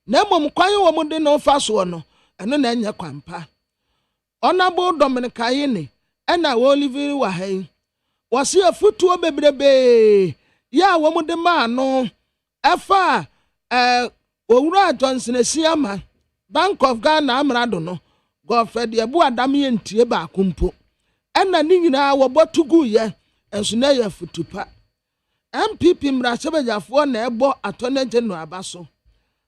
na mom kwan wo mu de no fa so no eno na nya kwampa Honorable Dominic Ayine ena wo living wa hai wasi afutuo bebrebe ya wo mu de ma no efa owura Johnson Esiama Bank of Ghana amrado no Godfred Yebu Adam ye ntie ba akumpo ena ni nyina wo botugu ye enso na ya futupa MPP mrachebejafo na ebo attorney general abaso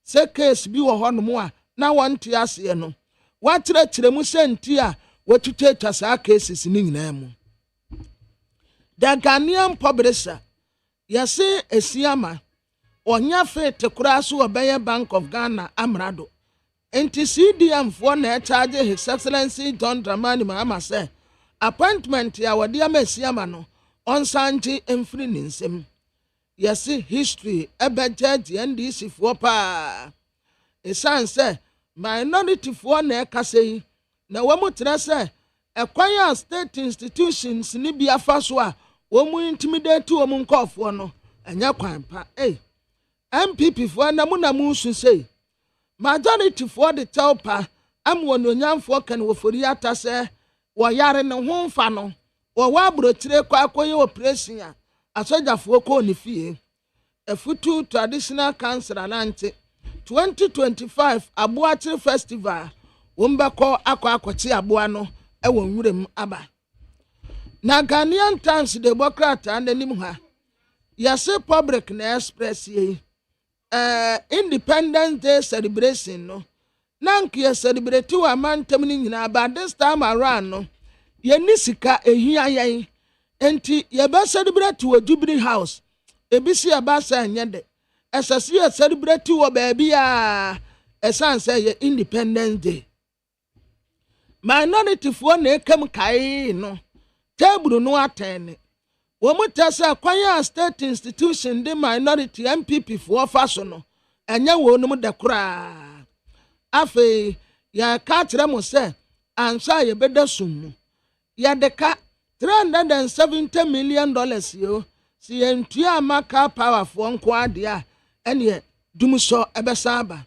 se case bi wo hono a na wonte ase no wakyerɛkyerɛ mu senti a watutetwa saa cases ni nyina mu the Ghanaian publisher yase Esiama onya fete kura so obeye Bank of Ghana amrado enti CDM for na charge His Excellency John Dramani Mahama say appointment ya wode ama Esiama no onsanji emfiri ninsem yase history ebejeje NDC for pa esan say minority for na ekase na wamu tere say ekwanya state institutions ni bia fa so a womu intimidate womu nkofo no anya kwampa MPP for na mu su say majority for the telpa am wononyamfo kan wofori ata say wo yare ne ho mfa no wo wa brotire kwa akoye operation a asojafo ko ni fie efutu traditional council anante 2025 Aboakye festival wombeko akwachi aboa no ewo nwurem aba na Ghanaian Times Democrat ananim ha yase public na express ye Independence Day celebration no nank ye celebrate wa mantem ni nyina ba this time around no ye ni sika ehia yen enti ye ba celebrate wo Jubilee House ebisi abasa nyede esase ye celebrate wo baby a esan say ye Independence Day minority for na ekam kai no table no atene wo mutasa kwanya state institution de minority MPP for faso no enya wo no de kura afi ya ka kire mo se ansa ye beda sum ya de ka $370 million yo si entua maka power for nko ade a ene dumso ebesa aba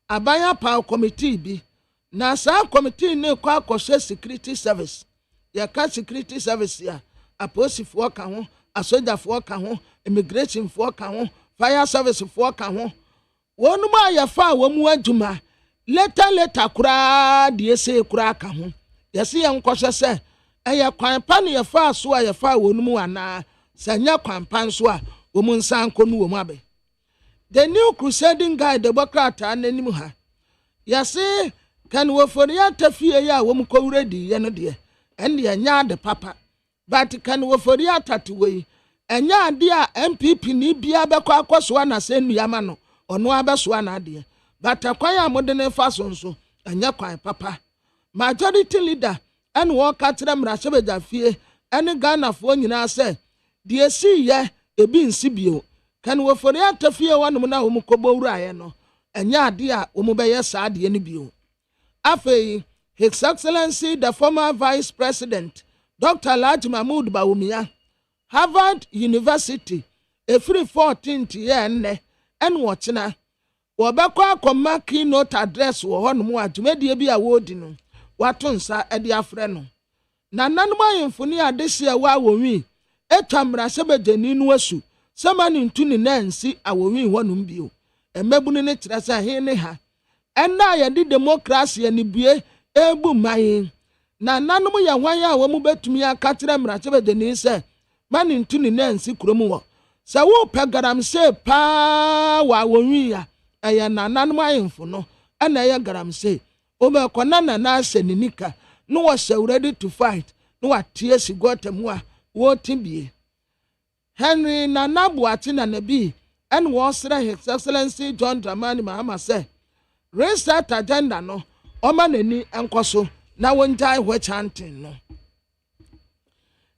abaya power committee bi na sa committee ne kwa akoshe security service ya ka security service ya aposifo ka ho asojafo ka ho immigration fo ka ho fire service fo ka ho wonu ma ya fa wo mu adwuma leta kura de ese kura ka ho yesi ye nkoshe se eya kwan pa ne ya fa so a ya fa wonu mu ana sanya kwan pan so a wo mu nsan ko nu wo mu abe the new crusading guy Democrat ananim ha yesi kan wo for ya tafie ya wo mu ko ready ye no de ende ya nya de papa but kan wo for ya tatuwe enya ade a MPP ni bia bekọ akoso na se nuama no ono abeso na ade but akwan ya modene fa so nso enya kwan papa majority leader en wo ka kire mrachebega fie en Ghana fo nyina se de si ye ebi nsi bio kan wo for ya tafie wonom na wo mu kobowura ye no enya ade a wo mu be ye sa ade ni bio afei His Excellency the former Vice President Dr. Alhaji Mahmoud Bawumia Harvard University every 14th year nne en wochina wobekọ akoma keynote address wo ho no mu adwumedie bi a wodi no watonsa ede afre no na nanom ayemfoni adesia wa wonwi etwamra sebejani no asu samani ntuni nansi awonwi honum bio emebunu ne kire sa he ne ha enna ya di democracy ani bue ebu mai na nanom ya hwan ya wo mu betumi aka kire mrachebejani se mani ntuni nansi kurom wo sa wo pegaram se pa wa wonwi ya eya na nanom ayemfo no ana ya garam se o me kona na aseninika no was ready to fight no atie sigotemu a wo tibie Henry Nanabuati na nabi en was His Excellency John Dramani Mahama say restart agenda no o manani enkoso na wonjai wechanting no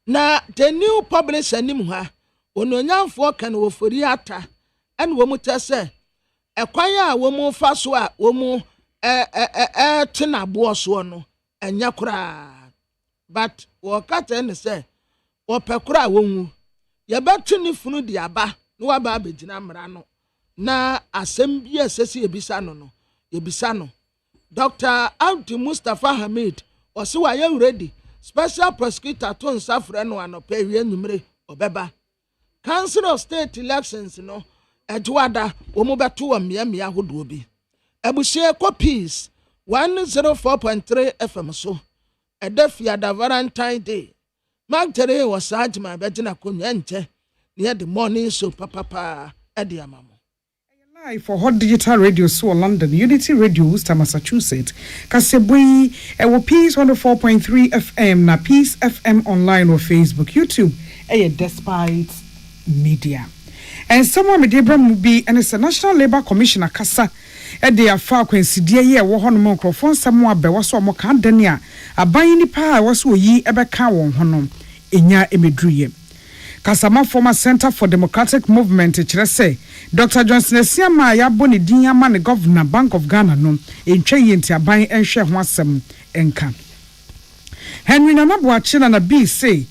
na the new publisher nim ha ononyamfo kan wo fori ata en wo mutase ekwan a wo mu fa so a wo mu tena boso no enya kura but wo kata ne say wo pekura wonwu ye betu ni funu di aba no wa ba begina mra no na asɛm bi a sɛsi yebisa no Dr. Abdi Mustafa Hamid ɔse wayɛ ready special prosecutor to nsa frɛ no anɔpɛ wie numere ɔbɛba Council of State Elections no ɛtoada wɔn bɛto wɔ mmea ahodoɔ bi abuhyɛ copies 104.3 FM so ɛda fiada Valentine Day Magdalene wɔ saa adwuma bɛgyina konwa nkyɛ near the morning show papa ɛde ama mo live for Hot Digital Radio so London Unity Radio Worcester Massachusetts Kasebui ewo Peace 104.3 FM na Peace FM online or Facebook YouTube Despite Media and someone me debra mu bi and it's a National Labour Commission akasa de afa kwansidie ye wo hono microphone samo abewo so mo kan dane a aban nipa a wo so yi ebeka won hono enya emedruye Kasama former Center for Democratic Movement kyerɛ sɛ Dr. Johnson Asiama ya bɔ ne din ama ne Governor Bank of Ghana no entwa yenti aban enhwɛ ho asɛm enka Henry Nanaboache na bi say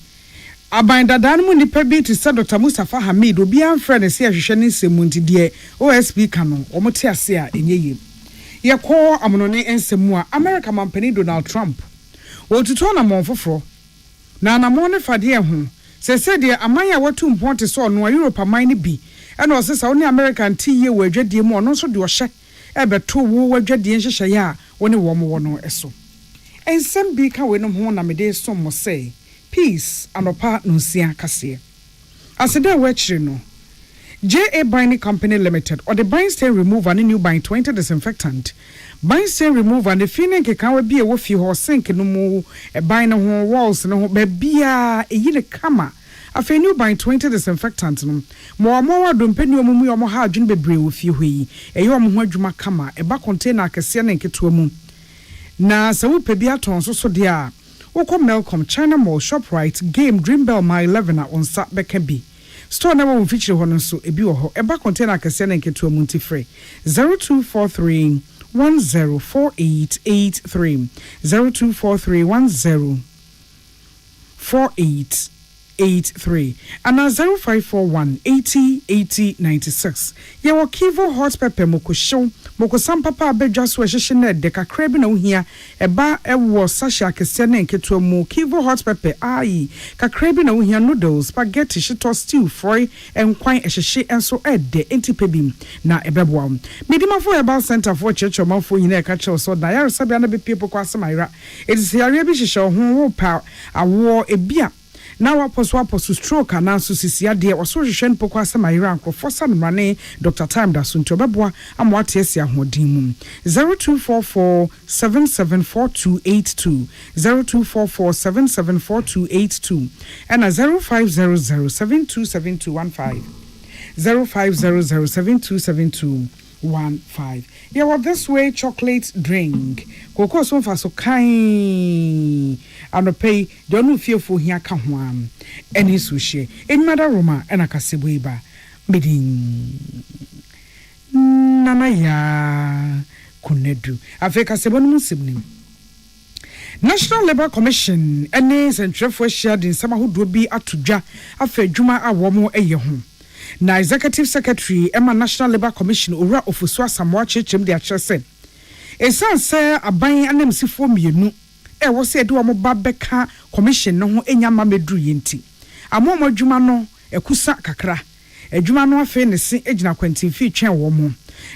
aban dada no mu nipa bi te sɛ Dr. Mustafa Hamid obi amfrɛ ne sɛ ahwehwɛ ne nsɛm nti deɛ OSP ka no ɔmo te ase a enye ye kɔ amonone nsɛm a America mampani Donald Trump wɔtutu na monfoforo na ne fade ho sɛ deɛ amanya watu mponte so no Europe amane bi ɛna ɔsɛ sɛ woni American tie wɔ adwadie mu ɔno nso de ɔhyɛ ɛbɛto wo adwadie nhyehyɛ a woni wɔ no ɛso ensɛm bi ka we no ho na mede som mo sɛ peace anopa no nsia kase aseda wɛkyire no JA Binding Company Limited or the bind stain remover and new bind 20 disinfectant bind stain remover and the feeling can be a wofi ho sink no mu e bind no walls no bebia e yile kama afa new bind 20 disinfectant no mo wadom peni omumu yo mo ha adwene bebre wofi ho yi e yo mo ho adwuma kama e ba container akese na nketo mu na se wo pe bia ton so de a wokɔ Melcom China Mall Shoprite Game Dreambell my 11 a onsa beka bi store na wo feature ho no so ebi wo ho eba container akese na nketo mu nti frɛ 0243 104883 0243 104883 and 0541 808096 ye wo Kivo hot pepper moko sam papa abedwa so ehye na de kakra bi na wo hia eba ewo sasha akese na nketo mu Kivo hot pepper ai kakra bi na wo hia noodles spaghetti shito stew fry enkwan ehye enso ede entipebim na ebeboa medimafo herbal center for chechomafo nyina e ka che so da yare sabia na be people kwa samaira it is yare bi hye ho wo pa awo ebia na waposo stroke na so sisia de oso hwehwen poko asamayira ankrofo sanmrane Dr. Time da so nti obeboa amwate asia hodin mu 0244 774282 0244 and 0500727215 0500727215 yeah well this way chocolate drink koko so fa so kan anopai de onu fiefo hia ka ho am eni so hye enmada roma ena kasebo iba medin nana ya kunedu afrika sebo no musibnim National Labour Commission ene sentrefo hia de nsama hodo bi atodwa afa adwuma a wo mo eye ho na Executive Secretary Emma National Labour Commission owura ofusu asamwa chechem de akyerese esanse aban anemsifo mienu wo se de wo ba beka commission no ho enyama medru yenti amomo adwuma no ekusa kakra adwuma no afa ne se egina kwantimfi twen wo mo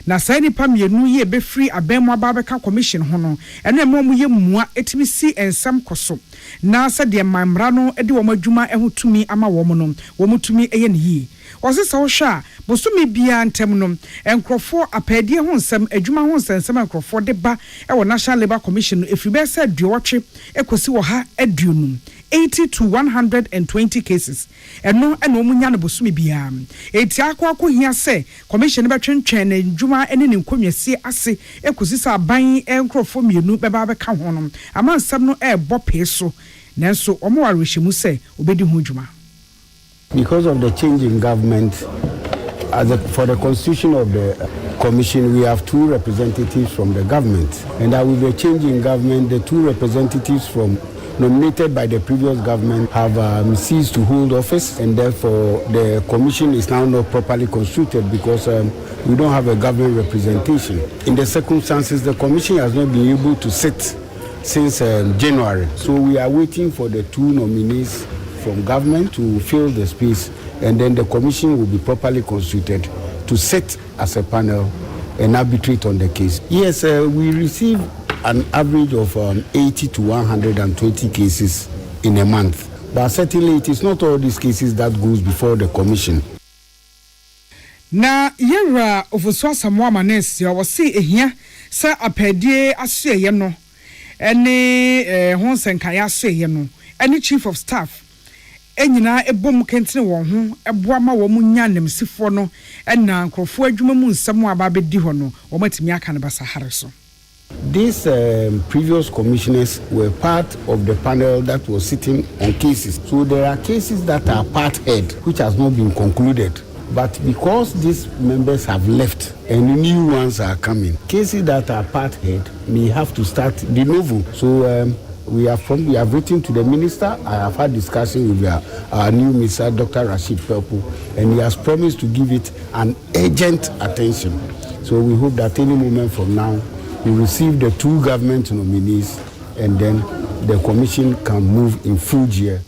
na sai nipa mienu ye be free aban mo ba beka commission ho no eno emo ye mua etimi si ensam koso na se de mamra no de wo adwuma ho tumi ama wo mo no wo mutumi eye ne yi osisa wo hwa bosumi bia ntem no enkrofo apedie ho nsem adwuma ho nsem enkrofo de ba e National Labour Commission efri be se duotwe ekosi wo ha aduonum 80 to 120 cases eno omunya no bosumi bia eti akwa hia se commission be twentwen na adwuma ene ne nkonwase ase ekosi sa ban enkrofo mienu be ba be ka ho no ama nsem no e bo peso nanso omo warehyimu se obedi ho adwuma. Because of the change in government, for the constitution of the commission, we have two representatives from the government. And with the change in government, the two representatives from nominated by the previous government have ceased to hold office, and therefore the commission is now not properly constituted because we don't have a government representation. In the circumstances, the commission has not been able to sit since January. So we are waiting for the 2 nominees from government to fill the space, and then the commission will be properly constituted to sit as a panel and arbitrate on the case. Yes, we receive an average of 80 to 120 cases in a month. But certainly it is not all these cases that goes before the commission. Na yera ofoso asamoa manesi o se ehia se apedie aseye no ene ho senkaya aseye no ene chief of staff enyina ebom kentene won ho eboa ma wo munya nemsifo no ena nkrofo adwuma mu nsem aba bedi ho no wo matimi aka ne basahare so. These previous commissioners were part of the panel that was sitting on cases. So there are cases that are part head which has not been concluded. But because these members have left and new ones are coming, cases that are part head may have to start de novo. So we have written to the minister. I have had discussion with our new minister, Dr. Rashid Pelpu, and he has promised to give it an urgent attention. So we hope that any moment from now, we receive the 2 government nominees, and then the commission can move in full gear.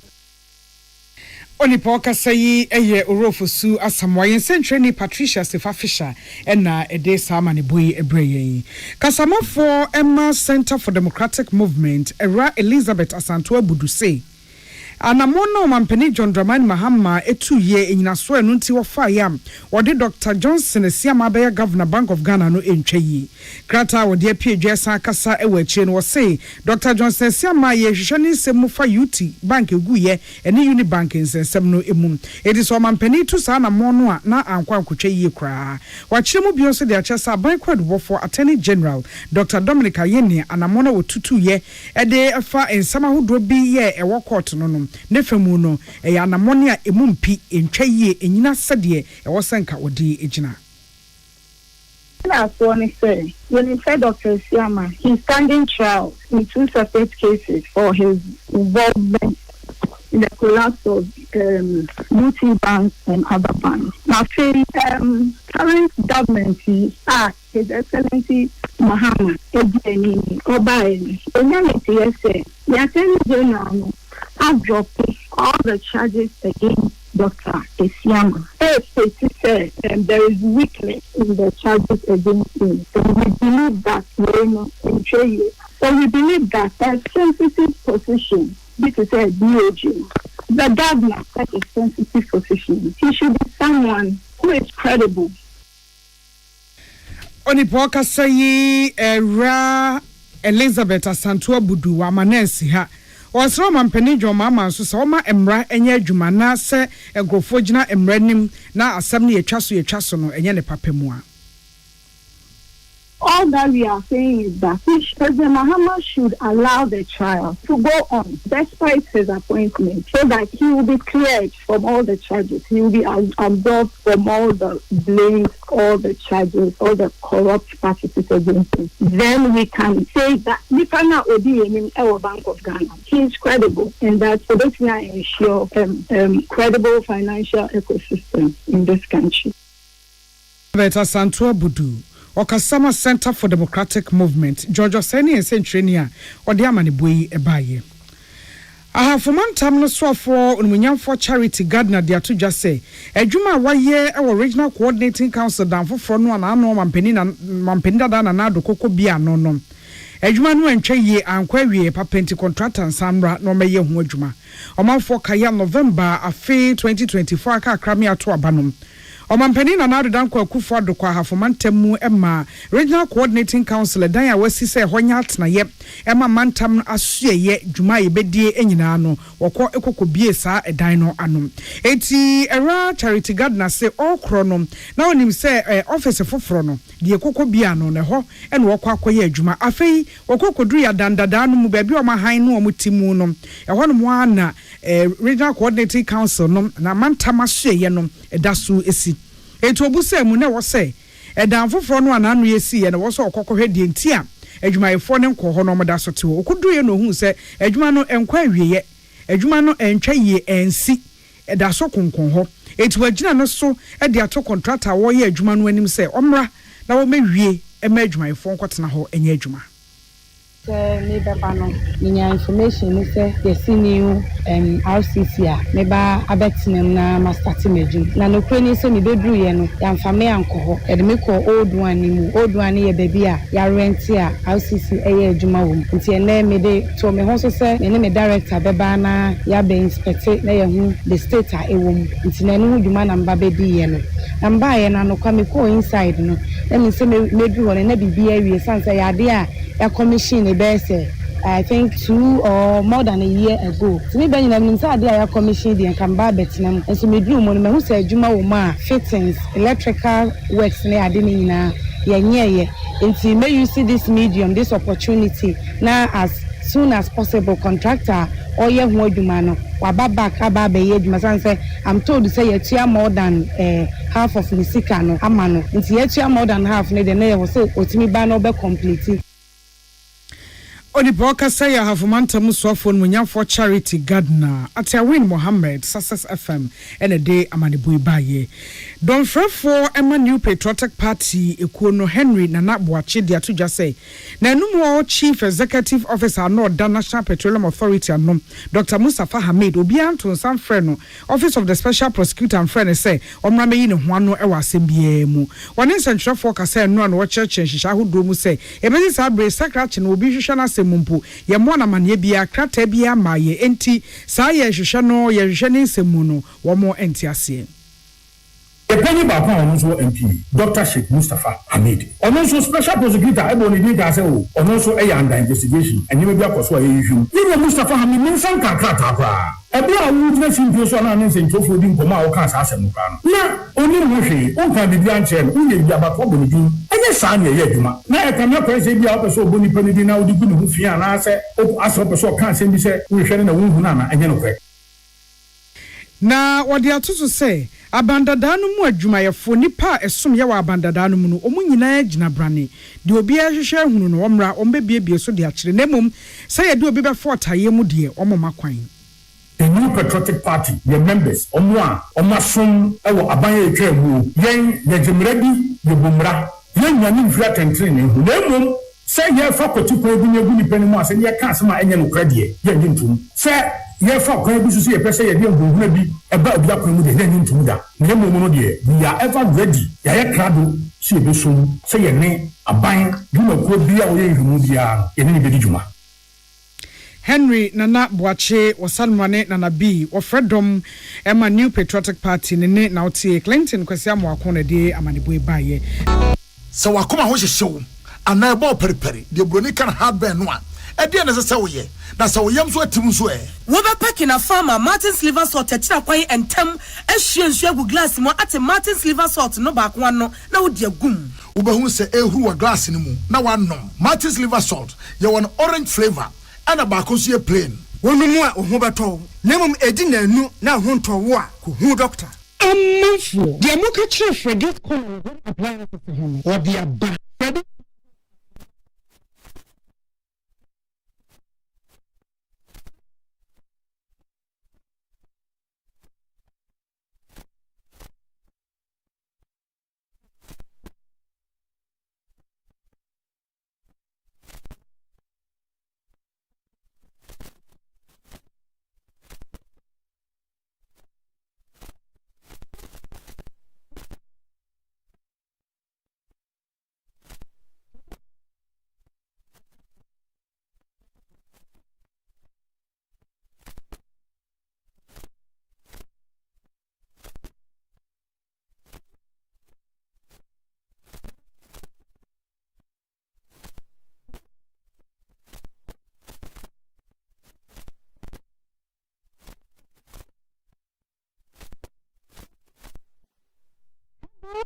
Onipo kasayi eye orofosu asamoyen sentreni Patricia Stefa Fisher ena ede sama ne boy ebreye kasamafo Emma Center for Democratic Movement era Elizabeth Asanto Abudu say anamono mampeni John Dramani Mahama etuye enyinaso enu nti wofa yam wode Dr. Johnson esiama be Governor Bank of Ghana no entweyi krata wode apedwa san kasa ewachi no say Dr. Johnson esiama ye hwehwani semu fa UT bank eguye ene Unibank nsensem no emu edi so mampeni tu sa anamono a na ankwa nkotweyi kra wachire mu bio so de achesa ban kwad wofo Attorney General Dr. Dominic Ayeni anamono wotutu ye ede afa ensama hodo bi ye ewo court no nefemu no ya namone a emumpi entwaye enyina sede e wosenka odi ejina na so ni say when he said Dr. Siama he's standing trial in 2 separate cases for his involvement in the collapse of UT banks and other banks. Now, current government His Excellency Muhammad Ejeni Obaeni, the Attorney General have dropped all the charges against Dr. Esiama. There is weakness in the charges against him. So we believe that we believe that a sensitive position, this is a DOJ, the governor such a sensitive position. He should be someone who is credible. Onipo kasayi era Elizabeth Asanto Abudu wa manesi ha Osro mampeni joma manso so ma emra enye adwuma na se egrofo gina emra nim na asem ne yetwaso no enye ne papemu a. All that we are saying is that President Mahama should allow the trial to go on despite his appointment so that he will be cleared from all the charges. He will be absolved from all the blames, all the charges, all the corrupt practices against him. Then we can say that Nipana Odi in our Bank of Ghana, he is credible, and that for this we ensure credible financial ecosystem in this country. Beta Santua Budu. Okasama Center for Democratic Movement, George Oseni and Centrania, or the Amanibui Ebaye. I have for man time no so for Unwinyan for Charity Gardener, dear to just say, a Juma 1 year, our regional coordinating council down for front one and no Mampenda than another Coco Bia no no. A Juma no and Chay and Query, Papenti contract and Sambra, no Mayer Hujuma. O man for Kaya November, a Fay 2024 car cramia to Abanum. Omampeni na nadu danko akufo adokwa hafomantemu Emma Regional Coordinating Council dan ya wasi se honya atna ye Emma mantam asue ye dwuma ye bedie enyina no wokọ ekokobie saa edan no anom eti era Charity Gardener se okro no na onim se office foforo no de ekokobie no ne ho ene wokọ akoye adwuma afei wokokoduru ya dandada no mu baabi o mahan no omutimu no eho no mo ana Regional Coordinating Council no na mantam asue ye no edaso esi eto obusemu ne wo se edan foforo no ananu yesi ye ne wo so okokohwe die ntia adwumayefo ne nkɔ hɔ no moda so te wo okudu ye no hu sɛ adwuma no enkwa awieye adwuma no entwa ye ensi da so konkon hɔ eti wagina no so de ato contractor wo ye adwuma no anim sɛ ɔmra na wo mewie ema adwumayefo nkɔtena hɔ enye adwuma me baba no minya information ni say yes new RCC a me ba abetinam na master team na no kure ni say me bedru ye no ya mfa me anko ho e de me ko old one ni mu old one ye baby a ya rent a RCC eye adwuma wo nti ene me de to me ho so say me ne me director beba na ya be inspect na ye hu the state a ewo mu nti na no adwuma na mba be di ye no na mba ye na no kwa me ko inside no na me say me dru ho na bibi awie sansa ya de a commission I think 2 or more than a year ago. To me, when I'm inside the commission, the Kamba Betnam, and so me drew money, who said Juma Uma, fittings, electrical works, and I didn't know, yeah. Until may you see this medium, this opportunity, now as soon as possible, contractor, or your Wodumano, Wababa Kababe Yedmasan say, I'm told to say it's more than half of Nisikano, Amano, it's yet more than half, the name was so, Otimi Banobe completely. Oni boka say ya have manta musofo munyamfo charity gardener Atiawin Mohammed Success FM and a day amanibu baye don frefo ema new patriotic party ekuno Henry Nana Boache dia to just say na numo chief executive officer no da National Petroleum Authority anom Dr. Mustafa Hamid obi anto san frɛ no office of the special prosecutor and friend say omra meyi ne ho ano e wa asembie mu wone nsɛntwerɛfo ka say no no wɔkyerɛkyerɛ hyehyɛ ahodo mu say ebezi sa bre secretary no obi hwehwɛ na semumpo ye mo na mane bia krata bia ma ye enti sa ye hwehwɛ no ye hwehwɛ ne nsemu no wo mo enti ase The penny back on also MP, Dr. Sheikh Mustafa Hamid. On also special prosecutor, Ebony Diga, on also a under investigation, and you may be a cause for a issue. You know, Mustafa Hamid, no son can cut up. A bit of woodness in person and in Tofu Poma or Kansas and Mukan. Now, only Mushi, one can be the answer, only the about what we do. And yes, I'm a yeduma. Now I cannot press a bit of so bonny penny now, the good Mufia and I say, oh, as a so can't send me say, we're sharing a wound and you know. Na wadi atusu say abandadanu mu adwumayefo nipa esom ye wa abandadanu mu no omu nyina agina brane de obi ahwehwe hunu no omra ombebie so de akire nemum say ye de obi be fortaye mu de omoma kwan. The new patriotic party, the members, Omasun, Ewo Abanye Chemu, Yen, the Jimredi, the Bumra, Yen Yanin Flat and Training, Nemum, say ye faculty program, you will be penny more, and ye can't some any credit, ye didn't. Say, ye for credit to see a person, ye will be about the upper mood, then into that. Nemo, dear, we are ever ready. Ye crado, see the soon, say your name, a buying, you know, could be away from Mudia, in any Juma. Henry Nana Boache wasanwane Nana B wa Fredom ema New Patriotic Party nene na otie Clinton kwesi amu akona de amanibu baye so wakoma ho hyehyew ana ebo periperi de broni kan hardware no a e de na se wo ye na se wo yam so atim so e wo be pack na farmer Martin Sliver Salt atira kwan entem ahwie nsu agu glass mo ate Martin Sliver Salt no ba kwa no na wo de agum wo be hu se ehuru wa glass ni mu na wa nom Martin Sliver Salt ye won orange flavor ana ba ko so ye plain wonumu a ho beto nemum edi nanu na ho nto wo a ko hu doctor amafo de amuka kire Fredit corner apply for him or the aba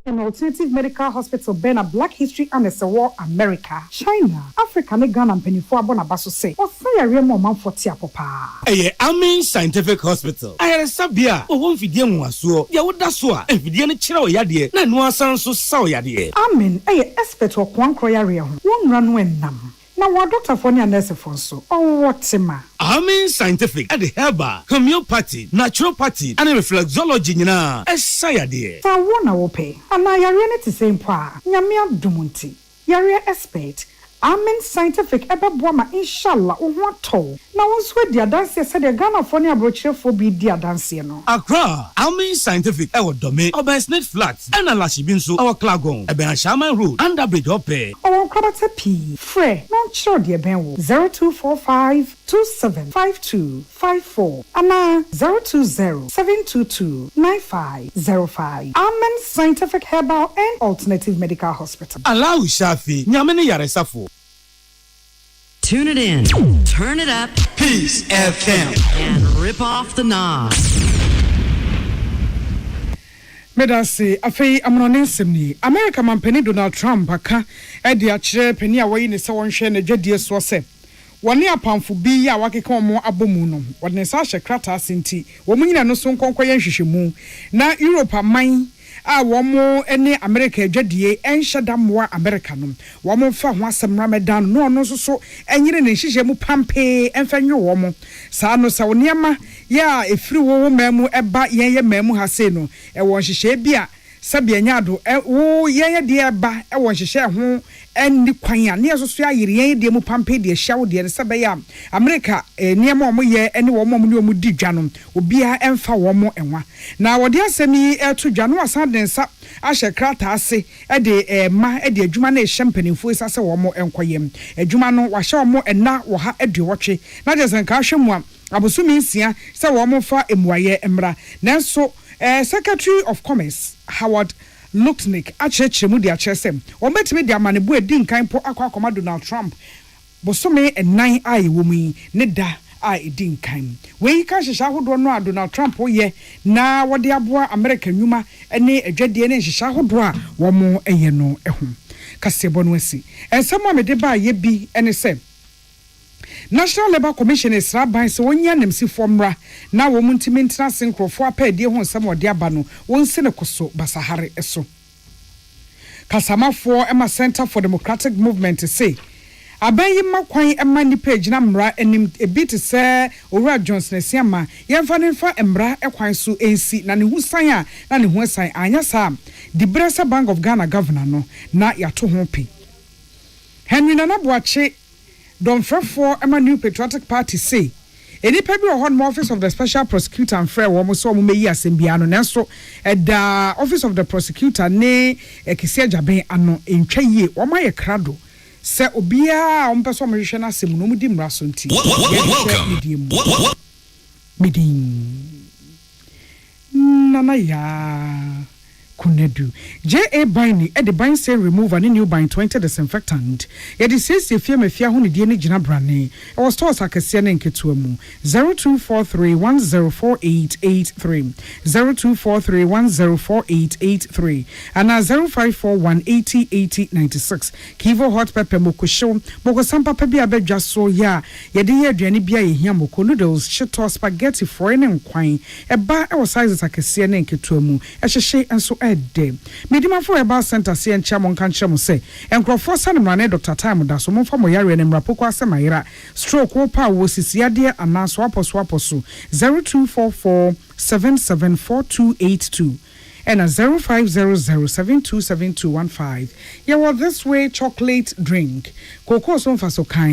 an alternative medical hospital been a Black History and a war America, China, Africa, and Ghana and Penifo Abonabaso say, or fire remo man for Tiapopa. Amin Scientific Hospital. I had a sabia, or one Fidian was so, Yawudaswa, and Fidian Chiro Yadi, and no sound so saw Yadi. Amin, expert or Kwan Croyario, one run when nam. na wa doctor for ne nurse for so what ma Amen scientific at the herbal, homeopathy, naturopathy, and reflexology nyina. Esayade. sa wona wo pe ana yare ne te same pa nyame adumunti yare expert Amen scientific ebeboa ma inshallah wo ho atɔ na wo so di adanse se de Ghana for ne abrochirefo bi di adanse no Accra, Amen scientific ewo dome, Obersnet Flats, and Alashibinso, our Klagon, Ebenashama Road, Underbridge Ope. Our Krabata P. Fre, non sure dear Ben 0245 275254 Ana 020 722 9505 Amen Scientific Herbal and Alternative Medical Hospital. Allow Shafi, Nyamene Yaresafo. Tune it in, turn it up, Peace FM, and rip off the knob. Medasi afei amononsem ni America mampani Donald Trump aka e de akire pani a wayi ne se wonhwe na dwadie so se woni apamfo bi ya wakeka omo abomu no woni sa hye krata asenti wo munyina no so nkonkoye nhwehwemu na Europe aman a womo ene America dwadie enhyedamwa America no womo fa ho asem Ramadan no no so enyire ne nhyehyemu pampe emfanwe womo saa no sa woniema ya efiri wo mamu eba yenye mamu ha se no e won hyehye bia sabe anyado wo yenye de eba e won hyehye ho eni kwan a ne so ayire yenye de mu pampe de hyawo de sabe ya America niema omo ye ene wo mo ne omo di dwa no obia emfa wo mo enwa na wode asemi eto dwa no asan den sa ahye krata ase e de ma e de adwuma na ehye mpanimfo isase wo mo enkoyem adwuma no wa hye wo mo ena wo ha aduwotwe na jesan ka hwemu a abosumi nsia se wo mo fa emuaye emra nanso Secretary of Commerce Howard Lutnick achechemu di achesem o metime di amanebu edi nkan po akwa Donald Trump bosome enan ai womi ne da a edi nkan we ka hihya hodo no a Donald Trump ye na wode aboa America nwuma ene adwade ne hihya hodo a wo mo eye no eho kasebo no asi ensemo me de ba ye bi ene se National Labour Commission is raban se wonya nemsi formra na wo muntimi ntra senkrofo apedie ho nsem ode aba no wonse ne koso basahare eso Kasamafo Emma Center for Democratic Movement say abayi makwan emma ni page na mra enim ebit se Owura Johnson Esiama yemfa ne fa emra ekwan so ensi na ne husan a na ne ho san anya sa the Bresa Bank of Ghana governor no na yato ho pe Henry Nanabuache Don Frefo Emma New Patriotic Party say Eni pebi ohon office of the special prosecutor and frɛ wo mo so mo meyi asembia no nanso da office of the prosecutor ne ekisia jaben ano entwa yie wo ma ye krado se obia o mpeso mo hwehwe na asem no mu di mra so nti midin nana ya kunedu J.A. Bini at the Bine say remove and new Bine 20 disinfectant. Yet it says if you have a DNA Gina Brane, I was told I can see an enketuamu 0243104883 0243104883 and 0541808096 Kivo hot pepper mokusho moko sampa pebi abedja so ya yedi ye aduane bia ye hia moko noodles shito spaghetti for ne nkwan eba e wo sizes akese ne enketuamu e hyehye enso de medima for about center se encha mon kan kyerɛ mo se enkrofo sanemrane Dr. Time da so mo fa mo yare ne mrapoko asemayira stroke wo pa wo sisiade anaso aposo 0244774282 and a 0500727215 yeah well this way chocolate drink cocoa so fa so kan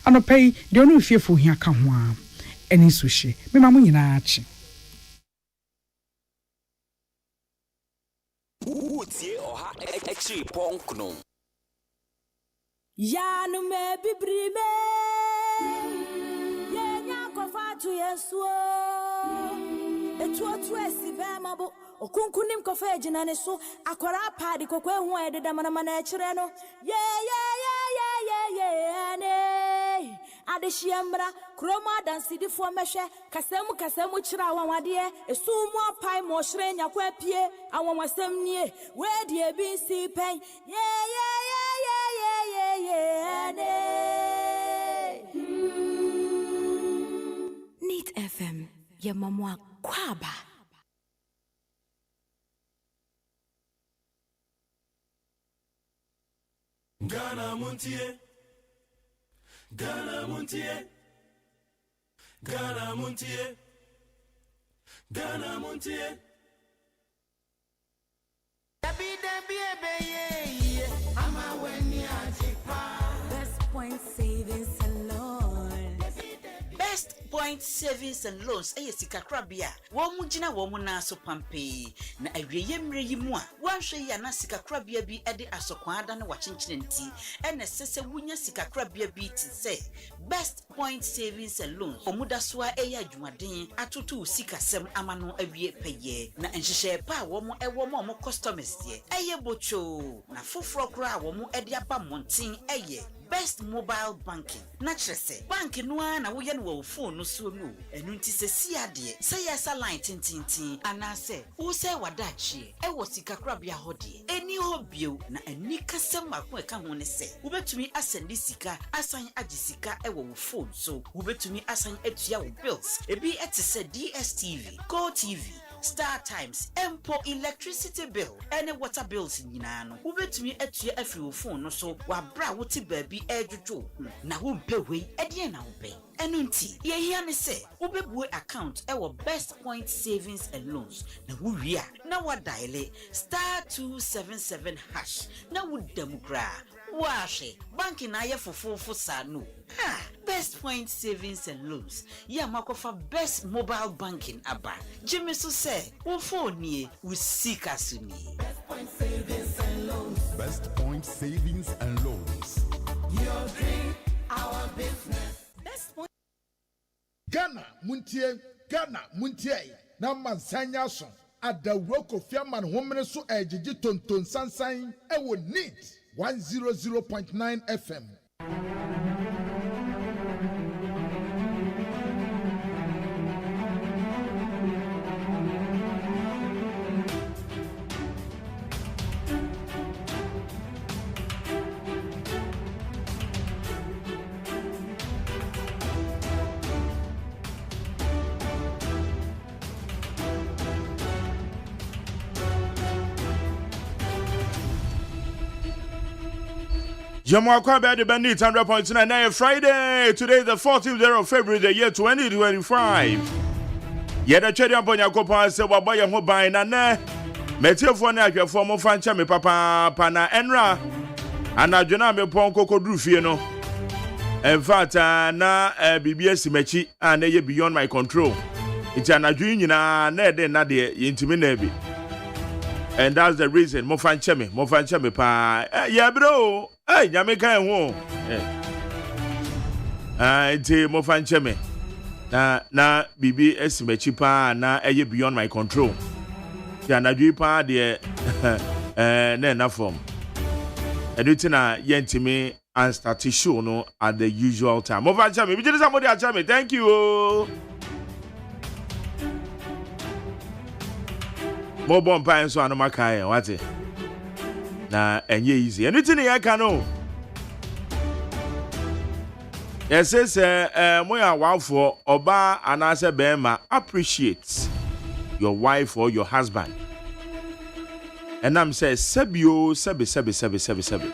anopai de onu fiefo hia ka ho a eni sushi me ma mo nyina achi Ya no me bibrime ye nya kofa tu yeso etu esi be mabo okunkunim kofa ejina ne so akwara padi kokwe hu ededa manama na ekire no ye ne adeshiamra kroma dansidi fo mehwe kasemu kira wanwade esu mu apai mo hire nya kwa pie awonwasem nie we die bi si pen ye Neat FM ya mamwa kwaba Ghana Montie, Ghana Montie, Ghana Montie, Ghana Montie. Best Point Savings and Loans. Best Point Savings and Loans. Sika krabia. Womu jina womu na so pampe. Na awiye mre yimwa. Wanhwe ya na sika krabia bi ede asokwada na wachinchinenti. Ene sese wunya sika krabia bi ti se. Best Point Savings and Loans. Omuda soa eya adwumaden atutu sika sem amano awie peye. Na enhyehyɛ pa womu mo customers ye. Eye bocho. Na foforo kra womu ede aba montin eye. Best Mobile Banking. Na kyerese bank no na wo ye no wo phone no so no. Enu nti se si ade. Se yesa line tintintin anase wo se wadachi e wo sika krabia hode. Eni ho bio na ani kasem mako e ka ho ne se. Wo betumi asende sika asan agi sika e wo phone so. Wo betumi asan atua wo bills. Ebi etese DSTV, Go TV, Star Times, Empo electricity bill, any water bills nyina no. Ubetumi atua afi wo phone no so wa bra wo ti baabi edwojo. Na wo mpe we ede na wo be. Enu nti ye hia ne se ubebu account e wo Best Point Savings and Loans. Na wo wi na wa dial *277#. Na wo demukra. Washe banki na ye fofofo sa no. Ha, Best Point Savings and Loans. Ya makofa Best Mobile Banking aba. Jimmy so say, wo phone nie, wo sika suni. Best Point Savings and Loans. Best Point Savings and Loans. Your dream, our business. Best Point Ghana Montie. Na mansanya so. Adawro Kofi Aman homene so ejiji tonton sansan e wo neat. 100.9 FM. Jamaica bed bandit 100.9 Friday. Today is the 14th of February, the year 2025. Yet the cherry upon your copa said, "What boy, your mobile and Metio for your former fancha me papa pana enra and I jona me pon coco drufieno. In fact, na BBS mechi and they beyond my control. It's an adjunior na de intimate. And that's the reason mo fancha me pa. Yeah, bro. Hey, Jamaica and wo. Ite mo fanche me. Na bibi esimechi pa na eye beyond my control. Ya na dwi pa de na form. Eduti na yentimi and start show no at the usual time. Mo fanche me. Bi jide somebody acha me. Thank you. Mo bon pa enso anoma kai what? Na enye easy. Anything you can know. Yes, moya wow for oba anase bema appreciate your wife or your husband. And I'm say sebio sebe.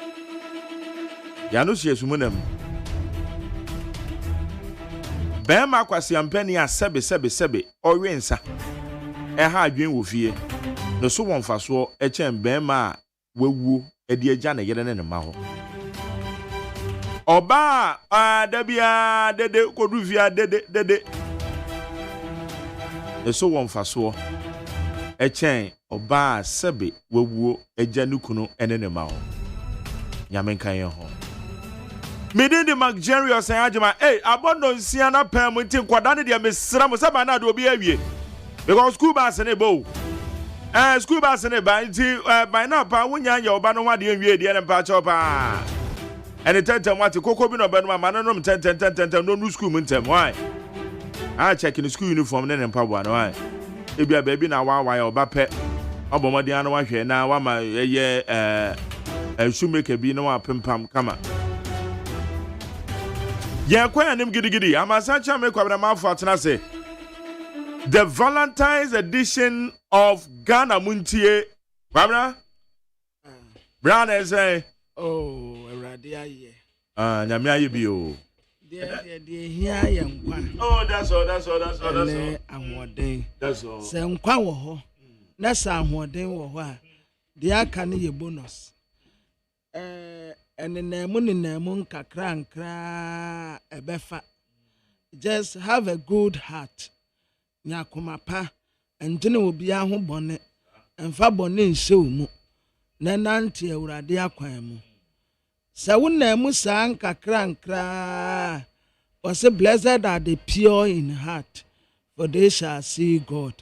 Ya no sie sumunem. Bema kwasi ampeni a sebe orensa. Ha adwen wo fie. No so wonfa so chen bema wewu edi agya na yere ne ma ho oba dabia dede koduvia dede eso wonfa so echen oba sebe wewu agya nukunu ene ne ma ho nyame kan ye ho medin de luxurious agyeman abondo nsia na pam nti kwada ne de mesra mo saba na de obi awie because school bus ne bo school bus ne ba nti by now pa wonya ya oba no wade enwie de ne pa chopa ene tentem wate koko bi no ba no ma no tentem no school muntem why check in school uniform ne pa bo no why ebia baby na wa ya oba pe obomodi anu wa hwe na wa ma ye shoemaker bi no wa pempam kama ye kwa anim gidigidi amasa cha me kwabra ma afo atena se the Valentine's edition of Ghana Montie. Brother? Brother say, oh, right. awurade ayɛ nyame ayɛ bio deɛ hia yɛ nkwa that's all ahoɔden that's all sɛ nkwa wɔ hɔ na sɛ ahoɔden wɔ hɔ a deɛ aka no yɛ bonus ɛnenamu nkakra ɛbɛfa just have a good heart nyakoma pa ɛntene obiara ho bɔne ɛmfa bɔne nhyɛ wo mu na nante awurade akwan mu sɛ wo na mu saa nkakra was blessed are the pure in heart for they shall see God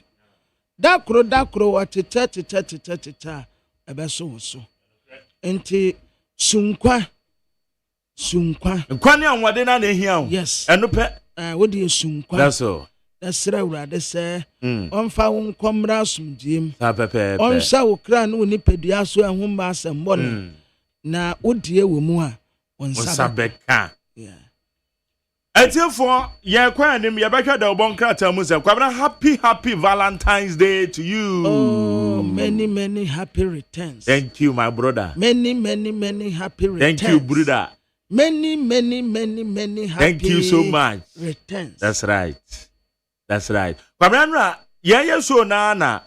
dakro wɔtete ɛbɛso so enti sunkwa nkwa ne anwade na ehia wo yes ɛno pɛ wo de sunkwa that's all ɛsrɛ awurade sɛ ɔmfa wo nkɔmmra asomdiem pɛpɛpɛ ɔnhyɛ wo kra ne wo nipadua so ɛho mma asɛm bɔne na wodie wɔ mu a nsa bɛka atiefo yɛn kwan anim yɛbɛhwɛ da wɔbɔ nkrataa mu sɛ kwabena happy Valentine's Day to you. Oh, many happy returns. Thank you, my brother. Many happy returns. Thank you, brother. Many happy thank you so much. Returns. That's right. Kwabena yɛyɛ so na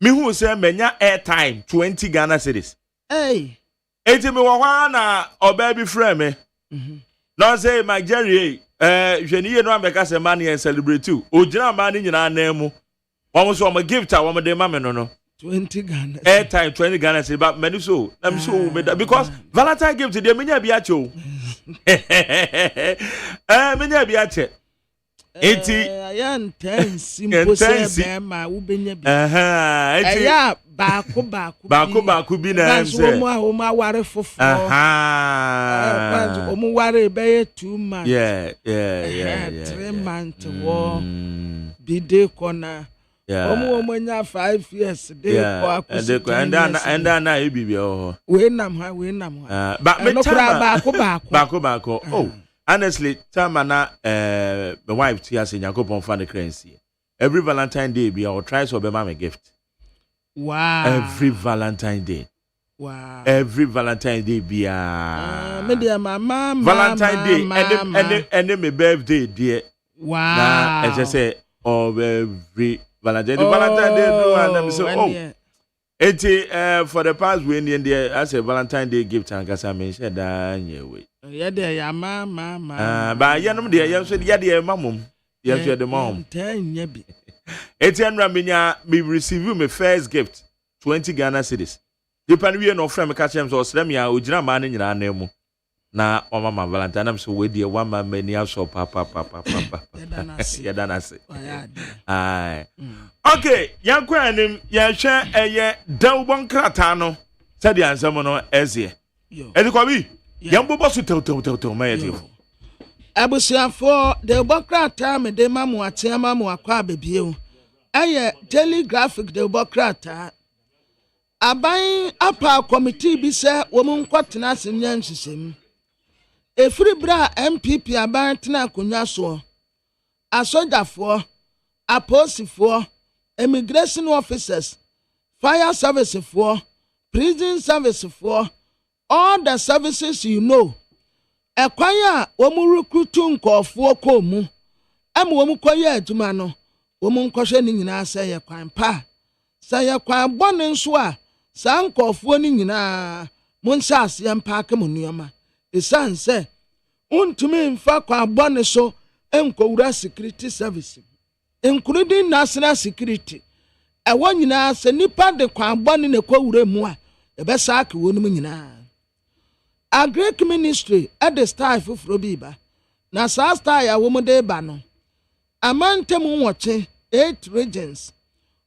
mihu sɛ menya airtime 20 Ghana cedis. Hey. Eti me wɔ hɔ na ɔbaa bi frɛ me. No say my Jerry jeni no ambeka se man yen celebrate too. Ojina man ni nyina na mu. Wo so o gift a wo de ma me no 20 Ghana. Airtime 20 Ghana say but many so. I'm so because Valentine gift dey menya bi ache o. Menya bi ache. Eti ya intense impossible ma wo benya bi. Eti ya baako bi na em say. O ma ware fofo. O mu ware be 2 months. Yeah. 3 months wo bide kona. O mu nya 5 years dey ko akusi. And na e bibia ho. We nam ha. But me baako. Oh. Honestly, Tamana, my wife, Tia, say, Yakopon fan the currency. Every Valentine Day, be our try to be my gift. Wow. Every Valentine Day. Wow. Every Valentine Day, be a. Mama. Valentine Day, and then my birthday, dear. Wow. Now, as I say, every Valentine Day, do and I'm so, oh. For the past week, I say Valentine Day gift, and I mentioned that way. Yeah, dear, mama. But you know, dear, you said, yeah, dear, mum. Yes, you're the mom. Etienne Raminia, me receive my first gift, 20 Ghana cedis. Depend we no friend, catch him, so Slemia, Ujina man in your name. Na mama Valentine, I'm so with dear one man, many also, papa. Yeah, done I say. Aye. Okay, young quanim, ya share a double cratano, said the answer, mono, as ye. And the Yambo boss to my abusuafo de bokra time de mamu atema mu akwa bebie eye telegraphic de bokra ta aban apa committee bi se wo mu nkotena asenya nhysem efiri bra MPP aban tena akonya so asojafo aposifo immigration officers fire service for prison service for all the services you know. Ekwanya omu recruitu nkofo ko mu. Am omu koye adwuma no. Omu nkɔhwɛ ni nyina sɛ yɛ kwan pa. Sɛ yɛ kwan bɔne nso a, saa nkofo ni nyina mun sɛ ase mpa ka mu nneɛma. Esan sɛ untumi mfa kwan bɔne so enkowura security service. Including national security. Ɛwɔ nyina sɛ nipa de kwan bɔne ne kowura mu a, ɛbɛsa aka wonum nyina. A Greek ministry at the style for Frobiba. Na sa style ya woman de bano. A man temu watching 8 regions.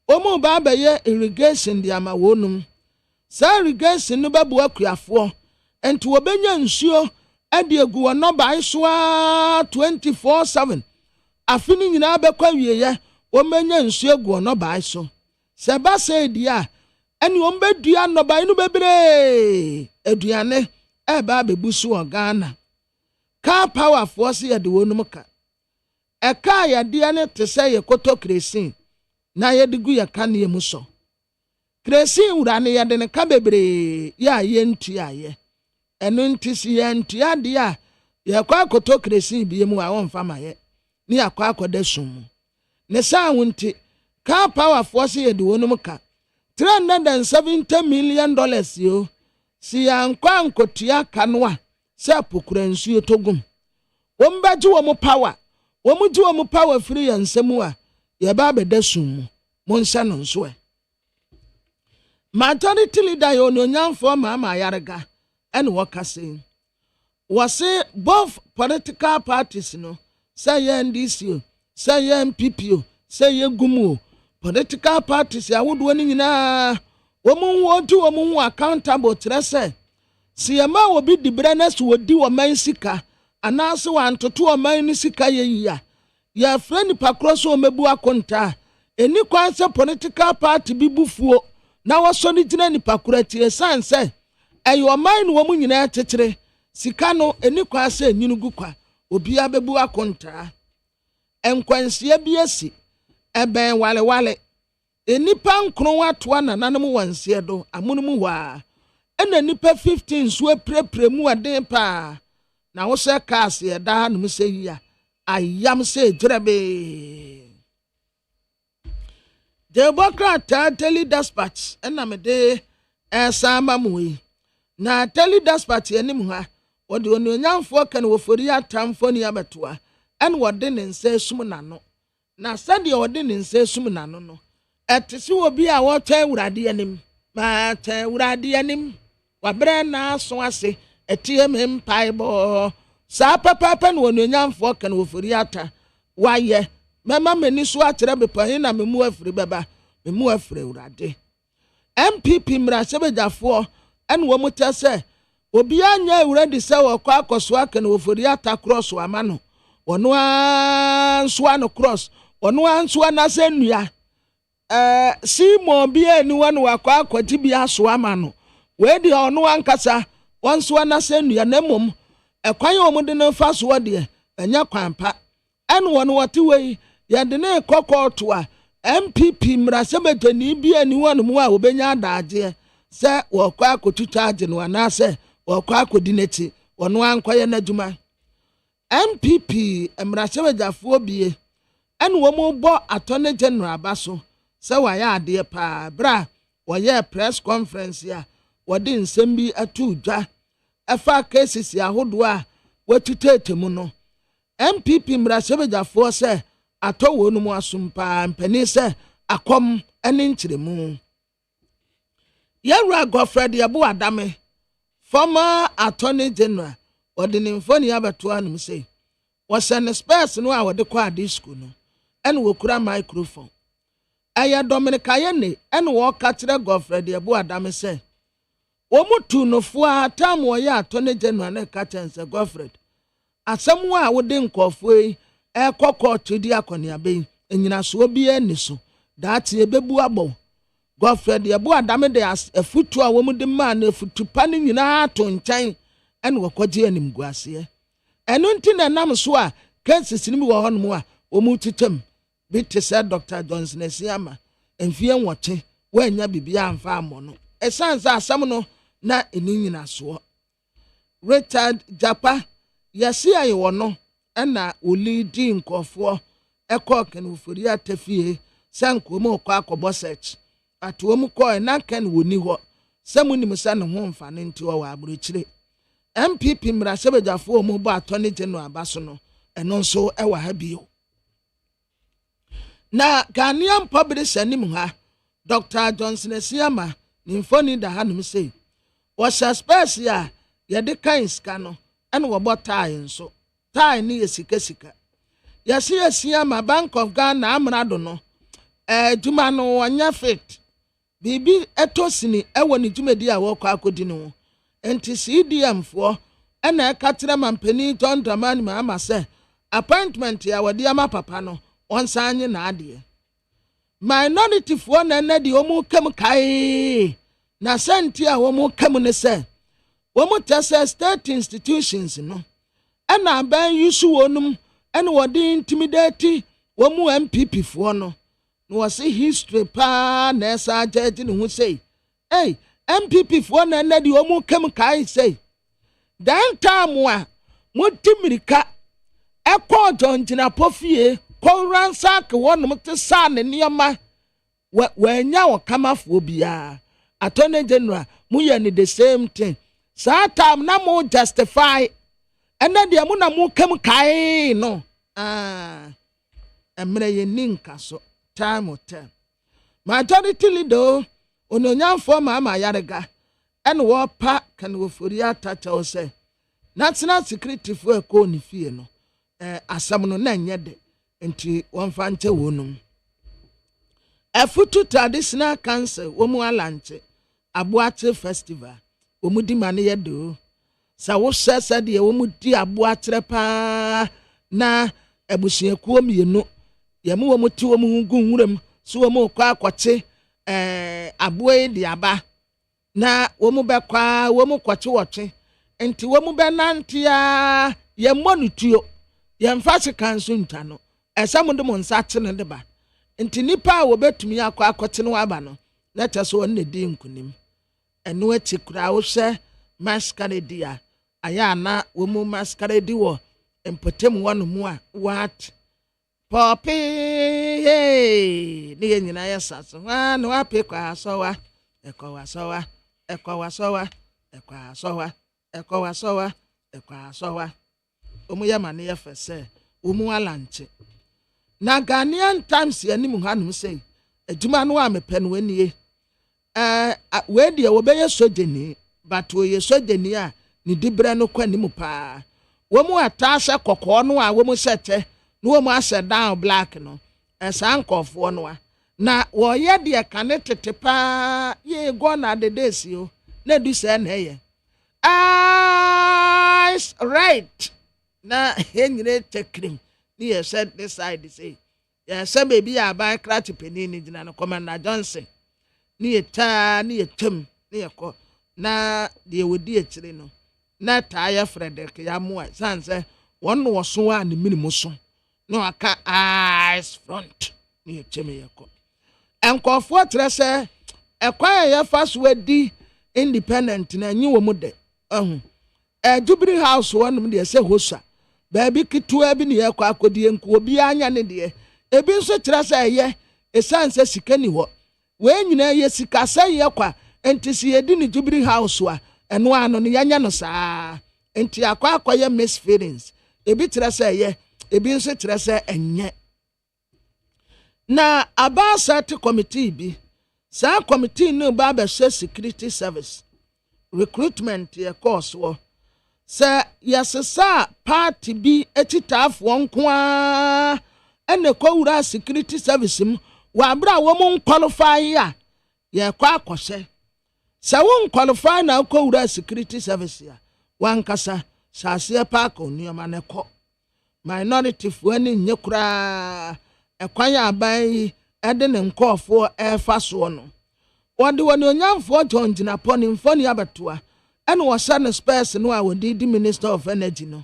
Omo baba ye irrigation di ama wonum. Sa irrigation no babu akuafo. And to obenya nsuo ade agu no ba iswa 24/7. Afini nyina bekwa wieye omenya nsuo agu no ba iso. Se ba se dia eni ombedua no ba inu bebre aduane eba bebusu o Ghana car power force ya de wonum ka e ka ya de ne te se ye koto kresin na ye de gu ya ka ne mu so kresin wura ne ya de ne ka bebre ya ye ntu ya ye ɛno nti si yɛntua deɛ a yɛkɔ akɔtɔ kresi bie mu a wɔmfa ma yɛ ne yɛkɔ akɔda sum mu ne saa wo nti car power foɔ se yɛde wɔnom ka $370 million yo si yankɔ ankotua ka no a sɛ pokura nsuo togum wɔn bɛgye wɔn power wɔn gye wɔn power firi yɛn nsam a yɛba abɛda sum mu mo nhyɛ no nso ɛ majority leader yɛ onyanfoɔ maama ayarega ɛne wɔka sɛ wɔse both political parties no sɛ yɛ NDC o sɛ yɛ MPP o sɛ yɛ gumu o political parties ahodoɔ no nyinaa wɔn tu wɔn ho accountable kyerɛ sɛ si yɛma obi di brɛ na so wodi wɔman sika anaasɛ wantoto wɔman no sika yɛyia yɛafrɛ nipa korɔ so ɔmabu akonta ɛni kwan sɛ political party bi bufuo na wɔsɔ no gyina nipa korɔ tie san sɛ ɛyɛ ɔman no wɔn nyinaa kyekyere sika no ɛni kwan sɛ nyinu gu kwa obiara bɛbu akonta nkwansia bi asi ɛbɛn walewale enipa nkron atoa nananom wansie do amunum waa ɛna nipa 15 nso aprepre mu aden pa na wo sɛ cars yɛ da no sɛ yia ayam sɛ gyerebe Democrat Daily Dispatch ɛna mede ɛsama muyi na Daily Dispatch anim ha wɔde onyanfoɔ kan wɔfori atamfo ni abetoa ɛna wɔde ne nsa sum nano na sɛdeɛ wɔde ne nsa sum nano no ɛte si obi a wɔtɔ awurade anim ma tɛ awurade anim wabrɛ na so ase ɛtie me mpaebɔ saa papa no onyanfoɔ kan wɔfori ata wayɛ mema mani so akyerɛ bepahin na memu afiri bɛba memu afiri awurade MPP mmarahyɛbagyafoɔ ɛne wɔn tɛ sɛ obi anya awurade sɛ wɔkɔ akɔso aka na wɔfori ata cross ama no wɔno anso ano cross wɔno anso anasɛ nnua simo bi ani wɔno wakɔ akɔgye bi aso ama no wedi ɔno ankasa wɔnso anasɛ nnua na mmom ɛkwan a wɔn de no fa so deɛ ɛnyɛ kwan pa ɛne wɔn wɔte wei yɛde ne kɔkɔɔto a MPP mmarahyɛbagyani bi ani wɔn mu a wɔbɛnya adagyeɛ sɛ wɔkɔ akɔtwitwa agye no anaasɛ wɔkɔ akɔdi n'akyi wɔno ankɔyɛ n'adwuma MPP mmarahyɛbagyafoɔ bie ɛne wɔn bɔ attorney general aba so sɛ wɔayɛ adeɛ paa bra wɔyɛ press conference a wɔde nsɛm bi ato dwa ɛfa cases ahodoɔ a wɔtwitwa mu no MPP mmarahyɛbagyafoɔ sɛ atɔ wɔn mu asom paa mpanin sɛ akɔm ɛne nkyerɛmu yɛwura Godfred Yabo Adame former attorney general wɔde ne mfoni abɛto anum sɛ wɔhyɛ ne spares no a wɔde kɔ ade school no ɛne wɔkura microphone ɛyɛ Dominica Yene ɛne wɔka kyerɛ Godfred Yabo Adame sɛ wɔn tu no foa atam wɔyɛ attorney general ne ka kyɛn sɛ Godfred asɛm a wɔde nkɔfoɔ yi ɛkɔkɔ di akɔneaba yi enyinasoɔ bi ani so daate ebebu abɔ Godfred Yabo Adame de afutu a wɔn de maa na afutu pa ne nyinaa to nkyɛn ɛne wɔkɔgye anim guaseɛ ɛno nti na nam so a cases ni wɔ hɔ nom a wɔn titam bi te sɛ Dr. Johnson Esiama mfie nwɔkye wɔanya bibia amfa amɔ no ɛsan sɛ asɛm no na ɛni nyinasoɔ Richard Japa yɛsi ayɛ wɔ no ɛna olidi nkɔfoɔ ɛkɔ kan ofori atafie sɛ nkomo kɔ akɔbɔ search atoɔ mu kɔ na kan woni hɔ sɛ munim sɛ ne ho mfa ne nti wɔ aburokyire MPP mmarahyɛbagyafoɔ mu bɔ attorney general aba so no ɛno nso ɛwɔ ha bio na Ghanaian publisher nim ha Dr. Johnson Esiama ne mfoni da hanom sɛ wɔhyɛ space a yɛde kan sika no ɛne wɔbɔ tie nso tie ne yɛ sika yɛsi Esiama Bank of Ghana amrado no dwuma no wɔnyɛ fit bibi etosini ɛwɔ ne dwumadi a wɔkɔ akɔdi no enti CDM foɔ ɛna ɛka kyerɛ mampani John Dramani Mahama sɛ appointment a wɔde ama papa no wɔnsan nye na adeɛ minority foɔ na ɛna de wɔn kam kae na sɛnti a wɔn kam ne sɛ wɔn tɛ sɛ state institutions no ɛna aban yusu wɔnum ɛna wɔde intimidate wɔn MPP foɔ no na wɔsi history paa na ɛsa agye ne ho sɛ MPP foɔ na ɛna de wɔn kam kae sɛ dan time a muti mirika ekọ jonjina pofie ko ransack wonum te sa ne nioma wanya wo kamafo bia attorney general mu ye ni the same thing sa time na mo justify ena de mu na mu kam kai no emre ye ninka so time majority leader ononyamfo ma yarega ene wo pa kan wo fori atacha wo say national security for ko ni fie no asam no na nye de enti won fa nche wonum afutu traditional council wo mu alanche aboache festival wo mu di mane ye do sa wo sese de wo mu di aboache pa na ebusuakuo mienu ye mu wo mu ti wo mu gunwuram so wo mu kwa akwache aboe di aba na wo mu bekwa wo mu kwache woche enti wo mu benantia ye monutuo ye mfase kanso ntwa no esamundo mo nsa chene de ba enti nipa wo betumi akwa akote no aba no na teso on ne di nkunim eno achi kura wo hye masquerade a aya na wo mu masquerade wo empotem wono mu a what popi hey ni nyina ya saso wa no apekwa sowa ekwa sowa ekwa sowa ekwa sowa ekwa sowa ekwa sowa omu ya mane ya fese omu alanche na Ghanaian Times ya nimu hanum sei adwuma no a mepe no anie we de wo beye sojeni but wo ye sojeni a ni dibre no kwa nimu pa wo mu atase kokko no a wo mu sete no wo mu ase down black no esankofo no a na wo ye de kane tete pa ye go na de desio na du se na ye right na henyire tekrim ni ye said this side say ya say baby ya ba krat penini dina no Commander Johnson ni ye ta ni ye tem ni ye ko na de wodi e kire no na taya Frederick ya mo sanse won wo so a ne minimu so no aka eyes front ni ye tem ye ko enkofo trese ekwan ya faso adi independent na nyi wo mu de Jubilee House wonum de se hosa baby kitua bi ne yakwa akodi nku obi anya ne de ebi nso kira sa ye esanse sikani ho we nyina ye sika sa ye kwa enti si edi ne Jubilee House a eno ano ne yanya no saa enti akwa ye miss feelings ebi kira sa ye ebi nso kira sa enye na abasat committee bi sa committee no ba ba security service recruitment ye course wo se yasesa party bi etitafo nkoa ene kwura security service mu wa bra wo mu qualify a ye kwa akose se wo qualify na kwura security service ya wankasa sase park onioma ne ko minority fo ani nyekura ekwan aban ede ne nkofo efa so no wode woni onyamfo jonjina poni mfoni abatoa ene wo sa no space no a wodi di minister of energy no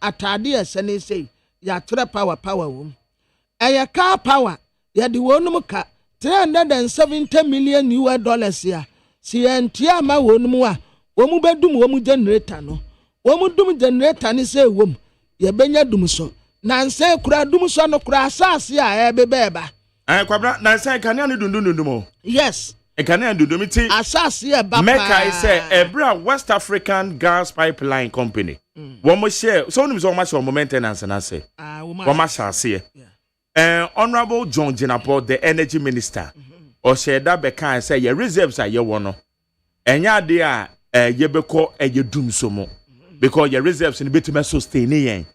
atade esene sei ya tere power wo eye car power ya di wonum ka $370 million ya si entia ma wonum a wo mu bedum wo mu generator no wo mu dum generator ni sei wom ya benya dum so na nse kura dum so no kura asase a ebebeba kwabra na nse kanea ne dundundundum o yes Ekane ndudumiti asasi e baba Meka say Ebra West African Gas Pipeline Company. Womo share so nim so ma share maintenance na say. Womo share. Honorable John Jinapo the energy minister. O share that beka say your reserves are your one. Enya de a ye beko ye dum so mo. Because your reserves in betime sustain yen.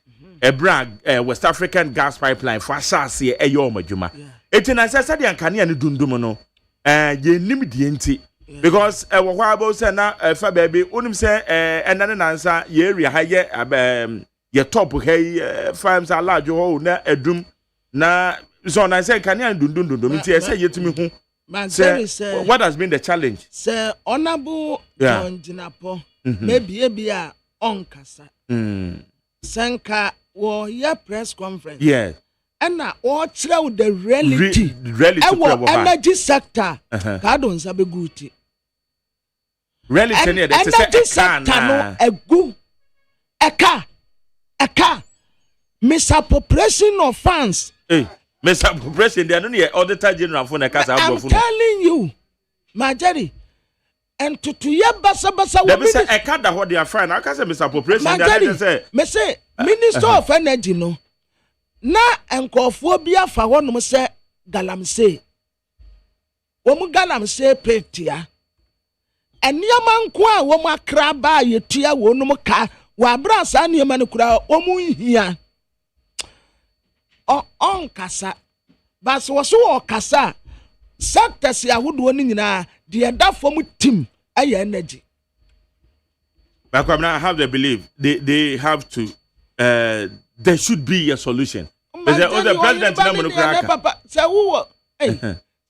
Ebra West African Gas Pipeline for asasi e your madwuma. Etina say de ankane ne dundum no. Ye nim die nti because wo kwa bo say na fa baby unim say enane nansa ye area ha ye ye top ha farms are large ho na edum na so na say kan ya dundundundum nti say yetimi hu say what has been the challenge say honorable John Jinapo maybe a onkasa sanka wo ye press conference yes and all through the reality, our energy sector, Kadon Sabeguti. Reality near that energy sector no eka misappropriation of funds. Misappropriation they are no near auditor general for the casa. I'm telling you, Marjorie. And to ye basa they say eka that what they are fine. I can say misappropriation. They say Minister of Energy no. Na enkophobia fa wonom se galamsey. Womu galamsey petia. Eniama nko a womu akra ba yetua wonom ka wa bra sa niema no kura womu hia. On kasa. Bas wo so kasa. Sectors ya hudo ni nyina de da fom team ay energy. But I have the belief they have to there should be a solution. The president papa say who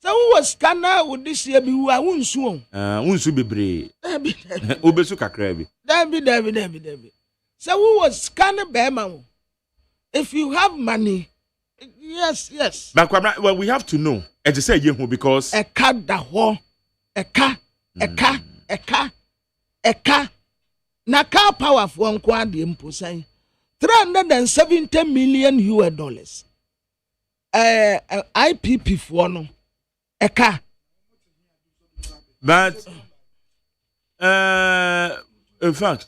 so who was scanner with this year be who wonsu wonsu bebre obesu kakra bi David so who was scanner bema if you have money yes but well we have to know and to say you because a card da ho eka na car power for nko ade mposan $370 million US. IPP for no eka. But in fact,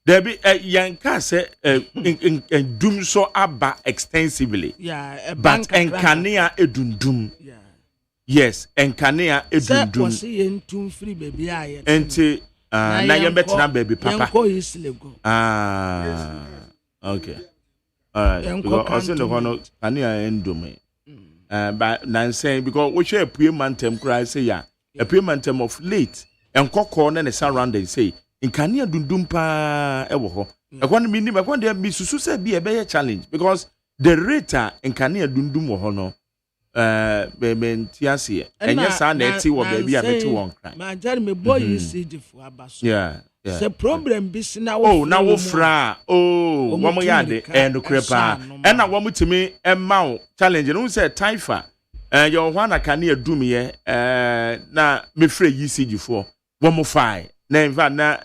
there be yanka say in doom so aba extensively. Yeah, but enkania edundum. Yeah. Yes, enkania edundum. Say was in free baby aye. Enti na yembet na baby papa. Okay. All right. Because also the one ania endum. But nan saying because we share pre-mantem cry say ya. A pre-mantem of late and corner and surrounding say in kania dundum pa ewo ho. I want me I want there be susu say be a better challenge because the rate in kania dundum wo ho no be tiase enye sa na eti wo baby a beti won cry. Ma jare me boy ECG for abaso. Yeah. The problem be na wo na wo fra wo mo yade endo krepa e na wo mutimi emma challenge no say taifa your hwana kania dum ye na me fra ECG for wo mo fine na in fact na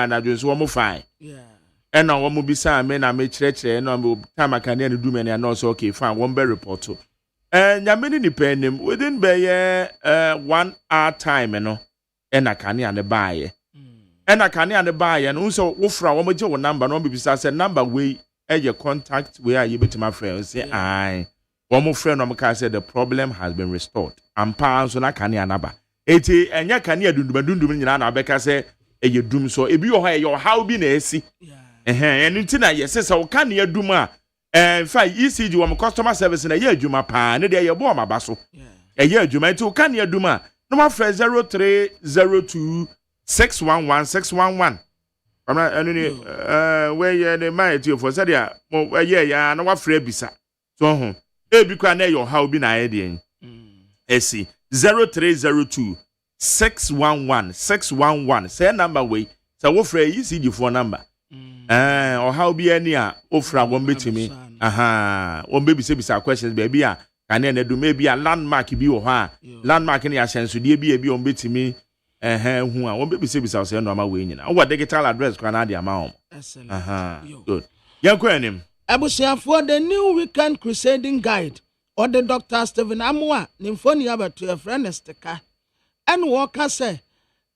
na dwonso wo mo fine yeah na wo mo bisa me na me kirekire na me time kania no dum na no so okay fine wo be report nyameni ni penem within be 1 hour time no na kania ne baaye and I can't and buy and also offer one major number no be say number way your contact where are you to my friend say I one more friend no say the problem has been restored and pounds on a can anaba eti enya can ya dundum nyina na beka say you dum so e bi your how be na esi and ntina yes say o can ya dum a fa ECG one customer service na ya adwuma pa ne de ye bo ma ba so e ya adwuma eti o can ya dum a no ma friend 0302 611. I'm not any where you the mighty for Sadia. Yeah, no, what free bisa. So, be quite your how be na idea. AC 0302 611. Say number way. So, what free you see the phone number? Or how be any offer one bit to me. One baby say bisa questions, baby. Can then do maybe a landmark be or her landmark any chance to be on bit to me. Who I won't be say say no ma we nyina. What digital address can I dey ma. Good. Yan ko enim. Abusiafo the new weekend crusading guide or the Dr. Stephen Amwa nimfoni abatu a friend esteka. And walker say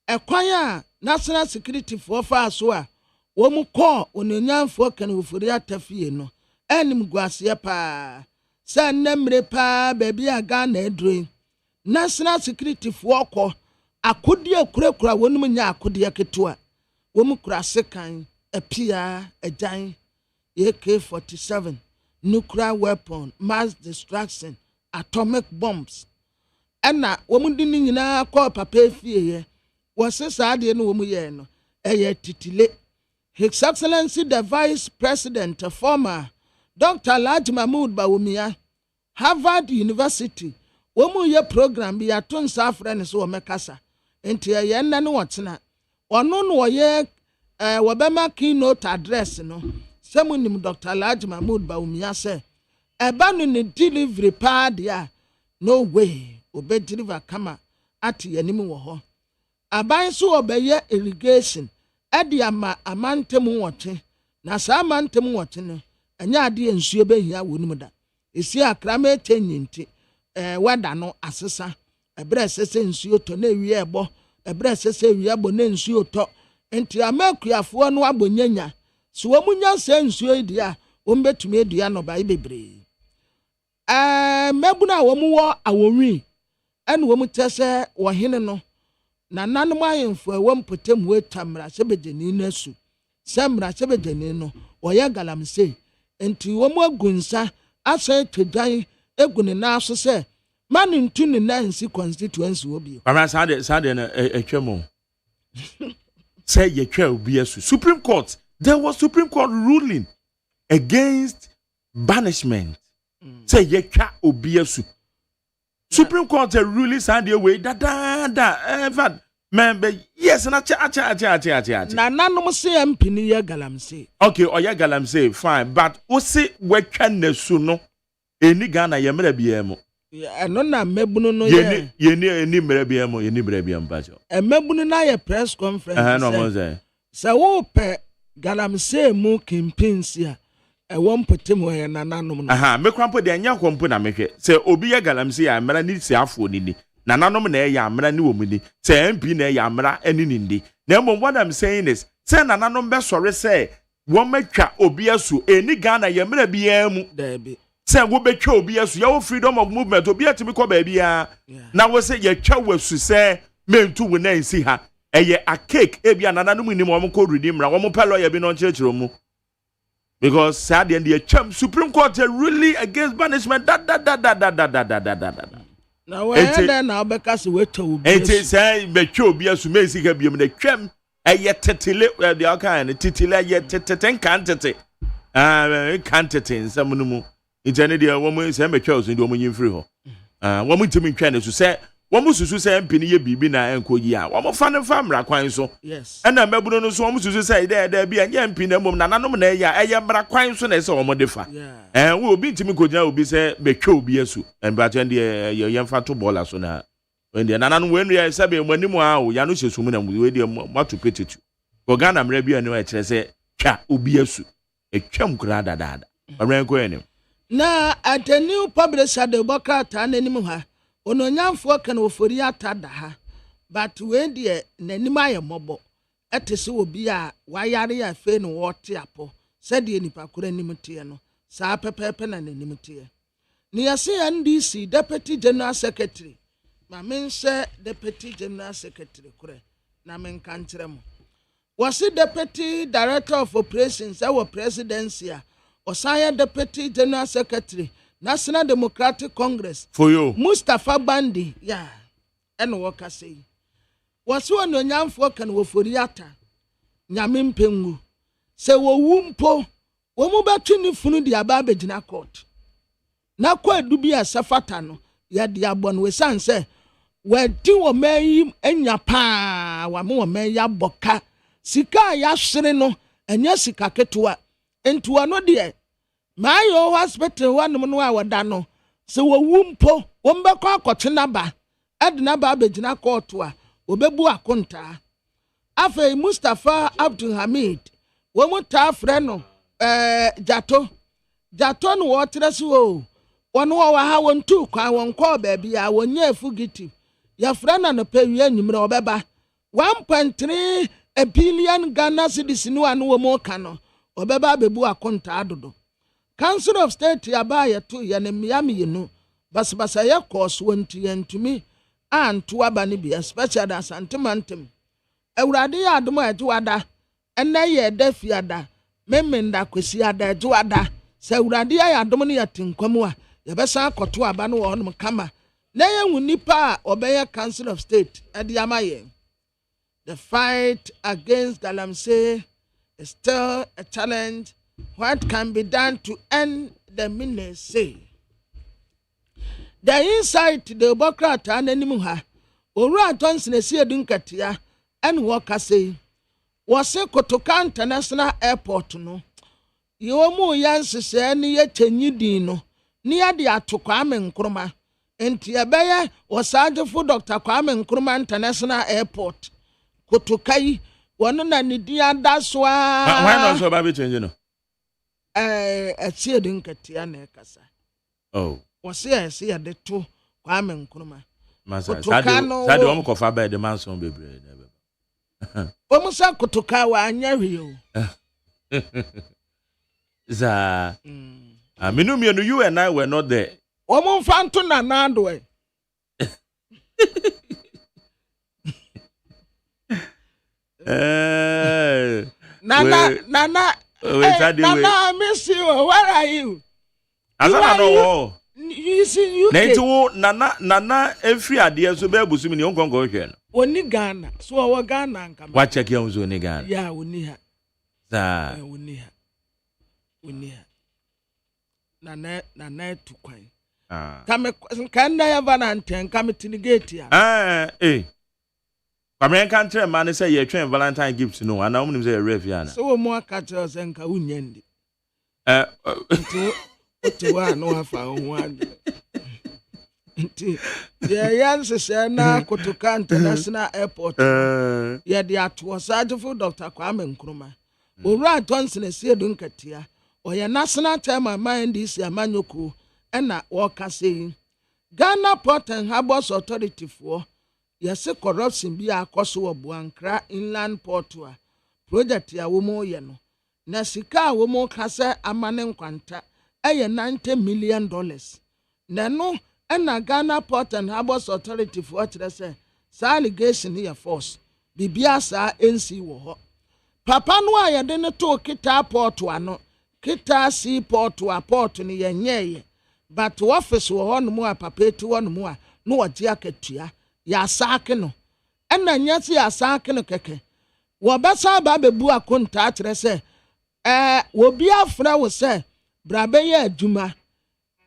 ekwan national security for fa so a wo mu call onyanfo kan wofuri atafie no. Enim guase pa. Say nemre pa baby aga na edroin. National security for call akodiya kura wonum nya akodiya ketua wom kura sekan apia ajan AK-47 nuclear weapon mass destruction atomic bombs ena wom di nyina kwa papa fie ye wosesa ade no wom ye no eye titile His Excellency the Vice President former Dr. Alhaji Mahmood Bawumia Harvard University womu ye program bi aton sa friend so mekasa enti ye nna no wotena ono no ye wobema keynote address no semunim Dr. Alhaji Mahmood Bawumia say eba no ne delivery pa dia no way obe deliver kama ati yanim wo ho aban so obeye irrigation edi ama amantem wote na sa amantem wote no anya ade nsuo behia wonum da esi akrama chenyinti weda no asesa ebre sese nsuo to na ewie ebo ebre sese ewie ebo na nsuo to enti amakuafo no abonyanya so womunya se nsuo dia wombetumi edua no bai bebre mebuna womuwo awonwi ene womu tese wo hene no na nanom ayemfo wompotem wetamra sebejeni nasu samra sebejeni no woye galamse enti womu agunsa asa tedwan egune na aso se manu ntu ne nansi constituency obi Mama sade na etwemo say ye twa obi asu Supreme Court there was Supreme Court ruling against banishment say ye twa obi asu Supreme Court ruling sade away da member yes na cha na nanom se MP ni ye galamse okay oya galamse fine but o se wetwa nasu no eni Ghana ye mra biamo eno na mebunu no ye ni mra biamo ye ni mra biam ba jo mebunu na ye press conference no mo say se wo pe galamse mu campaigns ya wo mpotem ho ye na nanom no me kwampo de anya kwampo na mehwe se obi ye galamse ya mra ni si afo ni na nanom na ye amra ni wo mu ni se MP na ye amra ani ni ndi na mo what I'm saying is se na nanom be sore se wo matwa obi asu eni Ghana ye mra biamu dabi se wo betwa obi asu ya wo freedom of movement obi atimi ko ba bia na wo se ye twa wasu se mentu wo na nsi ha eye a cake ebia na nanom ni mo ko redeem ra wo mo pelo ye bi no chechiro mu because sad and the cham Supreme Court really against banishment da na we na obeka se weto obi enti say betwa obi asu mesi ka biam na twam eye tetele the okan tetele eye teteten kantete kantete nsamunu mu intene dia wo mu se betwa osu ndi wo mu nyimfiri ho wo mu ntimi ntwa na su se wo mu susu se mpini ye bibi na enkoyi a wo mu fa ne fa mra kwan so yes na mabunu no so wo mu susu se da bia nya mpini na mom na nanom na eye mra kwan so na se wo mu defa wo obi ntimi kogina obi se betwa obi asu enbra ndi ye mfa to bola so na ndi na nanom we nria se be manimu a wo ya no hyesumu na we ndi matu petetu go Ghana mra bia ne wa kire se twa obi asu etwam kura dadada amran ko enim na at the new publisher de bokata nanim ha ononyamfo kan ofori atada ha but we de nanim ayemobo etese obi a wayare ya fe no wote apo said de nipa kura nim tie no sa pepepe na nanim tie ni yase NDC deputy general secretary ma mense deputy general secretary kura na men kantrem was deputy director of operations our presidency Osaya Deputy General Secretary, National Democratic Congress. For you. Mustafa Bandi, yeah. And Waka say. Was one on young folk and Wofuriata. Nyamim Pengu. Se wo wumpo. Womu batini funu di ababe jina court. Na kwa dubia safatano. Ya diabon we sanse. We ti wo meyi enya pa. Wamu wo meya boka. Sika ya shirino. Enya sika ketua. Entu ano de mayo hospital wanum no awada no se wo wumpo wo mbekọ akọtena ba edna ba abegina court a obebu akonta afei Mustafa Abdul Hamid wo muta frɛ no jato no wo trese wo wono wo ha wontu kwa won kɔ ba bia wonye fugitive ya frɛ na no pewie nyimre obeba 1.3 billion Ghana cedis no anu wo mo ka no obeba bebu akonta adodo Council of State yaba to yana Miami yenu basbasa ya course wonti yentumi anto aba ne bia special da santimantem awurade ya adom ajuada enne ye dafiada memenda kwesi ada ajuada se awurade ya adom ne yatinkwam a yebesa akoto aba no wo no kama na yenwu nipa obeye Council of State ade amaye. The fight against Galamsey is still a challenge. What can be done to end the menace? The inside the Democrat and Animuha, Ora Johnson is here Dunkatia, and Walker say, was a Kotoka International Airport no. You are more Yancy near Chenyidino, near the Atokwame Nkrumah, and Tiabaya was sergeant for Dr. Kwame Nkrumah International Airport. kotokai wono na ne dia da so a why not so ba change no etie de nkatia na ekasa oh wose ese ya de to Kwame Nkrumah masa sade wo mkofa ba de manson bebre o musa kotoka wa anya hweo za aminu mienu you and I were not there o mo mfanto na nando e Nana Nana miss you. Where are you? Asana no. You see you. Nana every idea so be busumi ni onkonko hwe no. Oni Ghana. So wa Ghana nka. Wa check ya unzo ni Ghana. Yeah, oni ha. Za. Oni ha. Nana tu kwan. Kame kan na ya Valentine kame tinigate ya. Kwame kan tell man say ye twen Valentine gifts no ana omnim say ref ya na. So mo aka tell say nka unyandi. Otiwa no afa ho ade. Nti ye yanse say na Kotoka International Airport. Ye de ato Sergeant Dr. Kwame Nkrumah. Owura Johnson Esiedu Nkatia. Oye National Chairman MNDC Amanyoko na woka say Ghana Port and Harbours Authority for yese corruption bi akoso wo Buankra Inland Port a project ya wo mo ye no na sika wo mo kase amane nkwanta eye $90 million na no na Ghana Port and Harbours Authority for kire say sa allegation here force bibia sa NC wo ho papa no a ye de ne to kita port ano kita sea port a port ni ye nyeye but office wo ho no mu a papa eti wo no mu a no oje akatua ya saake no ena nyase ya saake no keke wo besa ba bebu akonta akire se wo bi afra wo se brabe ya adwuma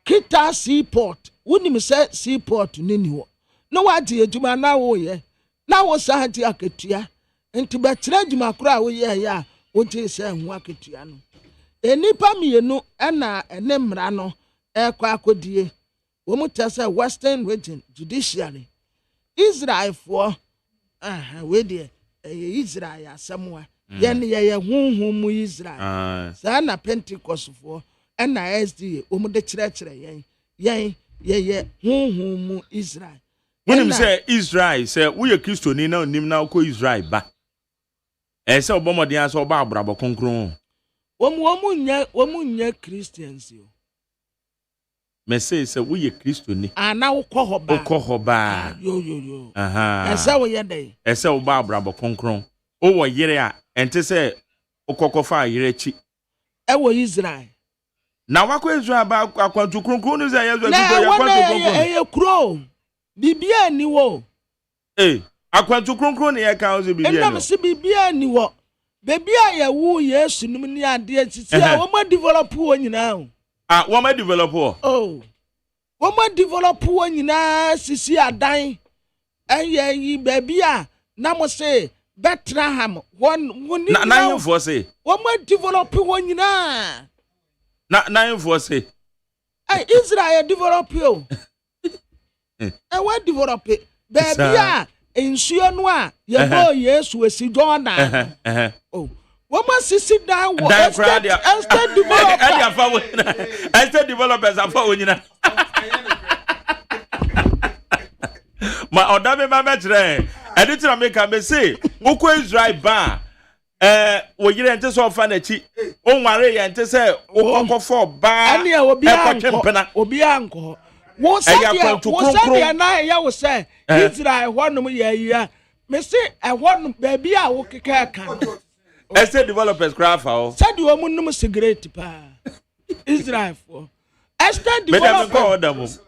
kita seaport wonim se seaport nini wo no wadi adwuma na wo ye na wo sa hati akatua enti be kire adwuma kura wo ye ya wo ti se hu akatua no enipa mienu ena ene mra no ekwa akodie wo mutase Western Region Judiciary Israel for we there Israel asamwa ye hunhum Israel sa na Pentecost for na SDA omude kire ye hunhum Israel when say Israel say we are Christo ni na onim na ko Israel ba say obomodin aso ba abrabo konkron omunya Christians yo me say we ye Christo ni ana ukohoba yo ese wo ye dey ese wo ba abrabo konkron o wo yire a ente say okokofa yire chi e wo Israel na wako Israel ba akwantu konkron ni say yezo bibo ya kwantu konkron e kro bibia ni wo akwantu konkron ni ye ka o se bibia ni ndam se bibia ni wo bibia ye wu Yesu num ni ade titi a wo ma develop wo nyina o wo ma develop wo ma develop wo nyina sisi adan eye yi bibia na mo se Bethlehem woni na yin for say wo ma develop wo nyina na yin for say Israel develop yo we develop bibia ensuo no a ye go Yesu esi Jordan woman sisi down wo estate developers afa wonyina ma odame ma metre editor make am say ukwo Israel ba wo yire ente so fa na chi o nware ye ente say ukokofo ba ani e obi anko wo sadia na ya wo say Israel honum ye ya me say e honum ba bia wo keka kan estate developers craft how said you omunum cigarette pa Israel for estate developers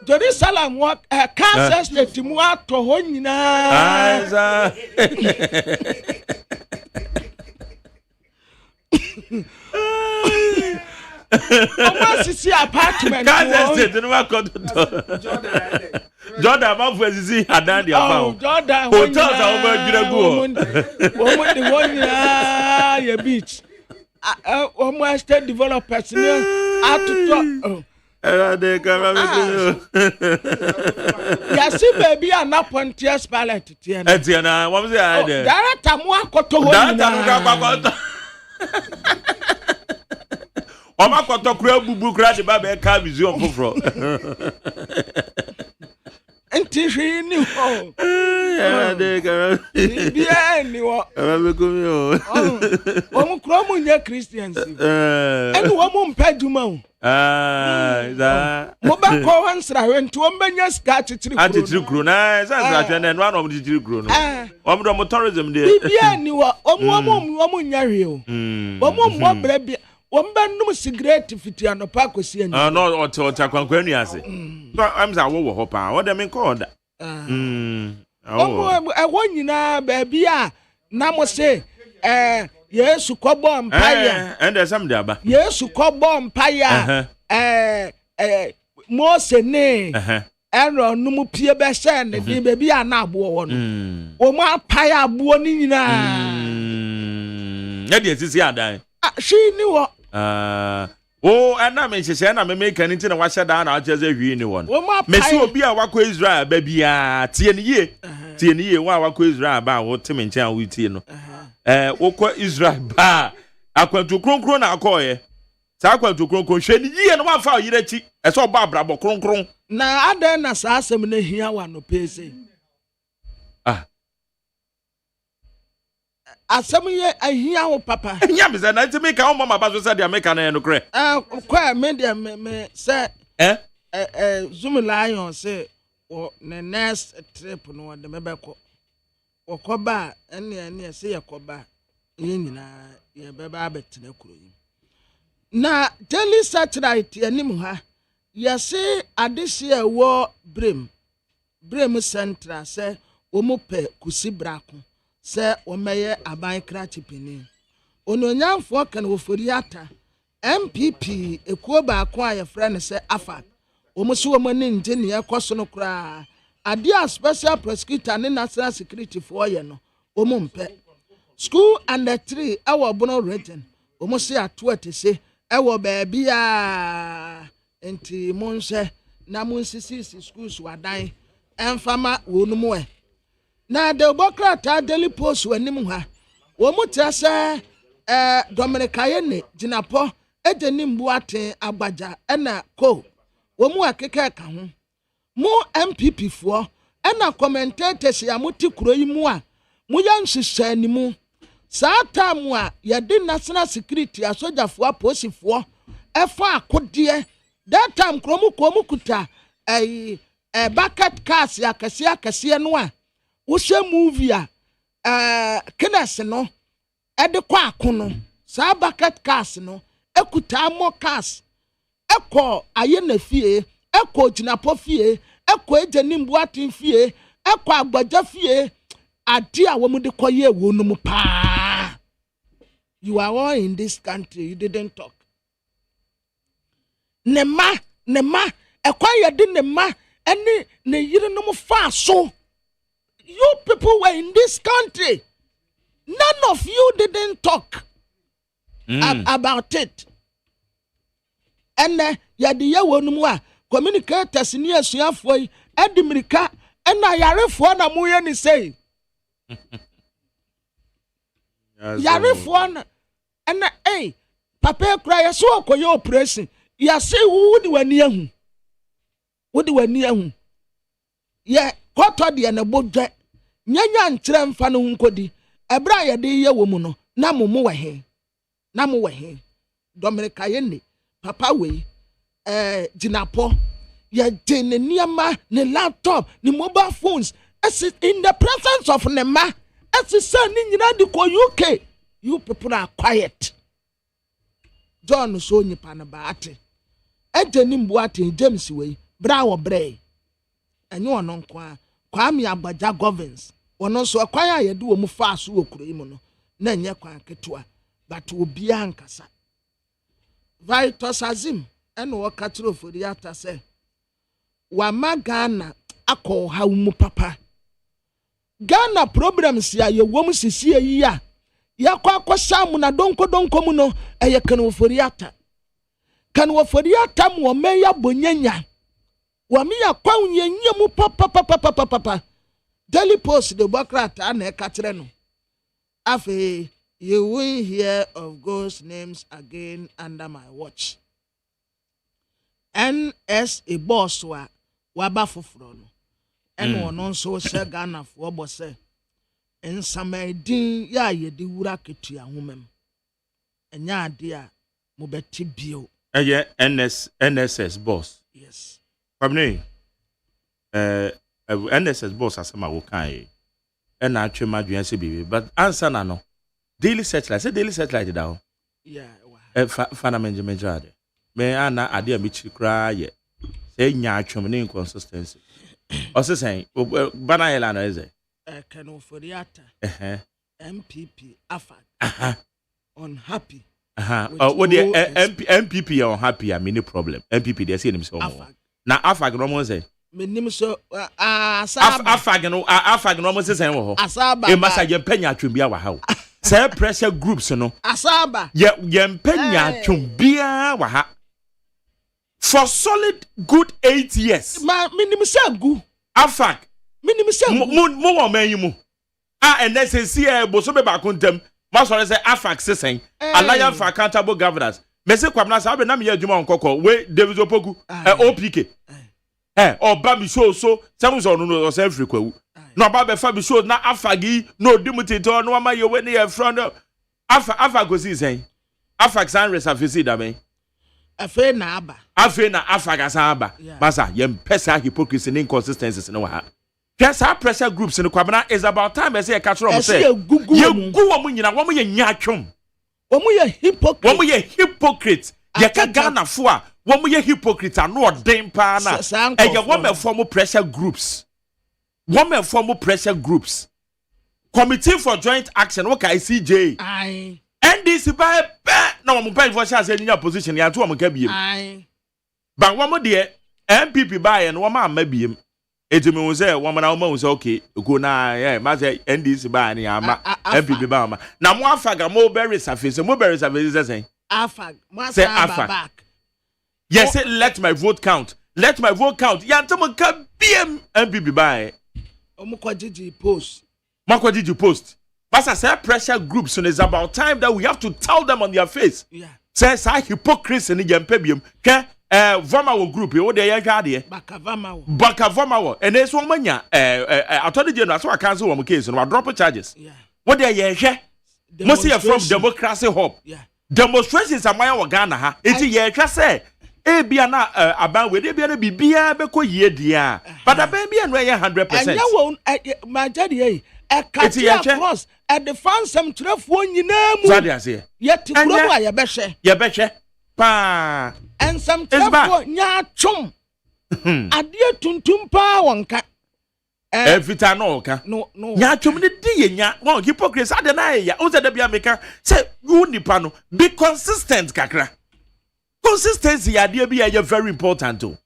Jerusalem what Kansas state mu ato ho nyina Sisi apartment Kansas state no makoto Jordan ma fu sisi adan dia fa Jordan hotels a wo ba dwira gu wo de wonya ye beach estate developers ni atoto Yasi baby are not Pontius Pallet. Etiana, what was the idea? Director Mwakoto. Omakoto kura bubu kura de ba be ka museum foforo. Enti hwe ni ho. Ya de gara. Bia ni wo. Aba ko mi o. Omo kura mu nya Christians. Eni wo mu mpa duma o. Da. Mo ba ko hansra we nti wo mbanya ska chichiri kuro. Chichiri kuro na sansa hwe na no anom chichiri kuro no. Omo do tourism de. Bia ni wo omo nya hwe o. Omo mo bra bia Wombanum cigarette fiti anopa kosi anya. No ota kwankwa nu ase. So am say wo ho pa. What dem call that? Ewo nyina ba bia na mo se Yesu kobo mpaya. And there's some there ba. Yesu kobo mpaya. Mose ne. Ero num pie be hye ne bi bia na abo wo no. Wo mo apaya abo ni nyina. Ya de sisi adan. She ni wo. And I mean, she said, I'm making it in a washer down. I'll just a green one. Messi will be a wako Israel, baby. TNE, wako Israel, about what Tim and Chan with Tino. Wako Israel, ba. I went to Kron, I'll call you. So I went to Kron, Shady, and 1 hour, you I saw Barbara, but Kron. Now, I don't assassin here one no pay. Asamuye ahia papa. Nya me say na ti make our mama baso say dia make na no kre. Kwa media me say Zoom lion say o the next trip no de mebeko. Okoba ene say yakoba ye nyina ye beba abetena kuro yi. Na daily satellite anim ha ye say adehye wo Brem Central say omo pe kusi brako. Se omeye aban krachipini ononyamfo kan woforiata MPP ekuo ba ko aye frɛ ne se afa omuso omani nje ne ekoso no kra ade a special prosecutor ne national security for ye no omumpe school under 3 awo bono region omuso ato atese ewo ba bia enti monhye na monsisi schools wadan emfama wonumu na de bokrata daily post wanim ha wo mutra se Dominica yene jinapo ejeni mbuate agbaja ena ko wo mu akeka ka ho mu MPP fo ena commentators ya muti kuro yi mu a mu ya nhyehyɛ ni mu saa tamu a yɛde national security asojafo aposifo ɛfa akode that time kromu kuta bucket cars ya kase no a Ushe movie Kenneth no ede kwa akono sa bucket cars no ekuta mo cars eko aye na fie eko jinapo fie eko ejenimbu atin fie eko agbaja fie ade a wo mu de koye wo no mu pa. You are all in this country, you didn't talk. Nema ekwa yede nema ene ne yire no mu fa so. You people were in this country. None of you didn't talk about it. And yadi ya wonumwa communicators ni asuafo yi edimirika na yarefo na muye ni say. Yarefo na papa kra ya so okoye operation. Ya say wudi wani ahu. Ye koto de na bodwe nyanya nkyerɛ mfa no nkodi ebra ye de ye wo mu no na mo wɔ he Dominica yene papa we jinapo ye de ne niama ne laptop ne mobile phones as in the presence of ne ma as say ni nyina de ko UK. You people are quiet. John so nyipa na baate ejeni mbuate James we bra wo bre enyo ono nkwa Kwame Agbaja governs wono so kwan a yede wo mu fa so okuro yi mu no na nye kwan ketua but obi ankasa Vitus Azim eno wo katro fori ata se wa magana akọ ha mu papa Ghana problems ya ye wo mu sisi yi ya yakọ akọsha mu na donko mu no eye kan ofori ata kan wo fori atam wo meya bonyanya wo me ya kwa unyenya mu papa Daily Post the bokrata na ekatre no afi you will hear of ghost names again under my watch. NS a boss wa waba foforo no eno no nso se Ghana fo bo se ensamadin ya yedi wura ketua homem enya ade a mo beti bio eye NSS boss. Yes. Pamne NSS boss asema wo kan e na atwe madwen se bibi but answer na no daily satellite say daily satellite da ho. Yeah. Fana menjade me ana ade a michi kra ye say nya atwem ne inconsistency o se sen bana yela na eze Kano Foriata MPP afag unhappy what the MPP are unhappy I mean no problem MPP they say them so na afag no mo say menim so asaba afag no mo say sen wo ho asaba e masa ye panya atwem bia wa ha say pressure groups no asaba ye panya atwem bia wa ha for solid good 8 years ma menim say gu afag menim say mo wo man yi mu NSC boso be ba kontem ma so say afag sesen alliance for accountable governance me say kwamna sa be na me adwuma onkoko we David Opoku OPK oba mi so seven so no say free kwawu no ba be fa bi show na afagi no dimutito no ma ye we ne front afag go see sen afag san resurface da ben afe na afag asan aba masa ye pesa hypocrisy and inconsistencies no ha our pressure groups in the Kwabena is about time I say a catcher of say you go woman ye nyatwom woman ye hypocrite ye ka Ghana for woman ye hypocrite and no den pa na e ye woman form pressure groups committee for joint action what I CJ aye NDC by na woman pay for chance in your position ya to woman ka biem aye but woman de MPP by and woman ma biem etimi wo say woman na woman say okay go na ma say NDC ba ni ama MPP ba ama na mo afaga mo bury surface say afag mo say back yes say let my vote count ya ntamo ka BM MPP ba omukojiji post Pastor say pressure groups and it's about time that we have to tell them on their face say hypocrisy ni yempe biem ke Vama wo group wo de ya hwa de Baka Vama wo and eso manya attorney general so cancel wo case no drop charges wo de ya hwe mo see from democracy hub demonstrations amaya wo Ghana ha enti ya hwa say e bia na aban we de bia na bibia be ko yie dia but aban bia no ya 100% anya wo majadi across at the fansam trefo nyina mu so say yet kuro a ye behwe pa and some trefo nya twom ade tuntum pa wonka every time no nya twom ne di nya won hypocrisy ade na ya o say da bia meka say you nipa no be consistent kakra consistency ade bia ya very important o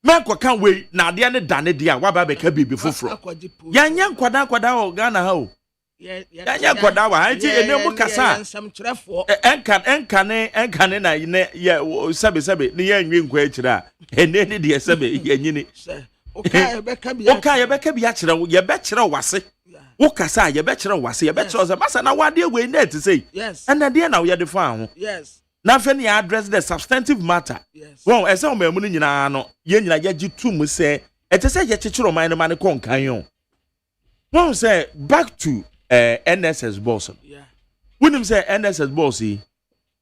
men ko kan we na ade ne dane dia wa ba be ka bibi foforo ya nya nkwada o Ghana ha o ya nya nkwada wa anti enemu kasa enkane na ne ya sebe ne ya nwi nkwa akira ene ne de sebe ya nyini okay be ka bia kira ye be kira wase wo kasa ye be kira wase ye be kira se masa na wade we net say and na na ye de fa ho na fe ne address the substantive matter won ese o mamu nyina no ye nyina ye gitum se ete se ye kikiro man no man ko nkan yo won say back to NSS boss wonim say NSS boss yi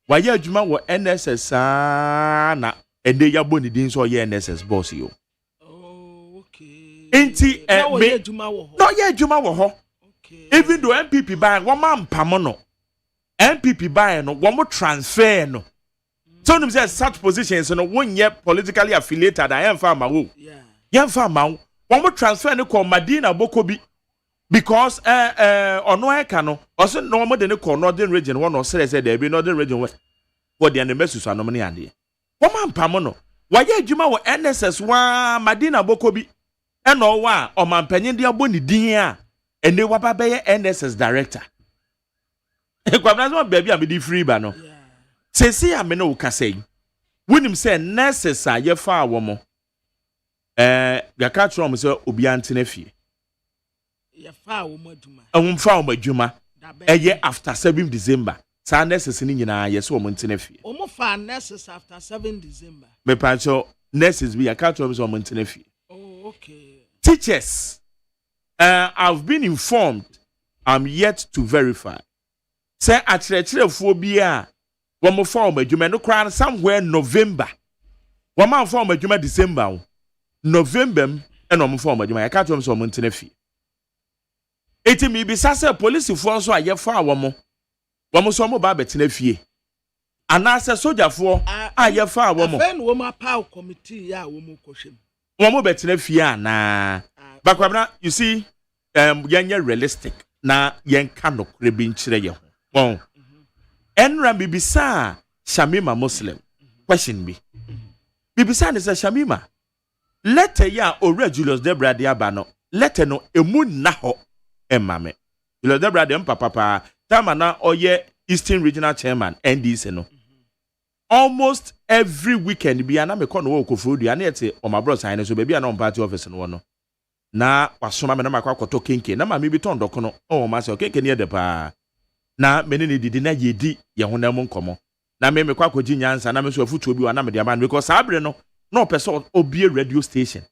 wa ye adwuma wo NSS na ende ya boni din so ye NSS boss yo enti no ye adwuma wo ho even though MPP ban wo ma mpam no MPP buy no one more transfer no. So them say such positions no one year politically affiliated I am farmer wo. Yeah farmer one more transfer no call Madina Bokobi because ono eka no also no more than call northern region one or say there be northern region what the mesu so anomne ade. One man pam no. Why adwuma wo NSS wa Madina Bokobi eno wa o man panyin de aboni din a ene wa ba be NSS director. Kwabna so baby am di free ba no. Say am no ka say. wonim say nurses a ye fa wo mo ya ka tro mo say obi antene fie ye fa wo mo adwuma fa wo adwuma eye after 7 December sa nurses ni nyina ye so wo ntene fie o mo fa nurses after 7 December me pancho nurses bi ya ka tro mo say wo ntene fie oh okay teachers I've been informed I'm yet to verify say akyerɛkyerɛfoɔ bi a wɔn fa wɔn adwuma no kora somewhere November wɔn man fa wɔn adwuma December November ɛna wɔn fa wɔn adwuma yɛ ka kyerɛ wɔn sɛ wɔn ntena fie eti mi bisa sɛ polisifoɔ nso a yɛfa wɔn nso wɔn ba abɛtena fie anaasɛ sogyafoɔ a yɛfa wɔn afɛn wɔn apaa committee a wɔn kɔhwɛ mu wɔn bɛtena fie anaa bakwabena you see yɛnyɛ realistic na yɛnka nokore bi nkyerɛ yɛn ho bon enra bibisa Shamima Muslim question bi bibisa ne say Shamima letter ya ore Julius Debra de aba no letter no emu na ho emame Julius Debra de papa tama na oye Eastern Regional Chairman NDC no almost every weekend bi ana me ko no okofodua na yete o my bros ane so baby na on party office no no na wasoma me na makwa koto kenke na ma me bi ton doko no o ma se kenke ne de pa na mene ne didi na yedi ye honam nkomo na me kwa kwaji nyansa na me so afutuo bi wa na me de aman because abre no na opese obie radio station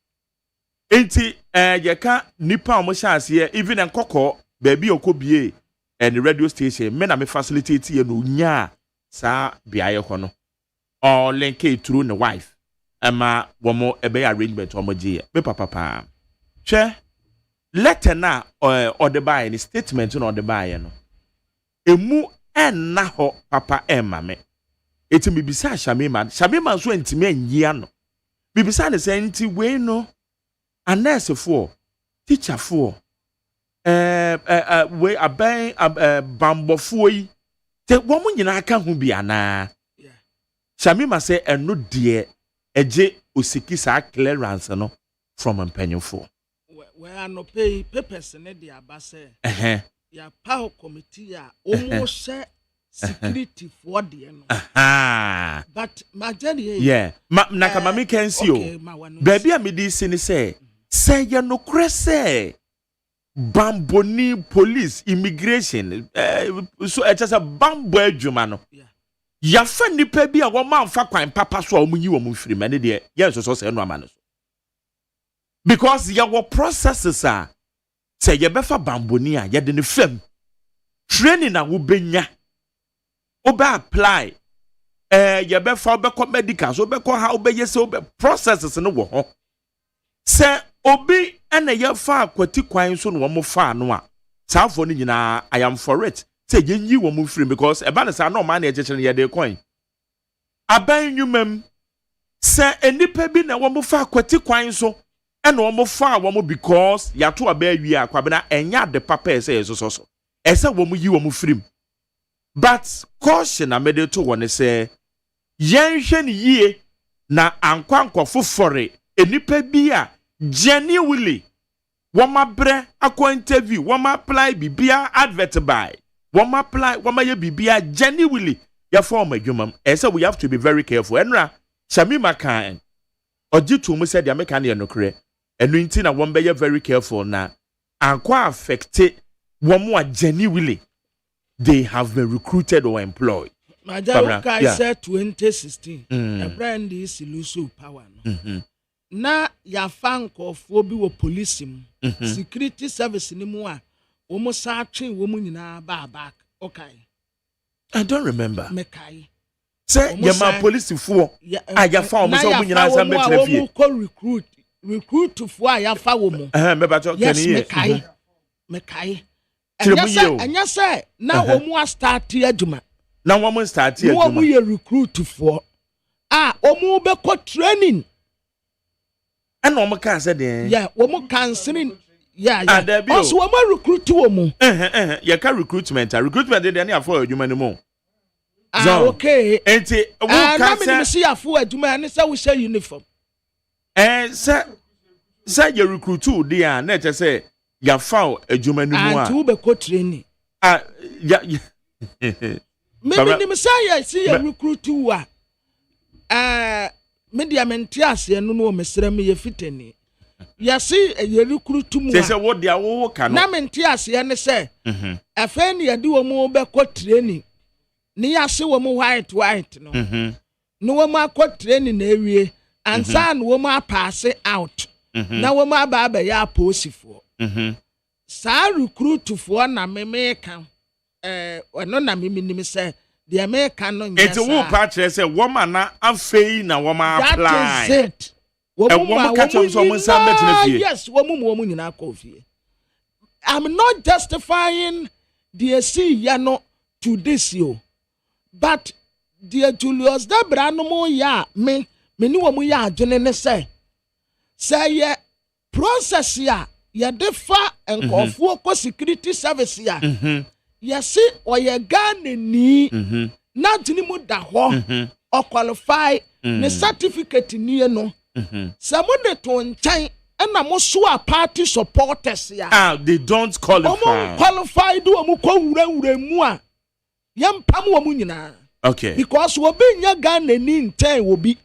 enti ye ka nipa o mo hyase even enkoko ba bi okobie and radio station me na me facilitate ye no nya sa biaye ho no or link it through the wife ama wo mo ebe arrangement o mo je me papa che letter na or the buy ni statement no the buy no emu enna ho papa emma me eti bibisa Shamima so ntime anyia no bibisa ne se nti we no nurse for teacher for we aban bambofo yi te wo mo nyina aka ho bi ana Shamima se eno de eje osiki sa clearance no from mpanyofo we are no pay papers ne de abase ya power committee ya almost security for the no but majani yeah na kama me can see o baby a me di sini say ye no krese bamboni police immigration so e just a bambo adwuma no ya fa nipa bi a wo man fa kwan papa so a wo yi wo mfiri ma ne de ye so say no ama no so because ya wo processes are say ye befa bamboni a ye de ne fam training na wo benya oba apply ye befa obekọ medical so obekọ ha obeye se obe processes no wo ho say obi ena ye fa akwati kwan so no wo fa no a saafo ni nyina I am for it say ye yi wo free because eba na sa no man na echechere ye de coin aban nwumam say enipa bi na wo fa akwati kwan so ena wo fa wo because ya to aba wi akwabena enya de papa say so ese wo yi wo free but caution na mede to won say yenhwe ni yie na ankwankwa fofore enipa bi a genuinely woma bre akwa interview woma apply bibia advert by woma apply woma ye bibia genuinely ya form adwumam ese we have to be very careful enra Shamima kan ojitu mu said ya meka na enokre enu nti na won be ye very careful na ankwa affect womo genuinely they have been recruited or employed. Maja I said 2016 a brand is lose power no. Na ya fanko fo bi wo police mu security service ni mu a wo mo sa twen wo mu nyina back okay I don't remember mekai say ya ma police fo a ya fa wo mo so wo nyina sa betre fie wo ko recruit fo a ya fa wo mu me ba to yes mekai anya say na wo mu start adwuma na wo mu start adwuma wo mu ye recruit fo wo mu be ko training and no more can say then yeah we mo canceling also we mo recruit wo mo you can recruitment dey na afọ adwuma ni mo okay enti wo can say na me see afọ adwuma ni say we share uniform say you recruit dey na che say ya fa adwuma ni mo a and wo be ko training ya me say you see you recruit wo a media mente ase no no mesrɛ me ye fitani yɛse ye recruit mu say what dia wo ka no na mente ase ne sɛ afa ne yɛde wo mu bɛkɔ training ne yɛase wo mu white no no wo mu akɔ training na ewie ansa no wo mu pass out na wo mu aba ya aposifo saa recruit fo na me ka no na me nim sɛ the American no it's a wo pa kire say woman na afei na woman apply that is it woman catch on some fie yes woman nyina kɔ fie I'm not justifying the see ya no to this you but dear Julius Debra no mo ya me ni wo mu ya adwene ne say ye process ya ye defa enkofuo ko security service ya yesi oye Ghana ni na tini mu da ho o qualify ne certificate ni no se mo de to nkyɛn na mo so a party supporters ya they don't qualify qualify do mo ko wura mu a yem pam wo mu nyina okay because we be nya Ghana ni nkyɛn wo bi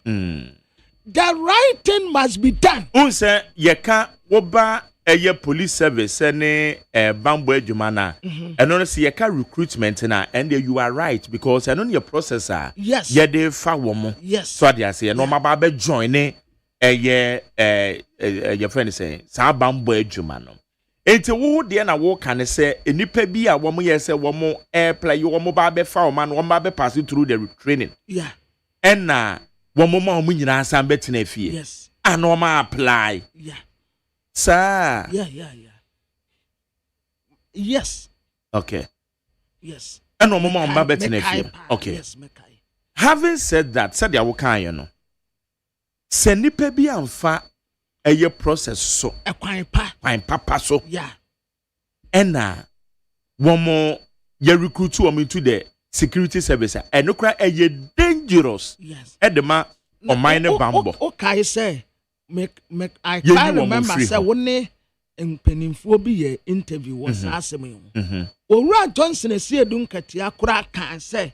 the right thing must be done unse ye ka wo ba eye police service ne bambo adwuma na eno no se ye ka recruitment na and you are right because eno no your processor yes ye dey fa wo mo yes so dey say no ma ba be join your friend say sa bambo adwuma no enti wo de na wo kan say enipa bi a wo mo ye say wo mo airplay wo mo ba be fa wo ma no wo ba be pass through the training yeah and na wo mo ma wo nyina san betina fie yes and wo ma apply yeah sir yeah yes okay yes and wo ma ba betina fie okay yes mekai having said that said ya wo kan you know se nipa bi amfa eye process so kwan papa so yeah and na wo mo ye recruit wo into the security service and no cry eye dangerous yes edema o mine bambo okay say make I can't remember say woni mpanimfo bi ye interview was asem you owura Johnson esiedun katia kura kan say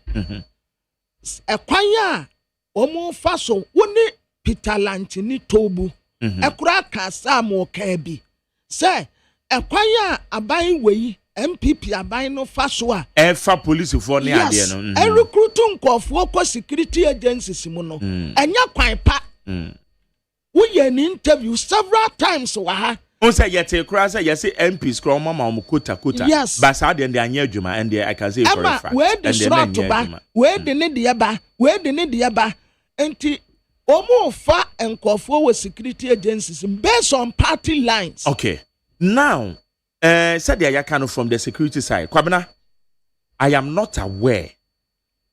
ekwan a omo fa so woni Peter Lantini Tobu ekura ka sam o ka bi say ekwan a aban weyi MPP aban no fa so a efa police for ne ade no e recruit nkofo ko security agencies mu no enya kwan pa we an interview several times wa ha on say yete kura say yes MPs kura mama o kota yes but say dem dey anya adwuma and I can say for a fact we de srot ba we de ne de ba enti omo fa nkofo with security agencies based on party lines okay now said the Ayakano from the security side Kwabena I am not aware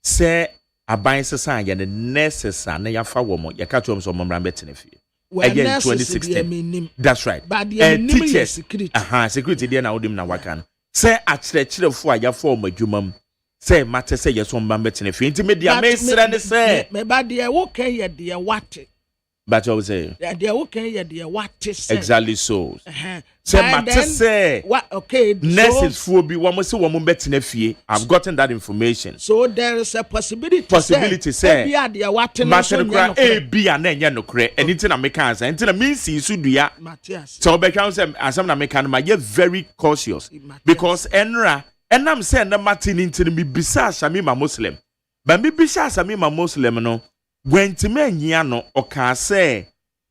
say aban sesa ya the nurses na ya fa wo mo ya ka to so mo mra betenefi again 2016 that's right but the teachers security security there na odim na waka no say akyerɛkyerɛfo a ya fa o madwumam say matter say yes on betenefi nti media me sra ne say me ba de wo kan ye de wate but I would say they are okay yeah they are what exactly so say matter say what okay nurses for be one say one betina fie I've gotten that information so there is a possibility say be are they what no so be and then no kre anything na make answer anything na mean see so dua Matthias so be can say asem na make am you very cautious because enra enam say na martin into me bisa Shamima Muslim but me bisa Shamima Muslim no Gwentime nyia no oka say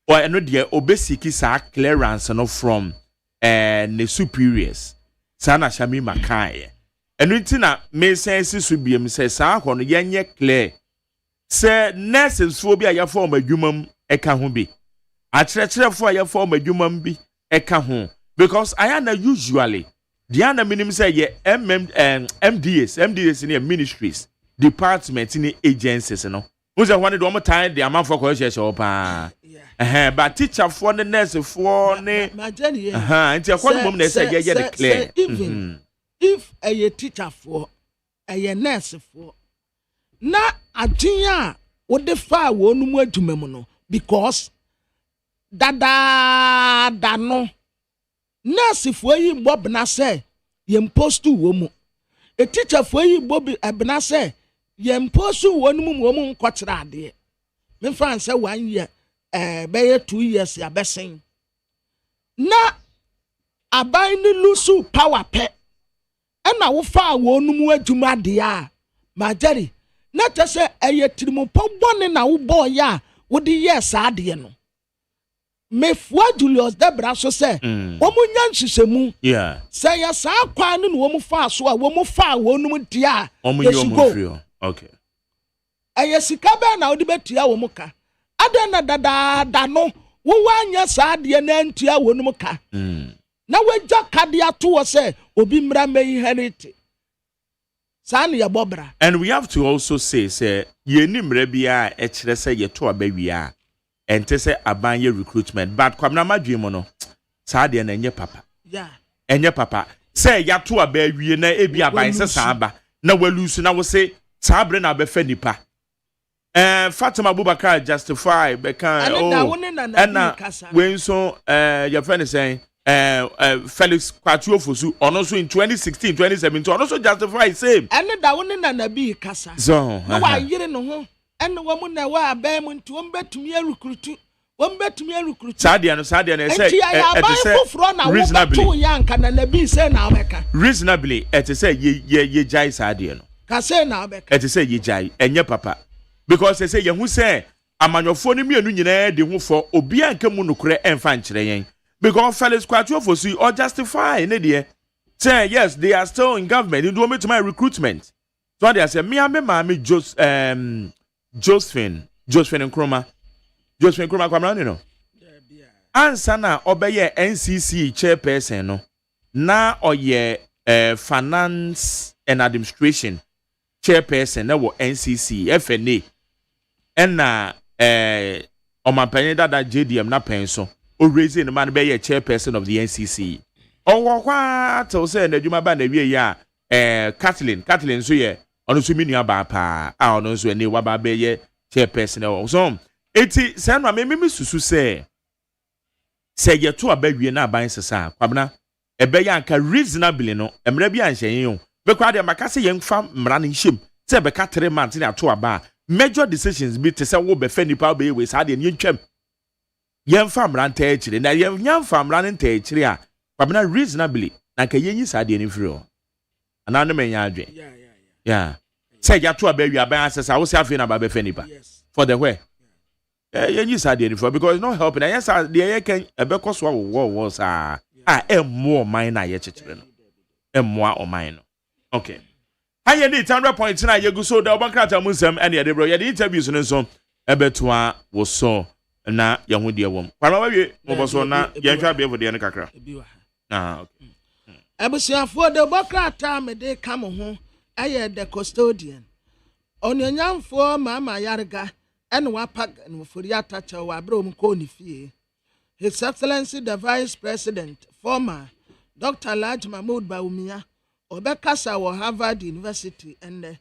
or eno de obesiki sa clearance no from the superiors sana Shamima kai eno ntina me sense so biem say sa ho no yenye clear say nurses fo bi aya form adwumam eka ho bi akyerɛkyerɛfo aya form adwumam bi eka ho because I na usually the ana minim say ye MDS in ministries department in agencies no who's the one that one time the amount for question pa but teacher for the nurse for ne and your one mom say yeah clear even if a teacher for a nurse for na ajinya what the far won mu adwuma no because dada no nurse for yi bob na say yem post wo mu a teacher for yi bob ebna say yem post wo mu nkokyere ade me fan say 1 year be 2 years ya besen na aban ni lusu power pe na wo fa wo numu adwuma de a majari na te se eyetirimopo bone na wo boy ya wo di yes ade no mefua Julius Debra so say wo mu nya nhwehwemu say ya sa kwan no wo mu fa so a wo mu fa wo numu de a okay sika be na wo de betua wo mu ka ade na dada no wo wanya sa ade na ntua wo numu ka na waja kade ato wo say obi mra me inherit sane ya bobra. And we have to also say ye ni mra bia e kire say ye to abawia ente say abanye recruitment but kwamna madwe mo no sa de na enye papa enye papa say ya to abawie na ebi aban se sa aba na walusu na wo say sa abre na abefa nipa Fatima Abubakar justify bekan when so your friend is saying Felix Kwatuofosu ono so in 2016 2017 ono so justify same ene da woni na nabi kasa so no wa yire no ho ene wo mu na wa aba mu nti won betumi recruit sadia no say reasonably it say ye jai sadia no ka say na abeka it say ye jai enye papa because they say ye hu say amanyofo ni mienu nyina de hu for obi anka mu nokure emfa nkire yen because Felix Kwatuofosu or justify in there say yes they are still in government you do me to my recruitment so they say me mama Josephine Nkrumah kwamra no ansa na obeye NCC chairperson no na oye finance and administration chairperson na wo NCC FNA na omampanye dada JDM na penso o raise the man be chairperson of the NCC o kwa to say na dwuma ba na wie ya Kathleen so ye ono so mi nua ba pa a ono so eni wa ba be ye chairperson o so eti say no me susu say ye to abawie na aban sesa kwabna ebe ya nka reasonably no emra bi anhyen yo be kwa de maka say yemfa mra no hyem say be ka 3 months na to aba major decisions be to say wo be fa nipa be we sa de ne ntwam yemfa mra nta akire na yemfa mra nta akire a kwabna reasonably na ka yenyi sa de ne firi o ana no menya adwe yeah say ya to abawie aban sesa wo say afi na ba be fa nipa for the where yenyi sa de ne firi because no help na yes de ye kan ebe koso wo sa more mine na ye chechire no more o mine no okay hanye ni 100.9 na yegu so da obankrata musem ene de bro ye de interviews no so ebetoa wo so na ye ho de wom kwara wawie mo so na ye ntwa be de ne kakra okay abusiafo de obankrata me de kam ho aye the custodian onyanyamfo mama yarga ene wa pag no fori atacha wa bro mu ko ni fie. His Excellency the Vice President, former Dr. Laj Mahmoud Baumia, Obekasa wa Harvard University, and the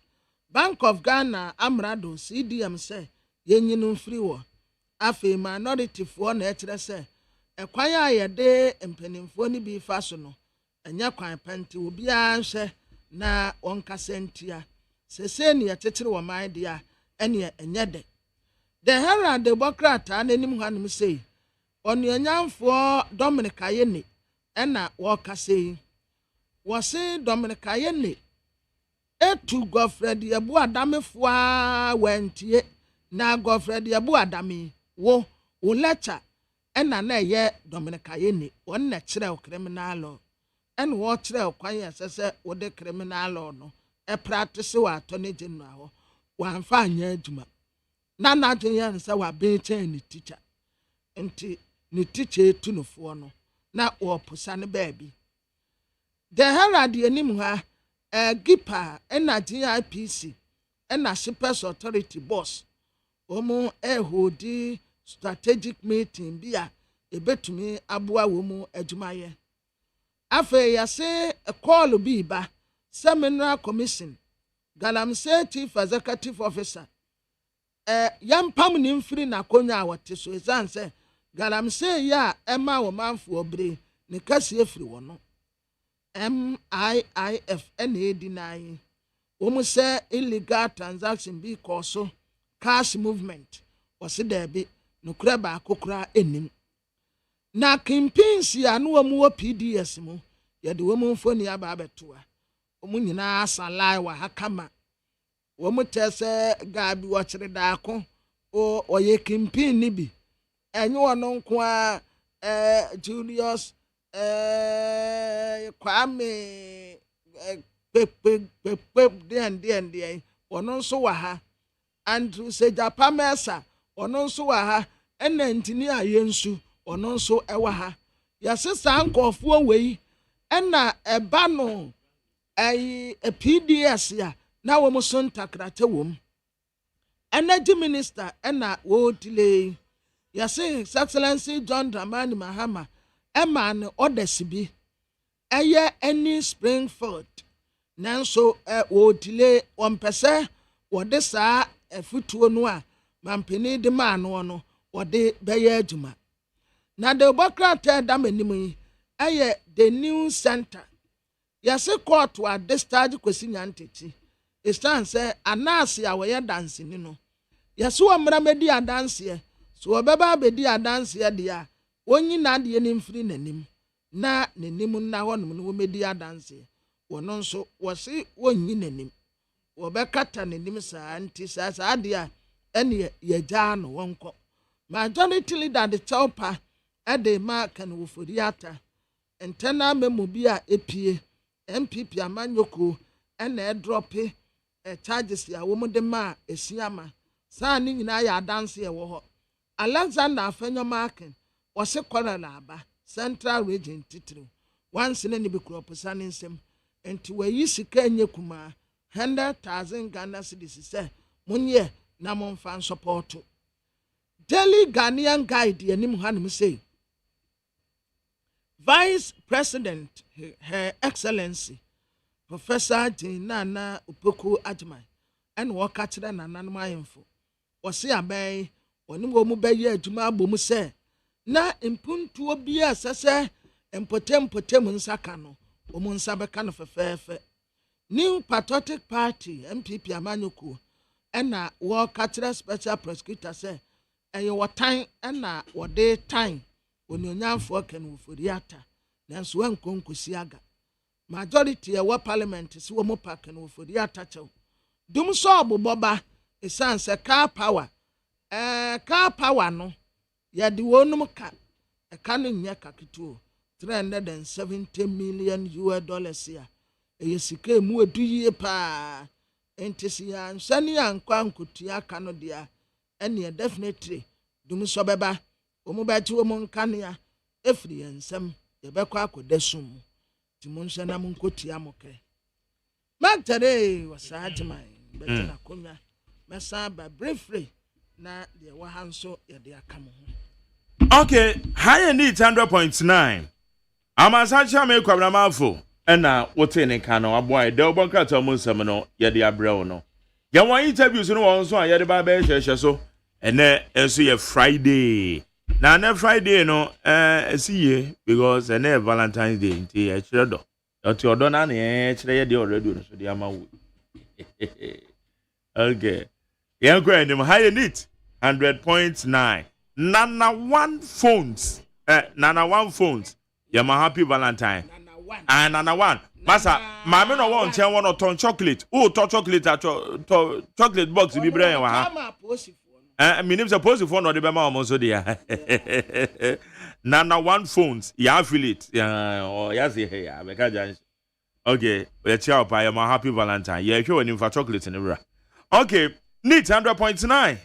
Bank of Ghana Amrado CDM say, Yenyinu free war. Afe minority for nature say, a kwaya ye de empenimfo ni bi fasono, enya kwan panti obi anshe na onkasentia. Seseni ya tetiri wa maidia, enye enyede. The Herald Democrat anenim hanim say, Onyanyamfo Dominic Ayene ena wakase wase Dominic Ayene etu Godfred Yabu Adame fwa wentie na Godfred Yabu Adame wo lecture ena na ye Dominic Ayene won na kire criminal law en wo kire kwan yesese wo de criminal law no practice wa attorney general wa amfa anya adwuma na na adwen se wa be chain teacher enti ni teacher tunufo no na wopusa ne baabi the Herald anim ha gipa na GIPC na Shippers Authority boss omo hodi strategic meeting bia ebetumi aboa womu adwumaye afa yase call bi ba seminar commission galamsey chief executive officer yampam ni mfiri na konya awate so ezanse galamsey ya ema wo manfo obre ne kase efiri wono MIIF NAD9 wo mu say illegal transaction bi koso cash movement wɔsi dɛbi nukura baako kura enim na campaigns ya no wɔn wɔ PDS mu yɛde wɔn mfoni aba abɛtoa wɔn nyinaa asalai wɔ ha kama wɔn tɛ sɛ gaabi wɔkyerɛ daako ɔyɛ campaign ni bi ɛnyɛ wɔn nko a Julius Kwame deɛ ɔno nso wɔ ha Andrew Sejapa Mesa ɔno nso wɔ ha ɛna ntini a yɛnsu ɔno nso ɛwɔ ha yɛse saa nkɔɔfoɔ wei ɛna ɛba no PDS ya na wɔn so ntakrate wɔm energy minister ɛna wɔdile yɛse His Excellency John Dramani Mahama ɛma ne orders bi ɛyɛ any Springfield nanso wɔdile wɔmpɛsɛ wɔde saa afutuo no a mampeni de maa no wɔde bɛyɛ adwuma na de bɔkrata da manim yi ɛyɛ the new center yɛse court wa discharge kwesi nyantechi istan sɛ anase a wɔyɛ danseni no yɛse wɔ mmara medi adanseɛ so wɔbɛba abedi adanseɛ de a wonyi na de ne mfiri nanim na nanim na hɔnom no wɔmedi adanseɛ wɔno nso wɔse wonyi nanim wɔbɛkata nanim saa nti saa de a ɛne yɛgyaa no wɔnkɔ majority leader de chaupa ɛde ma kan woforiata ntɛna memo bi a epie MPP amanyoko ɛna ɛdrope charges ya wɔn de ma esiama saa ne nyinaa yɛ adanse ɛwɔ hɔ Alexander Afenyomaken wɔse kɔla aba Central Region titiri once ne bi kuroposa ne nsɛm enti wɔyi sika nye kuma 100,000 Ghana cedis sɛ munye na monfa support Daily Ghanaian Guide yanim hanim say Vice President Her Excellency Professor Nana Opoku Agyeman and wɔka kyerɛ nananom ayemfo wɔse aban wɔne wɔn bɛyɛ adwuma abom sɛ na mpuntuo bi a sɛsɛ mpotem nsa ka no wɔn nsa bɛka no fɛfɛɛfɛ New Patriotic Party MPP amanyoko ɛna wɔka kyerɛ special prosecutor sɛ ɛyɛ wɔtan ɛna wɔde tan onyonyamfo kan woforiata nanso wankonkosi aga majority ɛwɔ parliament si wɔn pack no woforiata kyɛw dum so oboboba esan sɛ car power no yɛde wɔnum ka ɛka no nyɛ kaketuo $370 million ya ɛyɛ sika mu edu yie paa enti ya nsani ankwa nkotua ka no dia ɛne definitely dum so bɛba wɔn bɛgye wɔn nkanea efiri nsɛm yɛbɛkɔ akɔda sum ti mo nhyɛ na mo nkotua mo kɛ magtere wɔsa agyeman bɛte na konya mɛsa ba briefly na deɛ wɔ ha nso yɛde aka mo ho okay high need 100.9 amasacha me kwabramafo ɛna wote ne ka no aboa ɛdɛ obɔkrata mo nsɛm no yɛde abrɛw no yɛwɔ interviews no wɔn so a yɛde ba bɛhyehyɛ so ɛnɛ ɛso yɛ Friday na ne Friday no ɛsiye because ɛnɛ Valentine's Day nti ɛkyerɛ dɔ ɔte ɔdɔ na ne ɛkyerɛ yɛ de already no so de ama wo okay yɛn kɔ anim high need 100.9 Nana one phones yɛma happy Valentine and Nana one masa maame no wɔn nkyɛn wɔn ɔtɔn chocolate to chocolate chocolate box bi brɛ yɛn wɔ ha minim suppose for no de bema omo so dia Nana one phones ya affiliate ya say hey ya beka jan okay we chia pa ya ma happy Valentine ya hwe wani fa chocolate ne bra okay need 100.9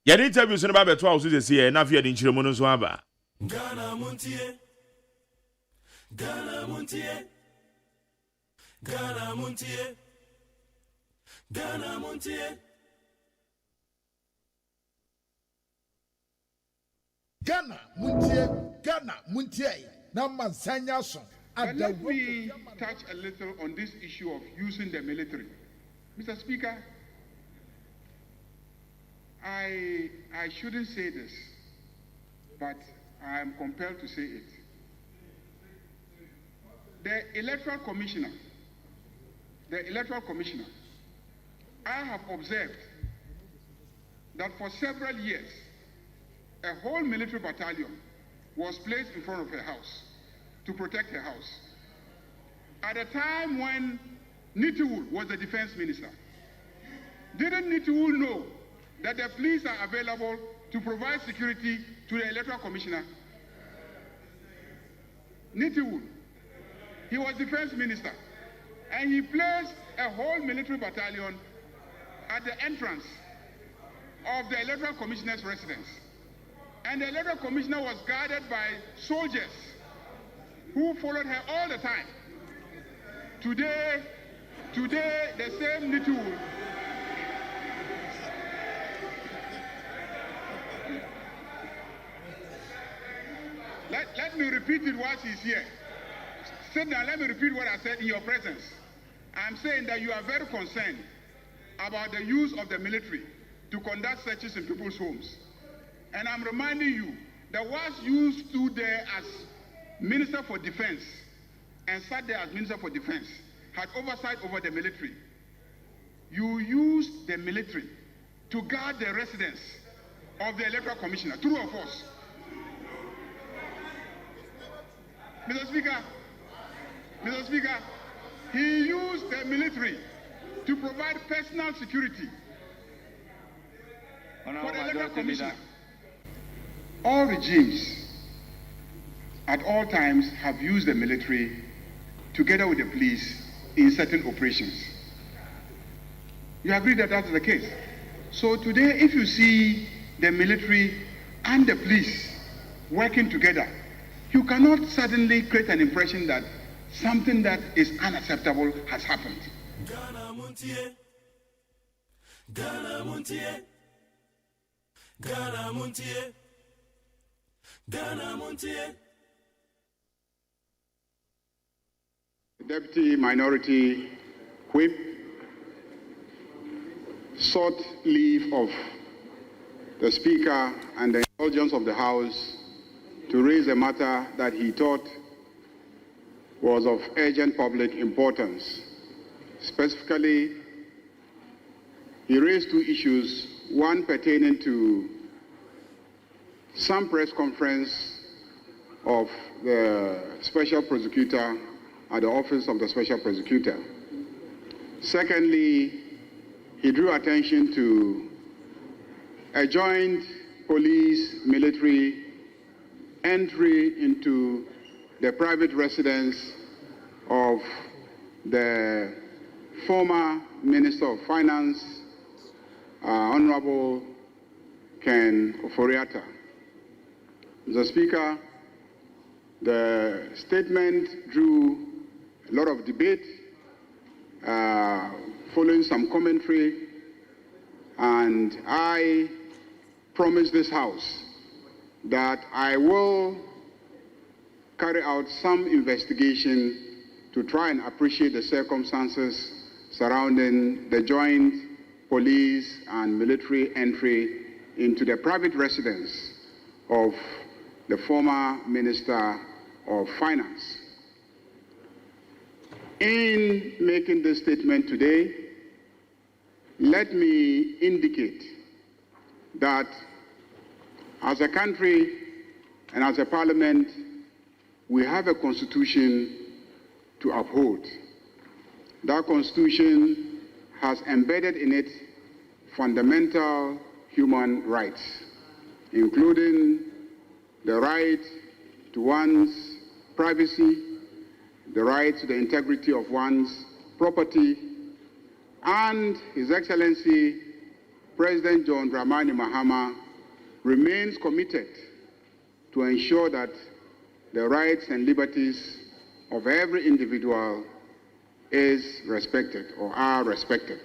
ya the interviews no ba beto a so say na afia de nchiremu no so aba Ghana Montie Ghana Montie Ghana Montie Ghana Montie Ghana Muntie na mansanya so. Let me touch a little on this issue of using the military. Mr. Speaker, I shouldn't say this, but I am compelled to say it. The Electoral Commissioner, I have observed that for several years, a whole military battalion was placed in front of her house to protect her house. At a time when Nitiwul was the defense minister, didn't Nitiwul know that the police are available to provide security to the electoral commissioner? Nitiwul, he was defense minister, and he placed a whole military battalion at the entrance of the electoral commissioner's residence. And the electoral commissioner was guarded by soldiers who followed her all the time. Today, the same Nitiwul let me repeat it while she's here. Sit down, let me repeat what I said in your presence. I'm saying that you are very concerned about the use of the military to conduct searches in people's homes. And I'm reminding you that whilst you stood there as Minister for Defense and sat there as Minister for Defense, had oversight over the military, you used the military to guard the residence of the electoral commissioner. True or false? Mr. Speaker, he used the military to provide personal security for the electoral commissioner. All regimes at all times have used the military together with the police in certain operations. You agree that that's the case? So today, if you see the military and the police working together, you cannot suddenly create an impression that something that is unacceptable has happened. Ghana Montie. Ghana Montie. Ghana Montie. Ghana Montie. Deputy Minority Whip sought leave of the Speaker and the indulgence of the House to raise a matter that he thought was of urgent public importance. Specifically, he raised two issues, one pertaining to some press conference of the Special Prosecutor at the Office of the Special Prosecutor. Secondly, he drew attention to a joint police-military entry into the private residence of the former Minister of Finance, Honorable Ken Oforiatta. Mr. Speaker, the statement drew a lot of debate, following some commentary, and I promised this House that I will carry out some investigation to try and appreciate the circumstances surrounding the joint police and military entry into the private residence of the former Minister of Finance. In making this statement today, let me indicate that as a country and as a parliament, we have a constitution to uphold. That constitution has embedded in it fundamental human rights, including the right to one's privacy, the right to the integrity of one's property, and His Excellency President John Dramani Mahama remains committed to ensure that the rights and liberties of every individual is respected or are respected.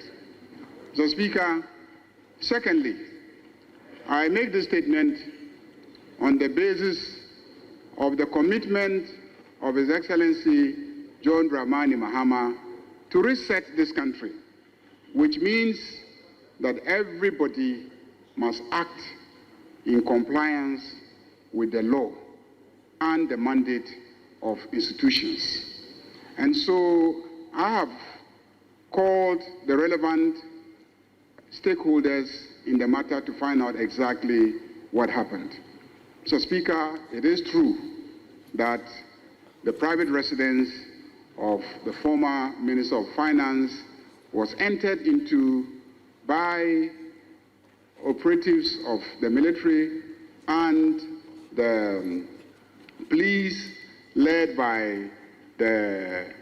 Mr. Speaker, secondly, I make this statement on the basis of the commitment of His Excellency John Dramani Mahama to reset this country, which means that everybody must act in compliance with the law and the mandate of institutions. And so I have called the relevant stakeholders in the matter to find out exactly what happened. So, Speaker, it is true that the private residence of the former Minister of Finance was entered into by operatives of the military and the police led by the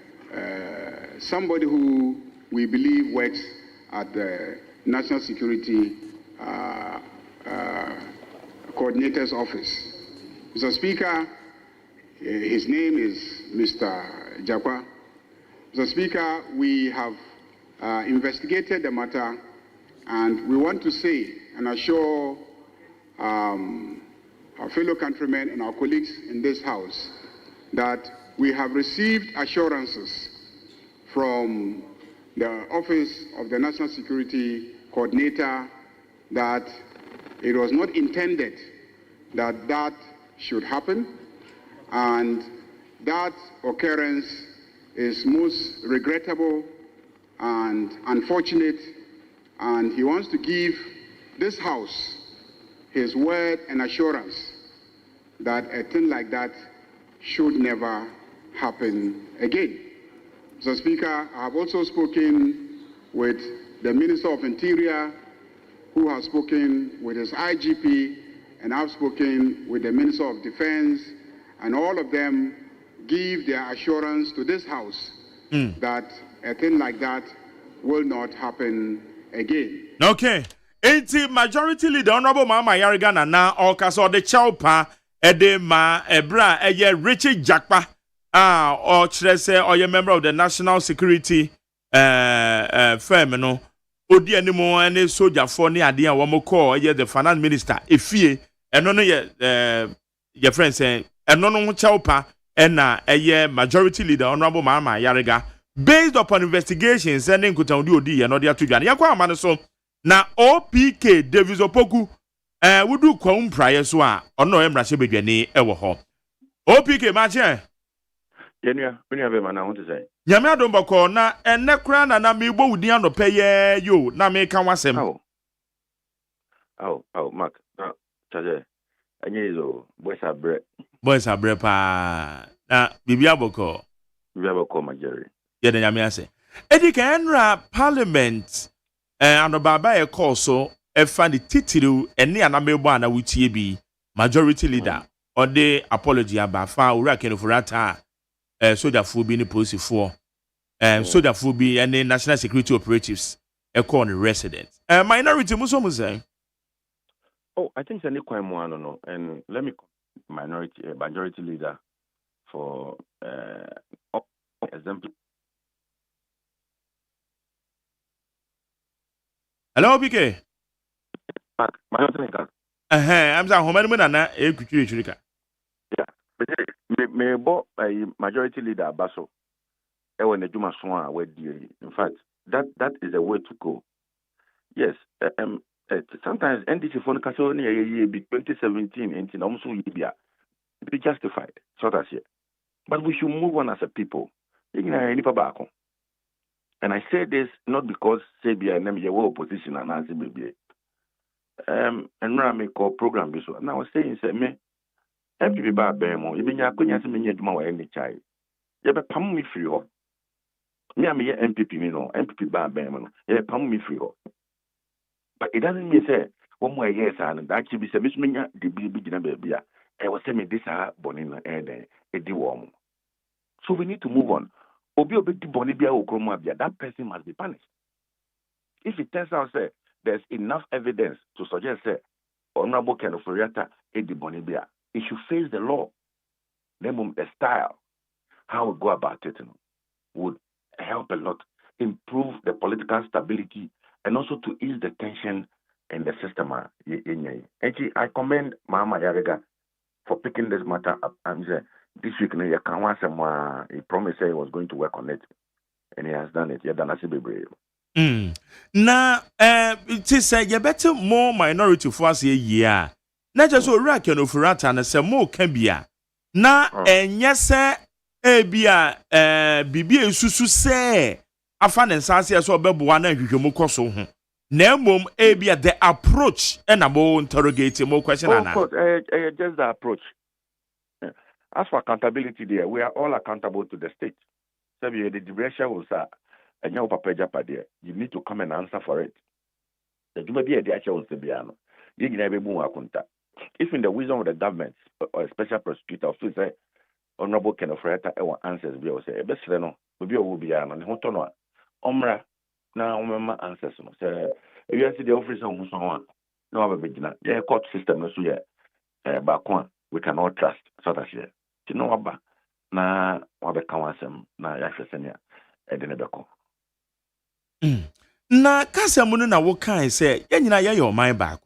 somebody who we believe works at the National Security Coordinator's Office. Mr. Speaker, his name is Mr. Jakwa. Mr. Speaker, we have investigated the matter, and we want to say and assure our fellow countrymen and our colleagues in this House that we have received assurances from the Office of the National Security Coordinator that it was not intended that that should happen, and that occurrence is most regrettable and unfortunate, and he wants to give this House his word and assurance that a thing like that should never happen again. Mr. Speaker, I have also spoken with the Minister of Interior, who has spoken with his IGP, and I've spoken with the Minister of Defense, and all of them give their assurance to this House that a thing like that will not happen again. Okay. 80 majority leader Honorable Mama Yarigana na Okaso de Chaupa Edema Ebra Eye Richard Jakpa or Chrese or a member of the National Security firm no Odi animo any soldier for ni ade a womo call the finance minister efie eno no your friend say eno no Chaupa na majority leader Honorable Mama Yariga based upon investigations sending kutandi odi no dia to dwane yakwa amane so na OPK Davis Opoku wudu kwa umpraye so a ono emrahye bedwane ewo ho OPK ma che yenua be ma na ho te say nyame adombako na enne kra na me bo wudi anope ye yo na me ka wasem Mark chaje anyezo boys abre pa na bibia boko ma Jerry ye de nyame ase edi ka enra parliament and baba e call so e fa the titiru ene anamebo ana wutie bi majority leader or the apology aba fa ura kenofurata soldier fu bi ni police fu soldier fu bi and national security operatives e call the residents minority muso say I think any quite more no and let me majority leader for example. Hello, BK. I'm saying, how many na churika? Yeah, me bo majority leader Baso. When the Juma Swan were in fact, that is a way to go. Yes, sometimes NDC phone castle near 2017 and almost be justified, sort of here. But we should move on as a people. And I say this not because Sabia and your opposition and Nancy baby. And I make a program so. And I was saying, say me, every bad bemo, even ya couldn't ask me tomorrow any child. You have pam me free ho. Me am here MPP, MPP bad bemo. You have pam me free ho. But it doesn't mean say 1 more years and that should be say Miss Minya the baby. I was saying this bonina and a warm. So we need to move on. That person must be punished. If it turns out say there's enough evidence to suggest say Honorable Kenoforiata Edi Bonibia, it should face the law. Then the style, how we go about it, would help a lot, improve the political stability, and also to ease the tension in the system. I commend Mama Yarega for picking this matter up and say, this week, he promised he was going to work on it, and he has done it. He has done it. Na, it is a better more minority for us a year. Not just so rack and offerata and some more can be. Na, and yes, sir, Bia, Bibi, Susu say, I found in Sassia so Bebuana and Humocoso. Nemum ebia the approach and amo interrogating more question Of course, just the approach. As for accountability there, we are all accountable to the state. So the direction was and your papa japa there. You need to come and answer for it. The Juma be a direction was the piano. You never move akunta. If in the wisdom of the government or a special prosecutor of say honorable Ken of Reta answers be say a best no will be an and hotono omra na umma answers no say if you see the officer who someone no have a vigilance yeah court system no so yeah back one we cannot trust so that's here you know about na wabeka wansem na yahwesenia edene beko na kasamu na wo kan say yanyina ye your mind back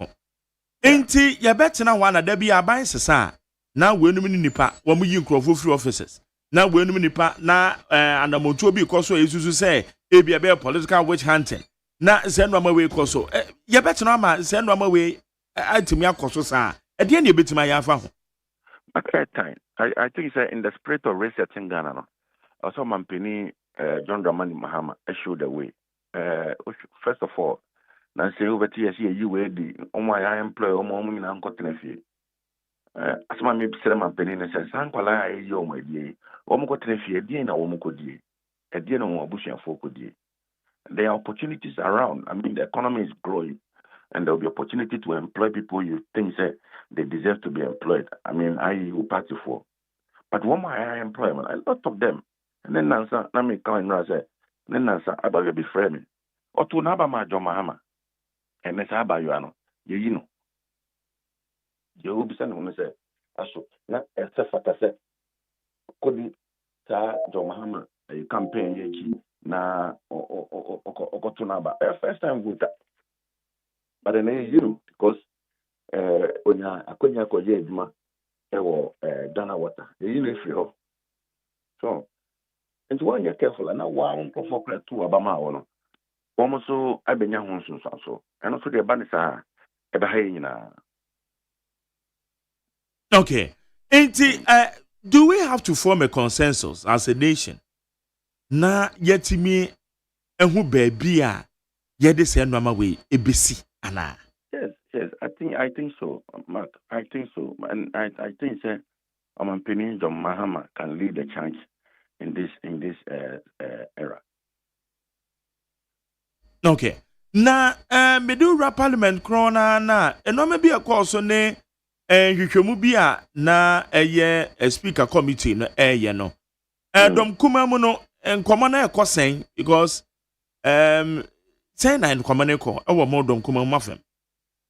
enti ye betena ho na da bi aban sesa na wenum ni nipa wo mu yi nkrofo free officers na wenum nipa na anamotuo bi koso esusu say e bia be political witch hunting na sendo amawe koso ye betena ama sendo amawe atimi akoso sa e de na ebetima ya afa ho at that time I think it's in the spirit of research in Ghana no also Mampini John Dramani Mahama showed the way first of all na say over here you were the I employ omo na nkotena fie asema me bisere Mampini na say sankwala ayi o mo die omo kotena fie die na omo kodie die na omo abusuafo kodie there are opportunities around. I mean the economy is growing and there will be opportunity to employ people you think say they deserve to be employed. I mean I will party for but one more higher employment a lot of them and then answer na me come and say then answer about be frame or to na ba ma jo mahama and say about you ano you know you will be saying when say aso na efata say kodi ta jo mahama a campaign yeki na okotunaba first time voter but then you know because when akonya koje eduma ewo Ghana water you know free ho so and when you're careful and now one for two abama wono almost so abenya ho so and also the banisa ebe ha nyina. Okay, do we have to form a consensus as a nation na yetimi ehu baabi a yede se noma we ebesi ana? Yes, I think so, Mark. I think so, and I think say Amampini John Mahama can lead the change in this era. Okay. Na medura parliament krona na enoma bi akoso ne hwehwemu bi a na eye speaker committee no no. Dom kuma mu no enkomo na ekosen because say na enkomo na ekọ ewo mo dom kuma mu afem.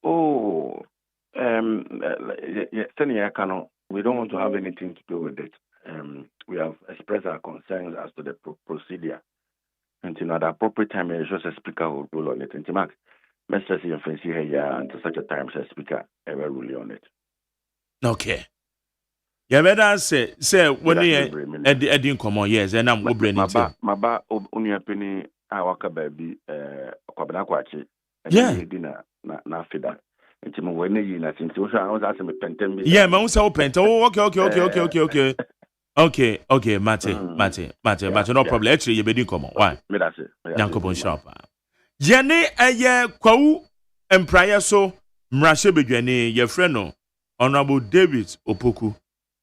Oh, we don't want to have anything to do with it. We have expressed our concerns as to the procedure. And at the appropriate time, just a speaker will rule on it. And Mark, Mr. Fancy here until such a time, a speaker ever rule on it. Okay. Yeah, better say when you Eddie come on, yes, and I'm brain it. Maba only penny awaka baby kwabena kwachi. Yeah. Na fida. Nti mo wene yi na tinti wo hwa wo me pentem bi. Yeah, ma wo say wo penta. Okay, Mate, no problem. Actually, you be come on. Why? Me that's it. Yankopon shop. Yene eye kwawu empraye so mrahye bedwane ye frɛ no Honorable David Opoku.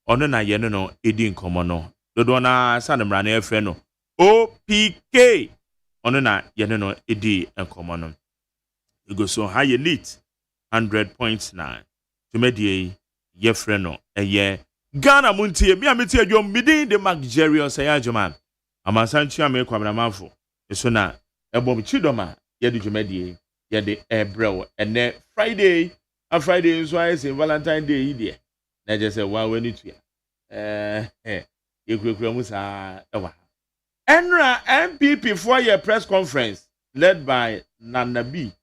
Ono na yene no edi nkomo no. Dodo na sa ne mra na frɛ no OPK. Ono na yene no edi nkomo no. You go so high elite 100.9. Tumedie ye frɛ no eye Ghana Montie me ameti adwom midin de MONTIE OSEI AGYEMAN amasantua me kwamramanfo eso na ebom chidoma ye de dwumadie ye de ebrew ene Friday nso ayi say Valentine Day yi de na je say wa wani tua ye kurekura mu sa ewa enra MPP for your press conference led by Nana B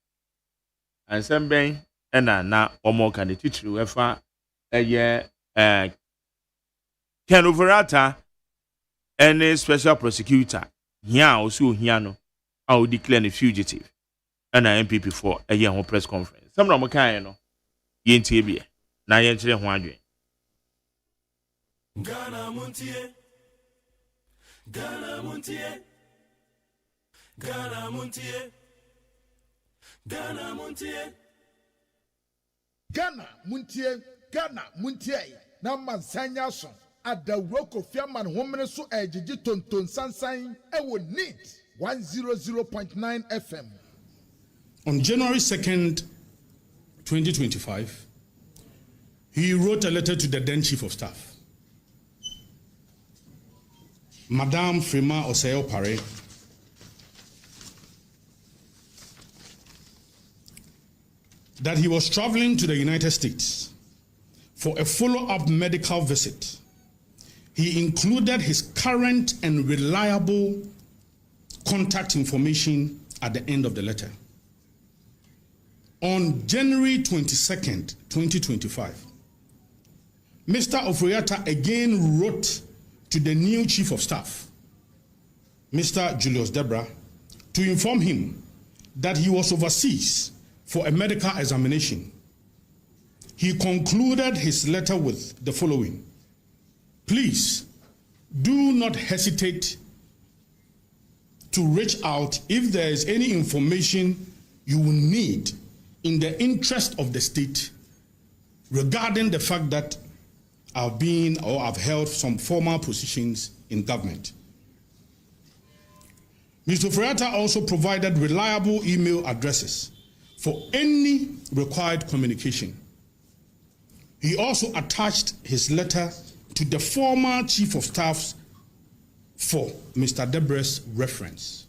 and semben ena na omo kan titiri efa eye Ken Overata any special prosecutor here also here no I will declare a fugitive and a MPP for a year press conference. Some of them no yenti bi na yenchire ho adwen. Ghana Montie Ghana Montie Ghana Montie Ghana Montier. Ghana Muntie, Ghana Muntie, na mansanya so adawro Kofi Aman homene so ejiji tonton sansan ewo neat 100.9 FM. On January 2nd, 2025, he wrote a letter to the then Chief of Staff, Madame Frema Osei-Opare, that he was traveling to the United States for a follow-up medical visit. He included his current and reliable contact information at the end of the letter. On January 22nd, 2025, Mr. Oforiatta again wrote to the new Chief of Staff, Mr. Julius Debra, to inform him that he was overseas for a medical examination. He concluded his letter with the following: please do not hesitate to reach out if there is any information you will need in the interest of the state regarding the fact that I've been or I've held some formal positions in government. Mr. Oforiatta also provided reliable email addresses for any required communication. He also attached his letter to the former Chief of Staff for Mr. Debra's reference.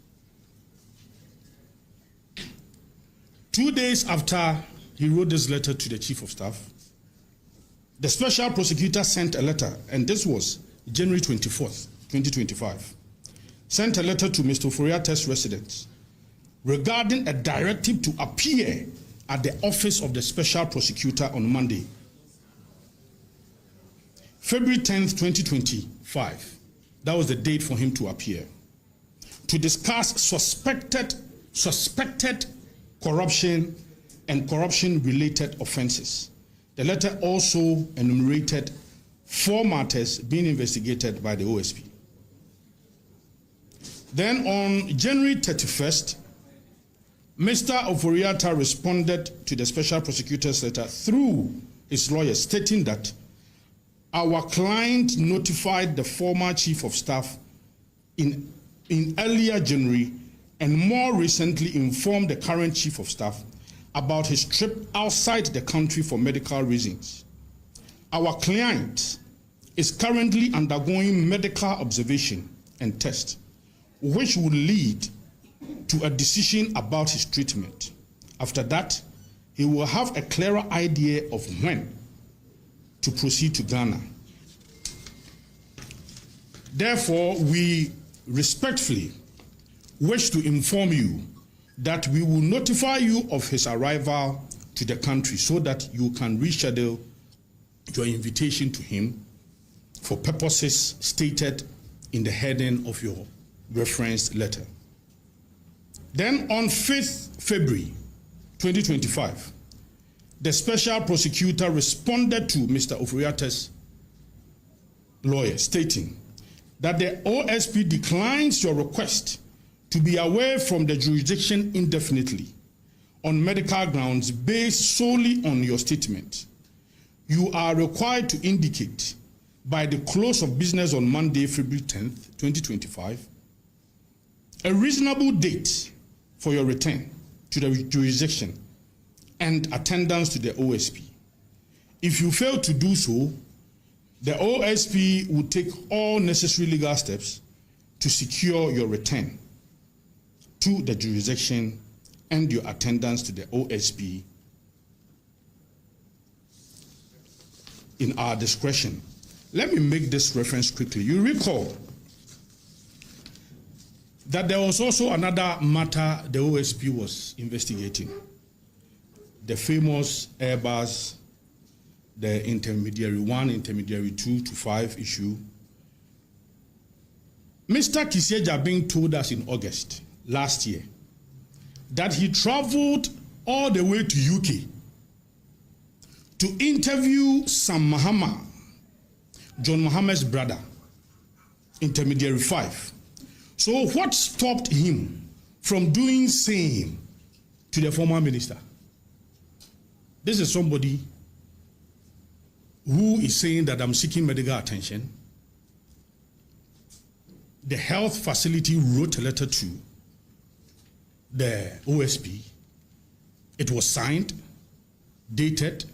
2 days after he wrote this letter to the Chief of Staff, the Special Prosecutor sent a letter, and this was January 24th, 2025, sent a letter to Mr. Oforiatta's residence regarding a directive to appear at the office of the Special Prosecutor on Monday, February 10th, 2025. That was the date for him to appear, to discuss suspected corruption and corruption-related offenses. The letter also enumerated 4 matters being investigated by the OSP. Then on January 31st, Mr. Oforiatta responded to the Special Prosecutor's letter through his lawyer, stating that our client notified the former Chief of Staff in earlier January and more recently informed the current Chief of Staff about his trip outside the country for medical reasons. Our client is currently undergoing medical observation and test, which will lead to a decision about his treatment. After that, he will have a clearer idea of when to proceed to Ghana. Therefore, we respectfully wish to inform you that we will notify you of his arrival to the country so that you can reschedule your invitation to him for purposes stated in the heading of your referenced letter. Then on 5th February 2025, the Special Prosecutor responded to Mr. Oforiatta's lawyer, stating that the OSP declines your request to be away from the jurisdiction indefinitely on medical grounds based solely on your statement. You are required to indicate by the close of business on Monday, February 10th, 2025, a reasonable date for your return to the jurisdiction and attendance to the OSP. If you fail to do so, the OSP will take all necessary legal steps to secure your return to the jurisdiction and your attendance to the OSP in our discretion. Let me make this reference quickly. You recall that there was also another matter the OSP was investigating, the famous Airbus, the intermediary 1, intermediary 2 to 5 issue. Mr. Kisieja told us in August last year that he traveled all the way to UK to interview Sam Mahama, John Mohammed's brother, intermediary 5. So what stopped him from doing same to the former minister. This is somebody who is saying that I'm seeking medical attention. The health facility wrote a letter to the OSP. It was signed, dated,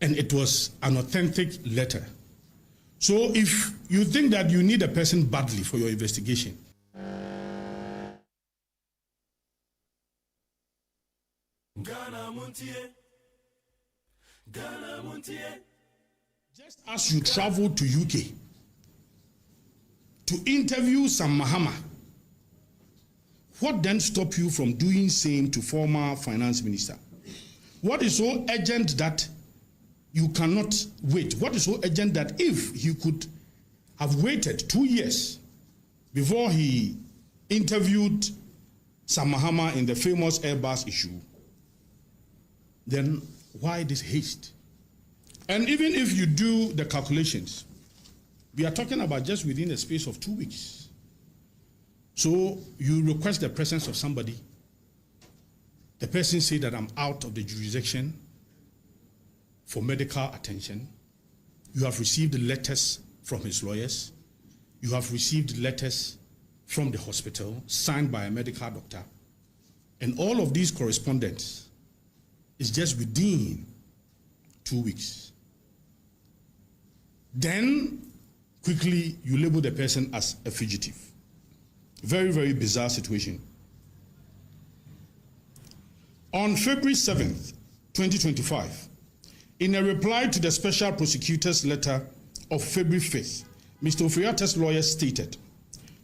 and it was an authentic letter. So if you think that you need a person badly for your investigation, just as you travel to UK to interview Sam Mahama, what then stop you from doing same to former finance minister? What is so urgent that you cannot wait? What is so urgent that if he could have waited 2 years before he interviewed Sam Mahama in the famous Airbus issue, then why this haste? And even if you do the calculations, we are talking about just within a space of 2 weeks. So you request the presence of somebody. The person say that I'm out of the jurisdiction for medical attention. You have received letters from his lawyers. You have received letters from the hospital signed by a medical doctor. And all of these correspondence is just within 2 weeks. Then quickly you label the person as a fugitive. Very, very bizarre situation. On February 7th, 2025, in a reply to the special prosecutor's letter of February 5th, Mr. Ofriata's lawyer stated,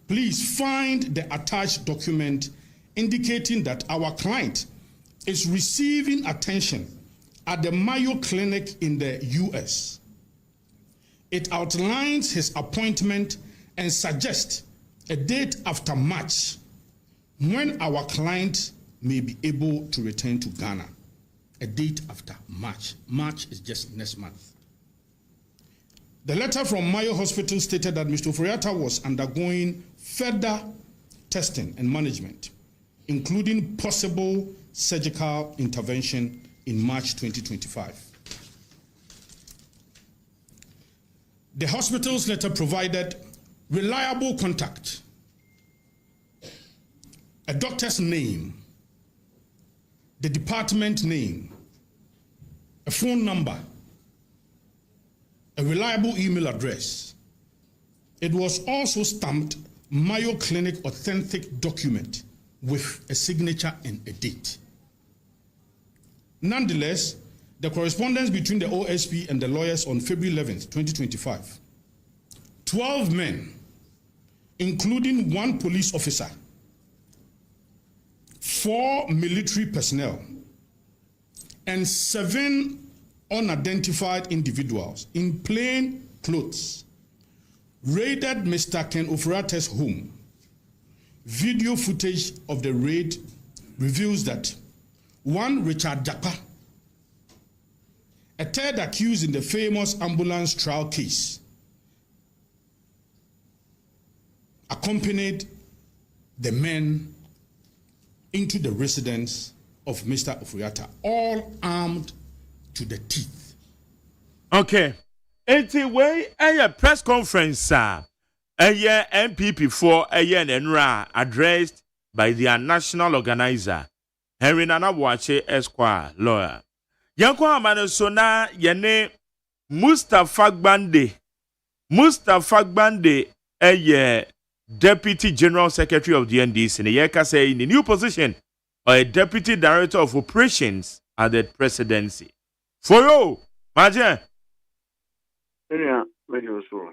please find the attached document indicating that our client is receiving attention at the Mayo Clinic in the US. It outlines his appointment and suggests a date after March when our client may be able to return to Ghana. A date after March. March is just next month. The letter from Mayo Hospital stated that Mr. Ofriata was undergoing further testing and management, including possible surgical intervention in March 2025. The hospital's letter provided reliable contact, a doctor's name, the department name, a phone number, a reliable email address. It was also stamped Mayo Clinic authentic document with a signature and a date. Nonetheless, the correspondence between the OSP and the lawyers on February 11th, 2025, 12 men, including 1 police officer, 4 military personnel, and 7 unidentified individuals in plain clothes raided Mr. Ken Ofriata's home. Video footage of the raid reveals that one Richard Japa, a third accused in the famous ambulance trial case, accompanied the men into the residence of Mr. Ofriata, all armed to the teeth. Okay. Anyway, a press conference, a MPP for a NRA addressed by their national organizer, Henry Nanawache Esquire, lawyer. Yankwa Manasona Yane Mustafa Gbande, a Deputy General Secretary of the NDC, in the say in the new position, or a Deputy Director of Operations at the presidency. For you, Majen. Yeah, radio so.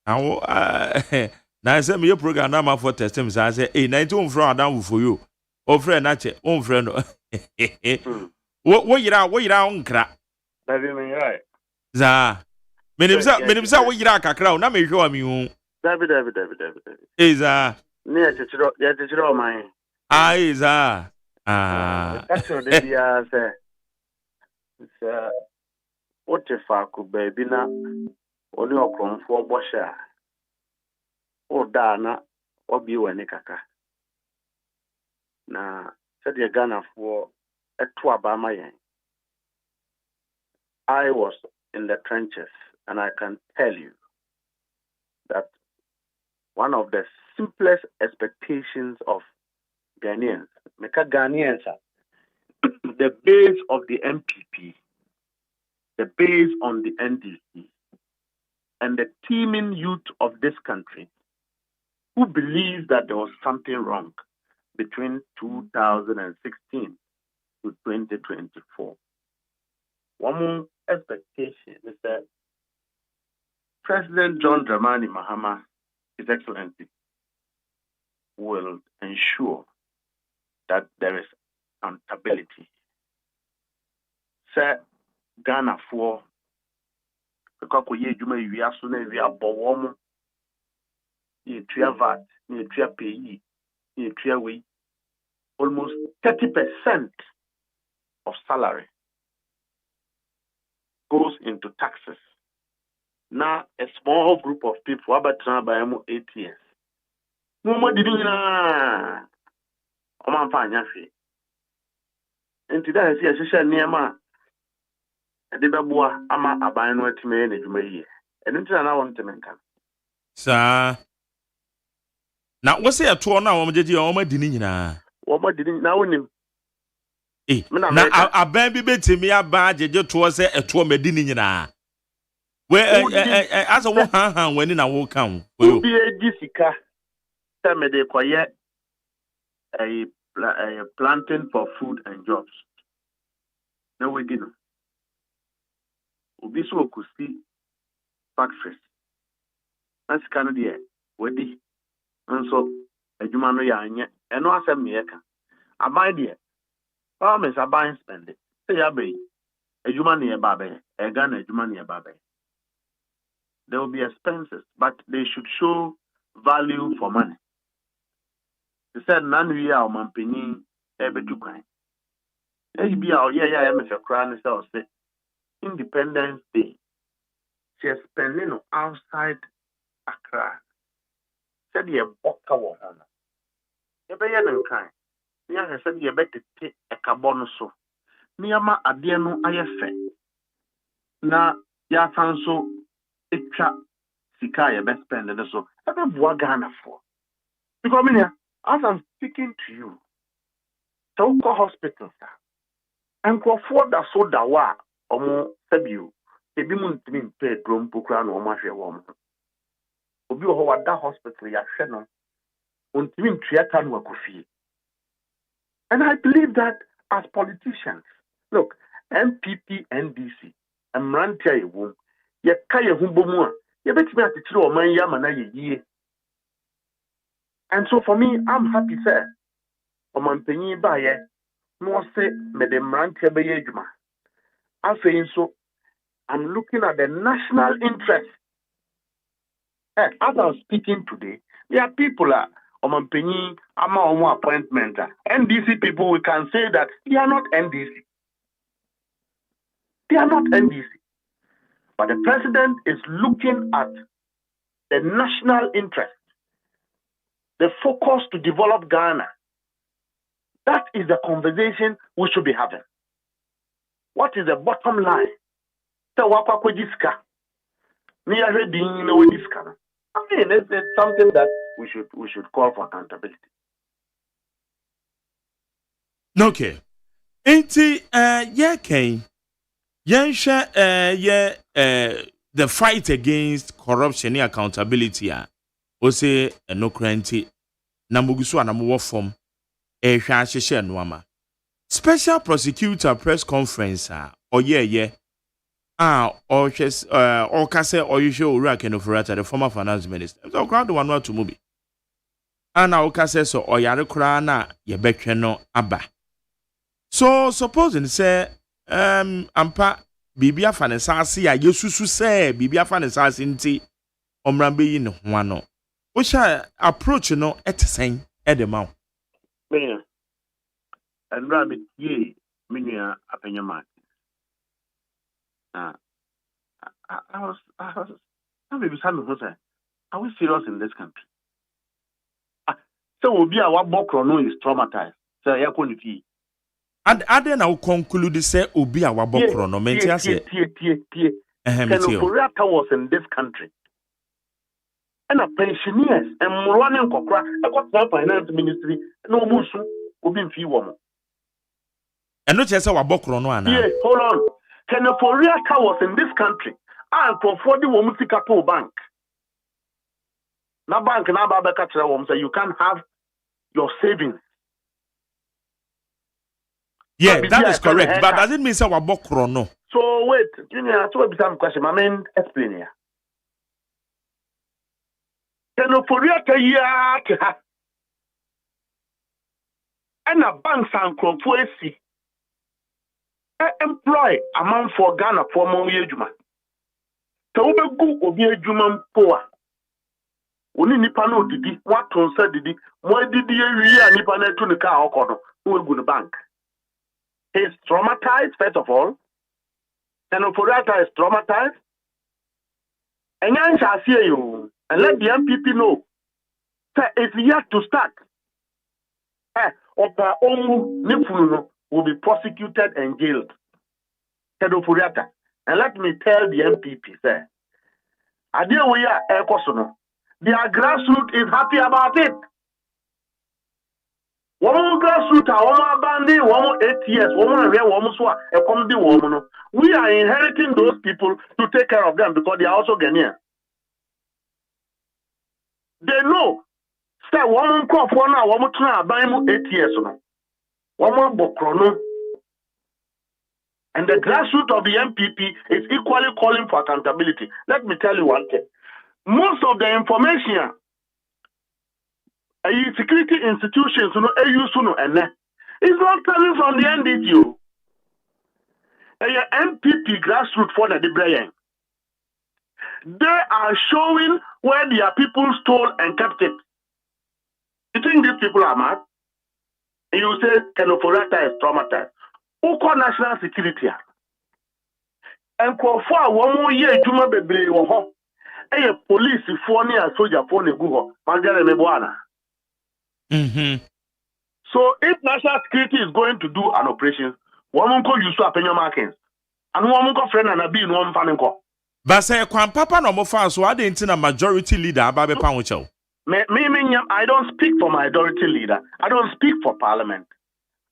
Now, I said, me program number for testing. I say, hey, 19 from down for you. Oh, friend, Nache, own friend. What you down, crack? That is me, right? Za. Menimsa, what you down, crowd? Now, me show me. David. Is near to draw my. Is Actually, say, it's what if I could be na only a crumb for washer or Dana or be when kaka. Na said the Ghana for a Tuabama. I was in the trenches, and I can tell you that one of the simplest expectations of Ghanaians, the base of the MPP, the base on the NDC, and the teeming youth of this country who believe that there was something wrong between 2016 to 2024. One more expectation is that President John Dramani Mahama, His Excellency, will ensure that there is accountability. Sir, Ghana for the Kakoye Juma Yasune via Bowom, you tria VAT, you tria PE, you tria we, almost 30% of salary goes into taxes. Now, a small group of people about by 8 years. No more did Oman Fanyafi. And today I see a session near ma. A debabua ama abayano at me and Jume. And until I want to make them. Sir. Now, what's it a tour now? I'm just your dinner. What didn't know him? Now, a baby bit me a badge just towards a tour medina. Where as a one when in a walk come. Will be a Jessica. Tell me they quiet a planting for food and jobs. No, we didn't. Ubi so could see factories. That's kind of the air. We and so a Jumano Yanya, and no assembly. I buy the promise I buy and spend it. Say, I bay a Jumani a babe, a gun a Jumani a babe. There will be expenses, but they should show value for money. They said, none we are Mampini, ever to cry. Maybe our Mr. Crown is Independence Day. She is spending outside Accra. Said ye boka wo hono. Ye be ye nkan. Ni a said ye better take a carbon so. Ni ama ade no ayefe. Na ya sanso etwa sika ye be spend ne so. E be boa Ghana for. Because me as I'm speaking to you, so go hospitals. And go for that so da wa omo sabiu. Ebi mu ntimi pay drum pokra no omo hwe wo mo. Obi ho wada hospital ya hwe no. Untimi ntria no akofie. And I believe that as politicians, look, MPP, NDC, and Mrantia Ewu, ye kaya humbomu, ye betimi atitiri o man ya mana ye. And so for me, I'm happy, sir. Omanpenyi ba ye, no say me de Mrantia be ye juma. I'm saying so, I'm looking at the national interest. As I'm speaking today, there are people Omanpenyi ama omo appointment. NDC people, we can say that they are not NDC. They are not NDC. But the president is looking at the national interest, the focus to develop Ghana. That is the conversation we should be having. What is the bottom line? So what we discuss? I mean, it's something that we should call for accountability. Okay. Enti Yen share the fight against corruption and accountability o say no cranty na mugusu anamu form hwa hye noama special prosecutor press conference or or kase oyishe owura kenofurata the former finance minister so crowd one want to move ana o kase so oyare kura na ye betwe no aba so supposing say ampa bibia fanesase ya yesusu say bibia fanesase nti omrambe yi ne ho ano o sha approach no etesen edema me and rabbit ye minia apenyama I was maybe some of us are we serious in this country? So will be our bokro no is traumatized. So ya ko ni fi. Ade na wo conclude say obi a wabokro no menti ase. Tie. Kenoforiata was in this country. And a pensioners and running kokra I got the finance ministry no musu obi mfi wo mo. And no chese wabokro no ana. Yeah, hold on. Kenoforiata was in this country and for the woman to bank. Na bank na ba ka kire wo say you can't have your savings. Yeah, that is correct. But does it mean say wabokro no? So wait, Junior, so be some question. My man explain here. Kenoforiata ya ke ha. And a bank and crofo employ a man for Ghana for more ejuma. So we go obi ejuma mpoa. Oni nipa no didi, what on said didi, mo didi wi nipa na tu ne ka okodo, we go the bank. He's traumatized first of all. Kenoforiata is traumatized. And yan shall see you and let the MPP know. Say it's yet to start. Opa Omu Nifuno will be prosecuted and jailed. Kenoforiata. And let me tell the MPP, sir. Idea we are Ekosono. Their grassroots is happy about it. One grassroots are one bandi, 8 years, one swa, a comedy woman. We are inheriting those people to take care of them because they are also Ghanaian. They know. Say one crop one hour, one try buy 8 years. One bokrono. And the grassroots of the MPP is equally calling for accountability. Let me tell you one thing. Most of the information security institutions, is not coming from the NDTO. MPP grassroots for the Brian. They are showing where their people stole and kept it. You think these people are mad? And you say Kenoforiata is traumatized. Who call national security? And for one more year, Juma Bebre or a police phone and soldier phone Google. So if national security is going to do an operation, one will use to opinion markings. And one will friend and a be in one fan call. But say Kwan Papa no more fans, so I didn't a majority leader, Babe Panwicho. I don't speak for majority leader. I don't speak for parliament.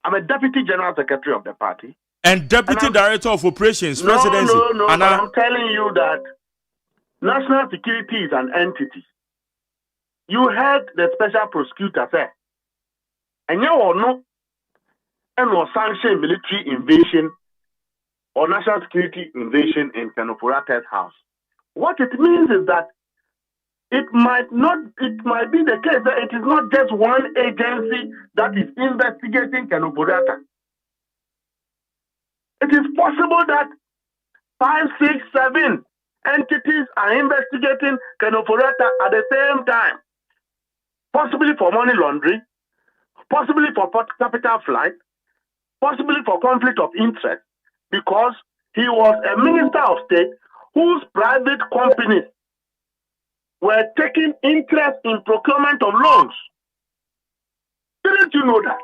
I'm a deputy general secretary of the party. And deputy director of operations, presidency. No, I'm telling you that national security is an entity. You heard the special prosecutor say, and you all know, and was sanctioned military invasion or national security invasion in Kenoforiata's house. What it means is that it might be the case that it is not just one agency that is investigating Kenoforiata. It is possible that 5, 6, 7 entities are investigating Kenoforiata at the same time. Possibly for money laundering, possibly for capital flight, possibly for conflict of interest, because he was a minister of state whose private companies were taking interest in procurement of loans. Didn't you know that?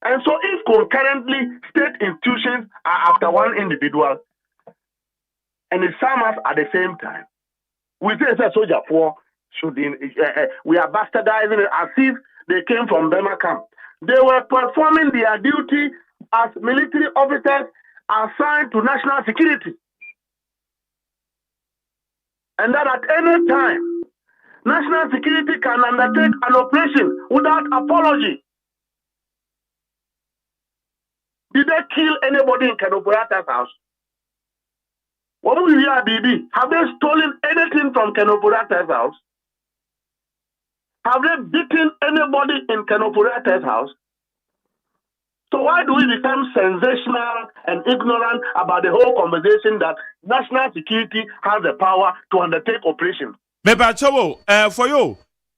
And so if concurrently state institutions are after one individual and it's SAMAS at the same time, we say it's a soldier for we are bastardizing it as if they came from Burma camp. They were performing their duty as military officers assigned to national security. And that at any time, national security can undertake an operation without apology. Did they kill anybody in Kenoforiata's house? What will we hear, BB? Have they stolen anything from Kenoforiata's house? Have they beaten anybody in Kenoforiata's house? So why do we become sensational and ignorant about the whole conversation that national security has the power to undertake operations? For you,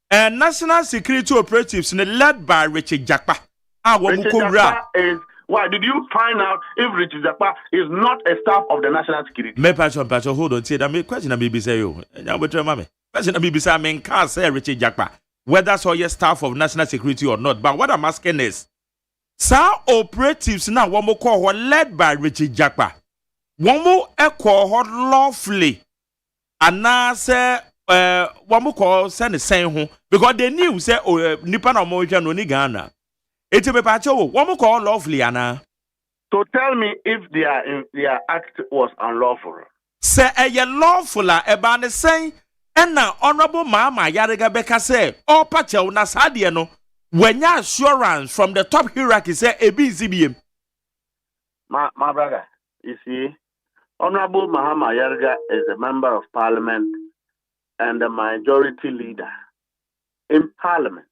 national security operatives led by Richard Jakpa. Richard Jakpa is, why did you find out if Richard Jakpa is not a staff of the national security? Hold on, say that question. Question Richard Jakpa. whether so your staff of national security or not. But what I'm asking is, some operatives now one call led by Richard Jakpa. One more call lawfully, and now say one more call send the same home because they knew say Nippon or Moja no Ghana. It's a pacho. One more call lawfully, Anna. So tell me if their act was unlawful. Say a lawful about the same. And now honorable Mama Yarega Beka say, oh pacho na sadiano. When your assurance from the top hierarchy say ABCBM. My brother, you see, Honorable Mahama Yarga is a member of parliament and a majority leader in parliament.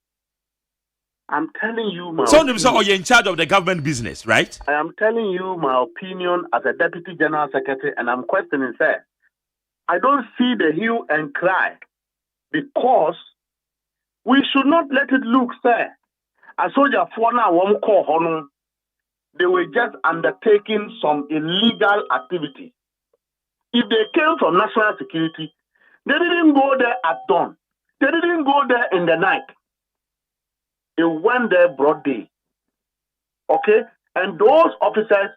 I'm telling you my opinion. So you're in charge of the government business, right? I am telling you my opinion as a deputy general secretary, and I'm questioning, sir. I don't see the hue and cry because we should not let it look, sir. A soldier for now won't call honor. They were just undertaking some illegal activity. If they came from national security, they didn't go there at dawn. They didn't go there in the night. They went there broad day. Okay? And those officers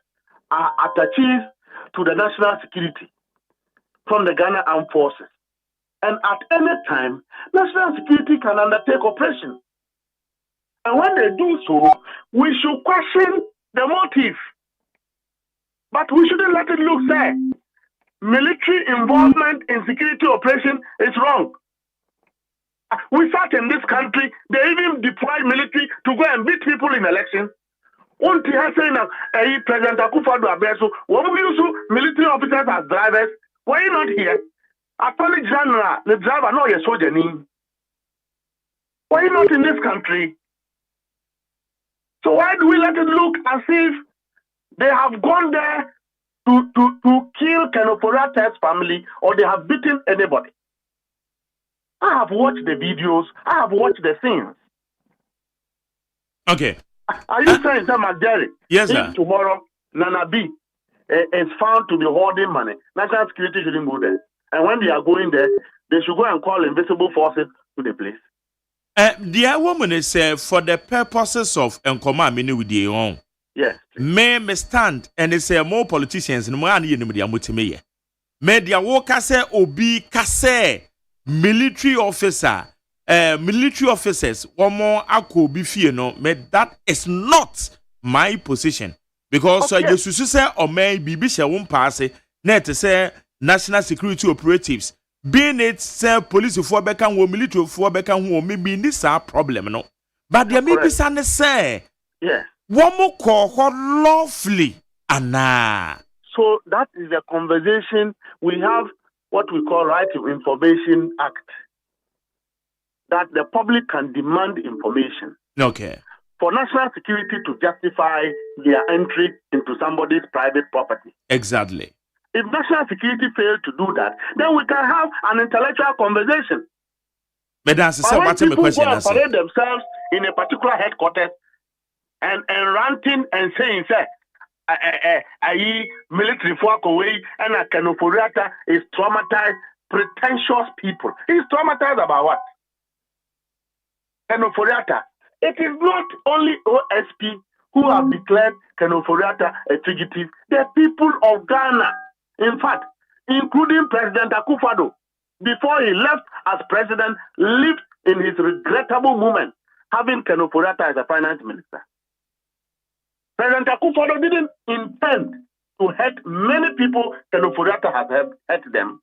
are attached to the national security from the Ghana Armed Forces. And at any time, national security can undertake operation. And when they do so, we should question the motive. But we shouldn't let it look there. Military involvement in security operation is wrong. We sat in this country, they even deployed military to go and beat people in elections. One thing has saying that President Akufo-Addo Abeso, when we use military officers as drivers, why are you not here? Attorney General, the driver, no, you're soldier name. Why are you not in this country? So why do we let it look as if they have gone there to kill Kenoforate's family or they have beaten anybody? I have watched the videos. I have watched the scenes. Okay. Are you saying, Sir McJerry? Yes, sir. If tomorrow Nana B is found to be hoarding money, national security shouldn't go there. And when they are going there, they should go and call invisible forces to the place. The woman is for the purposes of Nkoma with the own. Yes. May stand and they say more politicians and more anymore. May their worker say obi kase military officer, military officers, one more ako be fear no. May that is not my position because you should say or may be bisha won't pass it. Net say national security operatives. Being it say police for become or military for become who maybe this a problem no. But there may be some say yes. One more call lawfully Anna. So that is a conversation. We have what we call Right to Information Act. That the public can demand information. Okay. For national security to justify their entry into somebody's private property. Exactly. If national security fails to do that, then we can have an intellectual conversation. But that's when people go and parade themselves in a particular headquarters and ranting and saying, say, military folk away and a Kenoforiata is traumatized, pretentious people. He's traumatized about what? Kenoforiata. It is not only OSP who have declared Kenoforiata a fugitive. The people of Ghana, in fact, including President Akufo-Addo, before he left as president, lived in his regrettable moment, having Kenoforiata as a finance minister. President Akufo-Addo didn't intend to hurt many people. Kenoforiata has hurt them.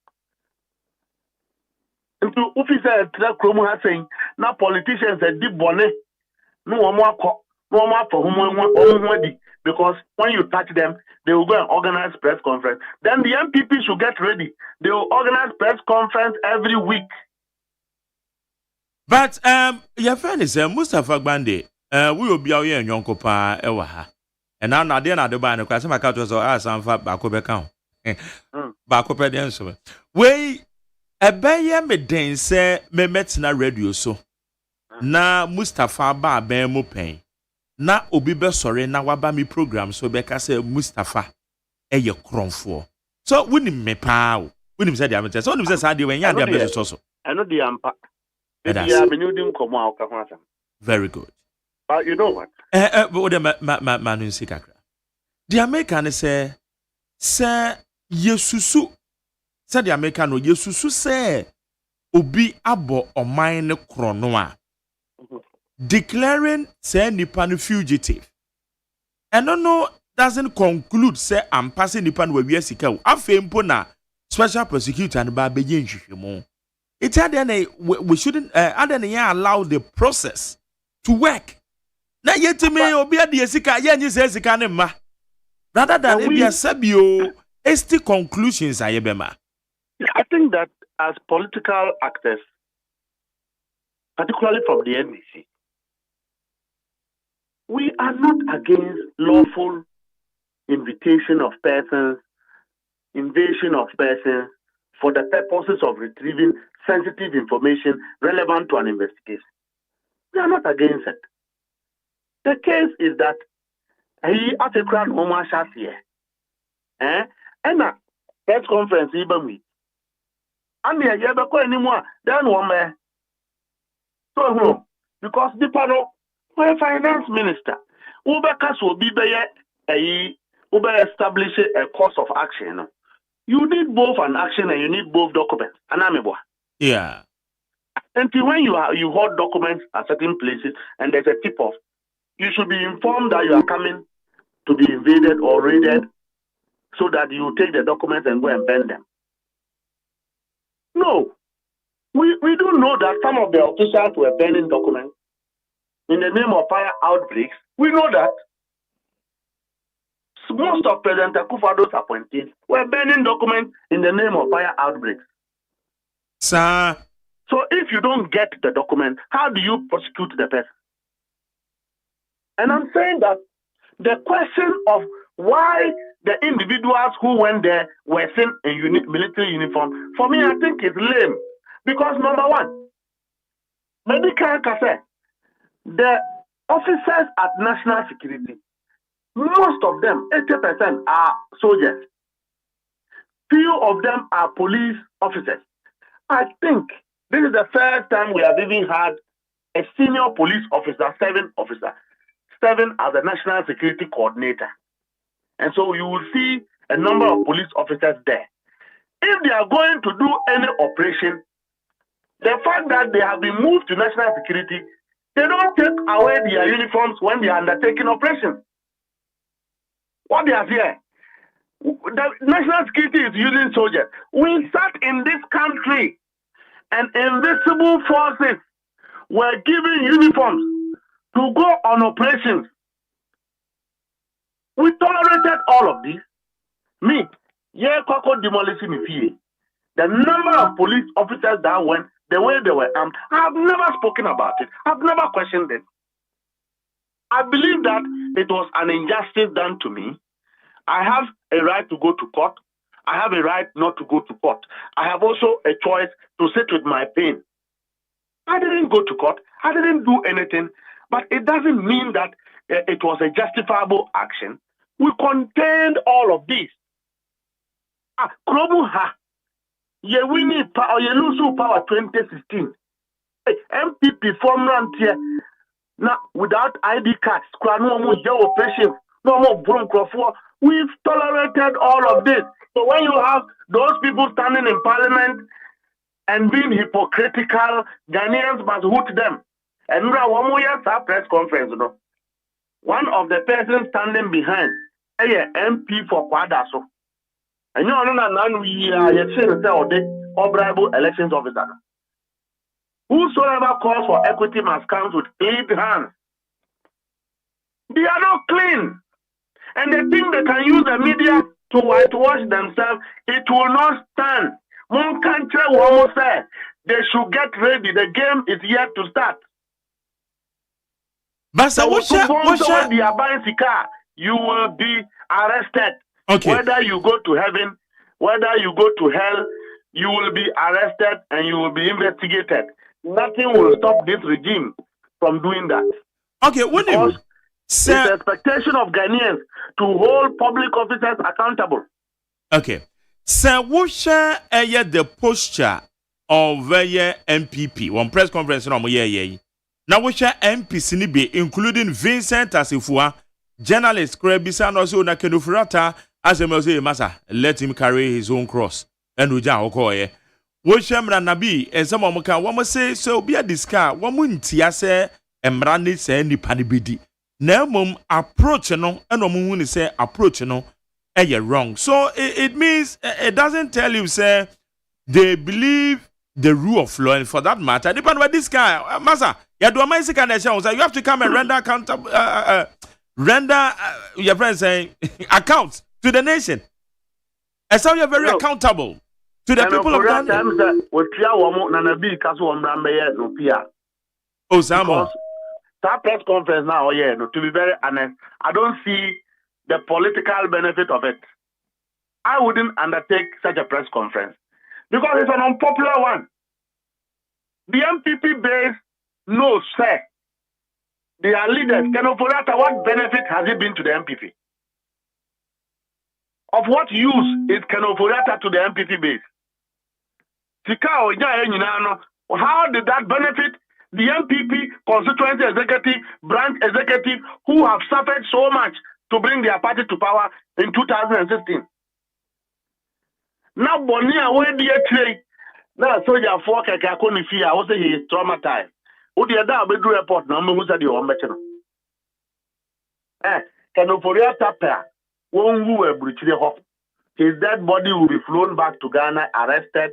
Into officer Kromu has saying, now politicians are deep bonnet. No more for whom because when you touch them, they will go and organize press conference. Then the MPP should get ready. They will organize press conference every week. But your friend is Mustafa Gbande. We will be out here in Yonkopa Ewaha. And now they're not the band of Kasama Katos or Asan Bakobe count. Bakope answer. We a bay me den say me metina radio so. Na Mustafa ba ben mo pen. Na obi be sorry na waba mi program so be ka say Mustafa eye kronfo. So woni me pa o. Woni me say dia me so woni me say sa dia when ya dia be so so. I know the ampa. Very good. But you know what? The American say yesusu said the American yesusu say obi abo omine kronoa declaring say nipa fugitive. And no doesn't conclude say I'm passing nipa we sika afa mpo na special prosecutor and ba beje nhwehwemo. It had we shouldn't allow the process to work. Na yetime obi ade sika ye nyi say sika ne ma. Rather than be a sabio esti conclusions ayebema. I think that as political actors, particularly from the NDC, we are not against lawful invitation of persons, invasion of persons for the purposes of retrieving sensitive information relevant to an investigation. We are not against it. The case is that he at a crown Omar Shafier. And a press conference even we. And the other question anymore, then one so because the panel for finance minister, Ubekas will be establish a course of action. You need both an action and you need both documents. Yeah. Until when you hold documents at certain places and there's a tip off, you should be informed that you are coming to be invaded or raided so that you take the documents and go and burn them. No. We do know that some of the officials were burning documents in the name of fire outbreaks. We know that most of President Akufo-Addo's appointees were burning documents in the name of fire outbreaks. Sir. So if you don't get the document, how do you prosecute the person? And I'm saying that the question of why the individuals who went there were seen in military uniform, for me, I think it's lame. Because number one, medical case, the officers at national security, most of them, 80% are soldiers. Few of them are police officers. I think this is the first time we have even had a senior police officer, serving as the national security coordinator. And so you will see a number of police officers there. If they are going to do any operation, the fact that they have been moved to national security, they don't take away their uniforms when they are undertaking operations. What they are here, the national security is using soldiers. We sat in this country and invisible forces were given uniforms to go on operations. We tolerated all of this. Me, demolishing the PA. The number of police officers that went, the way they were armed, I have never spoken about it. I've never questioned it. I believe that it was an injustice done to me. I have a right to go to court. I have a right not to go to court. I have also a choice to sit with my pain. I didn't go to court. I didn't do anything. But it doesn't mean that it was a justifiable action. We contained all of this. You winning power, you lose power 2016. MPP formula here. Now, without ID cards, no more operation, no more bronco. We've tolerated all of this. So when you have those people standing in parliament and being hypocritical, Ghanaians must hoot them. And one more year press conference, one of the persons standing behind a MP for Kwadaso. And you know, we are honorable elections officer. Whosoever calls for equity must count with clean hands. They are not clean. And they think they can use the media to whitewash themselves. It will not stand. One country will say they should get ready. The game is yet to start. But so you will be arrested. Okay. Whether you go to heaven, whether you go to hell, you will be arrested and you will be investigated. Nothing will stop this regime from doing that. Okay, what do it's the expectation of Ghanaians to hold public officers accountable. Okay. So what share the posture of MPP. One press conference no mo ye. Now we share MPs ni be including Vincent Asifua, journalist Krebisa no so na Kenufurata as a masa let him carry his own cross. And we jan okoye. We share Nabi and some of them say so be a disca one muntia say emrani say ni panibidi. Na mum approach no and omu say approach no you're wrong. So it means it doesn't tell you say they believe the rule of law, and for that matter, depend on this guy, Masa. You have to come and render accountable, your friend saying account to the nation. And so you're very accountable to the people of Ghana. Oh, Samuel. That press conference now, to be very honest, I don't see the political benefit of it. I wouldn't undertake such a press conference because it's an unpopular one. The MPP base knows, sir, they are leaders. What benefit has it been to the MPP? Of what use is Kenoforiata to the MPP base? How did that benefit the MPP constituency executive, branch executive, who have suffered so much to bring their party to power in 2016? Now, Bonia, where do you trade? Now, so you for Kakakoni fear, I was he is traumatized. Who the other bedroom report, no one who's at the home. Canoporia Tapper won't woo a British Hawk. His dead body will be flown back to Ghana, arrested,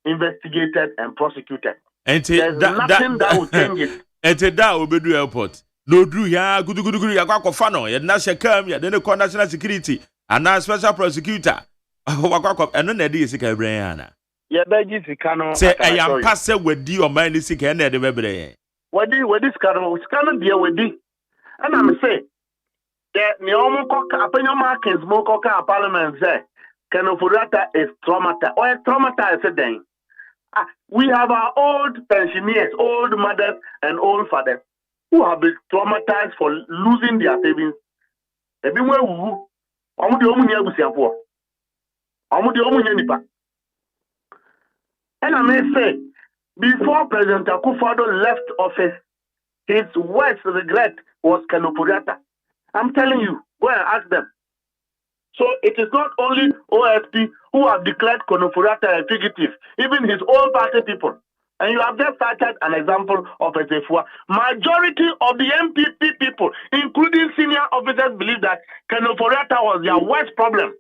investigated, and prosecuted. And there's nothing that will change it. And that will be the airport. No, Drew, ya good, Yakofano, ya national come, ya then call national security, and now special prosecutor. And then the is a Brianna. Yeah, Beggy Cano. Say, I am passing with you or mine is sick and the baby. What do this Cano? Which Cano deal with thee? And I'm saying, the Neomo Coca, Apeno Markins, Mococa, Parliament, say, Canofurata is traumatized, or traumatized a day. We have our old pensioners, old mothers, and old fathers who have been traumatized for losing their savings. Everywhere who, and I may say, before President Akufo-Addo left office, his worst regret was Kenoforiata. I'm telling you, go and ask them. So it is not only OSP who have declared Kenoforiata a fugitive, even his own party people. And you have just cited an example of a Zefua. Majority of the MPP people, including senior officers, believe that Kenoforiata was their worst problem.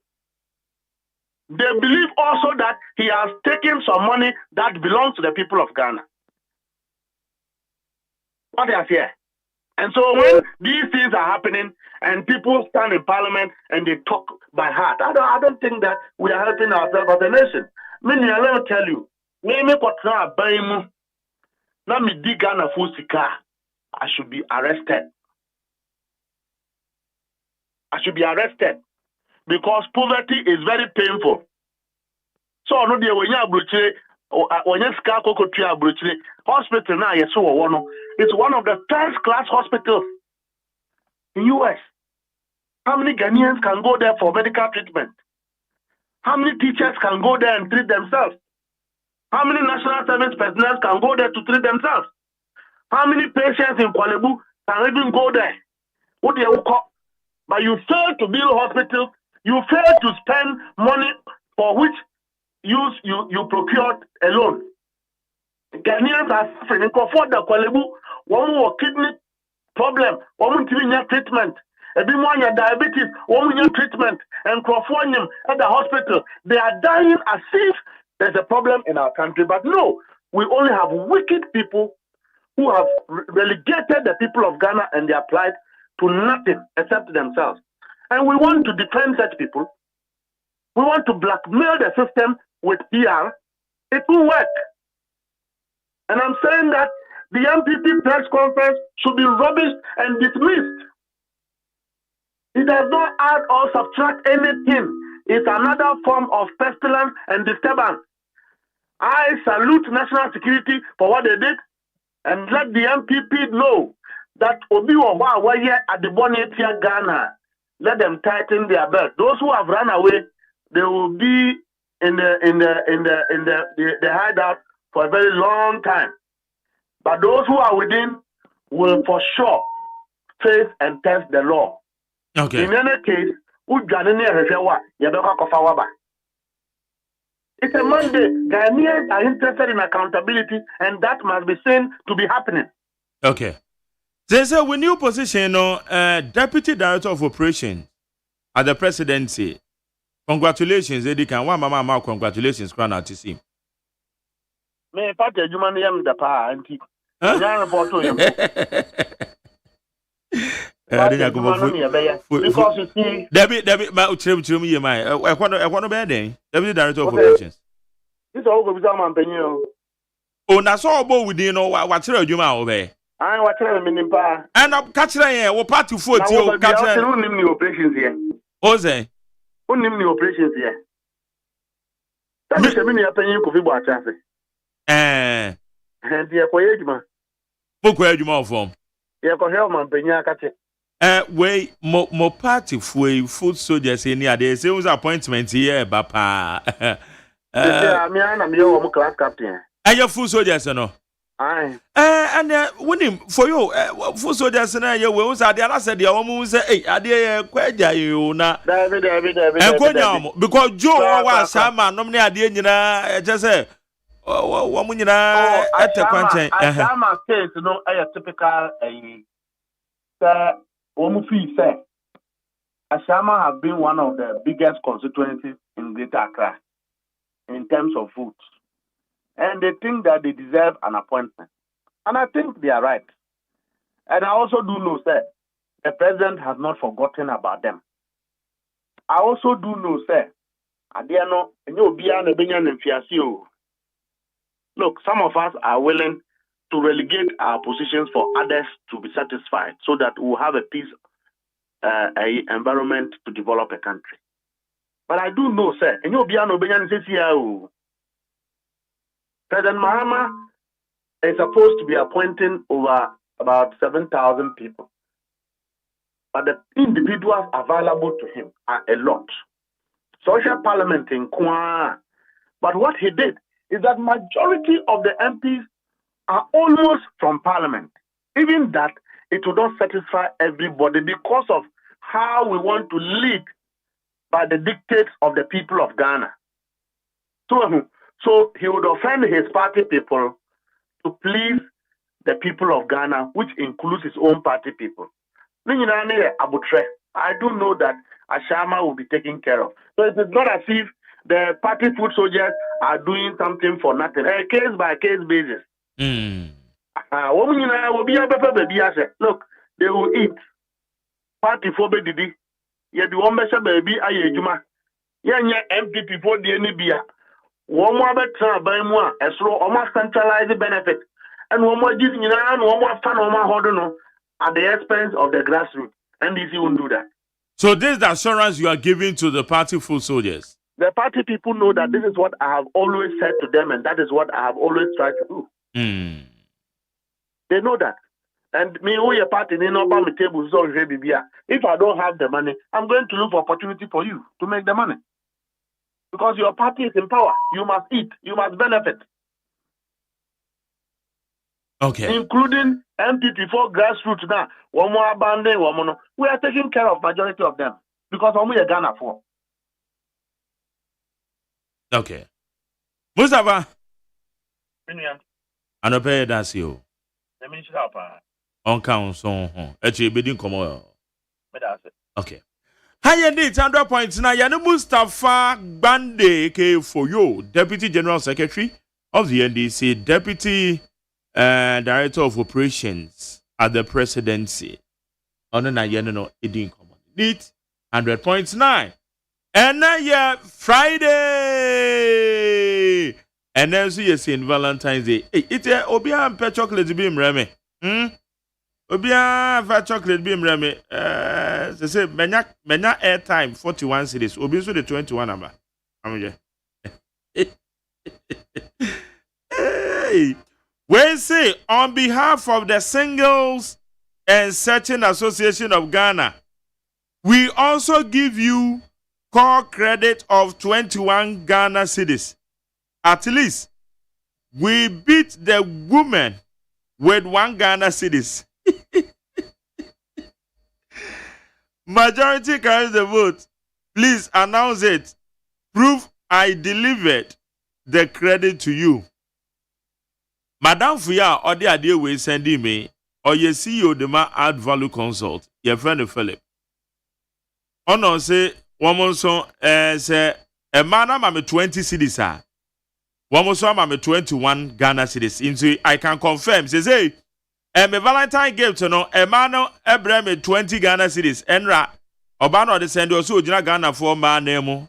They believe also that he has taken some money that belongs to the people of Ghana. What they are here. And so when these things are happening and people stand in parliament and they talk by heart, I don't think that we are helping ourselves as a nation. Let me tell you, I should be arrested. I should be arrested because poverty is very painful. So no dear when you hospital now it's one of the first class hospitals in US. How many Ghanaians can go there for medical treatment? How many teachers can go there and treat themselves? How many national service personnel can go there to treat themselves? How many patients in Kuala Lumpur can even go there? What do you call? But you fail to build hospitals. You fail to spend money for which you procured a loan. Ghanaians are suffering. In the Kuala Lumpur, one more kidney problem, one more treatment. A bit more diabetes, one more treatment, and Crawfordium at the hospital. They are dying as if there's a problem in our country. But no, we only have wicked people who have relegated the people of Ghana and their plight to nothing except themselves. And we want to defend such people. We want to blackmail the system with PR. It will work. And I'm saying that the MPP press conference should be rubbished and dismissed. It does not add or subtract anything. It's another form of pestilence and disturbance. I salute national security for what they did and let the MPP know that Obi Owa at the Bonitia Ghana, let them tighten their belt. Those who have run away, they will be in the hideout for a very long time. But those who are within will for sure face and test the law. Okay. In any case, it's a mandate. Ghanaians are interested in accountability, and that must be seen to be happening. Okay. They say with new position, Deputy Director of Operations at the presidency. Congratulations, Eddie. Can one mama congratulations, Crown RTC. Me party Juman yam the pa anti. Report to him. Because you see, Debbie, my children, you my. I want to be there. Deputy Director of Operations. This all go be man penny. Oh, na so bo within no what tell you ma obey. I what tell me nimpa. And up catch here, what party 40 or catch the operations here. Ose. Who name the operations here? That is a mini opinion could be bought. And the acquaintance. Book where you more from. Yeah, go help man penya catch it. Way more party for food soldiers in here. There was appointment here, Papa. I'm your class captain. And your food soldiers, no? Aye. And winning for you, food soldiers, and you will say the last day, your woman say, hey, I dare quite you now. David. Because Joe was some man, no, I just say, woman, at the country. I'm saying to know a typical woman fee say. Ashama have been one of the biggest constituencies in Greater Accra in terms of votes. And they think that they deserve an appointment. And I think they are right. And I also do know, sir, the president has not forgotten about them. I also do know, sir, look, some of us are willing to relegate our positions for others to be satisfied so that we'll have a peace environment to develop a country. But I do know, sir, President Mahama is supposed to be appointing over about 7,000 people. But the individuals available to him are a lot. Social parliament in Kwa. But what he did is that majority of the MPs are almost from parliament. Even that, it will not satisfy everybody because of how we want to lead by the dictates of the people of Ghana. So he would offend his party people to please the people of Ghana, which includes his own party people. I do know that Ashama will be taken care of. So it is not as if the party foot soldiers are doing something for nothing. A case by case basis. Look, they will eat. Party for baby. Yeah, the one measure baby ayejuma. Yeah, MPP for the NBA. One more better by more, as slow almost centralized benefit. And one more giving and one more fun, one more holding at the expense of the grassroots. NDC won't do that. So this is the assurance you are giving to the party foot soldiers. The party people know that this is what I have always said to them, and that is what I have always tried to do. They know that. And me, who your party, they know about my table, so if I don't have the money, I'm going to look for opportunity for you to make the money. Because your party is in power. You must eat. You must benefit. Okay. Including MPP for grassroots now. One more abandoned, one more. We are taking care of majority of them. Because we are Ghana for. Okay. Mustafa. I don't pay that's you. On council. Actually, bidding come on. Okay. Higher date 100 points now. Yana Mustafa Bande K for you, Deputy General Secretary of the NDC, Deputy Director of Operations at the Presidency. On the Nayano Edin Common. Neat 100 points 9. And now Friday. And then see you in Valentine's Day. It's a Obia and pet chocolate beam remy. Obia fat chocolate beam remy. They say menya airtime 41 cities. Obi so the 21 number. Hey, we say on behalf of the Singles and Searching Association of Ghana, we also give you core credit of 21 Ghana cedis. At least We beat the woman with 1 Ghana cedis. Majority carries the vote. Please announce it. Prove I delivered the credit to you. Madam Fuya, or the idea we sending me, or your CEO the man add value consult, your friend Philip. Ono say, woman so, say, a man I'm 20 cedis, sir. Woman so I'm 21 Ghana cedis. Into I can confirm, says, hey, me Valentine gift, you know, a man me 20 Ghana cedis, enra, Obano de send also Jina Ghana for man name.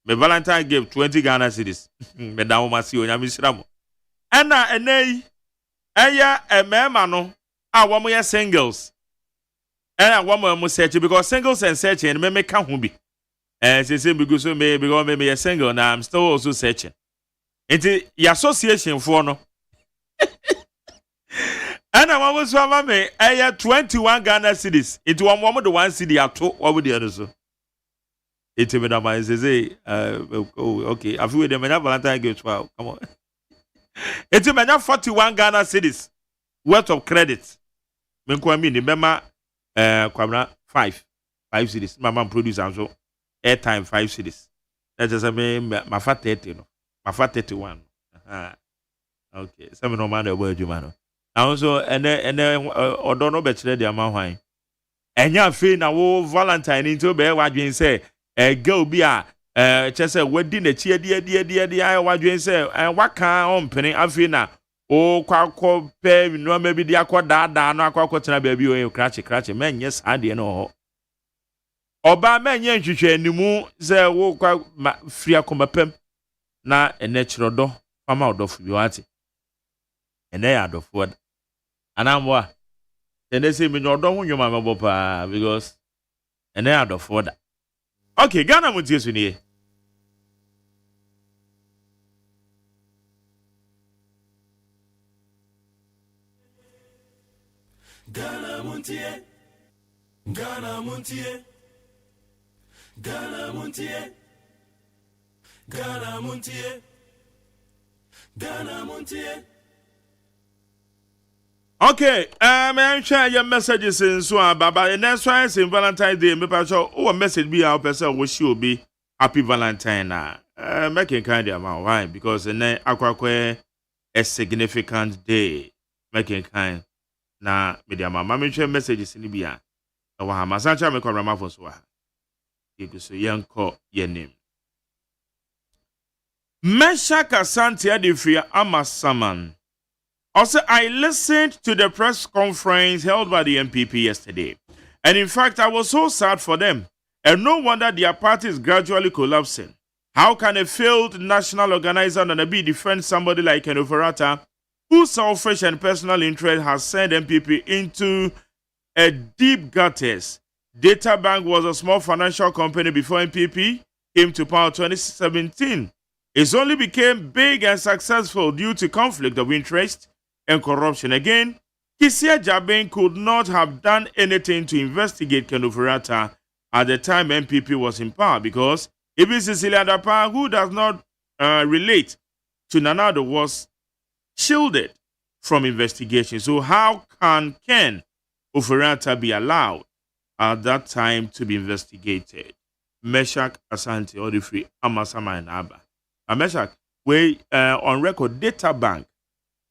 Me Valentine gift 20 Ghana cedis. Me dawo masi onyamisramo. Ena enei eya emema no a womo ye singles. Ena womo mo search because singles and searching me ka ho bi. Say because me ye single now I'm still also searching. Enti the association for no. Ena womo so ama me eya 21 Ghana cedis. Enti womo the 1 cedi ato wo the other so. Enti me da man say okay, I feel the Valentine gift wow. Come on. It's a 41 Ghana cedis worth of credit. Menkwami ni bema kwabra 5 cedis. My man produce also airtime 5 cedis. That is my fat 30 no. My fat 31. Okay. Some no man the word you man. Also and odono betire the amount why. Enya fe na wo Valentine into be wadwen say girl bi a chese wedding na chie die wadwen say waka ompene afi na o kwakọ pe no ma bi dia kwada no akwakọ tena ba bi o krache menye sade no ho oba menye nhwehwe animu say wo kwa free akomapem na enechrodo fama odofu bi wate ene ya adofo anamwa ene say me nyodo ho nwoma mebo pa because ene ya adofo da. Okay, Ghana Montie so ni Ghana Montie, Ghana Montie, Ghana Montie, Ghana Montie, Ghana Montie. Okay, I'm share your messages in so baba and that's why it's Valentine's Day. Me pacho o message be our person wish you be happy Valentine na. Making kind of amount why because and then akwa a significant day making kind na media mama me share messages in bia. Na wa ma sancha me kwara for so ha. You so yanko your name. Meshach Asante Adifia Amasaman. Also, I listened to the press conference held by the MPP yesterday. And in fact, I was so sad for them. And no wonder their party is gradually collapsing. How can a failed national organizer and be defend somebody like Ken Oferata, whose selfish and personal interest has sent MPP into a deep gutters? Data Bank was a small financial company before MPP came to power in 2017. It only became big and successful due to conflict of interest and corruption. Again, Kisia Jabin could not have done anything to investigate Ken Oferata at the time MPP was in power because even Cecilia Dapa, who does not relate to Nanado, was shielded from investigation. So how can Ken Oferata be allowed at that time to be investigated? Meshach Asante Odifri Amasama and Abba. Meshach, we on record Data Bank.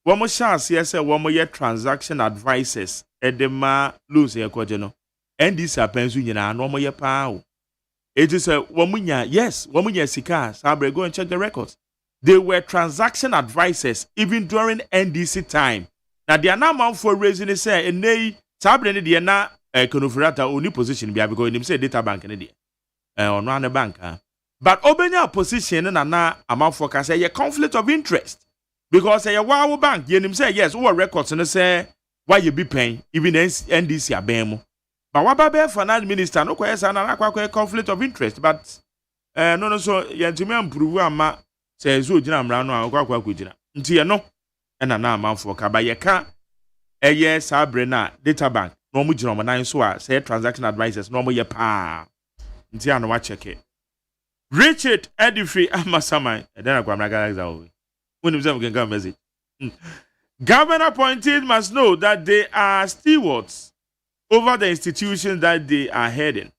One more chance, yes, one more year transaction advisors at the ma lose a quadrino. And this happens when you are no more year power. It is a woman, yes, woman, yes, Sabre, go and check the records. They were transaction advisors even during NDC time. Now they are now for raising a say, and they Sabre, they are not a Konofurata only position because they say Data Bank in on run a bank. But Obenya position and now amount for say a conflict of interest. Because a wow bank, you say yes, or records and say why you be paying even NDC abemo. But what about finance minister? No question, and conflict of interest. But no, so Yantiman prove ama says who Jam Rano or Quakujina. Until no, and an amount for Kabayaka. A yes, Sabrina, Data Bank, no mujum and I saw say transaction advisors, no more your pa. Until I watch it. Richard Edifree Amasamai, and then I go my guys away. When you can come message. Government appointees must know that they are stewards over the institutions that they are heading.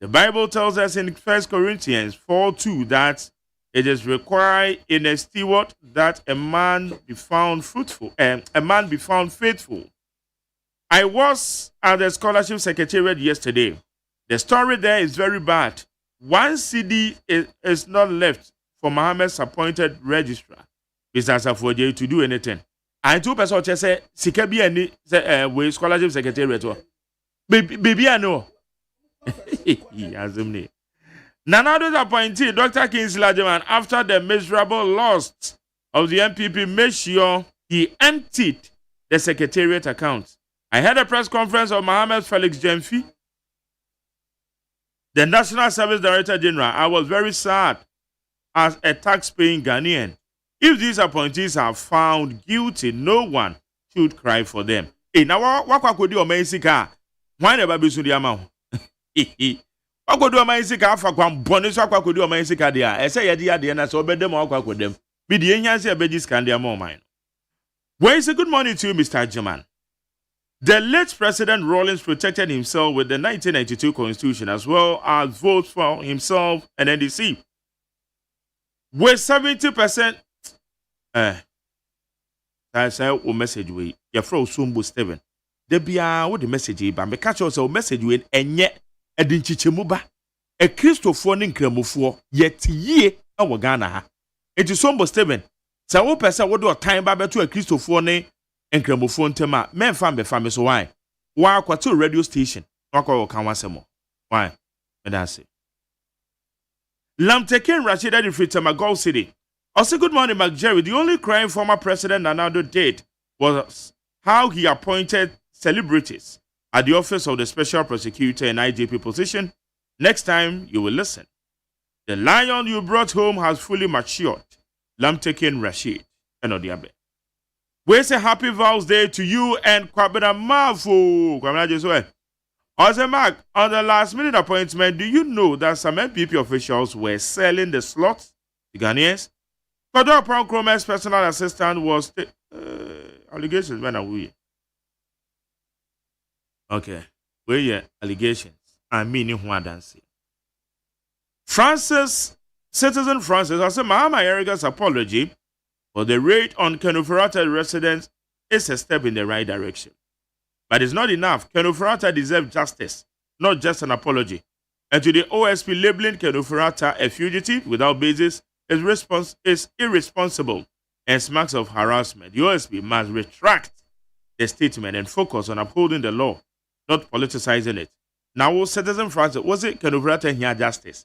The Bible tells us in 1 Corinthians 4:2 that it is required in a steward that a man be found fruitful, a man be found faithful. I was at the scholarship secretariat yesterday. The story there is very bad. One CD is not left for Mohammed's appointed registrar, Mr. Safoje, to do anything. And two persons say, "Sikabi any we scholarship secretariat." Baby, I know. Nanado's appointee, Dr. Kingsley Agyeman, after the miserable loss of the MPP, made sure he emptied the secretariat account. I had a press conference of Mohammed Felix Jemfi, the National Service Director General. I was very sad as a tax-paying Ghanaian. If these appointees are found guilty, no one should cry for them. Now what could you amazing car? Why never be so the amount? What could you amazing car for one bonus? What could you amazing car there? I say, yeah, and I saw them or what with them. Be the Indians here, Bedis can their more mine. Well, it's a good morning to you, Mr. Agyeman. The late President Rawlings protected himself with the 1992 Constitution as well as votes for himself and NDC. With 70%, I say, message we, your fro Sumbu Steven. There be what the message, but me catch also message with and yet a dinchichemuba, a Christopher Kremufor, yet ye our Ghana. It is Sumbu Steven. So, what person would do a time barber to a Christopher and Kremufor tema, men family family so why? Why, quite to radio station, no call can once more. Why? And I say, Lamtekin Rashida de Fritama Gold City. Also, good morning, McJerry. The only crime former President Nanado did was how he appointed celebrities at the office of the Special Prosecutor and IGP position. Next time, you will listen. The lion you brought home has fully matured. Lamtekin Rashid. And Odiabe. We say happy Vows Day to you and Kwabena Mafu. Kwabena Jesue. Also, Mark, on the last minute appointment, do you know that some MPP officials were selling the slots to Ghanaians? Kodo Cromer's personal assistant was allegations when are we? Okay, where allegations? I mean, who dance? Citizen Francis, I said, Mahama Erica's apology for the raid on Kenufurata residents is a step in the right direction. But it's not enough. Kenufurata deserves justice, not just an apology. And to the OSP labeling Kenufurata a fugitive without basis is irresponsible and smacks of harassment. The OSP must retract the statement and focus on upholding the law, not politicizing it. Now, Citizen Francis, was it Kenufurata here justice?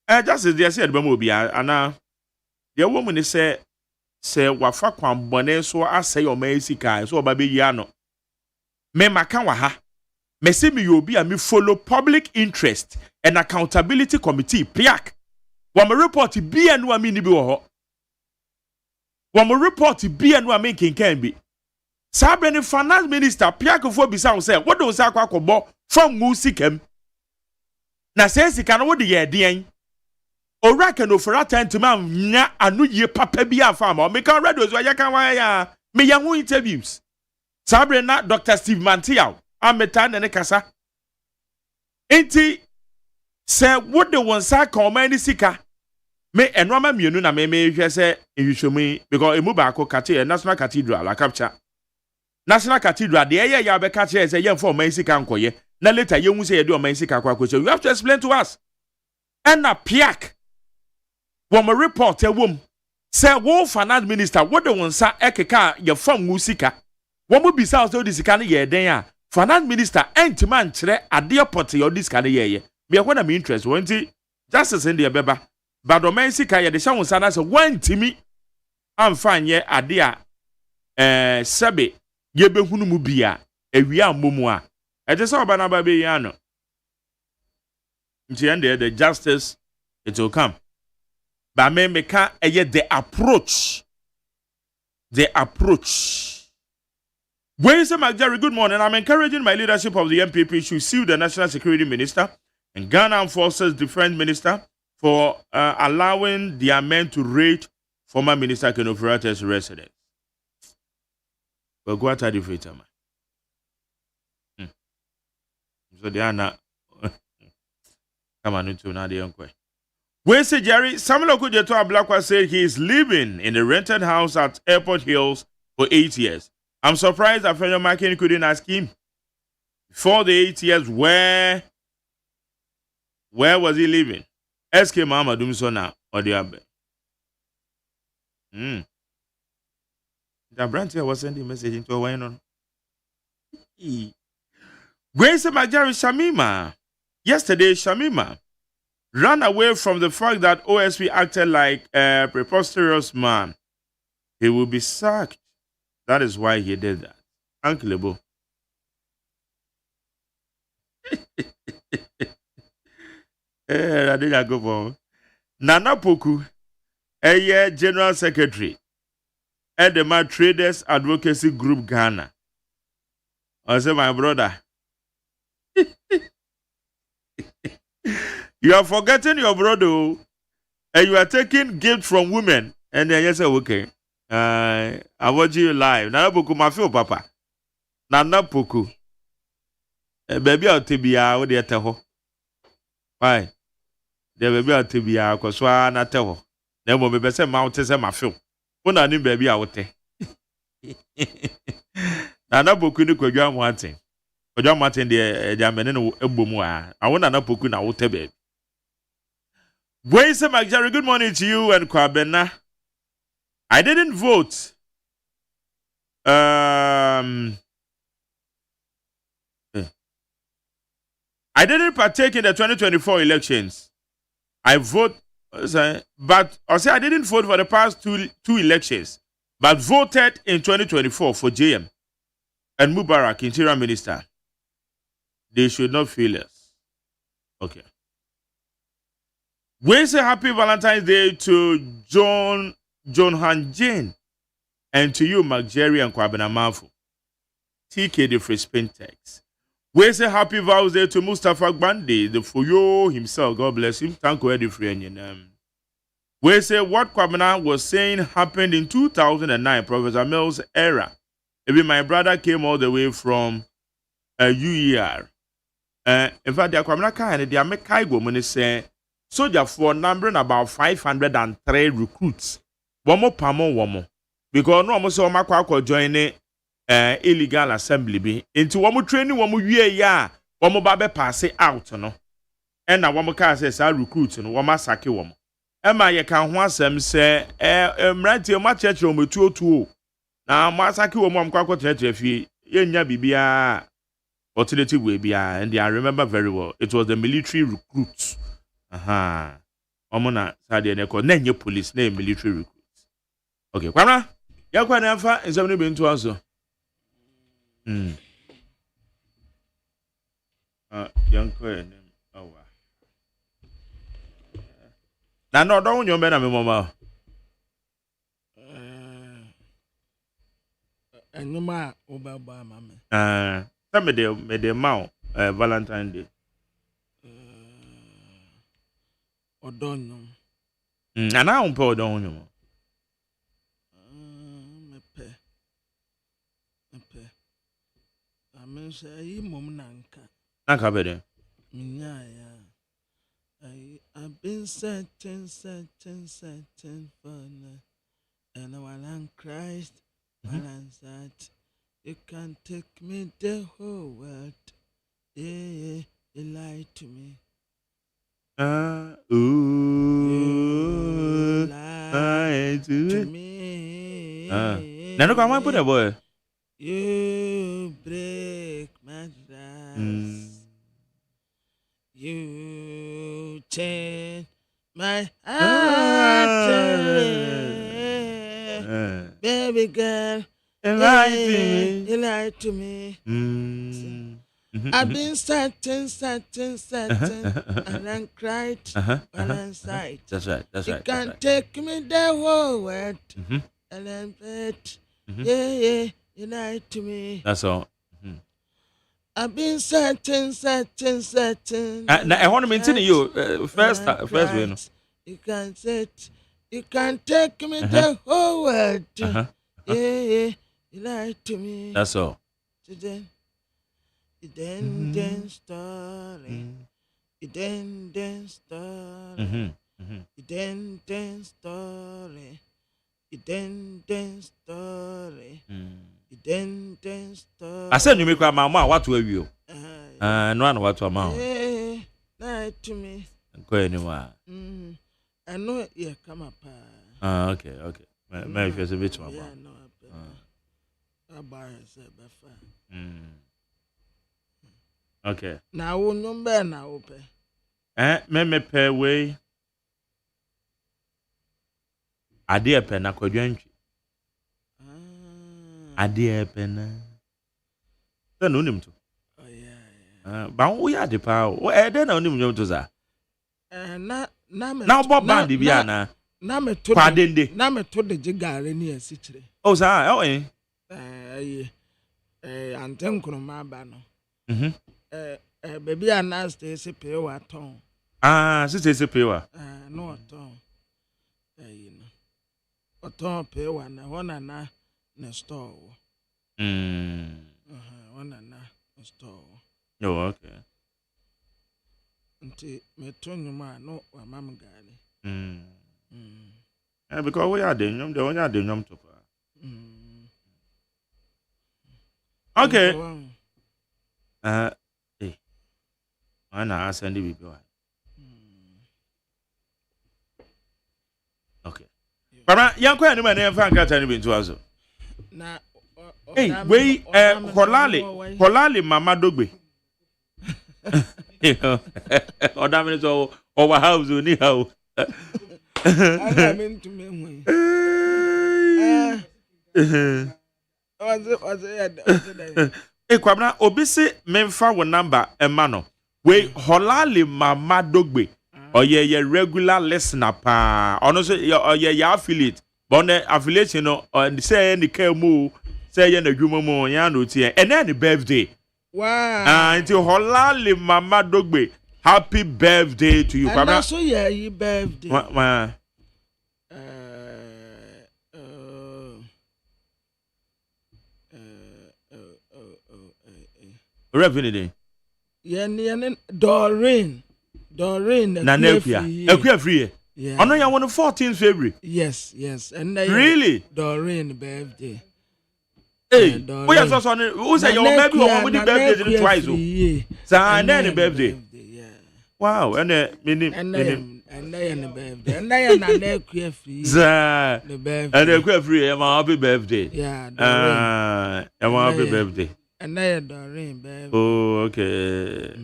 Justice, they said, and the woman is say, wafa kwam bone so asay o maisika so baby yano. Me maka ha. Me say me obi a me follow public interest and accountability committee PIAC. Wa me report bi anu a me ni bi wo ho. Wa me report bi anu a me kenkan bi. Sabe ni finance minister PIAC fo bi say what do say akwakobo from ngu sikam. Na say sika no wo de ye den. Ora Kenufurata ntima nya anu ye papa bi afam o me kan radio so ya kan wa ya me ya hu interviews. Sabre na Dr. Steve Mantiao ameta ne kasa. Enti se what the one sa kan ma ni sika me enoma mienu na me hwe se ehwehwemi because emu ba ko kate National Cathedral la capture. National Cathedral de ye ya be kate se ye for man sika nkoye na later ye hu se ye de o man sika kwa kwacho. You have to explain to us. And na PIAC when my report a womb say wo finance minister what the one sa ekeka ye fam musika wo mo bisa so this kan ye den a finance minister entima nkyere ade pot ye this kan ye me when am interest wonti justice in the beba but o man sika ye de sha won sa na say wantimi amfan ye ade a sebe ye behunu mu bia awia ammomu a e je say oba na ba be ya no nti and the justice it will come. But me meka the approach. The approach. When you say, McJerry, good morning. I'm encouraging my leadership of the MPP to sue the National Security Minister and Ghana Armed Forces Defense Minister for allowing their men to raid former Minister Kenufurata's residence. But go at the freighter, man. So they are not. Come on into another inquiry. We say Jerry, Samuel Okujeto Ablakwa said he is living in a rented house at Airport Hills for 8 years. I'm surprised that Fenyo Makin couldn't ask him for the 8 years where was he living? SK Mama Dumsona or the Abe. The branch here was sending a message into a wine. Grace Majari Shamima. Yesterday, Shamima ran away from the fact that OSP acted like a preposterous man. He will be sacked. That is why he did that. Uncle Ebo. I didn't go for Nana Poku, a General Secretary at the Mad Traders Advocacy Group Ghana. I say, my brother, you are forgetting your brother, and you are taking gifts from women. And then you say, okay, I watch you live. Nana Poku, my feel, Papa. Nana Poku, baby, I'll tell you what they tell. Why? The baby out to be a coswa na tell. Then will be say mountains and my film. When I need baby out there. Now, no book in the Quagram wanting. But I'm wanting the German Ebumwa. I want to book in our table. Ways Jerry, good morning to you and Kwabena. I didn't vote. I didn't partake in the 2024 elections. I vote, but I say I didn't vote for the past two elections, but voted in 2024 for JM and Mubarak, Interior Minister. They should not feel us. Okay. We say happy Valentine's Day to John Han Jane and to you, Mark Jerry and Kwabena Manfo. TK the Free Spin Text. We say happy vows day to Mustafa Gbande, the Fuyo himself. God bless him. Thank you, Eddie Free. We say what Kwabena was saying happened in 2009, Professor Mills' era. Even my brother came all the way from UER. In fact, the Kwabena kind they are make Kaigo when they say soldier for numbering about 503 recruits. One more pamo, one more. Because no one saw Makwa join illegal assembly be into one more training one more year ya one more babe pass it out no and na one more car says I recruit no one more sake one Emma ye can ho asem say mranti o ma church o metu otu na ma sake one more kwakwa church fie ye nya bibia alternative way bia and I remember very well it was the military recruits omona sade ne ko na nye police na military recruits. Okay kwara yakwa na afa nsem ne be ntu aso young queen. Oh, wow. Now, no, don't you better, Mama? And no ma, Obaba, Mamma. Somebody made a mount Valentine's Day. Or don't know. And I don't pour down you. Say Momnanka. Nanka better. I've been certain for now. And while I'm Christ, while I'm sad, you can't take me the whole world. Yeah, you lied to me. You lied to me. Now look, I want to put a boy. You break my trust. You change my heart. Baby girl, you lied to me. I've been certain, and I'm cried when I'm sight. That's right. You can't take me the whole world. And I'm bet. Yeah. You lied to me. That's all. I've been certain. Now I want to maintain you first way. You can't say it. You can't take me the whole world. Yeah, you You lied to me. That's all. Then story. Then story. Then story. Then story. Then story. I said you make my mama what to you. No one what to mama. Lied to me. Go anywhere. I know it. Yeah, come up. Okay. Maybe if you're a bit more. Yeah, no. I buy it. Okay. Now, number now open. Me pay way. Ade pe na kwadwantwi. Ade pe na. Then unim to. Oh yeah. Ba wo ya de pa. O then unim nyom to za. Na bo band bia na. Na me to. Kwadende. Na me to de jigare ni asichire. Oh sa, Antem kroma ba no. Baby ana stay se pay wa ton. Se pay wa. No ton. You know. Oton pay wa na hona na store. Hona na store. Oh, okay. Nti me to nyuma no wa mam gari. Because we are the nyom, the one are the nyom to pa. Okay. I send the baby. Okay. But young quite man never found got any to us. Na hey, we Holali Mama Dogbe. Or damage over house anyhow. I mean to me. Kwabna obisi memfa wo number emano we Holali Mama Dogbe oye regular listener pa ono so oye ya affiliate but the affiliate no say any kemu say ye na dwuma mu ya no tie and any birthday wow until Holali Mama Dogbe happy birthday to you Kwabna so yeah your birthday Revenue. Yen Doreen. Na Ekuya free. Yeah. Ono ya 14th February. Yes. And really? Doreen birthday. Hey, we are so who say your baby or the birthday twice. So and then the birthday. Yeah. Wow, and birthday. And then Ekuya free. The birthday. And Ekuya free, happy birthday. Yeah. Happy birthday. And then Doreen birthday. Oh, okay.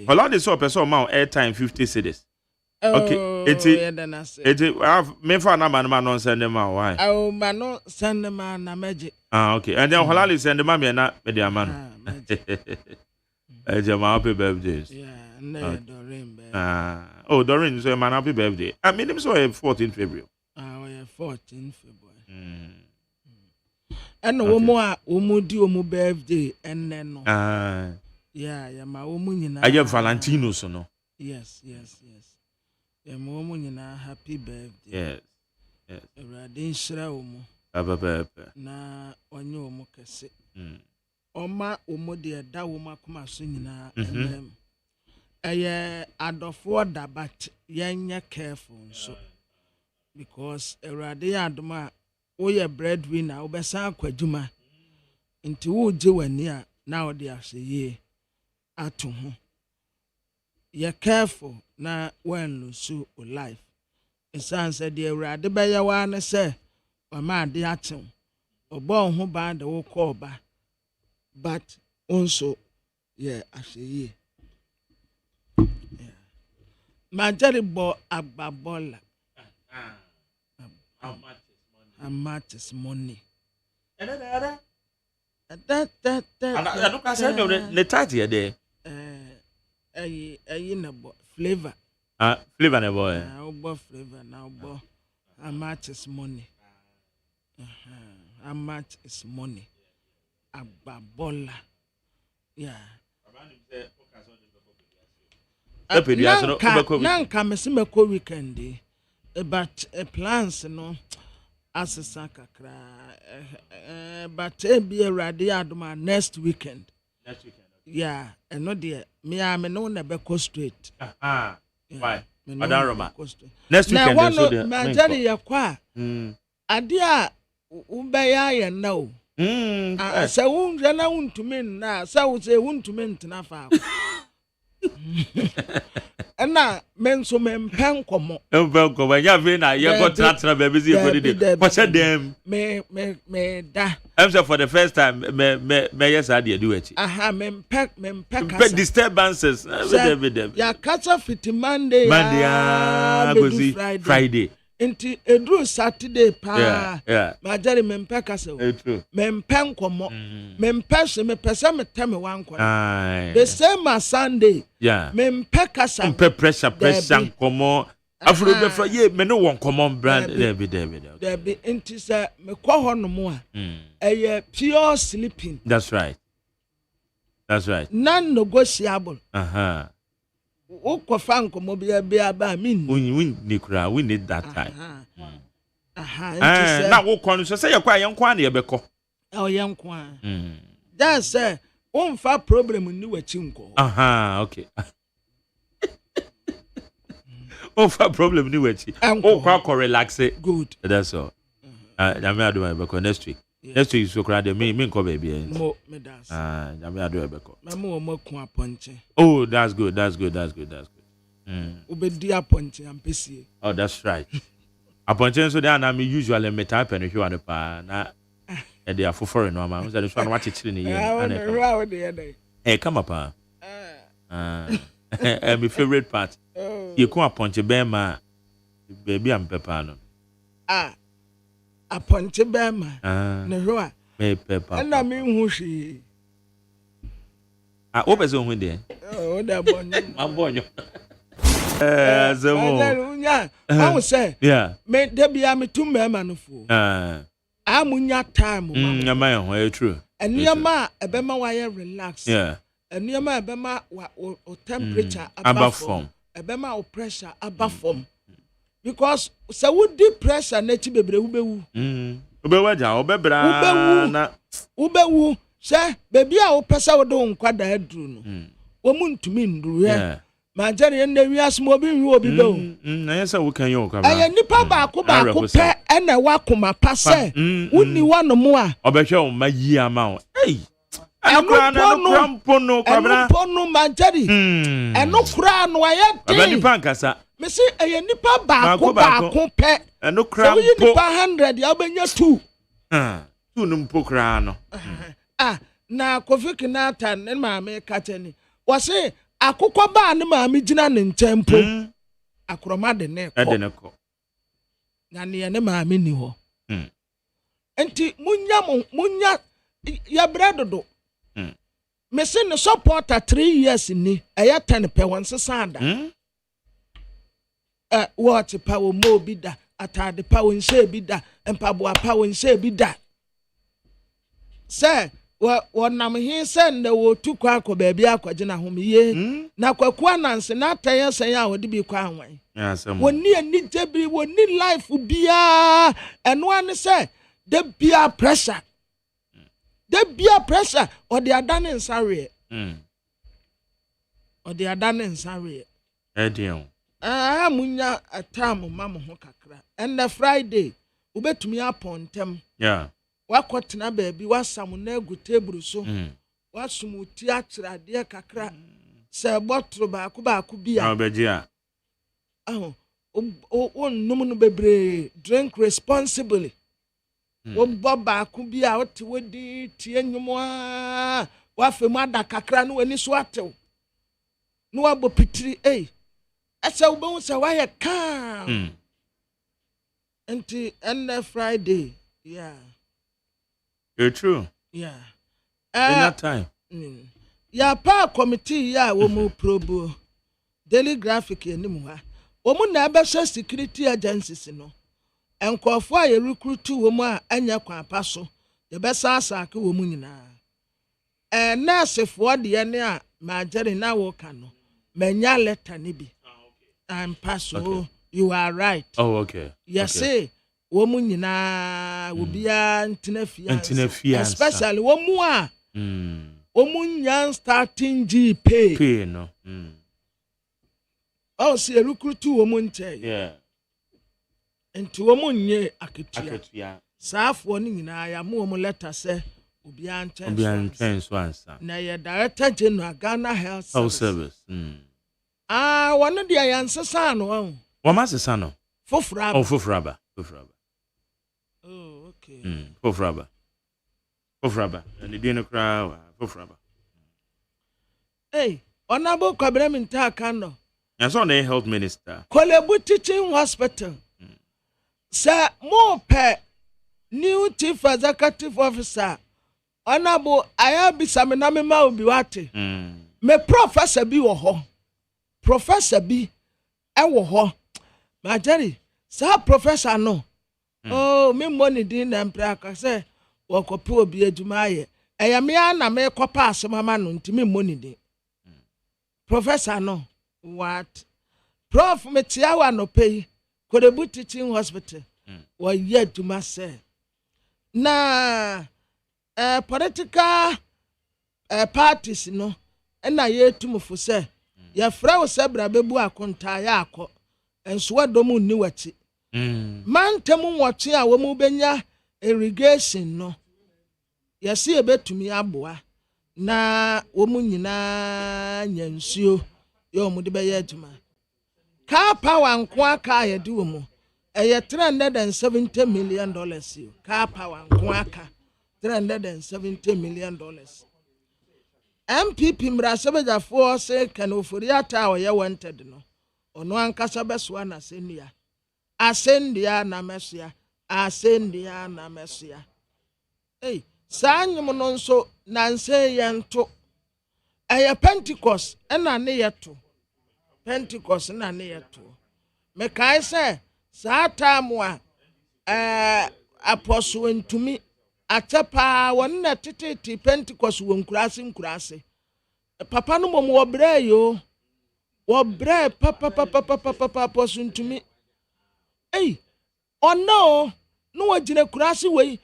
A lot of so person amount airtime 50 cedis. Okay, it have me for na man non send them out. Why? Oh, man, no send them out na magic. Okay, and then Holali send them me na me the man. Happy birthdays. Yeah, and then Doreen birthday. Oh, Doreen, so man happy birthday. I mean him so 14th February. Yeah, 14th February. And no more di omu birthday and then no. Yeah, my woman. I have Valentino so no. Yes. Yeah, my woman happy birthday. Yes. Radin shra omu. Na onye omu kese. Oma omu de da omu akoma so nyina emem. Eye adofo da but yenya careful so because erade adoma oye breadwinner obesa akwadwuma nti wo je wani a na ode ahye ato ho ye careful na when lose life esan said the erade be ye wa ne se o ma ade atem obo ho ba de wo call ba but also yeah ahye majari bo agbabola how much is money? And I look at the title there. Flavor. Flavor, ne boy. Flavor now, boy. How much is money? How much is money? Ababola. Yeah. Nanka mesime ko weekend but plans no asesa kakra but be ready adoma next weekend. Yeah, and no dear. Me no never go straight. Why? Madam Roma. Next weekend now so the my journey yakwa. Adia ubaya ya now. Sa unjana untumen na sa uze untumen tnafa. Na menso mempen komo. Mempen komo. Ya ve na ye go tratra baby zi for the. What's them? Me da. I'm sure for the first time me yes I do it. Aha mempe disturbances with them. Ya catch fit Monday go Friday. Inti edru Saturday pa. Yeah. Majari mempe kasa. True. Mempen komo. Mempe se me pesa me teme wan kono. The same as Sunday. Yeah. Mempe kasa. Mempe pressure komo. Afro be fra ye me no won common brand there be. There be inti se me ko ho no mo a. Pure sleeping. That's right. Non-negotiable. We need that time. Now we can say you kwa yankwa na yebeko. Yankwa. That's say fa problem ni wachi nko. Okay. For problem ni wachi. Kwa relax it. Good. That's all. Jame adu yebeko next week. Next week so crowd me nko baby. Mo me das. Jame adu yebeko. Mo ku aponche. Oh, that's good. Ubedi aponche ampesi. Oh, that's right. Aponche so there na me usually me type and hwe pa na e dey afoforo no ma. So dey so na wa chichiri ni yen. Come up. My favorite part. You come aponche be ma baby am pepper no. Aponche be ma. Ne hwe a. Me pepper. Na me hu hwe. What was on with there? Oh, that bonyo. I'm bonyo. I would say, yeah. Me debia me two men for. Amunya time. True. And near ma a bema wire relax. Yeah. And near ma bema or temperature above form. A bema or pressure above form. Because so would deep pressure nature be ubewu. Ubewu. Say, baby, I will pass out on quad the head room. Woman to mean, yeah. My journey and the real small being will be low. Yes, I can you come. I nipa back and I walk on my pass. Wouldn't you want no more? I'll bet you my year amount. Hey, I no pono, my journey. And no crown, why I pancasa. Missy, a nipa back, and no crown, 100, Yabanya 2. 2 numpocrano. Na Kofi Kinatan and Mammy Catani was say, I cook a bar and Mammy Jinan in temple. A croma de neck. I didn't call. Nani and Mammy knew. Enti Munya ya brado. Messin the supporter 3 years in me, a 10 per once a sanda. What a power more be that, at the power and say be that, and Pabua power and say be that. Sir, what nam here send the wo to quack baby aquagina home ye. Na quaquanance, not tell us I would be quang. Yes, when near need debris, when need life would be and one say, there be a pressure. There be a pressure, or they are done in sorry. Or they are done in sorry. Munya a time, Mamma Hokakra. And the Friday, who bet me upon them. Yeah. What na baby was some nego table so. What some theatre, dear Kakra. Sir Botro Bakuba be a bedia. Oh, no baby, drink responsibly. Boba could be out with the Tienua. What for Mada Kakran when it's water. No abo pitri, eh? As a bones a wire calm. And Friday, yeah. You're true. Yeah. In that time. Ya pa committee ya womu probo. Daily graphic anymore. Womu na abesha security agencies no. Enkofo a ye recruit womu a anya kwa paso. Ye besa asake womu nyina. Nurse for de ne a majeri na wo ka no. Menya letter ni bi. I'm paso. Okay. You are right. Oh, okay. Yes, say womu nyina obia ntena fiansa especially womu a womu nyan starting GP pay no oh see recruit womu nche yeah enti womu nye aketua saafo ni nyina ya mu womu letter say obia ntchen so ansa na ye director general Ghana Health Service one dia yansesa no wama sesa no fofraba oh okay fofraba and the no crowd fofraba hey honorable Kwabena Mintaka no and so the health minister Kolebu Teaching Hospital sir mo pe new chief executive officer honorable ayabi samename ma obi wate me professor bi wo ho e wo ho ma jerry sa professor no oh me money din na mpra say wo kopi obi adwuma aye eya me na me kopa asema no ntimi money din professor no what prof me tiawa no pay Kolebu Teaching Hospital wo ye adwuma say na political parties no na yetumfo say ya fra wo sebra bebu akonta ya akọ enso wadomu ni wachi mantemu woche a wo mu benya irrigation no yesi ebetumi aboa na wo mu nyina nyansuo yo mu de beye adwuma ka power nko aka ye de wo mu eye $370 million yo ka power nko aka $370 million MPP mrasebejafo se kanoforiata oye wanted no ono ankasa besoa na asendia na mesia hey sanyum no nso nanse yento eye Pentecost na ne yeto me kai se saatamu a apostle ntumi atepa wonna tititi Pentecost wonkurase papa no mom wobre yo wobre papa posuntumi ei ono no wagire kurase wei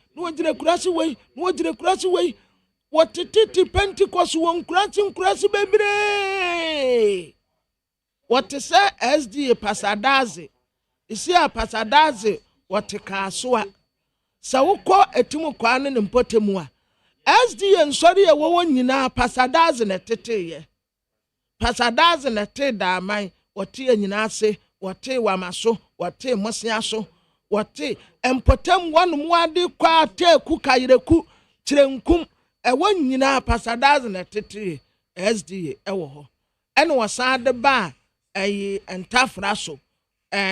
wotititi Pentecost wonkurase bebre wote se SDA pasadaze isi a pasadaze wote kasoa sawuko etimu kwa ne mpotemu a SDA nsori ye wo nyina pasadaze na teteye pasadaze na te da man wote nyina ase wote wamaso wote mosia so wote empotem wonu ade kwa te ku kayireku kirenkum ewo nyina pasadaze na teteye SDA ewo ho ene wasade ba ayi entafra so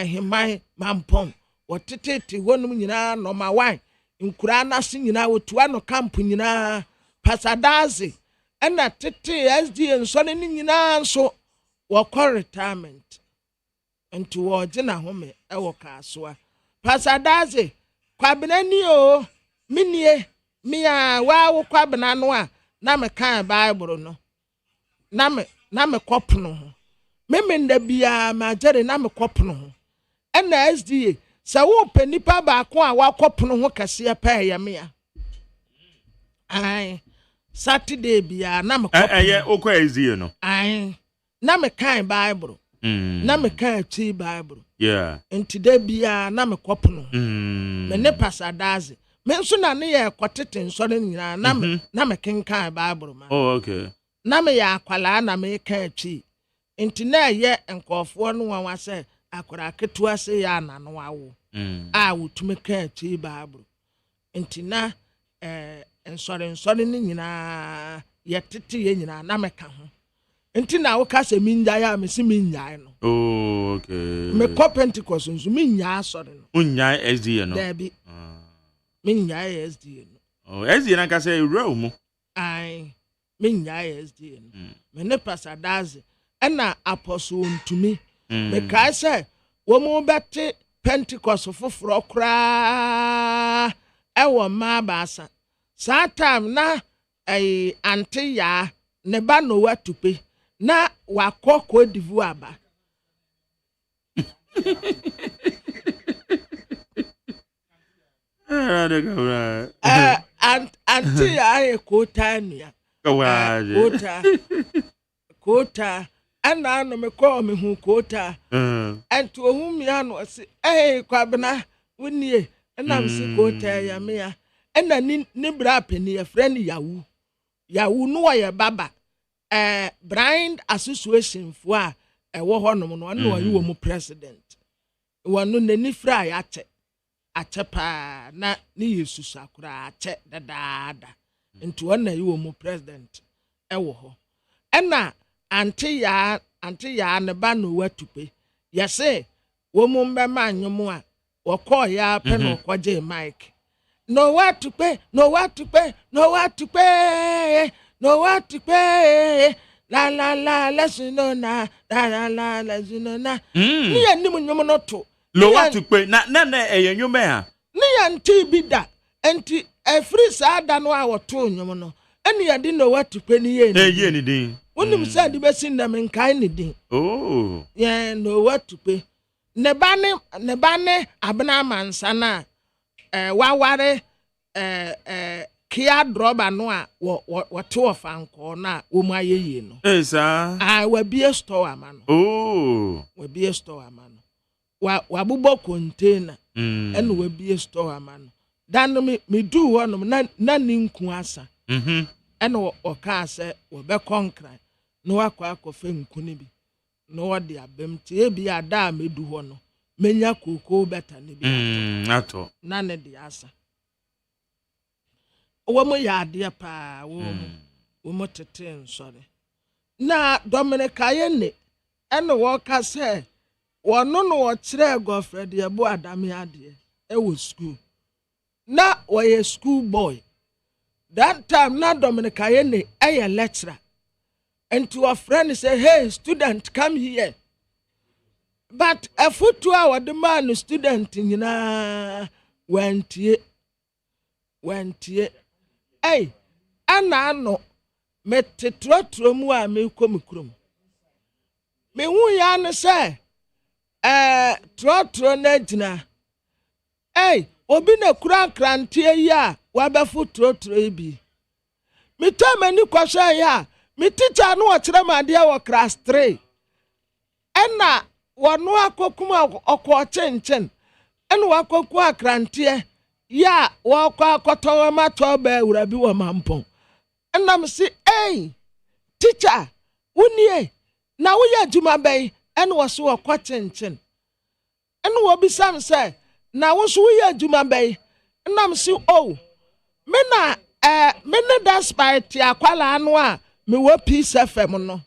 himai mampom wotete wonum nyina no ma wan nkura na se nyina wotua no camp nyina pasadaze ena tete SDA nso ne nyina nso wo retirement enti wo gina home ewo kasoa pasadaze kwabena ni o minie mia wa wo kwabena no a na me kan bible no na me kopno ho memenda bia ma jere na me kopno ho ena SDA sa wo panipa ba ko a wakopno ho kase pa ya me a ai Saturday bia na me kopno eye okwa SDA no ai na me kan bible na me kan chi bible yeah enti da bia na me kopno me ne pasadaze me nso na ne ye kotete nso ne nyina na me kenkan bible ma oh okay na me ya akwala na me kan chi enti na ye nkofo no wa se akora ketua se ya na no awo a wotume kan chi bible enti na nsore ni nyina ye tete ye nyina na me ka ho enti na wo ka se minja ya me si minja no oh okay me ko Pentecost nso minja asore no unya SDA no dabi minja SDA no oh SDA na ka se ewura mu ai minja SDA no me ne pasadaze ena apostle ntumi me ka se wo mu bete Pentecost foforo kra ewo ma baasa saa time na ante ya ne ba no watupe na wakoko divu aba Auntie, I quota. Quota. And I know me call me who quota. And to whom yan was, eh, Quabana, wouldn't ye? And I'm sick quota, ya mea. And I need nibra penny a friend Yahoo. Yahoo no ya baba. Blind association for a wohonom no no you were president. One no ni fry ache pa na ni yesu sakura ache dada into one you were president ewo ho. Ena anti ya ne ba no watupe. Yese wo mu mbema anyomo a wo call ya pe no kwaje mic. No what to pay, no what to pay, no what to pay, no what to pay. La la la, let's know na, la la let's know na. Ni ani mu nyomo no to. No what to pay. Na nyome a. Ni anti bida, anti free sa da no a wo to nyomo no. Ani ade no what to pay ni ye ni. Ye ni din. Wonim say di besin na men kai ni din. Oh. Yeah, no what to pay. Ne bane abena mansa na. Waware kia droba no a what of anko na uma ye no. Esa. I will be a store man. Oh. Will be a store man. Wabubo container and will be a store man. Dan me do one none in kuasa. And or car say will be conquer. No aqua coffin kunibi. No what the abem be a dam me do one. Menya kuko better nibi. Ato. None the asa. Womo ya dia pa womo tete sorry. Na Dominic Ayene ene wo ka say wono no wo kire Godfred ye bo adame ade e wo school. Na wo ye school boy. That time na Dominic Ayene a lecturer. And to a friend say, "Hey student, come here." But a foot 2 hour the man student went ye. Hey, ana no metetro mu a me kom krom. Me hu ya ne say trotro na gina. Hey, obi na kura krantie yi a wa be fu trotro bi. Me to mani kwahwa ya, me teacher no wo kire ma de wo class 3. Ena wono akokum okwo chenchen. Ena wakoku akrantie ya wakwa akoto ma to ba ewura bi wo mampon. Ena me si, "Hey, teacher, unie na wo ya juma bai ena wo so okwo chenchen." Ena wo bi sam say, "Na wo so wo ya juma bai." Ena me si, "Oh, me na that spite akwala anu a me wo Peace FM no."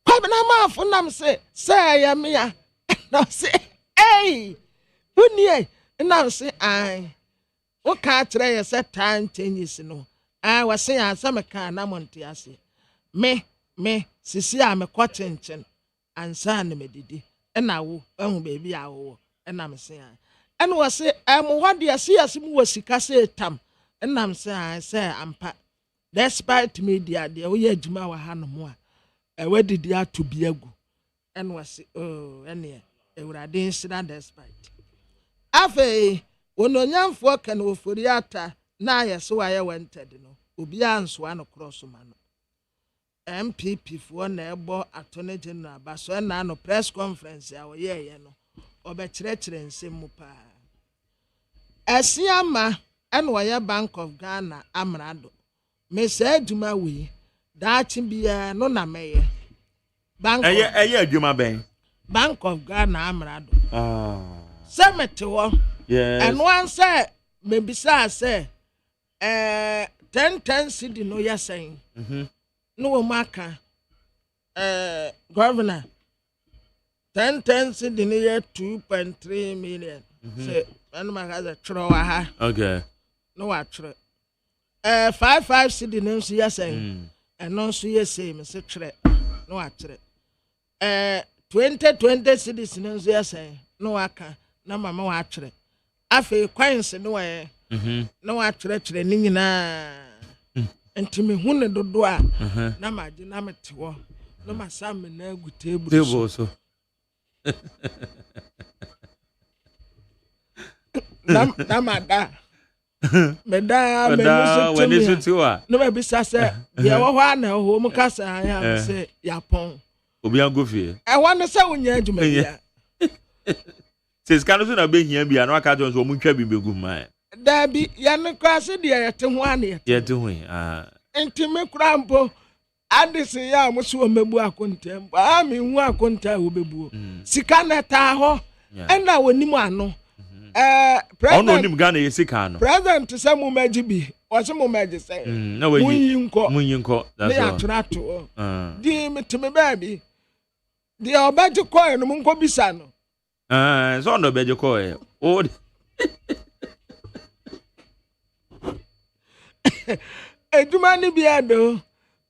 Kwabena ma fu nam say ya me ya. Na say, "Hey, unie." Na say, "Ai. Wo ka kire ye say time changes no." I say asam ka na monte ase. Me sisi a me kwa chenchen ansa na me didi. Na wo ehu baby a wo. Na me say ai. And was say mo hode ase mu wasika say tam. Na me say ai say ampa. Despite media de wo ye adwuma wa ha no mo a. We didi ato biagu. And was say oh ene ewurade nsira despite. Afe ononyamfo ka na ofori ata na yeso aye wanted no obi anso ano cross man MPP fo na ebo attorney general baso na no press conference a ye no obekire nsem mu pa asiama ene woye Bank of Ghana amrado me say aduma we daachi bia no na meye bank aduma ben Bank of Ghana amrado semete wo yes and one say me bisa say 10 cedi no ya saying no maka governor 10 cedi no ya 2.3 million say and my has a tro ha okay no wa tro 5 cedi no so ya saying and no so ya say me say tre no wa tre 20 cedis no so ya saying no aka na mama wa tre afi coins no wa na wa tre ni nyina ntimi hu ne dodo a na maji na metewo no masam na agu table so Namada. Meda when is it to her? No, maybe Sassa, the one who Mukasa, I have say, Yapon. Obian Goofy. I want to say when you're to me. Says Carlson, being here, be an academy, or Munchabi be good man. There be Yan Cross, dear, to one year. Yet to win. Intimate crampo. And this year, Monsieur Mebua contem. I mean, one conta will be boo. Sikana Taho, and now when Nimano. President Ghana is sick. President to some Majibi, or some Maji say. No way, Munyinko. That's all. Dear to me, baby. The Alberto coin, Munko Bisano. It's on the bed you call it. Oh, a dumani biado.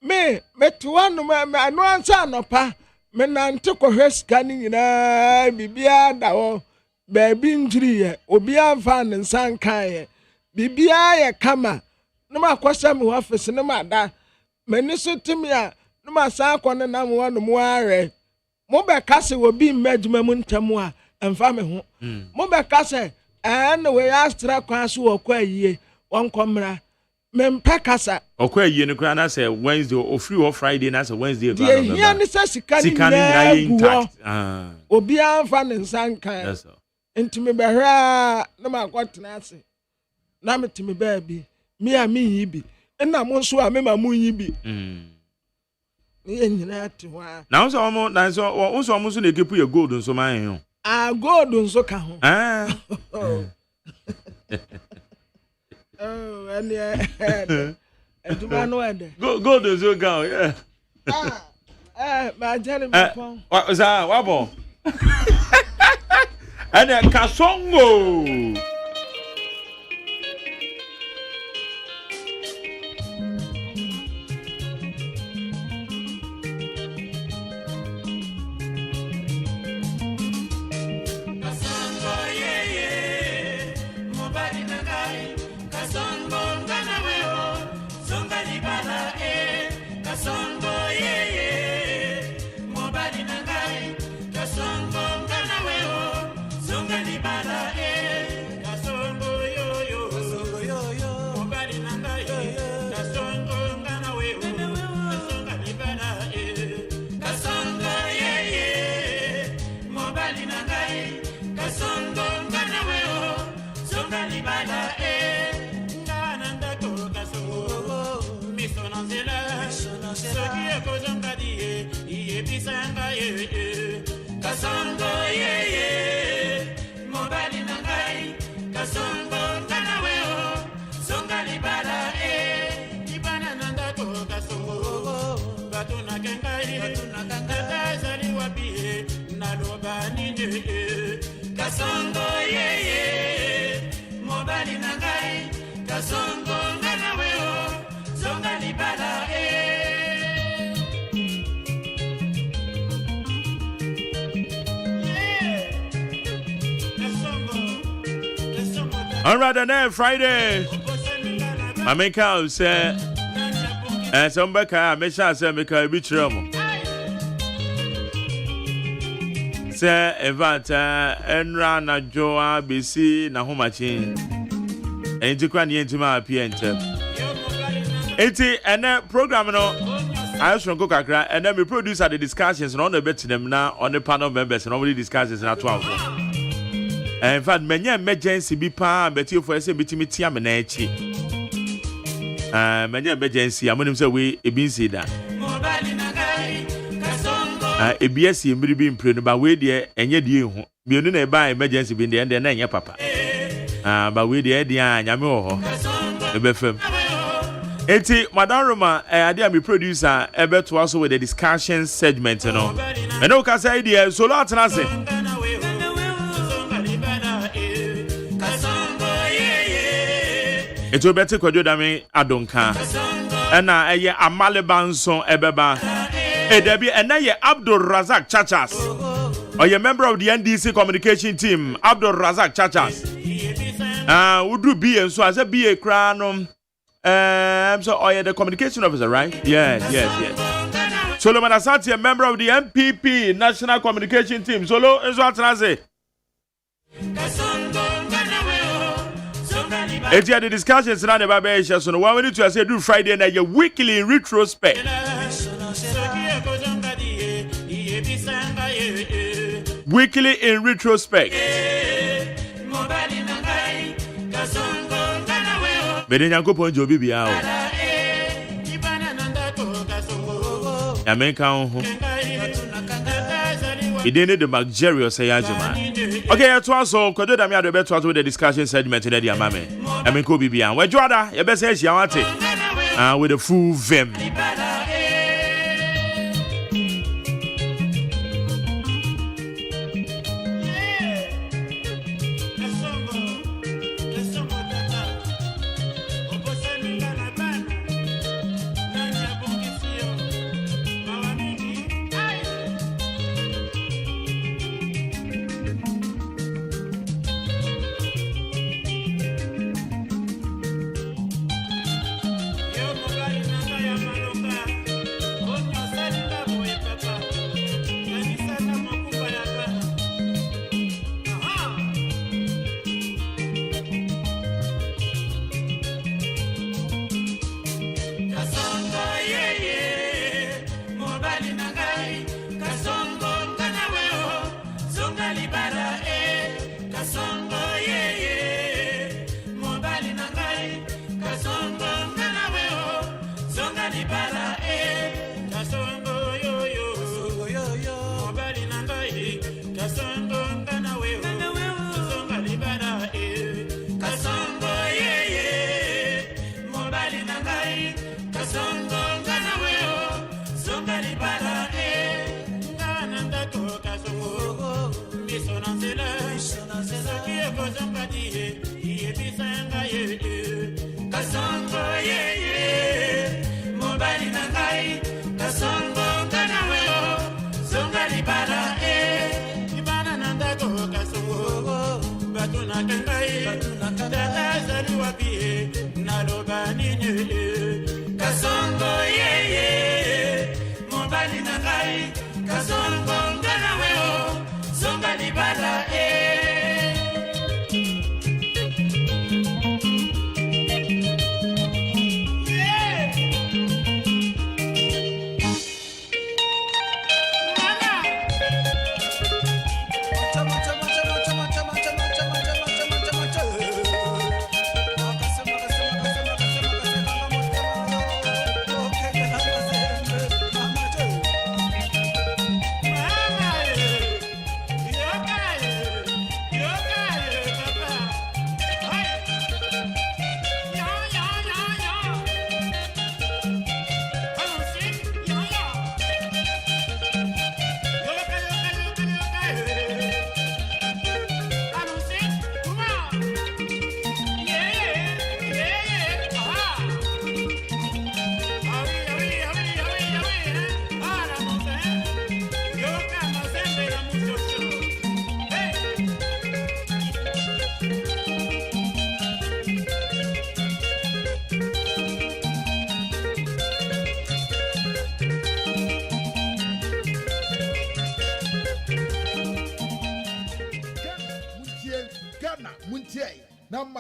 Me to one man, one son of pa. Men took a hair scanning in a bibia. Baby injury, Obia fan and San Kai, Bibia kama, no ma question me office no ma da, Meniso Timia, no ma sa kwana na one moire. Mobe Casse will be Medjum Tamua and family. Mobe Casse, and the way I struck Quasu or Quay ye, one comra, Mem Pecasa. Or Quay ye, no say Wednesday or free or Friday, and as a Wednesday. Dear, here necessity intact. Obia fan and San Kai. Into me behra no ma got nase na me to me baby me a me yibi na mo so a me ma mu yibi nyina te wa na so mo na so so na kepu ye gold nso man ho gold nso ka ho and eduma no ede gold nso ka ho ma jani me pon wa bon and a Kasongo. All right, then Friday. I make out say, and some back I make sure say make a bit trouble. Say Evanta Enra Joa BC na Homachi. And you can enter my PNT. 80 and program no. I also go kakra and then we produce the discussions and on the bet them now on the panel members and all the discussions na 12. In fact, many emergency be pa bet you for say bitimi tia me na echi. Many emergency amonim say we e bin say that. EBS mbiri bi mpre no ba we de enye de ehu. Bionu na e ba emergency bi de na enye papa. Ba we de e anyame wo ho. E be fam. Eti Madam Roma ade am producer e be to also with the discussion segment no. And o ka say idea solo atena se. It will be to Kododame Adonka. And I Amale Banson Ebeba. Debbie and I Abdul Razak Chachas. Or you member of the NDC communication team, Abdul Razak Chachas. Would you be and so as a BA crown? So are the communication officer, right? Yes. Solomon Asante, a member of the MPP National Communication Team. Solo is what I say. It's the discussions around the Babe so no one we need to say do Friday night your weekly retrospect. Weekly in retrospect. Mede nyankopon jobi bia o. Ya menka ho. Idene the luxurious AGYEMAN. Okay, ya to so kodo da me ado be to the discussion segment na dia mame. Ya menka obi bia. We joada ya be say hia wate. With the full vim.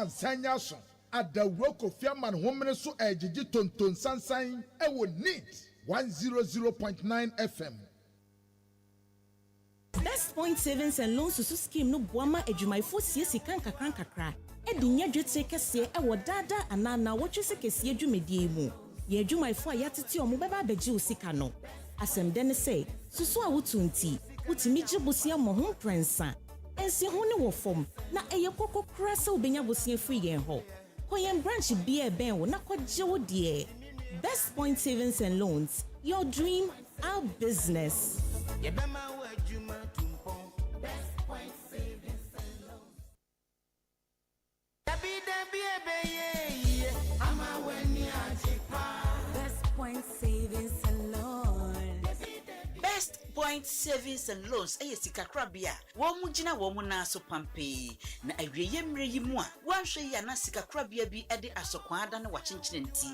Sanya son at the Roko Fiaman Woman so Ejiji Tonton Sansan ewo need 100.9 FM. Best Point Savings and Loans Susu Scheme no boama adwumayfo siesi kakra. E di nya dwetire kese e wo dada anana wotwe kese adwumadie mu. Ye adwumayfo a yatete omo beba abegye osika no. Asem de ne say susu a wotunti, wutimi gye bosia mo ho prensa. Ensi ho ne wo fom na eye kokko kra se obenya bosia free yen ho. Koyen branch bia ben wo na kwagye wo de. Best Point Savings and Loans, your dream, our business. Best Point Savings and Loans. Best Point Savings and Loans. Best Point Savings and Loans sika krabia wo mu gina wo mu na so pampe na awieye mre yi mu a wanhwe ya na sika krabia bi de asokwa ada na wachenchere nti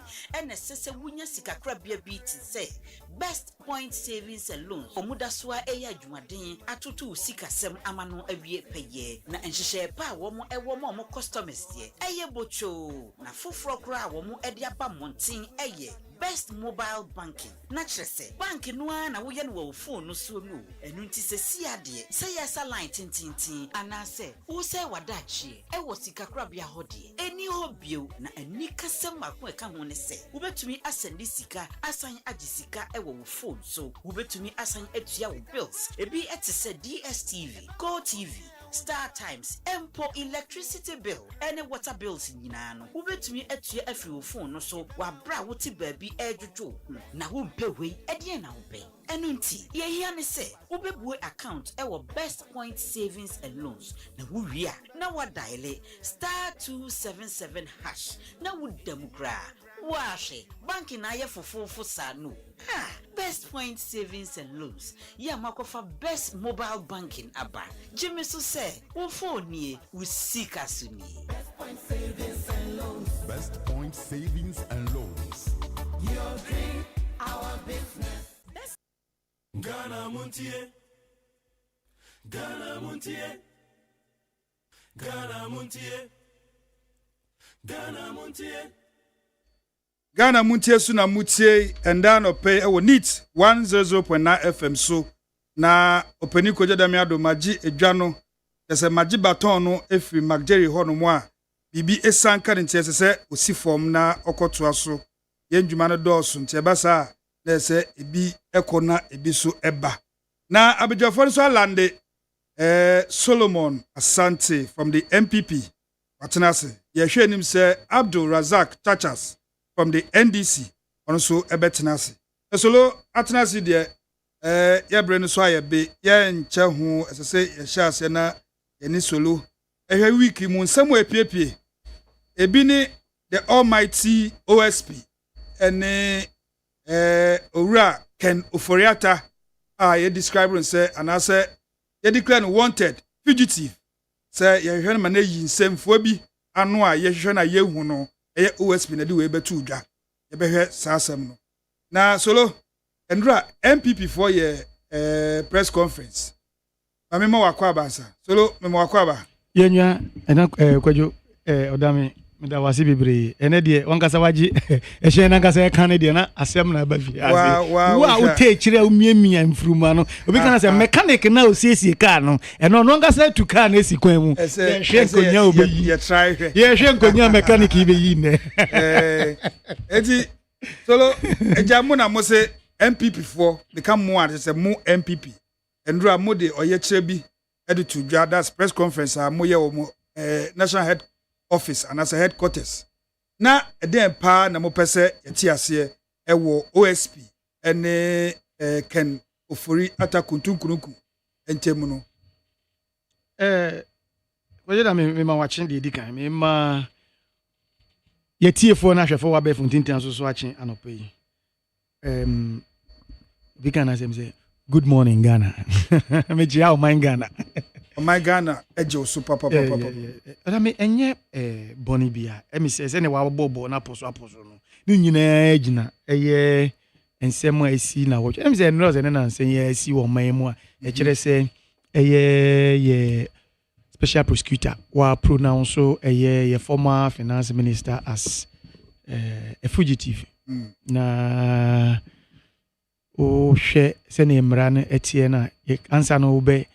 ene sese wunya sika krabia bi ti se Best Point Savings and Loans omuda so a adwumaden atoto sika sem amano awie peye na enhyehyɛ pa wo mu ewo mo customers ye bocho na foforo kra wo mu de aba montin Best Mobile Banking. Na kyerese bank no na wo ye no wo phone no so no. Enu nti se si ade. Se yesa line tintintin anase wo se wadachi wo sika krabia hode. Eni hobio na ani kasem mako eka ho ne se. Wo betumi asende sika asan agi sika wo phone so. Wo betumi asan atua wo bills. Ebi etese DSTV, Go TV, Star Times, Empo electricity bill, any water bills nyina no. Wo betumi atua afi wo phone no so wa bra wo ti baabi ejojo. Na wo mpe we ede na wo be. Enu nti ye hia ne se wo bebu account wo Best Point Savings and Loans. Na wo wi a na wa dial *277# na wo demukra. Washe banki na ye fofofo sanu. Best Point Savings and Loans. Ya makofa Best Mobile Banking aba. Jimmy so say, wo phone nie, wo sika suni. Best Point Savings and Loans. Best Point Savings and Loans. Your dream, our business. Ghana Montie. Ghana Montie. Ghana Montie. Ghana Montie. Ghana Montie suna mutie enda no pay e wo neat 100.9 FM so na openi koja da miado maji edwano yese maji baton no efri magjerry ho no mo a bibi esanka ntie sese osifom na okoto aso yendwuma no dɔɔso ntie basa na yese ebi ekona ebi so eba na abejafo so alande Solomon Asante from the MPP watenase ye hwe nim se Abdul Razak Chachas from the NDC also ebetenase esolo atenase de ye bre no so ayebe ye nche ho esese ye hyase na ye ni solo ehwe wiki mu nsemu epiepie ebi ni the almighty OSP ene owura Ken Oforiata ye describe say anase ye declare wanted fugitive say ye hwe na yi nsemfo bi ano a ye hwe na ye hu no OSP na di we betu dwa ye behwe saasem no na solo endra MPP for ye press conference mame ma wakwa abansa solo meme wakwa ba yenwa ena kwadwo odame meda wase bebre ene de wankasa waji ehye na nkasa kan ne de na asem na ba fi ase wa o te kire o miamia mfuruma no obi kan say mechanic na o siesie car no eno no nkasa tu car na esi kwan mu ehye nkonya obi ye try hwe ye ehye nkonya mechanic ibe yi ne eti solo ejamu na mo se MPP for become more as a more MPP endra mo de oye kire bi editu dwa that's press conference a mo ye wo national head office and as a headquarters na eden pa na mo pese yeti ase ewo OSP ene Ken Ofori atakuntunkunuku entemu no wajeda me ma wachen de dikan me ma yetiefo na hwefo wa be funtintan so achen anopai we can say good morning Ghana me jia o man Ghana my Ghana ejo super papa I mean enye boni bia emi se ne wa bobo na poso no ni nyina agina eye ensem a esi na wo emi se no ze ne na nsen ye esi wo man mu a e kire se eye ye special prosecutor wa pronounce eye former finance minister as a fugitive na o hwe se ne mra na etie na ansa no be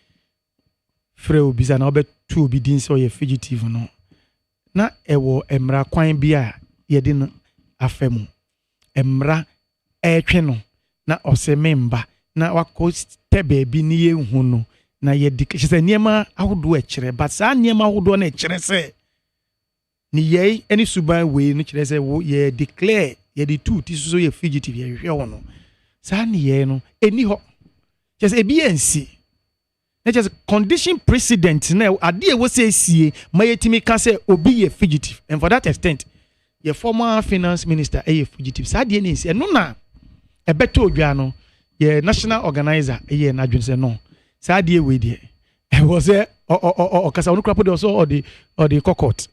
freo bisa na obe tu obi din so ye fugitive no na ewo emra kwan bia ye di no afemu emra etwe no na osememba na wako tebe bi ni ye hu no na ye di kise niema ahodo e kire but sa niema ahodo na e kire se ni ye any suban we no kire se wo ye declare ye di tu ti so ye fugitive ye hwe wo no sa ni ye no eni ho just e bi ensi na just condition precedent na ade wo say sie mayetimi ka say obi ye fugitive and for that extent your former finance minister a fugitive sa de ni eno na e beto odwa no yeah national organizer yeah na dwen say no saa de we de e was o kasa onu krapo de so or the court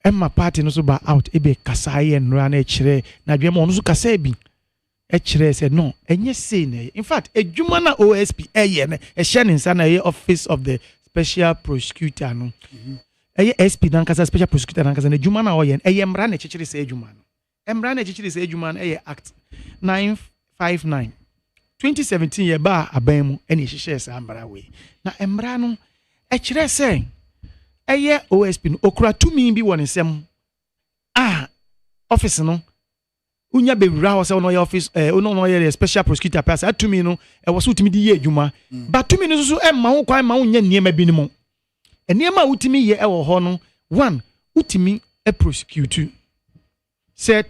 Emma party no so ba out ebe kasa ye nra na ekire na dwen mo no so kasa bi ekire say no enye say na in fact edwuma na OSP eye na e hye ne nsa na ye office of the special prosecutor no eye SP dan kasa special prosecutor dan kasa na edwuma na oye eye mra na ekire say edwuma no emra na ekire say edwuma no eye act 959 2017 ye ba aban mu ene hye say ambra we na emra no ekire say eye OSP no okura tumi bi won nsem office no unya bewura ho say no your office no your special prosecutor pass atumi no e wo so utimi di ye adwuma but tumi no so e ma ho kwan ma ho nya niema bi ni mo niema utimi ye e wo ho no one utimi e prosecute set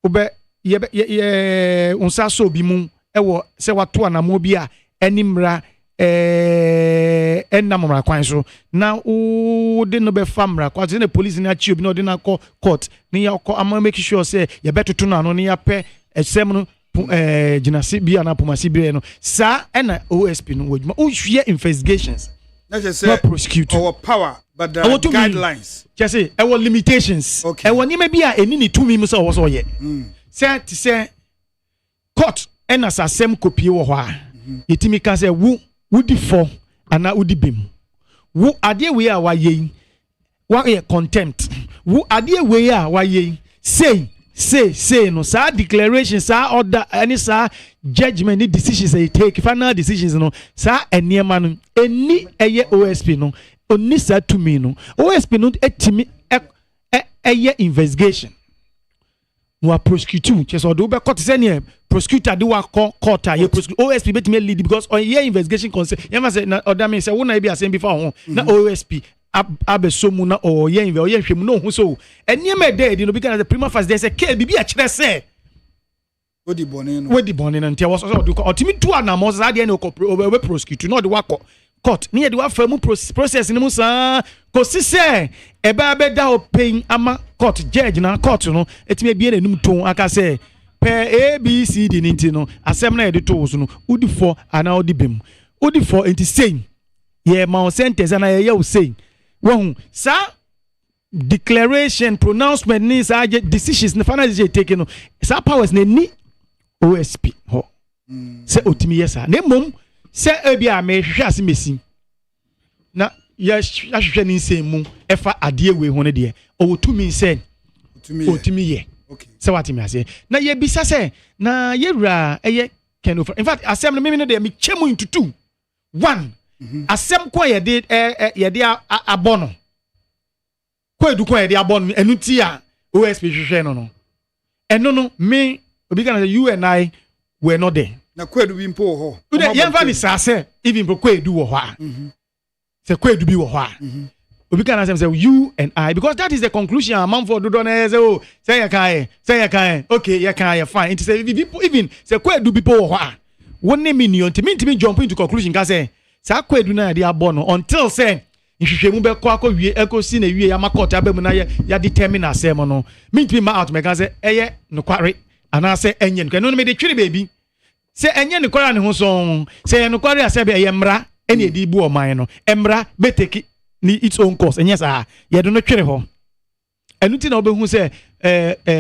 obe ye unsa so bi mu e wo se wato anamo bi a animra enamra kwan so na o de no be famra kwa the police na chi obi no de na court ni ya ko am make sure say ye betoto na no ni ya pe esem no jinasi bi ana pomasi bi no sa na OSP no wajuma o hwe investigations na just say prosecute our power but the guidelines just say our limitations e woni me bi a eni ni tumi mu so wo so ye say ti say court na sasem kopie wo ho a yetimi ka say wudi for ana wudi bim wo ade we a wa yen wa contempt wo ade we a wa yen say no sa declaration sa order any sa judgment ni decisions they take final decisions no sa eniema no eni eye OSP no oni sa to me no OSP no etimi eye investigation wa prosecute cheso do be court say ne prosecutor de wa court a ye prosecute OSP betime lead because on ye investigation concern you say na order me say wo na be asem before ho na OSP abesomu na o ye hwemu no hu so eniema dey no be can the prima facie say ke bibi a kire say wodi bone no ntia was so do otimi tu na mo say dey no we prosecute no de wa court ni ye de wa famu process ni mu sa ko si say e ba be da open ama court judge na court no etime bie na num ton aka say per ABCD ninti no asem na ye de to so no udi for ana udi bem udi for enti saying ye ma sentence na ye o saying won sa declaration pronouncement ni sa decisions na final decision taken no sa powers na ni OSP ho se otimi yesa na mom se ebi a me hwehwe ase mesi na ya hwehwe ni nsem mu efa ade we ho ne de o tumi se otimi ye okay se watimi ase na ye bisa se na ye wura eye ken over in fact asem no me no de me chemu into two one asem ko ye de abono ko edu ko ye de abono enu ti a OSP hwehwe no eno no me obi kan say you and I were not there na ko edu bi mpo ho ye mfa ni sa say even ko edu wo ho a say ko edu bi wo ho a obi kan say you and I because that is the conclusion among for do na say oh say ya kai okay ya kai fine it say even say ko edu bi po wo ho a woni me ni ontimi jump into conclusion ka say sa ko edu na de abono until say nhwehwemu be ko akɔwie ekosi na wie ya makɔta abemu na ya determine asem no mintimi ma out me ka say eye nokware ana say enye no no me de twiri baby say enye nokware ne ho so say nokware asebe eye mra ene edi bu oman no emra beteki ni its own course enye sa ye do no twiri ho enuti na obehu say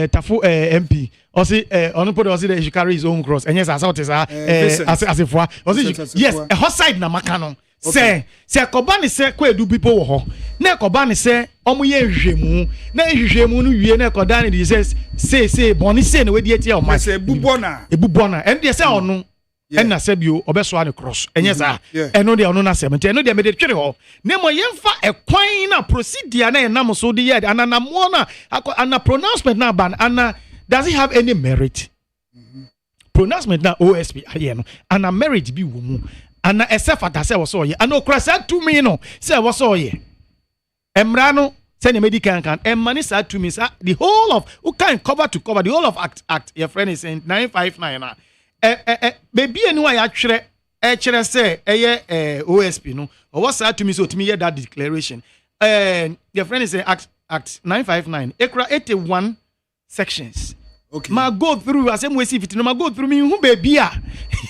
tafo MP or say on put us he carry his own cross enye sa sa otesa asefua or say yes a hot side na maka no say koba ne say ko edu pipo wo ho na koba ne say omo ye hwehwemu na hwehwemu no wie na koda ne say boni say na we die tie o ma say ebubona and dey say onu enna say bio obeso an cross enye sa eno dey onu na say eno dey me dey twere ho na mo yemfa ekwan na procedure na enam so dey yet ananamo na ana pronouncement na ban ana does it have any merit pronouncement na OSP aye no ana merit bi wo mu ana esefata se woso ye ana okra sa tumi no se woso ye emra no se ne medical kan emani sa tumi sa the whole of who can cover to cover the whole of act your friend is in 959 na baby enu a ya twere kire se eye OSP no o sa tumi so tumi ye that declaration your friend is in act 959 ekra 81 sections Okay. Ma go through asem we see fit no ma go through me hu baby a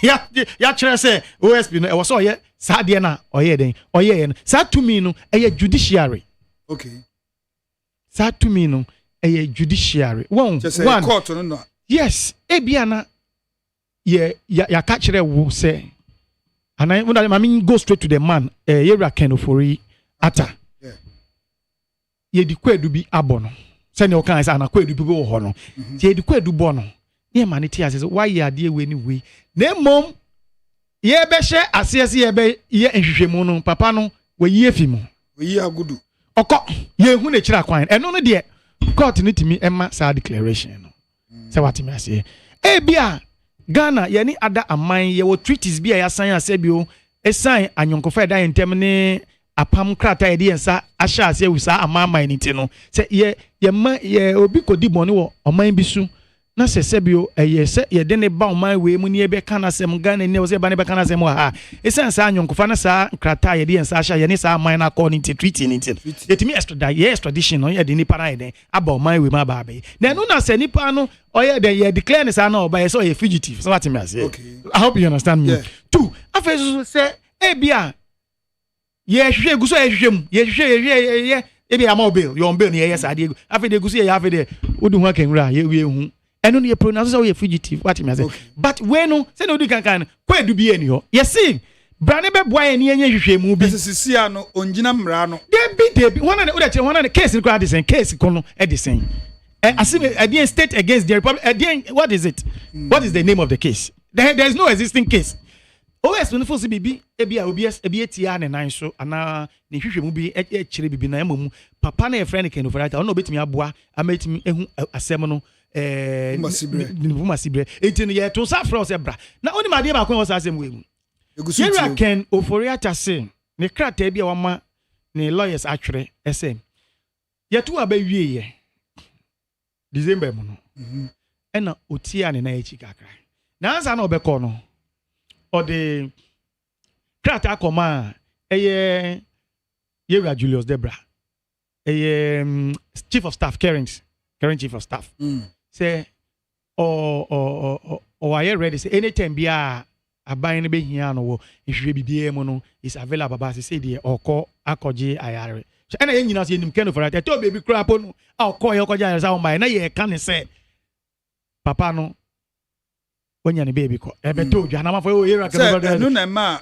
ya kire say OSP no e was oye sa de na oye den oye no sa to me no e judiciary. Okay. Sa to me no e judiciary. One court no. Yes, e bia na ya ka kire wo say and I mean go straight to the man yera kenofori ata. Yeah. Ye di kwadu bi abono. Send your kind and a quid to go honor. Ye the quid do bono. Ye manity says, why ya dear when we name mom ye be share as yes ye be ye and shemono, papa no, we ye fimo. We are good. Oko ye who a chira quine and no dear court to me Emma sa declaration. So what me say? Eh bia Ghana ye ni other a mine ye will treaties be a sign sebio a sign and yon confer in termine apam krata edi ensa ahya ase wusa amama niti no se ye obi kodi boni wo oman bisu na se sebio se ye de ne ba oman we mu ni ebe kana sem Ghana ne wo se ba ne be kana sem ha esensa anyonkofa na sa krata edi ensa ahya ye ne sa aman na according to treaty niti yetimi extradition no ye de ni para ye aba oman we ma ba be na no na se nipa no oye de ye declare ne sa na oba ye so ye fugitive so what me say. Okay. I hope you understand me. Yeah. Two afeso say bia ye hwe guso ye hwem ye hwe ebi am bail you on bail ne yes ade afi de guso ye afi de odu hu akanwura ye we hu eno ne pronounce say we fugitive what me say. But we no say no du kan kwadu bi ani ho ye see brane be boy ne ye hwehwemu bi sisia no onjina mra no debi one na the case record is case kono edison again state against the republic again what is it what is the name of the case there is no existing case. OS no fosi bibi ebia obies ebiatia ne nan so ana ne hwehwemu bi kire bibi na emamu papa na e friend ken overata ona obetimi aboa ametimi ehu asem no masibre etino ye to sa from sebra na oni made ba kon asem wegu yera ken oforiata se ne krata bia wama ne lawyers atwere esem yetu abawie ye December mu no ena otia ne na echi kakra na ansa na obekọ no or the krata koma Yera Julius Debra chief of staff current chief of staff say or are you ready say anytime bia aban ne be hia no wo ehwe bibie mu no is available ba say dey okọ akoje ayare so na ye nyina say nim ken for that to baby crap no okọ ye okoje ayare sa o mai na ye ka ne say papa no onya ne baby ko ebeto dwa na mafo Yera ken no na ma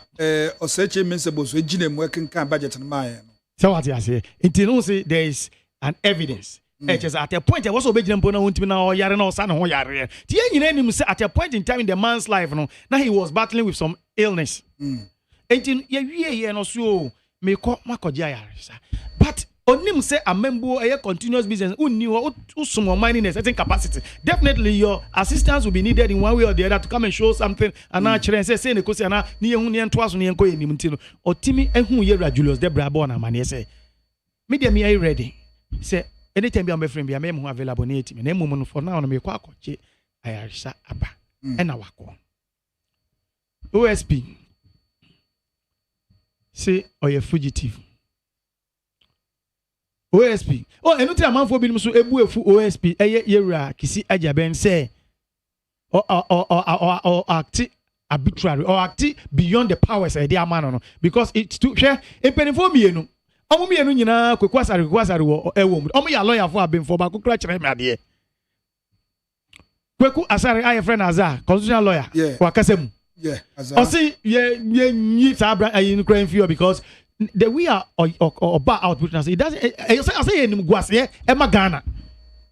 oseche mensebo so ejina mu ekenkan budget no ma ye no so what you say it no say there is an evidence. Just at a point I was obedient na wontimi na oyare na osa na ho yare ti enyina nim say at a point in time in the man's life no now he was battling with some illness enti ye wie no so me ko makoje ayare sa but onim say amembo a continuous business unni ho usumo mining in a certain capacity definitely your assistance will be needed in one way or the other to come and show something and actually say ne kosi na ne yehu ne nto aso ne enko yenim ntino otimi ehu Yera Julius Debra bo na mane say media me are ready say anytime be am friend be am who available na etimi na emum no for now no me kwa akoche ayarisa aba ena wako OSP say oye fugitive OSP enuti amanfo bi so ebu efu OSP Yera Kisi Agyaman say or act arbitrary or act beyond the powers of the amano no because it's too share empenifo mienu omo mienu nyina kwekwasare wo ewom omo ya lawyer for abenfo ba kokra kire me ade kweku asare aye friend aza constitutional lawyer wakasem aza o see ye nyi sabra ayin crime fear because the we are or bar out witness it doesn't I say enim guase e ma Ghana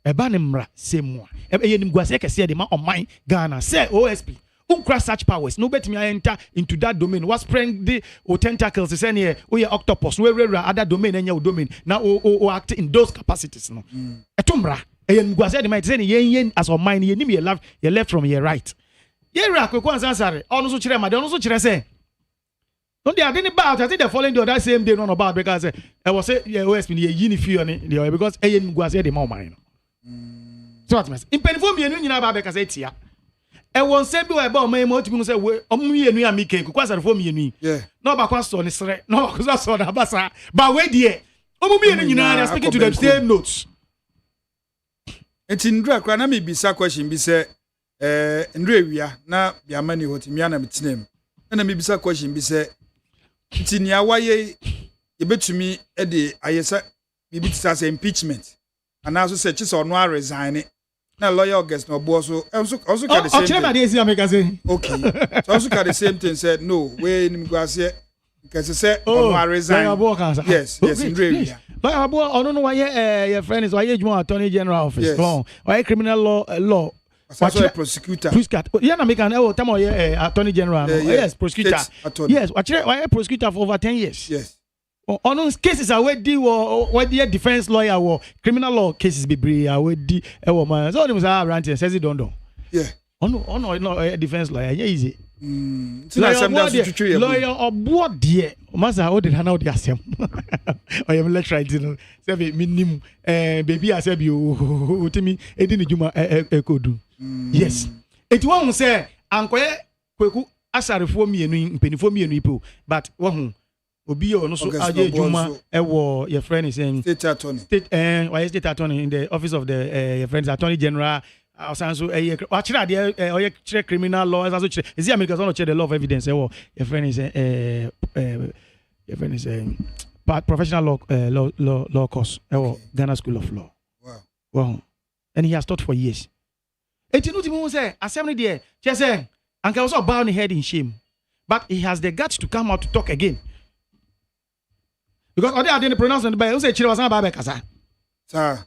e ba ne mra semua e enim guase kese de ma oman Ghana say OSP unkra such powers no betimi enter into that domain was sprang the tentacles say ne we octopus we other domain enya domain na o act in those capacities no etumra e enim guase de ma say ne yen as oman ye nim ye left from your right Yera kwekwa ansare onu so kire ma de onu so kire say no, they are didn't about. I think the following day that same day non about because I was say OSP ni yini fee on the because eyen go say the more mine. So what means in penfo mienu nyina ba because etia. E won say bi we ba o man mo timi say we o mienu am ike kwa say fo mienu. No ba kwa so ni sere. No ba kwa so na basa. Ba we die. O mienu nyina they are speaking to the same notes. enti ndra kra na me bisa question bi se ndra ewia na bia mani hoti mia na metinem na me bisa question bi se enti nia waye yebetumi de ayesa bibi tisa se impeachment ana so se chi se ono resign na lawyer August no boss so also ka the same thing. Okay. So also ka the same thing said no we nim go ase because say ono resign. Yes, yes, in Revia. Lawyer Abo ono no why your friend is why Ejuma Attorney General office. Why criminal law what's a prosecutor? Yeah, na make an time Attorney General. Yes, prosecutor. Yes, why prosecutor for over 10 years. Yes. On cases are where the defense lawyer or criminal law cases be brave are where the man so them say ranting says it don't. Yeah. No defense lawyer yeah easy. Lawyer or board there. Master how did how the asem. I am lecturer you know. Say minimum baby I say you to me e di juma kodu. Yes. It won't say ankoye kweku asarefo mienu mpenifo mienu ipo but wo Obi no so aje juma ewo your friend is saying state attorney why state attorney in the office of the your friend's attorney general also actually there criminal law also is the Americans want to check the law of evidence your friend is your friend is professional law course Ghana School of Law. Wow. And he has taught for years. And you know what say assembly there just say and also bow his head in shame but he has the guts to come out to talk again. Because other didn't pronounce the Bible, say Chile was not Baba Kasa. Sir,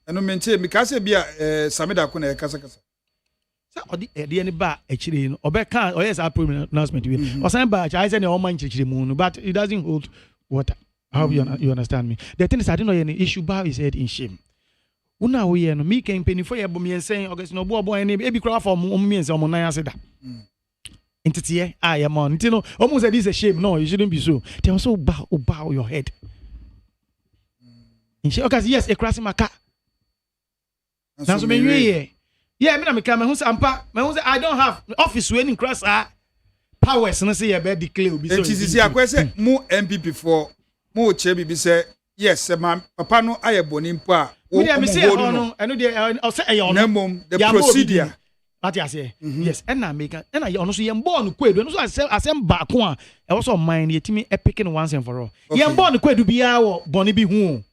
I don't maintain because be Samida Kuna Kasa. So, the end bar actually, or back can, or yes, I pronouncement with or some batch. I said, all mine moon, but it doesn't hold water. I hope you understand me. The thing is, I don't know any issue bar is head in shame. Una we and me came penny for your bummy and saying, August no boy and baby craft for me and some I said that. Entity, I am on. You know, almost that is a shame. No, you shouldn't be so. They also bow your head. Because yes, a crassy maca. Now, so maybe yeah, me come who's ampa. I don't have office winning crass powers. No say a bad declare. It is a question. More MPP for more chebi be say yes, man. Papa no I bonimpa. Me say no. I know they say the procedure. What you say? Yes, and I make and I honestly am born kwedu. No so asem back one. I also mind yetimi epicking once and for all. Yam born kwedu bia wo boni bi hu.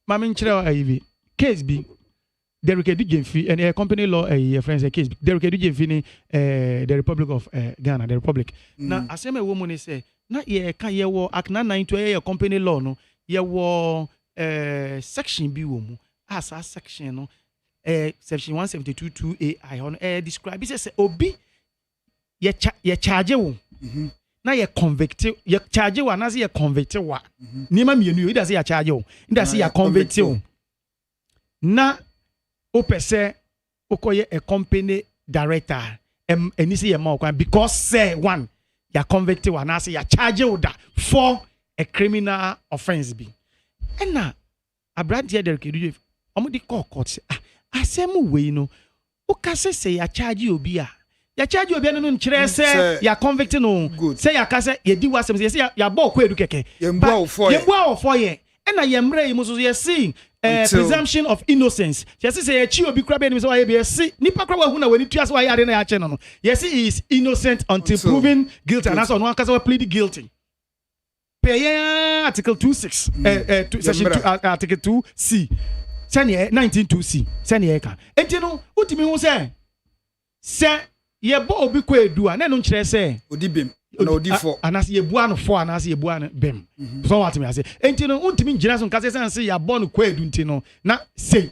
Mama nchira ayibi. Case bi Derek Edujemfi and a company law a friends a case. Derek Edujemfi ni the Republic of Ghana, the Republic. Na asem a woman say na ye kan ye wo akna 9 to a company law no ye wo section bi wo mu. Asa section no section 172(2)(a) on describe it says obi ye charge wo na ye convict ye charge wo na say ye convict wa nima mienu it say ye charge wo it say ye convict wo na o pese okoye a company director eni say ye ma okwan because say one ye convict wa na say ye charge wo da for a criminal offense bi na abrade Derek Edujemfi omudi court asem we no o ka say ya charge obi a ya charge obi no nkyere say ya convict no say ya ka say ya di wasem say ya ba okwa edu keke ye mbo ofo ye na ye mre mu so ye see presumption of innocence yes say ya chi obi kra be ni so ye be see nipa kra wa hu na wani tua so ya ade na ya che no yes he is innocent until proven guilty and so no aka say plead guilty pay article 26 section 2 article 2C Sanya 19(2)C sanya ka enti no utimi hu se ye bo obi kwa edu a na no nkyere se odibem na odifo anas ye bua no fo anas ye bua no bem so what me say enti no untimi ngyina so nkase sense ya bo no kwa edu enti no na say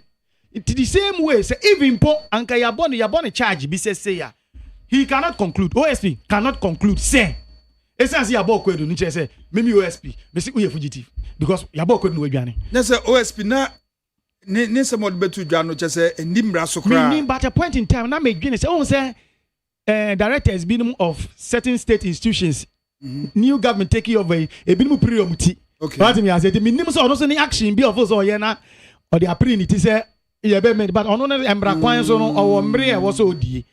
it the same way say even po anka ya bo no charge bi say ya he cannot conclude OSP cannot conclude say essence ya bo kwa edu nkyere say memi OSP me say uye fugitive because ya bo kwa edu no wadwane na say OSP na ne some of betu dwa no chese enimra so kra but a point in time na me dwene say on say directors binum of certain state institutions new government taking over e binum period ti but me as the minimum so no so ni action bi of so ye na or the apprenti ti say ye be me but ono na embra kwan so no or mre e wo so odie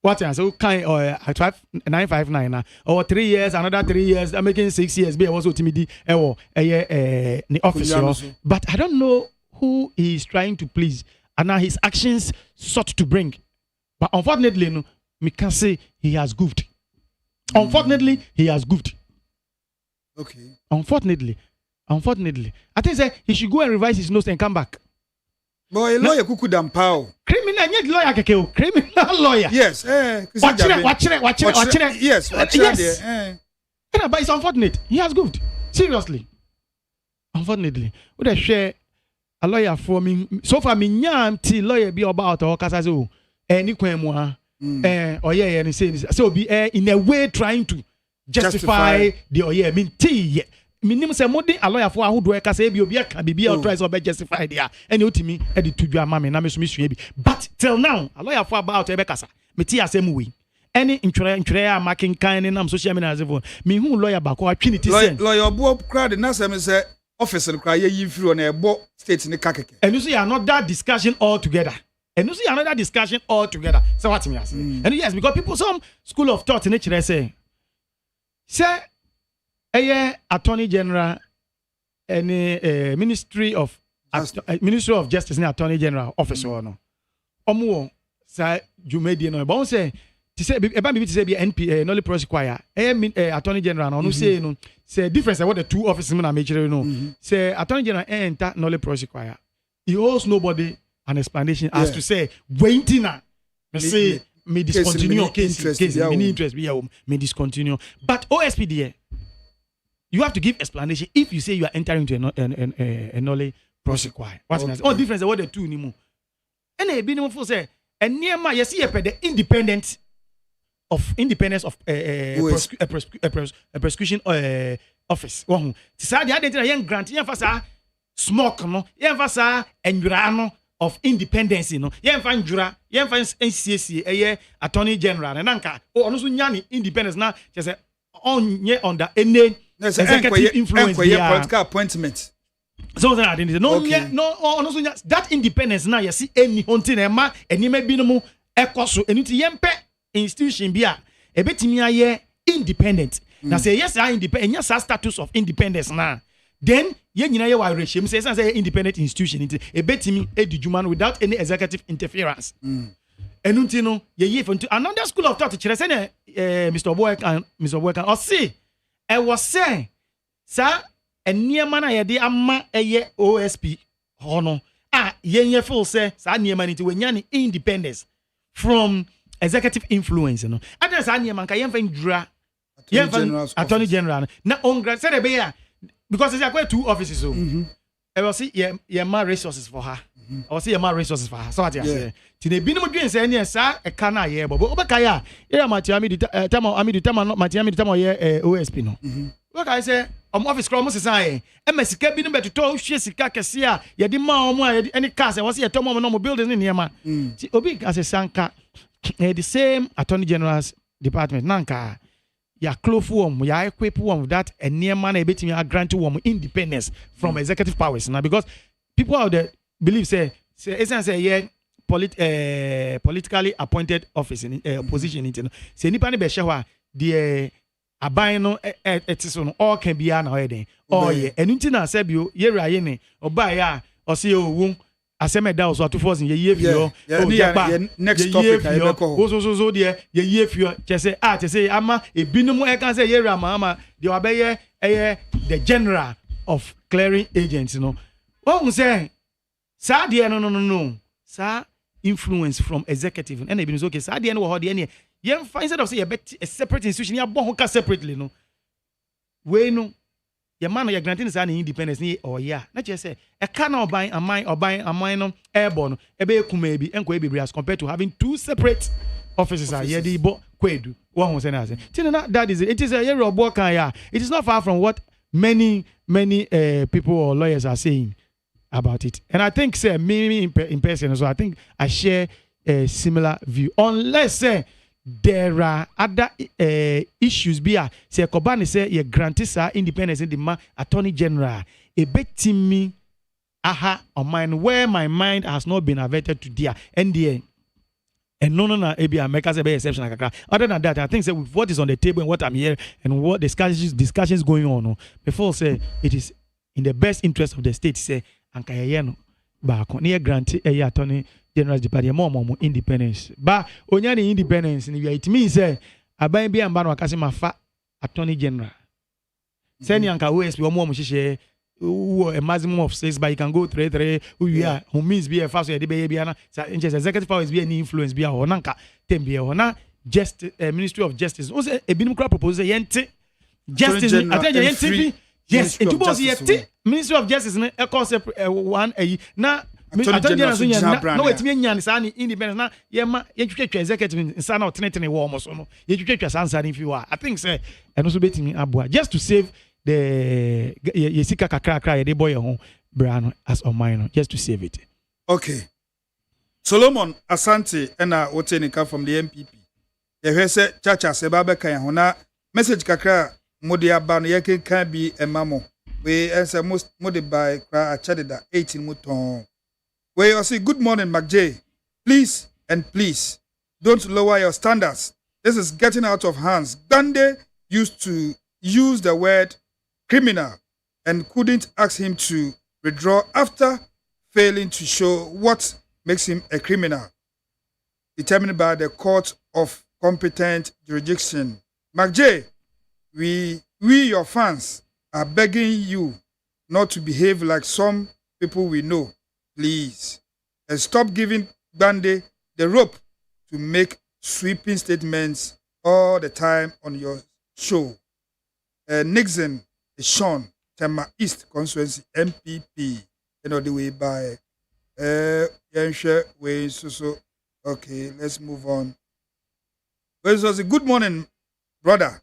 what I say kind 959 na or 3 years another 3 years I'm making 6 years be e wo so timidi e wo the office but I don't know who he is trying to please, and now his actions sought to bring. But unfortunately, no, me can say he has goofed. Unfortunately, he has goofed. Okay. Unfortunately, I think say he should go and revise his notes and come back. Boy, a lawyer kuku dampao. Criminal, lawyer keke, criminal lawyer. Yes. Watch it. Yes. But it's unfortunate. He has goofed. Seriously. Unfortunately, we dey share a lawyer for me. So far, me nyam ti lawyer be about or kasa so any kwemu ha. And say so be in a way trying to justify the mean tea. Minimum say more a lawyer for who do I say be can be authorized or be justified there. And you to me edit to your mammy na me so me. But till now, a lawyer for about ebekasa. Me tea asem way. Any intre marking kind in social media as well. Me who lawyer back or trinity lawyer Bob crowd na say me say office no cry ye free on a bo state ni kakeke. And you see another discussion altogether. So what me ask? And yes, because people some school of thought in nature say Attorney General any Ministry of Justice and Attorney General office or no. Omo say you made no but say to say be say be NPA no prosecute Attorney General no say no say difference what the two offices na make no say Attorney General enter no prosecute. He owes nobody an explanation as to say waiting me say me discontinue case me interest be me discontinue but OSPD you have to give explanation if you say you are entering into a knowledge prosecute. What's all difference what the two ni mo and e be no for say and near my yes the independence of a prosecution office one say the identity yen grant yen fa smoke no yen fa enwura no of independence no yen fa njura yen fa NCC Attorney General na nka ono so nya ni independence na say onye under any executive influence political appointment. So that identity no ono so nya that independence na yes any hunting e ma eni ma bi no mu ekoso eniti yempe institution bi a ebetimi aye independent na say yes I independent yes status of independence na then ye nyina ye wa reshem say independent institution nti ebetimi edijuma without any executive interference enunti no ye for another school of thought kire say Mr. Boy can or see I was saying sir eniema na ye de ama eye OSP hono ye feel say sa eniema nti we nya ni independence from executive influence no ada sa eniema nka ye fa ndura ye fa Attorney General na ongra say the be because there are two offices so I will see ye more resources for her I will see ye more resources for her so what you say ti ne binom dwen say ne sa e ka na ye bobo obeka ya ye matiami di tama no matiami di tama ye OSP no what I say office crom say say e masika binom betuto hwe sika kese a ye di ma omo a any cars e was ye tomo no building ne niema ti obi as a sanka the same Attorney General's department nanka ya close one ya equip one with that and near man ebetimi grant one independence from executive powers now because people out there believe say politically appointed office in position in say nipa ne be hwe the aban no etiso no all can be na oyeden oh yeah enunti na sabio ye raye ne oba ya o se owu aseme da so to force ye fio next topic I be call so there ye fio chese chese ama ebinum e kan say ye rama the obeye the general of clearing agents you know who say sa there no sa influence from executive and ebinum okay sa there no ho there ye instead of say a separate institution ya bo ho ka separately no we no your man your granting is an independence ni yeah na che say e ka na oban amai no airborne ebe kuma bi enko ebebre as compared to having two separate offices are here the bo kwedu one say na say that is it is a year of kan ya it is not far from what many people or lawyers are saying about it and I think say me in person so I think I share a similar view unless say there are other issues bia say Kobani say ye grant sa independence in the Attorney General a betimi aha on mine where my mind has not been averted to there and the and no ebia make us a exception kakra other than that I think say with what is on the table and what I'm here and what discussions going on before say it is in the best interest of the state say anka ye no baako ne yɛ grant ɛyɛ attorney general department mo independence ba onya ne independence ne wia it means say aban bi amba no akase mafa attorney general send yanka OSP omo hyehyɛ a maximum of 6 but you can go 3 we are who means be a fast be be na executive powers be any influence be a honanka tem be na just ministry of justice o say ebinim kra propose yente justice attention yente yes it was yete ministry of justice ne e concept one na attorney general so nya no etimi nya ne sa ni independence na ye ma ye twetwa executive nsa na otene wo omo so no ye twetwa sansa ni fi wa I think say eno so betimi aboa just to save the yesika kakra ye de boy ho brano as on mine just to save it. Okay. Solomon Asante ena wotenika from the MPP. Ye hwese chacha se ba beka ho na message kakra modi aba no ye kan bi emamo we ense most modi by kra achade da 18 muton. We also good morning McJ. Please don't lower your standards. This is getting out of hands. Gande used to use the word criminal and couldn't ask him to withdraw after failing to show what makes him a criminal, determined by the court of competent jurisdiction. McJ, we your fans are begging you not to behave like some people we know, please, and stop giving Bande the rope to make sweeping statements all the time on your show. Nixon Sean Tema East Constituency MPP, the way by way so. Okay, let's move on. Well, it was a good morning, brother.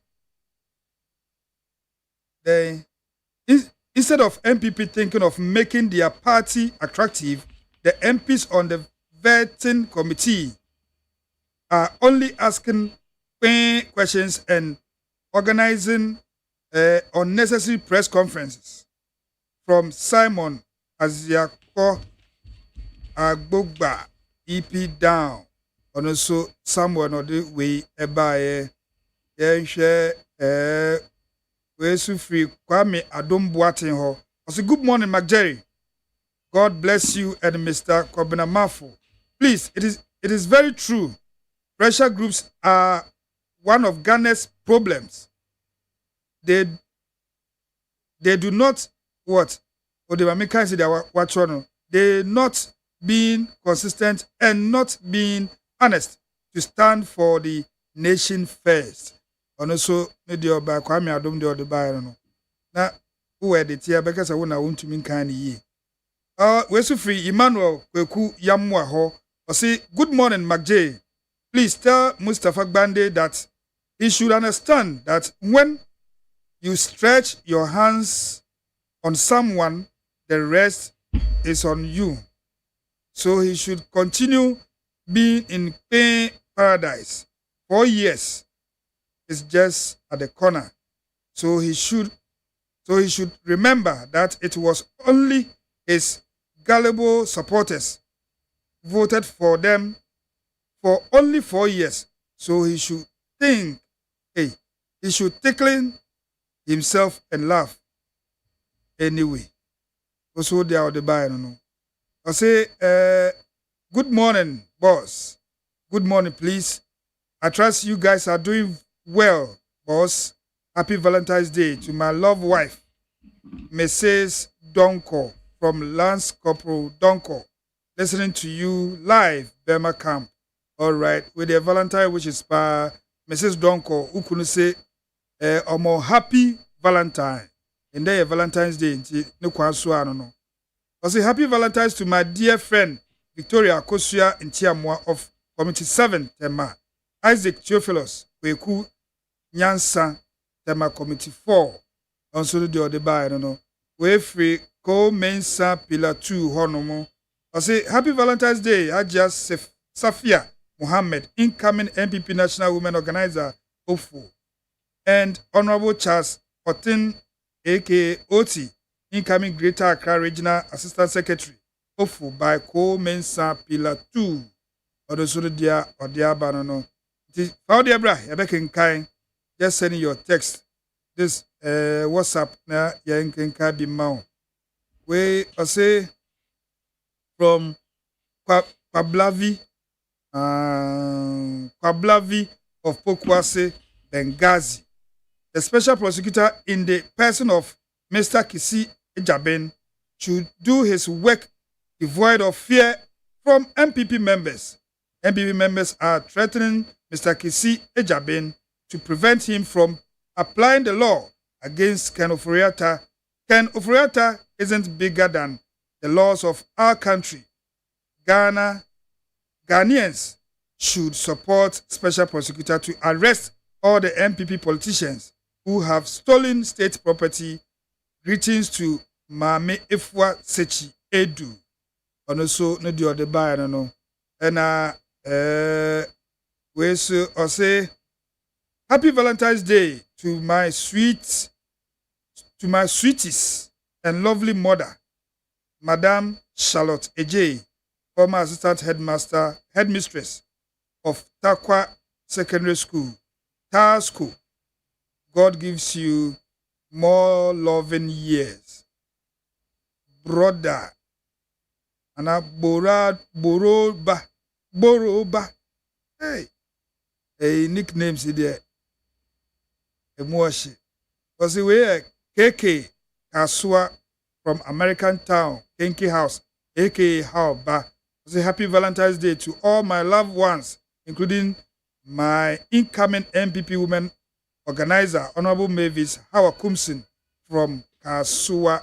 Instead of MPP thinking of making their party attractive, the MPs on the vetting committee are only asking questions and organizing unnecessary press conferences. From Simon Aziako Agbogba EP down, and also someone on the way by we free Kwame Adumbuatin ho. I say good morning, McJerry. God bless you and Mr. Kobina Mafo. Please, it is very true. Pressure groups are one of Ghana's problems. They do not what? Or they were making say they are what? They not being consistent and not being honest to stand for the nation first. And also, the oba Kwame Adom the other by no. Na who are the tia because I want to mean kind ye. We so free Emmanuel Kweku Yamwa ho. I say good morning, McJ. Please tell Mustafa Bande that he should understand that when you stretch your hands on someone, the rest is on you. So he should continue being in pain paradise. 4 years is just at the corner. So he should remember that it was only his gullible supporters voted for them for only 4 years. So he should think, he should tickle himself and laugh anyway. Also, they are the buyer. No. I say, good morning, boss. Good morning, please. I trust you guys are doing well, boss. Happy Valentine's Day to my loved wife, Mrs. Donko from Lance Corporal Donko. Listening to you live, Burma Camp. All right, with the Valentine, which is by Mrs. Donko, who could say, a more happy Valentine. And then Valentine's Day, no no. I say happy Valentine's to my dear friend Victoria Kosia in Tiamwa of Committee 7 Tema, Isaac Theophilus, Weku Nyansa Tema Committee 4. Also the other by no. We free Ko Mensa Pillar 2 Honomo. I say happy Valentine's Day, Aja Safia Muhammad, incoming MPP National Women Organizer, OFO. And Honorable Charles Otin, aka OT, incoming Greater Accra Regional Assistant Secretary, OFO by Ko Mensa Pillar 2. Odo dia banano. Faudia bra, yabekin kind. Just sending your text. This WhatsApp na yankin be mount. We say from Kwablavi of Pokwase, Benghazi. The special prosecutor in the person of Mr. Kisi Ejaben should do his work devoid of fear from MPP members. MPP members are threatening Mr. Kisi Ejaben to prevent him from applying the law against Ken Oforiatta. Ken Oforiatta isn't bigger than the laws of our country. Ghanaians should support special prosecutor to arrest all the MPP politicians who have stolen state property. Greetings to Mame Ifwa Sechi Edu. And also, no do the buy no. And we say Happy Valentine's Day to my sweeties and lovely mother, Madame Charlotte Ejay, former assistant headmistress of Takwa Secondary School, Tasco. God gives you more loving years. Brother, and Boroba. Hey, nicknames there. Emoshi. Was the way KK Kasua from American Town, Kenke House, aka Haoba. Say happy Valentine's Day to all my loved ones, including my incoming MPP women organizer, Honorable Mavis Hawa Kumsin from Kasua.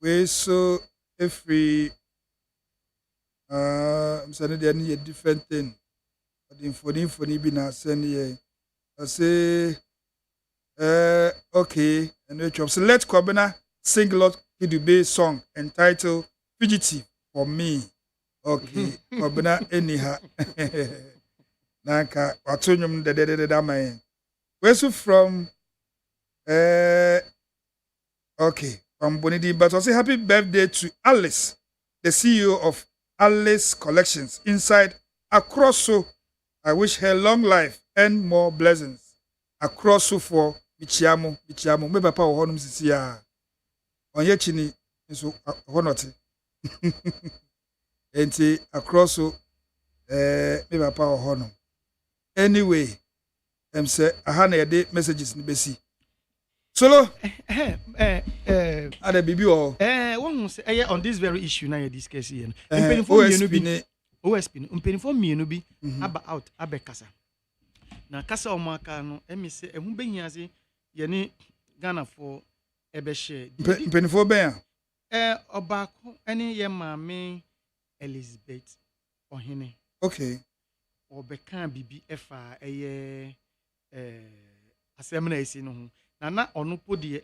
We so every I'm saying they need a different thing. But the info be na send here. I say okay, and so let Kwabena sing Lord Kidube song entitled Fugitive for me. Okay, Kwabena anyhow. Nanka watunyum de dama. Where's from okay, from Bonidi, but also happy birthday to Alice, the CEO of Alice Collections inside Akroso. I wish her long life and more blessings. Akroso for Michiamo. Me papa wo honum sisi ya. Onye chini nso honoti. Enti Akroso me papa wo honum. Anyway, say aha na yede messages ni besi. Solo ada bibi o one say on this very issue na you discuss here OSP no mienu bi aba out abekasa na kasa o maka no emi se ehun behia se ye ne Ghana for ebe share mpenifo ben obako ene ye maame Elizabeth Ohene okay obeka bibi efa eye asem na esi no na ono po de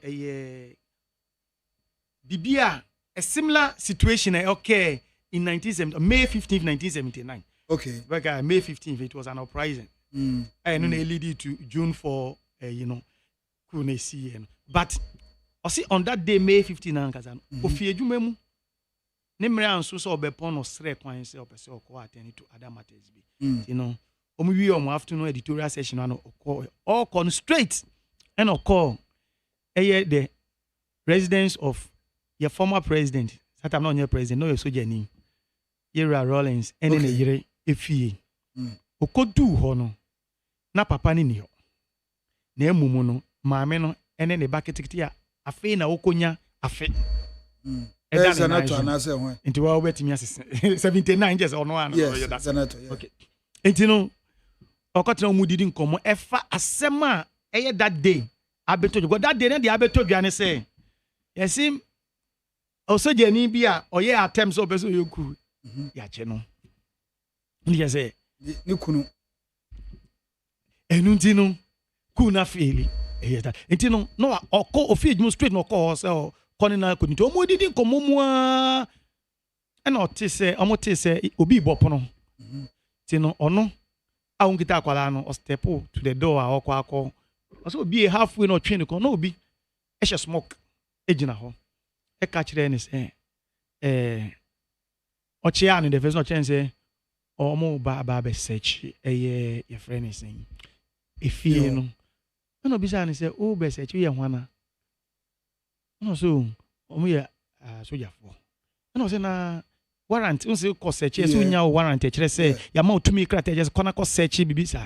bibia a similar situation okay in May 15th 1979 okay because May 15th it was an uprising and then it lead to June 4 kunesi but on that day May 15 ankaza ofie dwuma mu ne mre anso so obepon no sre kwan se opese okọ attend to other matters bi omuwi afternoon editorial session no all con straight and call the residence of your former president. That I'm not your president, no your soldier name. Yera Rollins, and then a year efie. Okodu hono. Na papa ni niyo. Ne mumuno, maameno, and then the bucket ya afe na okonya afe. That's another one. Into our waiting 79 years or no one. Yes, okay. And Okotino mudidi nkomo efa asema that day abeto go that day na the abeto duane say yes him also jeni bia oye attempt so person yoku ya che no ndi say ni kunu enunti no kuna feli that enti no okọ ofi ejum straight no okọ say koni na koni to mudidi nkomo mu a na ote say obi ibopo ti no ono awunkita akwala no step to the door akọ also be halfway no train ko no be e smoke ejina ho e ka kire ni say ochia no the first no chance omo ba be search ye friend is saying efie no no be say say o be search ye hwana no so omo ye soja fo no say na warrant unse ko search so nya warrant e kire say ya ma otumi krata just kona ko search bibi sa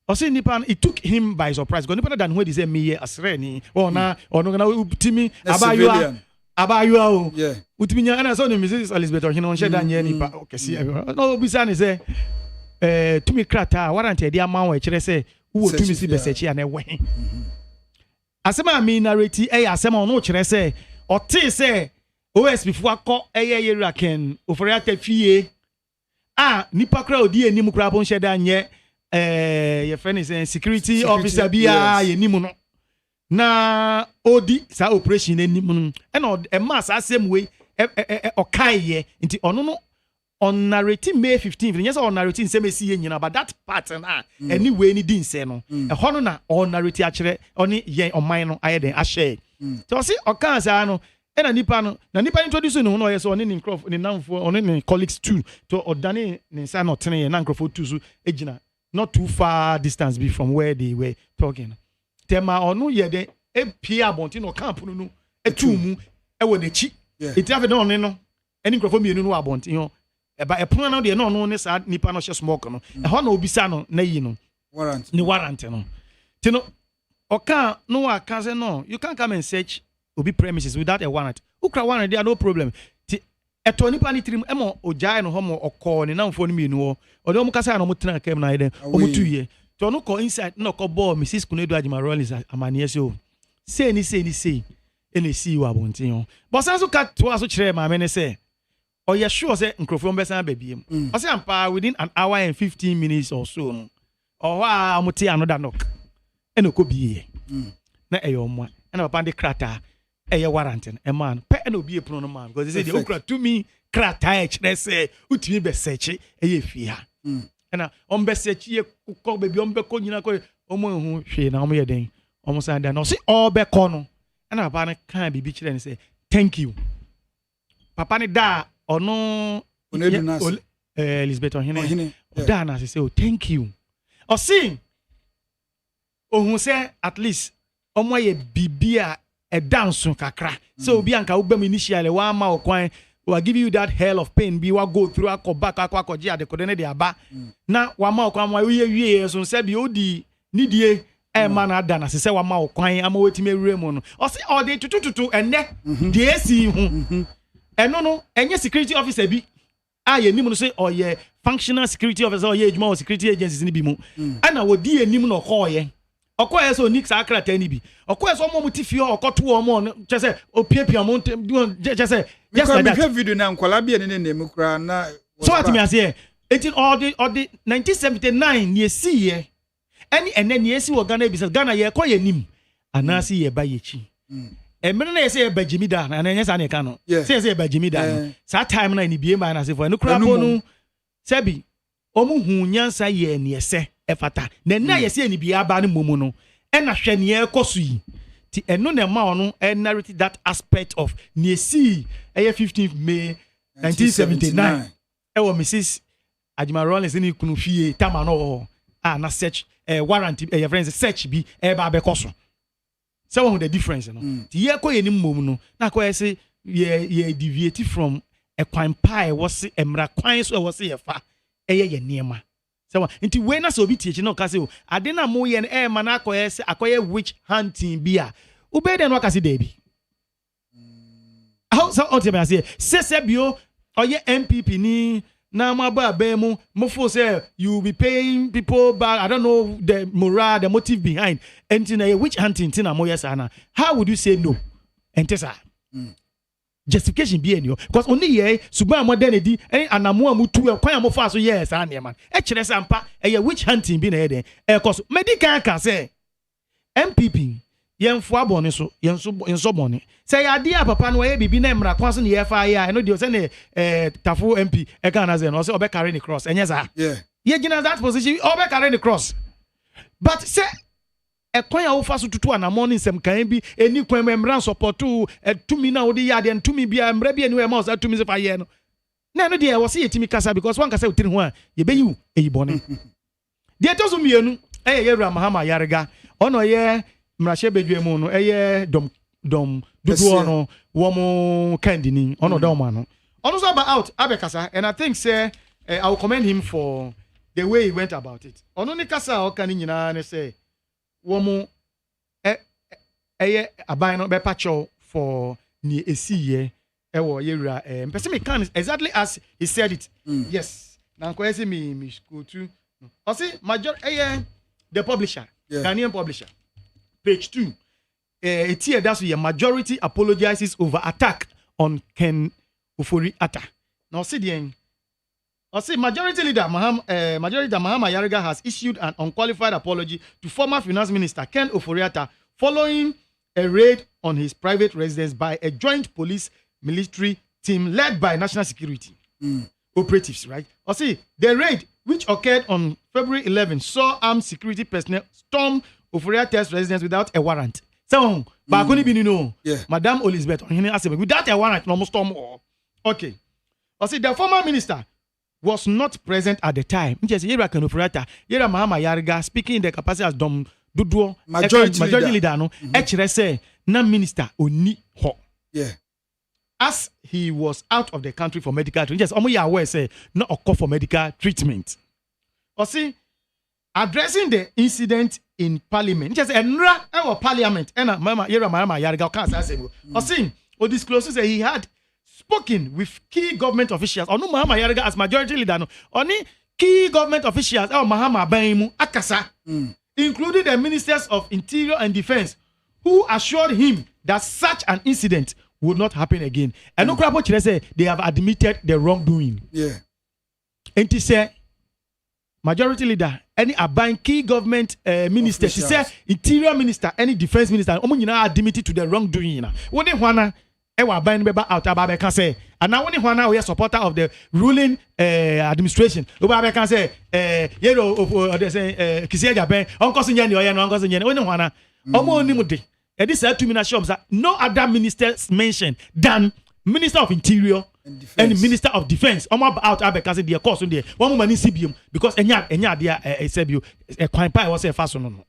also nipa it took him by surprise because nipa than when he say me asre ni ona ono na utimi abayua o utimi nya na so ni Mrs. Elizabeth ohine on sheda nya nipa okesi no bisa ni say tumi krata warrant e dia ma wo e kire say wo tumi si be search ya na we asema mi narrate asema ono kire say oti say OSP fu akọ eye raken ofori atafie nipa kra odi enim kra bon sheda anye your friend is security officer bia yenim no na odi sa operation enim no e ma sa same way okaye nti ono no on narrative May 15th yes on narrative say me see nyina but that part na anyway ni din say no e hono na on narrative akere oni yen oman no aye den a share so see okan sa no na nipa introduce no yes on ni crop ni namfo on ni colleagues too to odane ni sa no tene na crop too so ejina not too far distance be from where they were talking tema onu ye de epia abonti no camp no etumu e wo nechi eti ave no no any crop mienu no abonti ho e ba epon na de no ne sa nipa no hye smoke no e ho na obisa no na yi no warrant no tino oka no aka say no you can't come and search obi premises without a warrant ukra warrant there no problem ti eto nipa ni trim emo ojai no homo okọ ni namfo ni mienu o ode omu kasa na omu tena kem na ide omu tuye to no ko inside no ko ball Mrs. Kunedu Agyema Rollins amanie so say ni ene see you abontin o but sanso ka to aso kire ma me ne say o ye sure say nkrofo mbesa ba biem o say ampa within an hour and 15 minutes or so no o wa amuti another knock ene ko biye na eyo mo na papa de krata eye warrant e man pe na obi epro no man because they say they okra to me krata e kire say utimi be search eye fi ha na on be search ye ko be bi on be ko nyina ko omo hu hwe na omo ye den omo san da no say all be ko no na papa ne kan bibi kire ne say thank you papa ne da ono Elizabeth ohine da na say oh thank you o see ohun say at least omo ye bibia a dance kakra so obi anka wo bam initially wa ma okwan will give you that hell of pain be wa go through akọ akwaji adekode ne de aba na wa ma okwan wa wie so se bi odi nidie e ma na ada na se wa ma okwan ama wetime ewure mu no o se all dey tutututu enne de esi hu eno no enye security officer bi ye nim no say oye functional security officer oye ejuma o security agencies ni bi mu ana wodi enim no koye okoye so nix akrata ni bi okoye so mo muti fie okoto o mo chese opiapia mo chese just like that video na nkwala bia ne ne mukra na so what me ase it all the 1979 ni esi ye any ene ni esi wo Ghana bisa Ghana ye koye nim anasi ye ba yechi emere na ye say ba jimida na enye sa na ka no say ba jimida sa time na ni bie ma na se for no kra bo no sebi omu hu nyansa ye ni ese efata na yesi eni bia ba ne momu no na hwe ne ekoso yi ti eno na ma ono narrate that aspect of niesi 15th May 1979 ewo Mrs. Agyema Rollins ni kunu fie tama no na search warrant your friends search bi ba be koso so what the difference no ti ye ko ye ni momu no na ko yesi ye deviate from a kwan pie was emra kwan so was ye fa ye niema so nti we na so bi tie no ka se o ade na mo ye na ma na akoye witch hunting bia ube de no ka se dey bi how so on te se bio oye MPP ni na ma ba mu mo fo say you be paying people back. I don't know the morale, the motive behind and na witch hunting tin na mo yes ana how would you say no entesa justification be any because only ye suba modern edi anamo amutu e kwan amofo aso yes an man e kire sampa e witch hunting be na e den e cause medical can say MPP yemfo abone so yenso bone say ade a papa no ye bibi na emra kwan so na ye fa ya no de say na tafo MP e kan na say no say obe carry the cross enye za ye gina that position obe carry the cross but say ekwan ya wo fa so tutu anamo ne nsem kan bi eni kwan memra support tumi na wo de ya de tumi bia mra bia ni we ma so tumi se fa ye no na no de wo se yetimi kasa because one kasa utiri ho a ye be yi eyi bone de to so mienu ye Mahama Yarega ono ye mrashe bedwemu no ye dom dudu ono wo mo kandini ono dom ano Also about out Abekasa, and I think say I will commend him for the way he went about it. Only kasa o kan nyina ne say womo abano be pacho for ni esiye ewo yewura person me can exactly as he said it. Yes. Na nko say me school too. I see major the publisher, Ghanaian publisher. Page 2. It's here that's where majority apologizes over attack on Ken Ofori-Atta. Now see the end. Majority leader Mahama Yariga has issued an unqualified apology to former finance minister Ken Ofori-Atta following a raid on his private residence by a joint police military team led by national security operatives, right? The raid, which occurred on February 11, saw armed security personnel storm Ofori-Atta's residence without a warrant. So, Madame Elizabeth, without a warrant, no storm. Okay. The former minister was not present at the time. Just Yera Ofori-Atta, Yera Mahama Yariga, speaking in the capacity as Dom Duduo, majority leader, no, say, na minister oni ho. Yeah. As he was out of the country for medical treatment, just omo ya aware say not a call for medical treatment. Addressing the incident in parliament, just enra our parliament, and Mama Yariga can't or discloses that he had spoken with key government officials. Or no Mahama Yariga as majority leader, no, only key government officials, or Mahama Baimu Akasa, including the ministers of Interior and Defense, who assured him that such an incident would not happen again. And no crap say they have admitted the wrongdoing. Yeah. And he said, majority leader, any abang key government minister, she said interior minister, any defense minister, admitted to the wrongdoing. When they wanna out about can say, and now when we are supporter of the ruling administration, Ubabe can say, they say, Kisia Ben, Uncle Sinyani, Uncle Sinyani, when wanna, Nimude. And this are 2 minute shops that no other ministers mentioned than Minister of Interior and Minister of Defense. I'm out because they are course on there. One woman in CBM because enya dia CBU a quite was a fast no.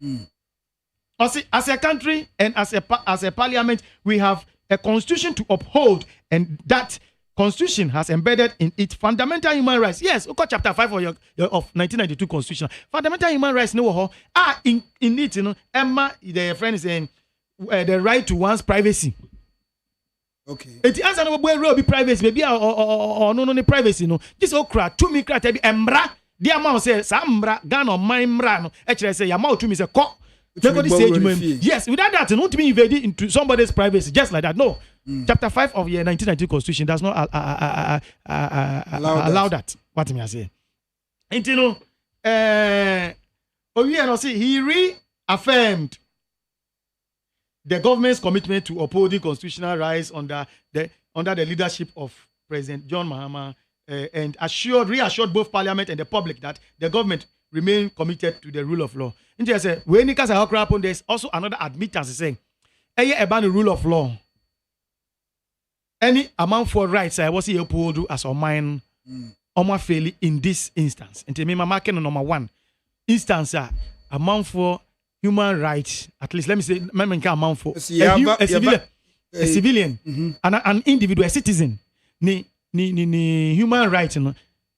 As a country and as a parliament, we have a constitution to uphold, and that constitution has embedded in it fundamental human rights. Yes, okay, chapter 5 of 1992 constitution. Fundamental human rights no in it, you know, Emma, the friend is saying the right to one's privacy. Okay. It answer no boy be privacy, maybe or no privacy no. This okra to me kra be embra. The amount say sambra Ghana my mra no. Actually say amount to me say ko. Yes, without that, no to be invaded into somebody's privacy just like that. No. Chapter 5 of your 1992 constitution does not allow that. What me I say? And you know, he reaffirmed the government's commitment to upholding constitutional rights under the leadership of President John Mahama, and reassured both Parliament and the public that the government remain committed to the rule of law. When it comes there's also another admittance saying, about the rule of law. Any amount for rights I was here as a mine fairly in this instance. And me marking number 1 instance amount for human rights, at least let me say, amount for a civilian, an individual, a citizen, human rights, you know,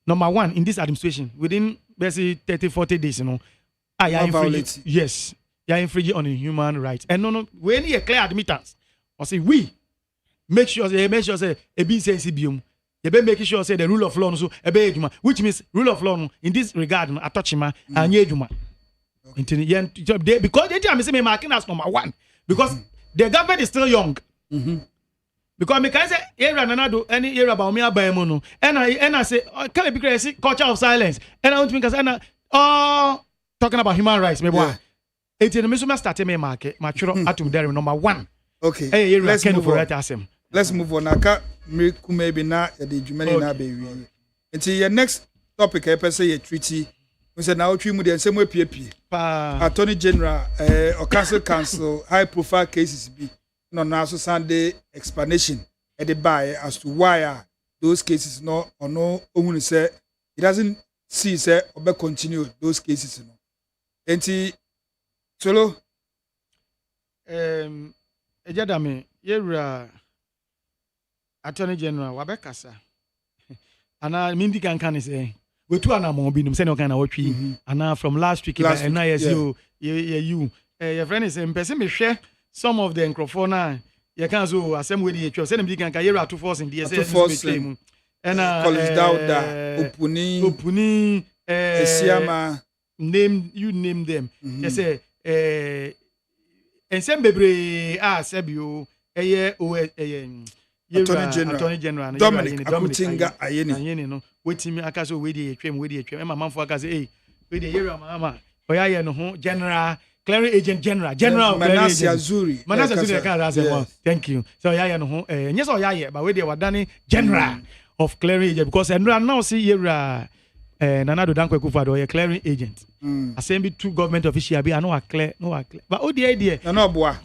number 1 in this administration within basically 30-40 days, you know, yes, you are infringing on human rights. And no, we need a clear admittance. I say we make sure say a be sensible. You be making sure say the rule of law so which means rule of law in this regard I touch him and yejuma. Because they tell me say me marking as number 1 because the government is still young. Because me can say era nanado any era about me abaemo no and I say can be crazy culture of silence and I want to because talking about human rights me boy. It me so start me market mature atum there number 1. Okay. Hey, let's move on. Let's move on. Aka maybe na the jumani na be wi. Until your next topic I say a treaty. We said now we the same way PAP. Attorney General or council high profile cases be no now so Sunday explanation at the buy as to why those cases no or no only say it doesn't see say or continue those cases no. Enti solo Ejadame, Yera Attorney General Wabekasa. ana mindi kan say we two ana mo binum say no kan na wotwi ana from last week and now you your friend is person me share some of the encrophone na you can so asem we dey twa say dem kan yera to force in the say and College Dauda Opuni Esiama name them they say ensem bebre sebio Attorney General Dominic Akutinga Ayeni no wetimi aka so we dey twem e mamamfo aka say we dey yera mama oya no ho general clearing agent general Manasi Azuri ka say thank you so oya no ho nyesa oya but we dey wadane general of clearing agent because now see yera Nana do Dankwa Kufado a clearing agent assembly two government official be no clear but oh the idea no boa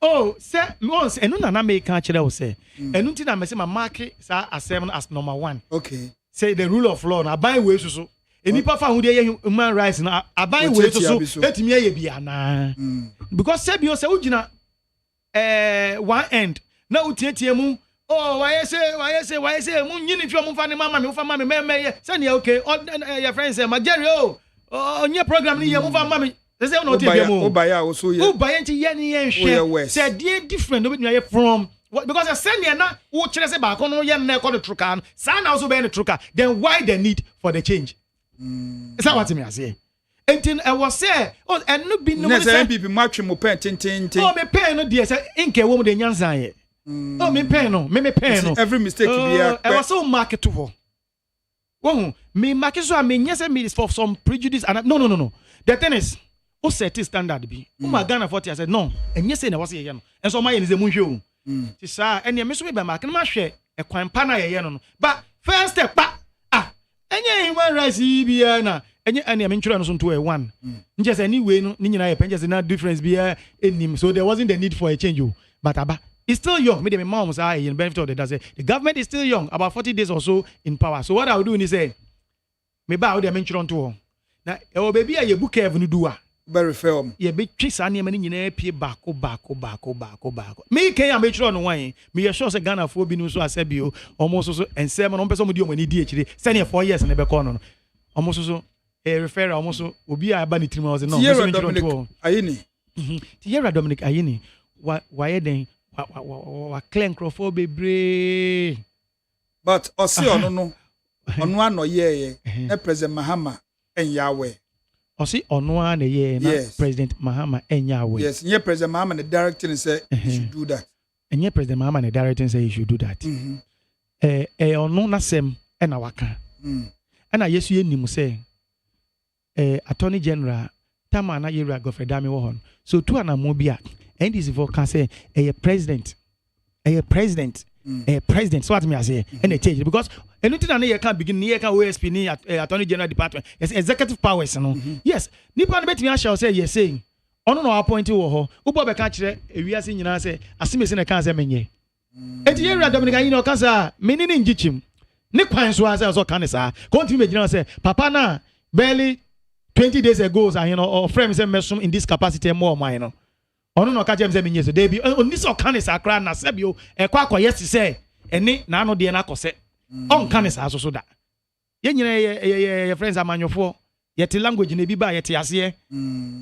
oh say once enu nana make can kire o say enu ti na me say my mark sa assembly as number 1 okay say the rule of law na buy way so enipa fa hu dey human rights na aban way so etimi aye bia na because say bi o say ugina one end na utietie mu oh why say mu nyini twa mu fa ne mama me fa mama me say ne okay your friend say Jerry onye program ni ye mu fa mama say no tie bia mu obaya so ye obaya nti ye ne ye hwe say dey different no be you from because I send you na wo kire say ba ko no ye na e ko the truka say na also be the truka then why the need for the change is that what me say entin I was say oh and no be no say people match mo pen tin oh me pen no dey say inke wo mo de nyansan ye oh me pen no every mistake be here I was so market to ho me market so me nyese me for some prejudice and no the thing is o set standard bi o ma Ghana 40 I said no enye say na was ye no and so my ye ze mu hwe o ti sa ene me so be market ma hwe e kwan pa na ye no but first step pa enye human rights bi na enye ene me ntwura no so nto e 1 nje say anyway no ni nyina ye penje say na difference bi enim so there wasn't the need for a change but aba it's still young. Me, my mom say, in benefit of the say the government is still young, about 40 days or so in power. So what I will do is say, me ba they mention on to. Now, baby, you book even do very firm. You be chase any money nyina pie back. Me can I make sure on one. Me sure say Ghana for bi no so asebio almost so and seven on person with you money DHD. Send 4 years and be corner. Almost so a refer almost so obi aba ni trim was no. Tierra Dominic Ayini. Tierra Dominic Ayini. Why then? Wa clean crofo bebre but osi ono no ono ano ye na president Mahama enyawe osi ono ana ye na president Mahama enyawe yes nye president Mahama the directing say you should do that nye president Mahama the directing say you should do that ono na sem na waka na yesu enim say attorney general tama na yera Godfrey Dami wo hon so tu ana mo bia and this for can say a president so what me I say and they change because anything that you can begin you can OSP ni attorney general department yes executive powers no yes nipa no betimi shall say yes saying ono no appoint wo ho ubo be ka kire ewiase nyina say asimesi na kan say menye enti yera Dominic Ayini o kan say menini ngichim ne kwan so asa so kan say continue me say papa na barely 20 days ago or friend say mesum in this capacity more mine no ono no ka jem say menye so dey bi oni so kan say akra na sebio e kwa yes say eni na ano de na akose on kan say aso so da ye nyina ye friends amanyofo ye te language na bi ba ye te ase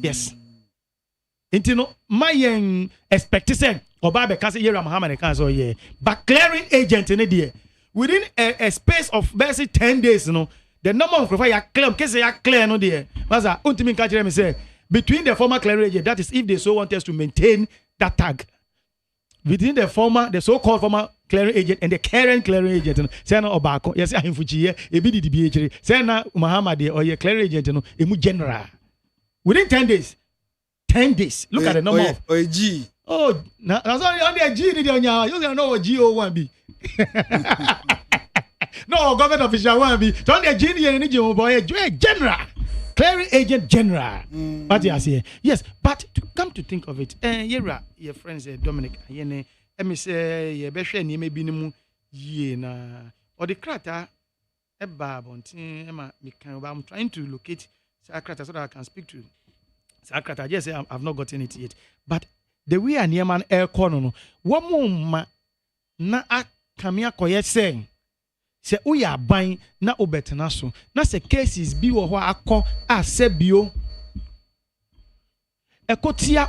yes intino my expect say oba be ka say Yera Muhammad kan so ye but clearing agent ne there within a space of basically 10 days no the number of ya claim case ya clear no there maza untimi ka kire me say between the former clearing agent, that is if they so want us to maintain that tag. Between the so-called former clearing agent and the current clearing agent, say na Obako, yes, Ahimfuchi, ebi di BHD, say na Muhammad or your clearing agent, no, emu general. Within 10 days. 10 days. Look at the number of G. Oh, now sorry, on the G did you know what GO1 be. No, government official one be. Don't the G and general. Clearing agent general. What you say? Yes, but to come to think of it, Yera, your friends Dominic, Ayene, me say ye be hwe ni me bi ni mu ye na or the crata e ba bontin e ma me kan ba I'm trying to locate Sakrata so that I can speak to Sakrata. Yes, I've not gotten it yet. But the way a near man air corner no wo mo ma na akamia koye sen sɛ woyɛ aban na wobɛtena so na sɛ cases bi wɔ hɔ akɔ a sɛ bio ɛkɔtia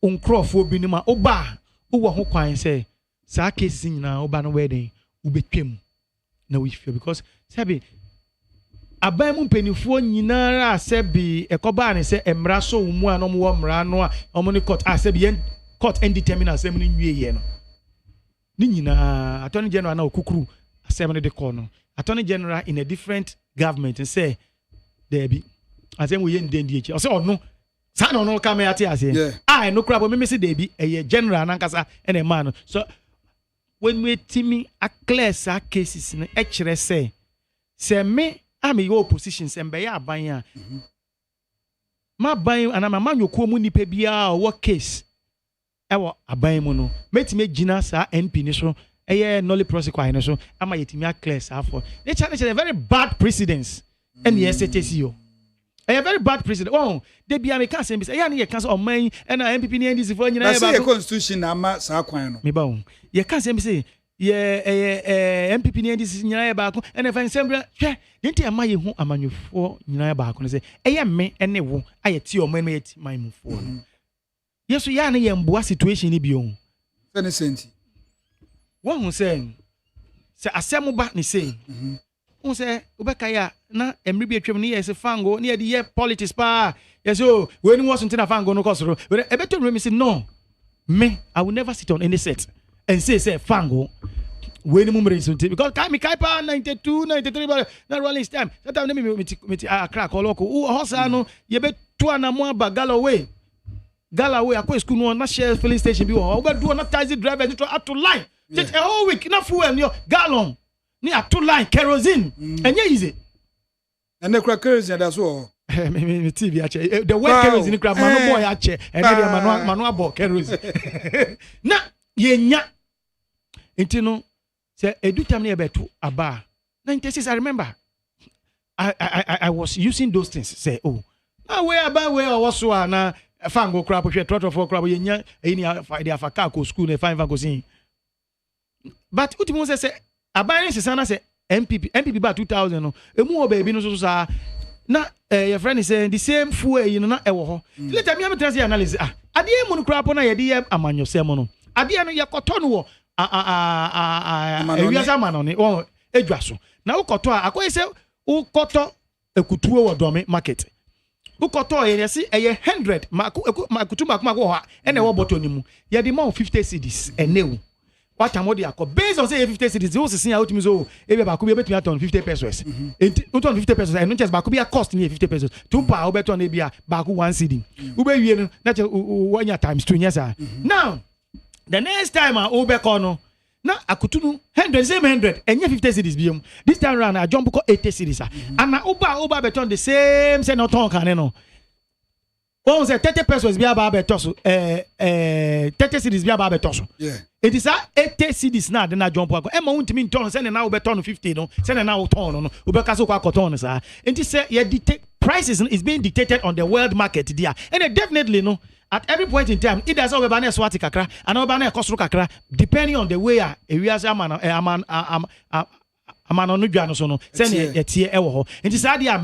nkurɔfoɔ bi no ma woba a wowɔ ho kwan sɛ saa cases nyinaa woba no wɛden wobɛtwam na wohwɛ because sɛbi aban mu mpanimfoɔ nyinaa a sɛbi ɛkɔbaa ne sɛ mmara so wo mu a na ɔmowɔ mmara no a ɔmo ne court a sɛbi yɛn court indeterminate asɛm no nwieɛ no ne nyinaa attorney general na okukuru asɛm no de kɔ no attorney general in a different government sɛ daabi asɛm wo yɛ ndɛndi akyi ɔsɛ ɔno saa na ɔno ka me ate aseɛ a ɛno kora bɔ meme sɛ daabi ɛyɛ general nankasa ɛna ɛma no so when we timi a clear saa cases no ɛkyerɛ sɛ me a meyɛ opposition sɛ mbɛyɛ aban a ma ban anama ma nyokuo mu nipa biara ɔwɔ case ɛwɔ aban mu no metime gyina saa NP ni so ɛyɛ nolly prosecute no so ama yɛtimi a clear saa for nature a very bad precedence ɛne yɛsɛtɛsi yo ɛyɛ very bad precedent oh de bia me ka sɛ bi sɛ ɛyɛ ne yɛ ka sɛ ɔman ɛna MPP ne NDC fo nyina yɛ ba constitution na ama saa kwan no me ba wo yɛ ka sɛ bi sɛ yɛ MPP ne NDC nyina yɛ baako ɛna fa nsɛm hwɛ de nti ama yɛ hu amanyɔfoɔ nyina yɛ baako no sɛ ɛyɛ me ɛne wo ayɛ ti ɔman no yɛ ti man mu fo no yeso ya na yɛ mboa situation ni bio sɛ ne senti wo hu sɛ asɛm ba ne sɛ wo sɛ wobɛka ya na emri bi atwam ne yɛ sɛ fango ne yɛ de yɛ politics pa yɛ so we ni wo so ntina fango no kɔsoro ebeto me say no me I will never sit on any set and say fango we ni mumre so because kai pa 92 93 ba na rolling time that time me akra koloko wo hosa no ye beto anamo aba Galloway akwa school no na share filling station bi wo obedu na taxi driver to at to line just a whole week na fuel no gallon ni at to line kerosene enye easy and the kerosene that's all me TV ache the way kerosene crab man boy ache and the manu abo kerosene na yenya enti no say edu time na betu aba 96 I remember I was using those things say oh na we aba we owoso na fango crab hwe trotro for crab yenya eni the afaka ko school na fine fango sin but ultimo say aban sesa na say MPP ba 2000 no emu o baby no so sa na your friend is saying the same fuel you know na ewo ho later me am trans analysis ade emu no crab na ye de amanyosem no ade no ye koto no wo ewia sama no ne o edwa so na ukoto akoye say ukoto ekutuo wo dome market ukoto ye si eye 100 makutu makuma ho ene wo boto ni mu ye de ma 50 cedis enewu what am odi akọ based on say 50 cedis wo sisin out mi so e be ba ko be betumi aton 50 pesos enti uton 50 pesos and no just ba ko be cost ni 50 pesos tumpa wo beton e bia ba ko 1 cedi wo be wie no na che wanya times 2 nyesa now the next time wo be ko no na akutu no 100 same 100 enye 50 cedis biom this time round I jump ko 80 cedis and oba beton the same say no ton kan no on say 30 pesos bia ba beton so 30 cedis bia ba beton so yeah it is 80 cedis na de na jump ko e ma untimi ton say na wo beton 50 no say na wo ton no wo be ka so kwa ton sa enti say ye dictate prices is being dictated on the world market there and definitely no at every point in time it does over banner swati kakra and over banner kosoro kakra depending on the way we as amano no dwa no so no say na tie e wo ho enti say dia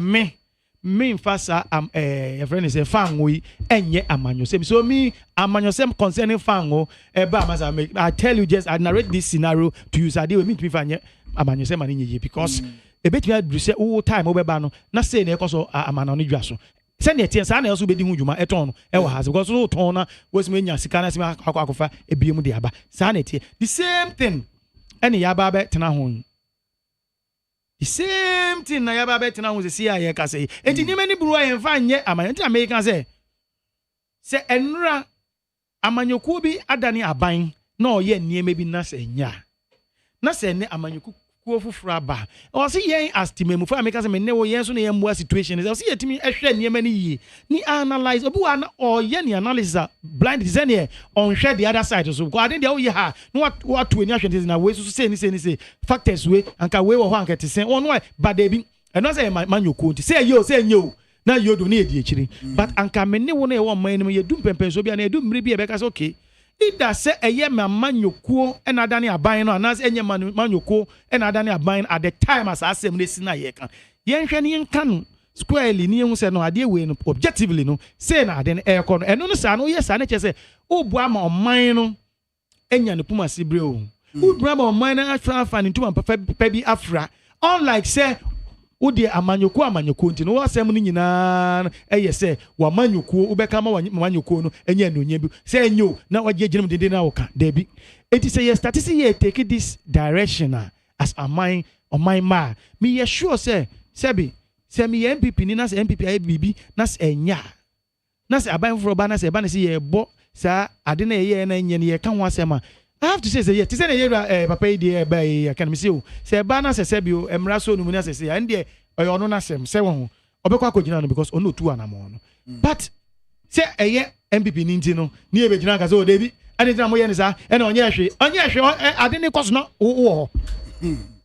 me fasa your friend is a fan we enye amanyosem so me amanyosem concerning fan o ba masa I tell you just I narrate this scenario to you say we meet me fanye amanyosem ani nye because e betumi aduse wo time wo be ba no na say na ekoso amano no dwa so say na tie say na also be di hu dwuma eton no e wo ha because so ton na wo sima nya sika na sima akofa ebiem de aba say na tie the same thing ene ya ba be tena ho the same thing na yaba betina ho se aye ka say enti ni mani buru aye mfa nye amanyenti American say enra amanyoku bi adane aban na oye nieme bi na se nya na se ne amanyoku kuo fufura ba o se yen estimate for America say me ne wo yen so na yen mboa situation o se yetimi ehwe nieme ni yi ni analyze obi wa na oye ni analysis blind design here on share the other side so because I think they all ha no what to any ahwe na we so say ni factors we anka we wo ho anka te sen on why but they be and no say manyoku nti say yo na yo do na edi ekiri but anka me ne wo na e wo man ni ye dum pempen so bia na edum mri bia be ka say okay either say eye ma manyoko and adani aban no anas enye manyoko and adani aban at the time as asem ne sina ye kan yen hwe ne yen kan squarely ni yen say no ade we no objectively no say na ade e ko no eno no sa no yes na che say obu ama oman no enya ne puma sibre o obu ama oman na afa ne ntuma pa bi afra unlike say udi amanyoko nti no wasem no nyina eye se wa manyoko ubeka ma manyoko no enya nonya bi se enyo na wage ginum dede na woka da bi eti say yes start say ye take this direction as a mind on my ma me ye sure say sebi se me MPP ni na se MPP ay bibi na se enya na se aban fro ba na se ba na se ye bo sa ade na ye na enya ne ye kan ho asema I have to say yes. To say the papa idea by can miss you. Say bana se sebio emra so no munia say and there ono na sem say won obekwa kogina no because ono tu anamo no. But say eye MPP ninti no ni e begina ka so debi ani tena moye ni sa e na onye hwe ade ne koso na wo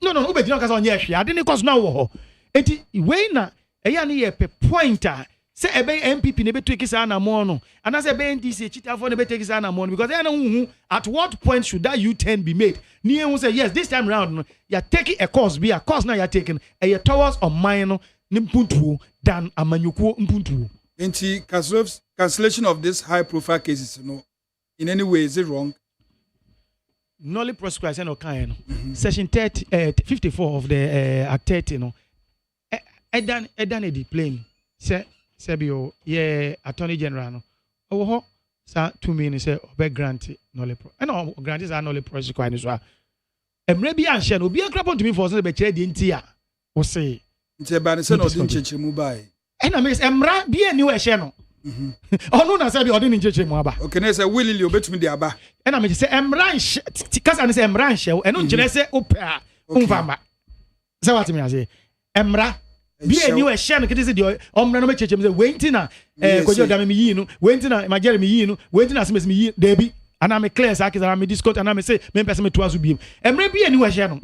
no begina ka so onye hwe ade ne koso na wo enti we na eye na ye pe pointer say ebe MPP ne betu ekisa na mo no and say ebe NDC chitafo ne betu ekisa na mo no because na at what point should that U10 be made ni ehun say yes this time round no you are taking a course now you are taking a towards on mine no mpuntuo than amanyuko mpuntuo enti cancellation of this high profile cases no in any way is it wrong nolly proscribed no kind no section 54 of the act 30 no edan e plain say Sebio, ye Attorney General no. Owo sa 2 minutes say obe grant knowledge. And grant is knowledge project kwa ni so. Emre bi anhye no obi akrapon to me for so be kire di ntia. Wo say ntia ba ne se no di nchechire mu bai. E na me emra bi ani we hye no. Onu na say bi odi ni nchechire mu aba. Okay na say willingly obetumi di aba. E na me say emra nhye kasa ne say emra nhye eno nkire say opa umfama. Say what me say emra bi eni we share no kiti de omra no mechechem say wenti na kojo da me yi no wenti na magere me yi no wenti na semes me yi da bi ana me clear sa kisa me discount ana me say me person me to aso bi emre bi eni we share no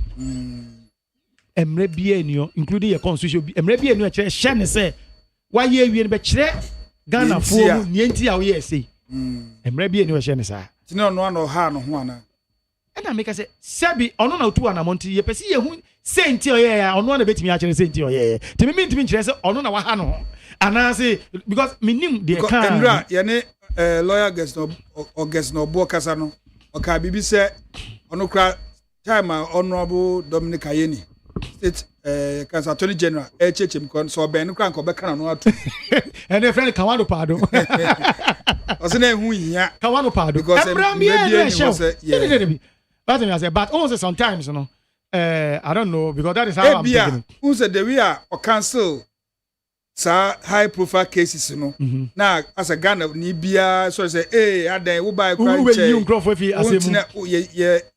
emre bi eni including your constitution emre bi eni we kire share ne say wa ye wie ne be kire Ghana fo mu nienti a wo ye say emre bi eni we share ne sa tino no ano ha no ho ana ana make say sebi ono na otu ana monti ye pesi ye hu senti oye ya ono na betimi a kire senti oye timi mintimi kire say ono na wa ha no ana say because minim de kan Andra ye ne lawyer guest no or guest no bo kasa no o ka bibi say ono kra time honorable Dominic Ayeni state cancer attorney general HHM kon so ben no kra nko be kan no atu and a friend Kawano Pado o se na hu hia Kawano Pado because but also sometimes you know I don't know because that is how I'm thinking. Who said the we are or cancel sa high profile cases no na as a Ghana ni bia so say adan wo buy crime check you crop fi asemu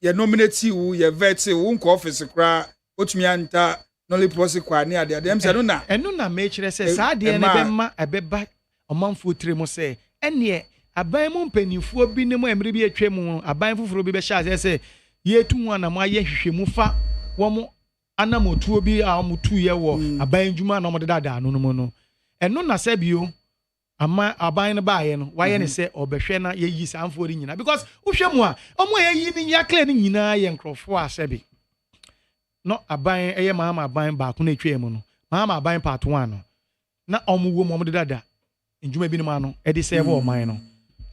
ye nominate you ye vet you nko office kra otumi anta nolly prosecute kwa ni ade dem say no na eno na me kire say sa de na be ma ebeba omanfo tire mo say ene aban mu mpanifo bi ne mo emre bi atwam aban foforo bi be sha say yetu hu na mo aye hwehwemu fa wo mo anamotuo bi a mo tuye wo aban djuma na mo de dada no no no eno na sabio ama aban ne baaye no waye ne se obehwe na ye yi sanfo ri nyina because wohwemu a omo ye yi ni ya clear ni nyina ye nkrofo a sebi no aban eye mama aban ba ko na twem no mama aban part 1 no na omo wo mo de dada djuma bi ne ma no e de serve o man no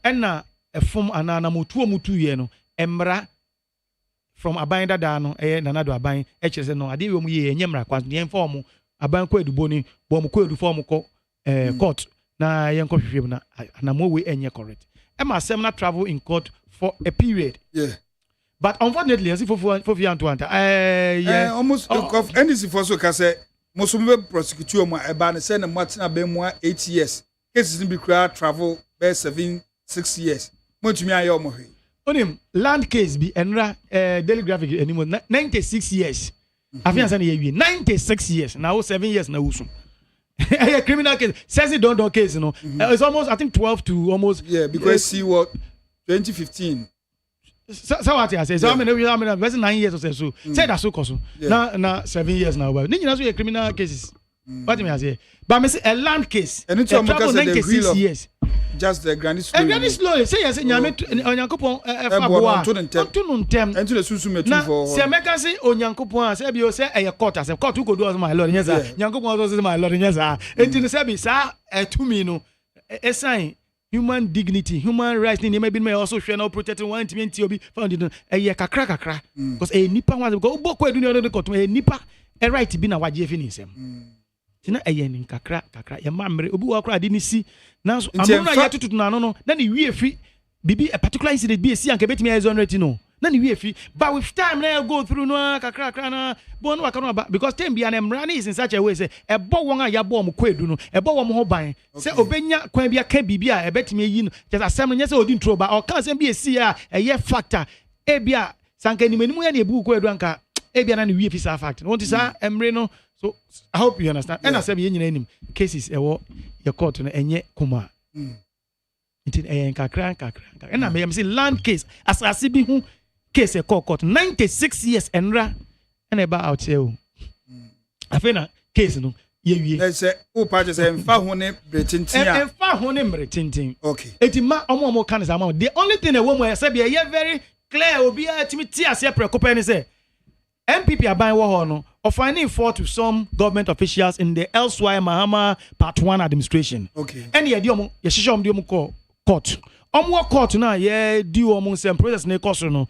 enna efom anana motuo mutuye no emra from aban dada no nanado aban kire se no ade we mu ye enyemra kwa ne form aban ko edubo ni bo mu ko edu form ko court na yen ko hwehwem na anamo we enye correct ma sem na travel in court for a period but unfortunately as if for Antoine almost of NDC for so ka say musumbe prosecute mu eba ne say na matina be mu 8 years cases be cry travel be 7-6 years montumi aye omo hwe onim land case bi enra daily graphic anymore 96 years afiansa na yewie 96 years now 7 years na usu a criminal case says it don't case no it's almost I think 12 to almost because see what 2015 so what I say so I mean that's 9 years or so say that so koso na 7 years now ni nyina so criminal cases what me say but me say a land case and it's almost 96 years just the granny slow. Granny slow. Say yes, nyame onyankopon faboa. Onto no ntem. Ento le susu metu for. Na se meka say onyankopon say bi o say eye court as court go do my lord nyeza. Nyankopon also say my lord nyeza. Enti no say bi sa etumi no sign human dignity, human rights ni maybe may also share now protecting one intimate obi found in kakra because a nipa wan go boko edu no court a nipa a right bi na waje fi ni nsem. Tina nin kakra ya mamre obi wa kra de ni si na so amuna ya tututu na no na ni wie fi bibi a particular incident bi esi anka betimi exonerate no na ni wie fi but with time na go through no kakra na bo no waka no ba because time bi an emra is in such a way say e bo won a ya bo mo kwedu no e bo won ho ban say obenya kwan bi aka bibi a e betimi yi no just asem no nyese odi ntro ba o kan asem bi esi a e ye factor e bia sanka ni manimu ya na ebu kwedu anka e bia na ni wie fi sa fact no sa emre no. So I hope you understand. And I said, you cases your court no enye kuma. It kakra. And I may say land case as I see be who case a court 96 years enra and about out here. I feel case no. Let's say patches and fa hone bretintin. And fa hone bretintin. Okay. Etima omo kan amount. The only thing a woman say be very clear obi atimi ti ase preoccupy ni say MPP aban wo ho no of finding fault to some government officials in the elsewhere Mahama Part 1 administration. Okay. And ye di omo ye hihye omo di omo court. Omo court na ye di omo sem process na course no.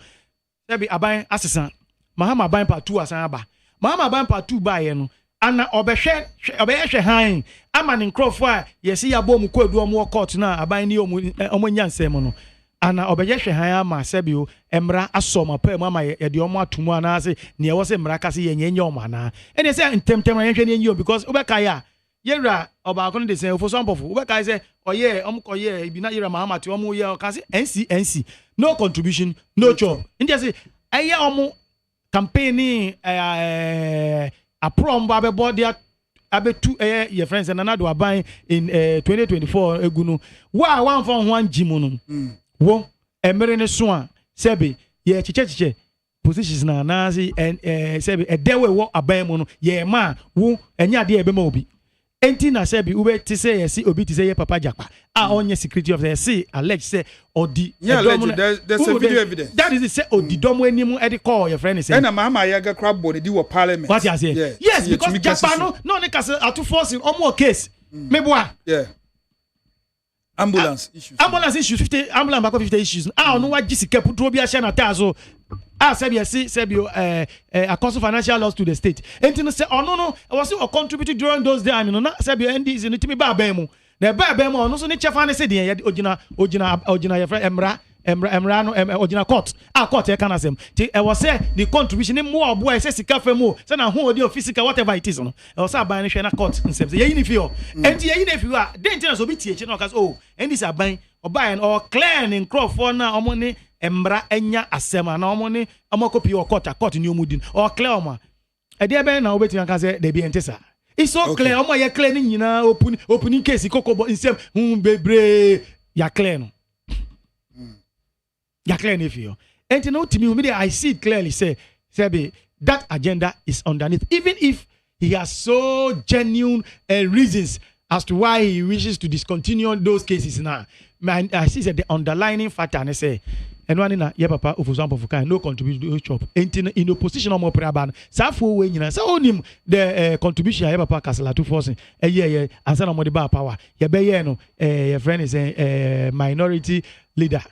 There be aban assessor. Mahama aban Part 2 asan aba. Mahama aban Part 2 ba ye no. Ana obehwe han ama ne nkrofo a ye se ya bo omo kwadu omo court na aban ni omo nyansem no. Ana obehwe han ama sebio emra asoma pa mu ama ye de omo atumu ana ase ne ye wo se emra kase ye nyenye omo ana ene se ntemtem na yenhwe ne yenyo because obeka ya yera oba akon de se ofo so ampofu obeka say oye omokoye ibi na yera mahama te omo ye kase NC no contribution no job ndia say aye omo campaign aprom ba be bodia abetu your friends and another aban in 2024 egunu wa wan fon ho anjimu no wo emere ne so a sebe ye chiche positions na nazi and sebe edewe wo aban mu no ye ma wo enya de ebe ma obi enti na sebe ube ti say ye si obi ti say ye papa japa a onye security of the say allege say odi there's a video evidence that is say odi domo enimu e de call your friend say na mahama ya ga crab body di wo parliament what you say yes because japa no ne ka say atu force omo case meboa ambulance issues 50 ambulance back 50 issues no wa gisika putro bi a share na tazo sebio a cause of financial loss to the state enti no say no was you contributed during those days no na sebio NDs no timi ba ban mu na ba ban mu no so ne chefa ne se de ogina your friend emra no ogina court court e kana sem ti e was say the contribution ni mo obo e say sika fam say na ho odi physical whatever it is no e was aban ne hwe na court nsem say yeyi ni fi enti yeyi na fi a den tina so bi tie chi na okas ndis aban oban or clear in crop for na omo ne emra enya asema na omo ne omo copy or court ni omudin or clear omo e de ben na obeti kan say de bi entesa it's so clear omo ye clear ni nyina opening case kokobo nsem bebre ya clear no ya clear if you and no to me I see it clearly say that agenda is underneath even if he has so genuine reasons as to why he wishes to discontinue those cases now I see that the underlying factor and say and one na ye papa of example for kind no contribution to chop in opposition more praban safo we nyina say onim the contribution ye papa kasala to force ye ansa na mo de ba power ye be ye no your friend is minority leader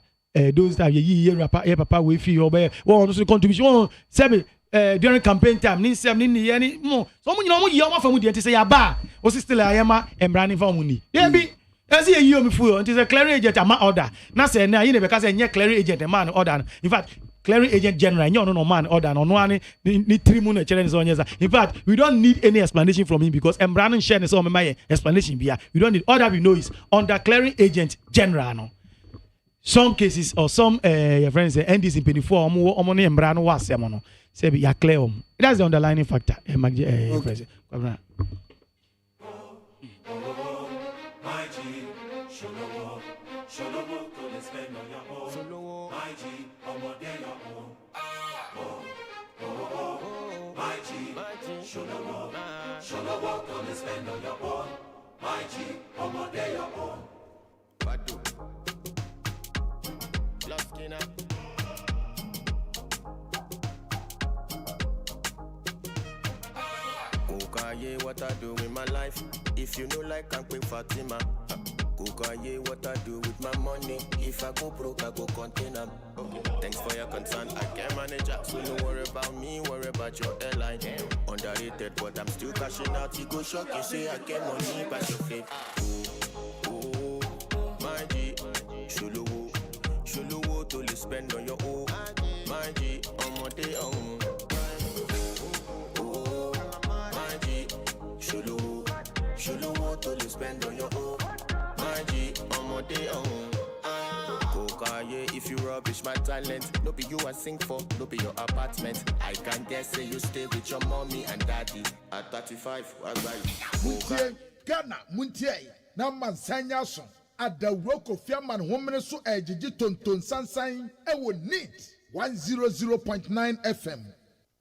those that ye papa we feel obey one so contribution say during campaign time ni sem ni ye ni mo so mo nyina mo ye o ma fa mu de say ya ba o still ayema embrani fa mu ni ye bi ezi ye yo mi fu until say clearing agent ama order na say na ye ne be ka say nye clearing agent man order in fact clearing agent general nye no man order no ani ni trimu na chere nso onyeza in fact we don't need any explanation from him because embrani share so my explanation bia we don't need order we know is under clearing agent general no some cases or some your friends say NDs in 24 omo ne mbra no wasem no say be ya clear that's the underlying factor friends Show the work on the spend on your own. My G, I'm on your own. Kukaye, what I do with my life. If you know like I'm quick Fatima. Kukaye, what I do with my money. If I go broke, I go container. Thanks for your concern, I can manage it. So don't worry about me, worry about your airline. Underrated, but I'm still cashing out. You go shock, you say I get money, pass your flip. Oh, my G, Shuluwo, to spend on your own. My G, on my day, oh, my G, Shuluwo, to spend on your own. My G, on my day, if you rubbish my talent, no be you I sing for, no be your apartment. I can't dare say you stay with your mommy and daddy at 35. What's right? Muntie, Ghana, Muntie, na mansanya son. Adawro Kofi Agyemang homene so ejiji tonton sansan ewo neat 100.9 FM.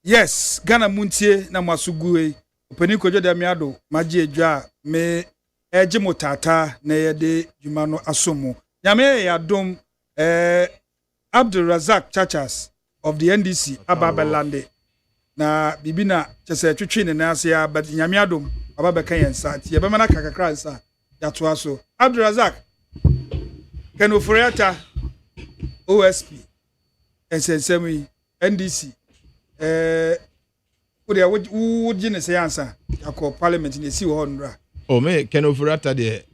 Yes, Ghana Muntie na Masugue. Openi kojo de miado maji edwa me eje motata na yede jumano asomo. Nyame ya dom Abdul Razak Chachas of the NDC Ababelande na bibina chese twetwe ne na ase ya but nyame adom ababeka yensa ti ye be mana kakakra nsa ya to aso Abdul Razak Kenoforiata OSP ensensemi NDC wo de ne se yansa yakọ parliament ne si ho ndra me Kenoforiata de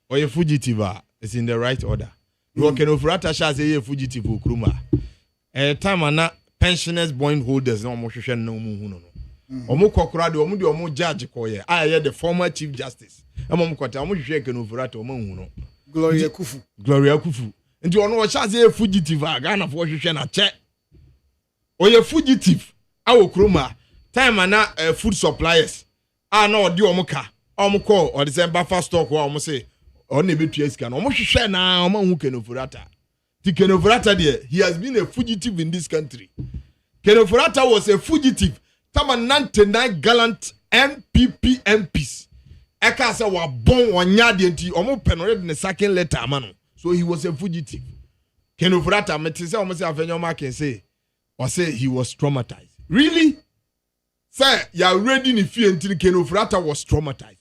oye fugitive is in the right order. You can offer shall say fugitive Kruma. Time na pensioners bond holders no more no no. Omo kokra de omo de omo judge koye. I the former chief justice. Amom kwata omo hwehwe can offer omo hu no. Gloria Kufu. Nti ono shall say fugitive Ghana for hwehwe na che. Oye fugitive awo Kruma. Time na food suppliers. Na odi omo ka. Omo call or the buffer stock wa omo say on the BTS no more share now among Kenoforiata. The Kenoforiata there, he has been a fugitive in this country. Kenoforiata was a fugitive. Tama 99 gallant MPP MPs. Eka se wa bon wanyadi enti omo penore the second letter mano. So he was a fugitive. Kenoforiata metise omo se afenyo can say or say he was traumatized. Really? Sir, you are ready in fear until Kenoforiata was traumatized.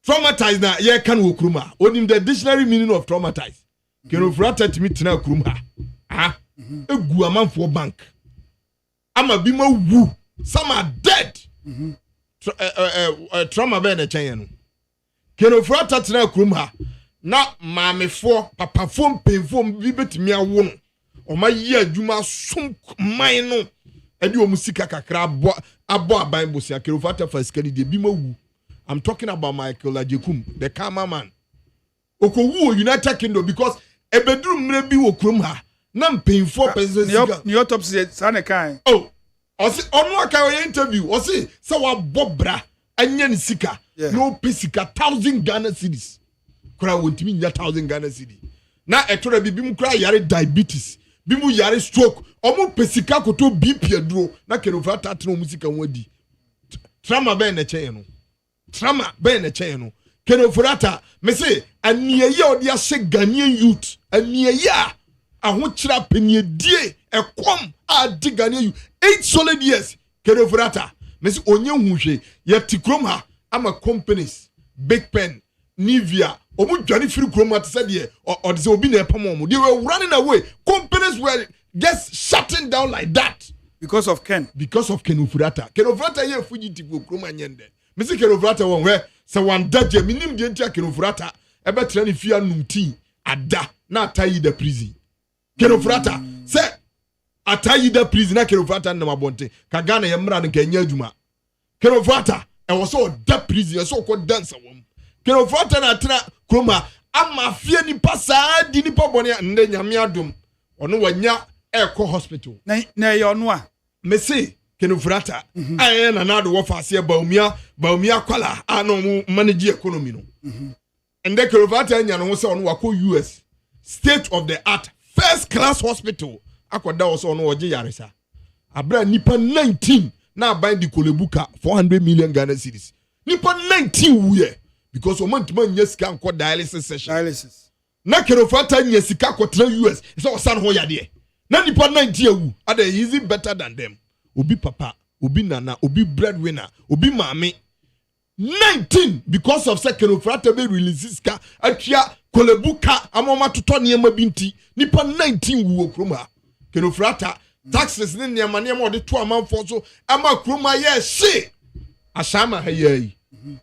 Traumatized na ye kan wo kruma. Onim the dictionary meaning of traumatized. Kenoforiata timi tena kruma. Egu amanfo bank. Ama bima wu. Some are dead. Trauma be na chen no. Kenoforiata tena kruma. Na mamefo, papafo, penfo bi betimi awo no. Oma yi adwuma som man no. Edi o musika kakra abo aban bosia Kenoforiata fa skani de bima wu. I'm talking about Michael Ajekum, the cameraman. Okowu United Kingdom because a bedroom may be Okrumha. Nam paying 4%. New autopsy, Sana Kai. Oh, I see on what kind of interview. I see so a Bobra and Yan Sika. No Pesica 1,000 Ghana cities. Cry won't mean 1,000 Ghana city. Now a told Bimu cry yare diabetes. Bimu yare stroke. Omo Pesica koto BP draw. Na Kenoforiata no musica wodi. Trauma ben a chain. Trauma ben a chain. Kenoforiata me say aniye odi ase Ghanaian youth aniye a ho kira penye die ekom a di Ghanaian youth 8 solid years Kenoforiata me say onye huhwe ye tikrom ha ama companies Big Pen Nivea omu dwane free krom at said ye or the obi na epam omu they were running away companies were just shutting down like that because of Kenoforiata ye fugitive krom anyende me say Kenoforiata won where se wan daje minim de ntia Kenoforiata e be tra ne fia numti ada na atayi da prison Kenoforiata se atayi da prison na Kenoforiata na mabonte ka Ghana ye mra nka nya adwuma Kenoforiata e wo so da prison so ko dance wom Kenoforiata na tra kroma ama fie ni pasa di ni pabone nde nyame adom ono wanya eko hospital na ye ono a me say Kenoforiata aye na na do wo fa se baumia kwala ano mu manage economy no and the Kenoforiata nya no se ono wako US state of the art first class hospital akoda wo se ono oje yaresa abra nipa 19 na bind the kolebuka 400 million Ghana cedis nipa 19 wuye because o man nya sika nko dialysis session na Kenofrata nya sika kotra US so osan ho yade na nipa 90 awu ada easy better than them obi papa obi nana obi breadwinner obi maame 19 because of Kenofrata be release sika atua kolebuka amoma toto niema binti nipa 19 wu okroma Kenofrata taxes ne niema niema ode to amanfo so ama kroma ye she ashama hayi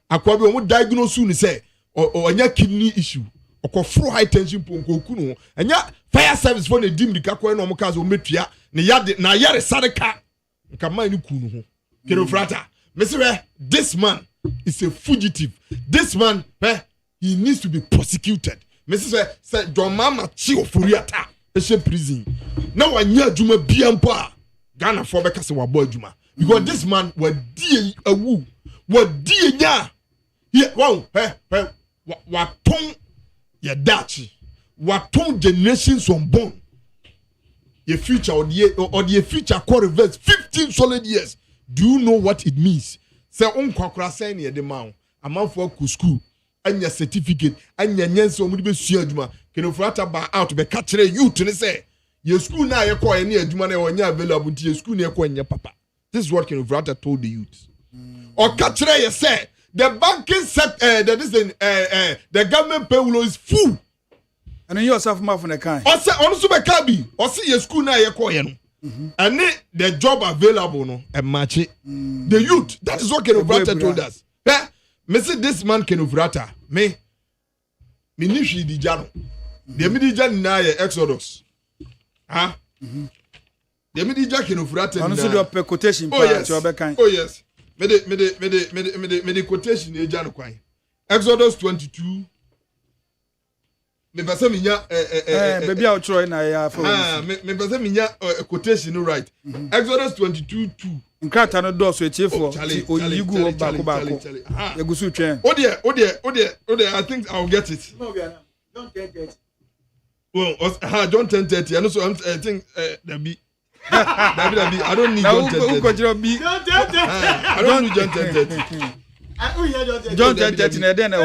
akwa bi omo diagnose ni say onya kidney issue okofro high tension ponko kunu enya fire service for the dim dika kwa no omoka zo metua ne yade na yare sadeka nka man ni kunu ho Kenofrata mesere this man is a fugitive this man he needs to be prosecuted mesere say John Mama chi ofuriata e prison na wanya adwuma bia mpo a Ghana for beka se wabo adwuma because this man wadi awu wadi nya wow waton ya dachi waton generations unborn your future or the future core reverse 15 solid years. Do you know what it means? Say unkwa say near the man a man for school and your certificate and your nyense omu be sua adwuma Kenofrata ba out be catch youth ne say your school na ye call any adwuma na onya available to your school na ye call nya papa. This is what Kenofrata told the youth. Or catch you say the banking sector the government payroll is full. And you yourself ma for the kind. Or say on so be kabi or see your school na ye call ye no. And the job available no and match it. The youth, that is what Kenofrata told us. Me say this man Kenofrata, me nishi di jano. The midija na ye Exodus. The midija Kenofrata na. Honestly, do a quotation. Oh yes. Me the quotation e jano kwan. Exodus 22. Me pese minya baby out try na ya for. Me pese minya quotation right. Exodus 22:2. Nkrata no do so etiefo oyigu baako egusu twen. Oh dear, I think I'll get it. No, John 10:30. Well, John 10:30. I know so I think there be I don't need John 10:30. I don't need John 10:30. John 10:30 na den na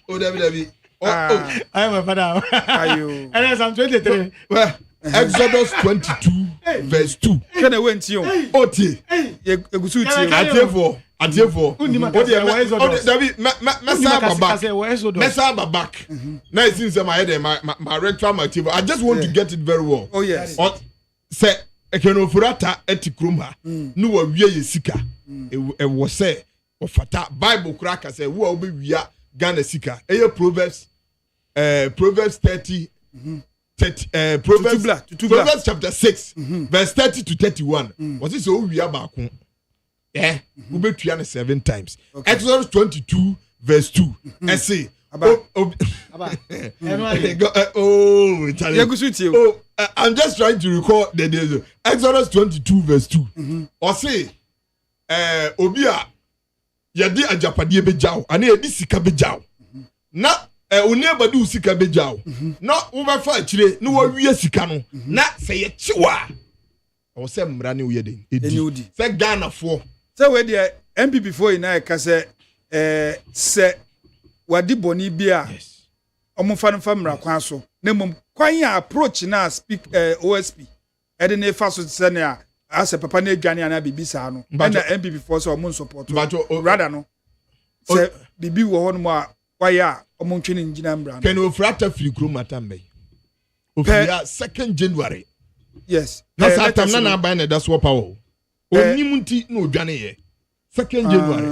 oh David. I am a father. Ayo. And I'm 23. Well, Exodus 22 verse 2. Can I went you? Oti. Egusu ti. Atefo. David, Mesa back. Now it seems my head my rectal my table. I just want to get it very well. Oh yes. Say Kenofrata etikroma no wa wie yesika. E wo say ofata Bible kraka say wo obi wia Ghana sika. Proverbs 30 Proverbs chapter 6 verse 30 to 31. Was it so we are back? We be 7 times. Okay. Exodus 22 verse 2. I say I'm just trying to recall the days. Exodus 22 verse 2. Or say obia yadi ajapadie bejaw ane yadi sika bejaw na oniaba du sika bejaw na wo ba fa akire na wo wie sika no na se ye chiwa o se mra ne wo ye den edi se Ghana fo se we de MPP fo ina e ka se wadi boni bia omo fa no fa mra kwan so na mom kwan ya approach na speak OSP e de ne fa so se ne a ase papa na adwane ana bibi sa no na MPP for so omo support rather no se bibi wo ho no a waya omo ntwene ngina mbra Kenofrata free crew matambe ofia 2nd January yes na satam na ban na that's what power onimunti na odwane ye 2nd January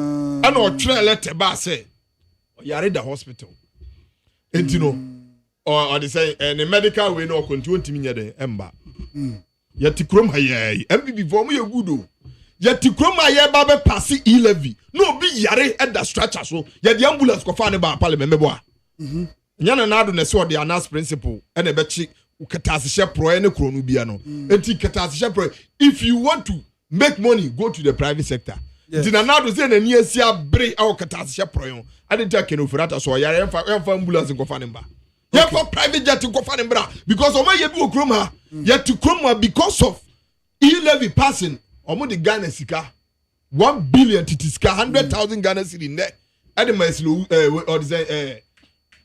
ana o try letter ba say yare the hospital entino or they say the medical way no continue ntimi nya den emba yati krom haye MPP for me good o yati krom haye ba be pass e-levy no bi yare at the structure so ya the ambulance ko fa ne ba parliament mebo a nyana na do na se the anas principle e na be chi katasehye pro ne kro no bia no enti katasehye pro if you want to make money go to the private sector dina na do say na ni asia bre aw katasehye pro yo adenta Kenofrata so yare emfa ambulance ko fa ne ba ya for private jet ko fa ne bra because o ma ye bi okrom ha yet kroma because of e-levy passing omo the Ghana sika 1 billion titiska 100,000 Ghana cedi ne ade maslo or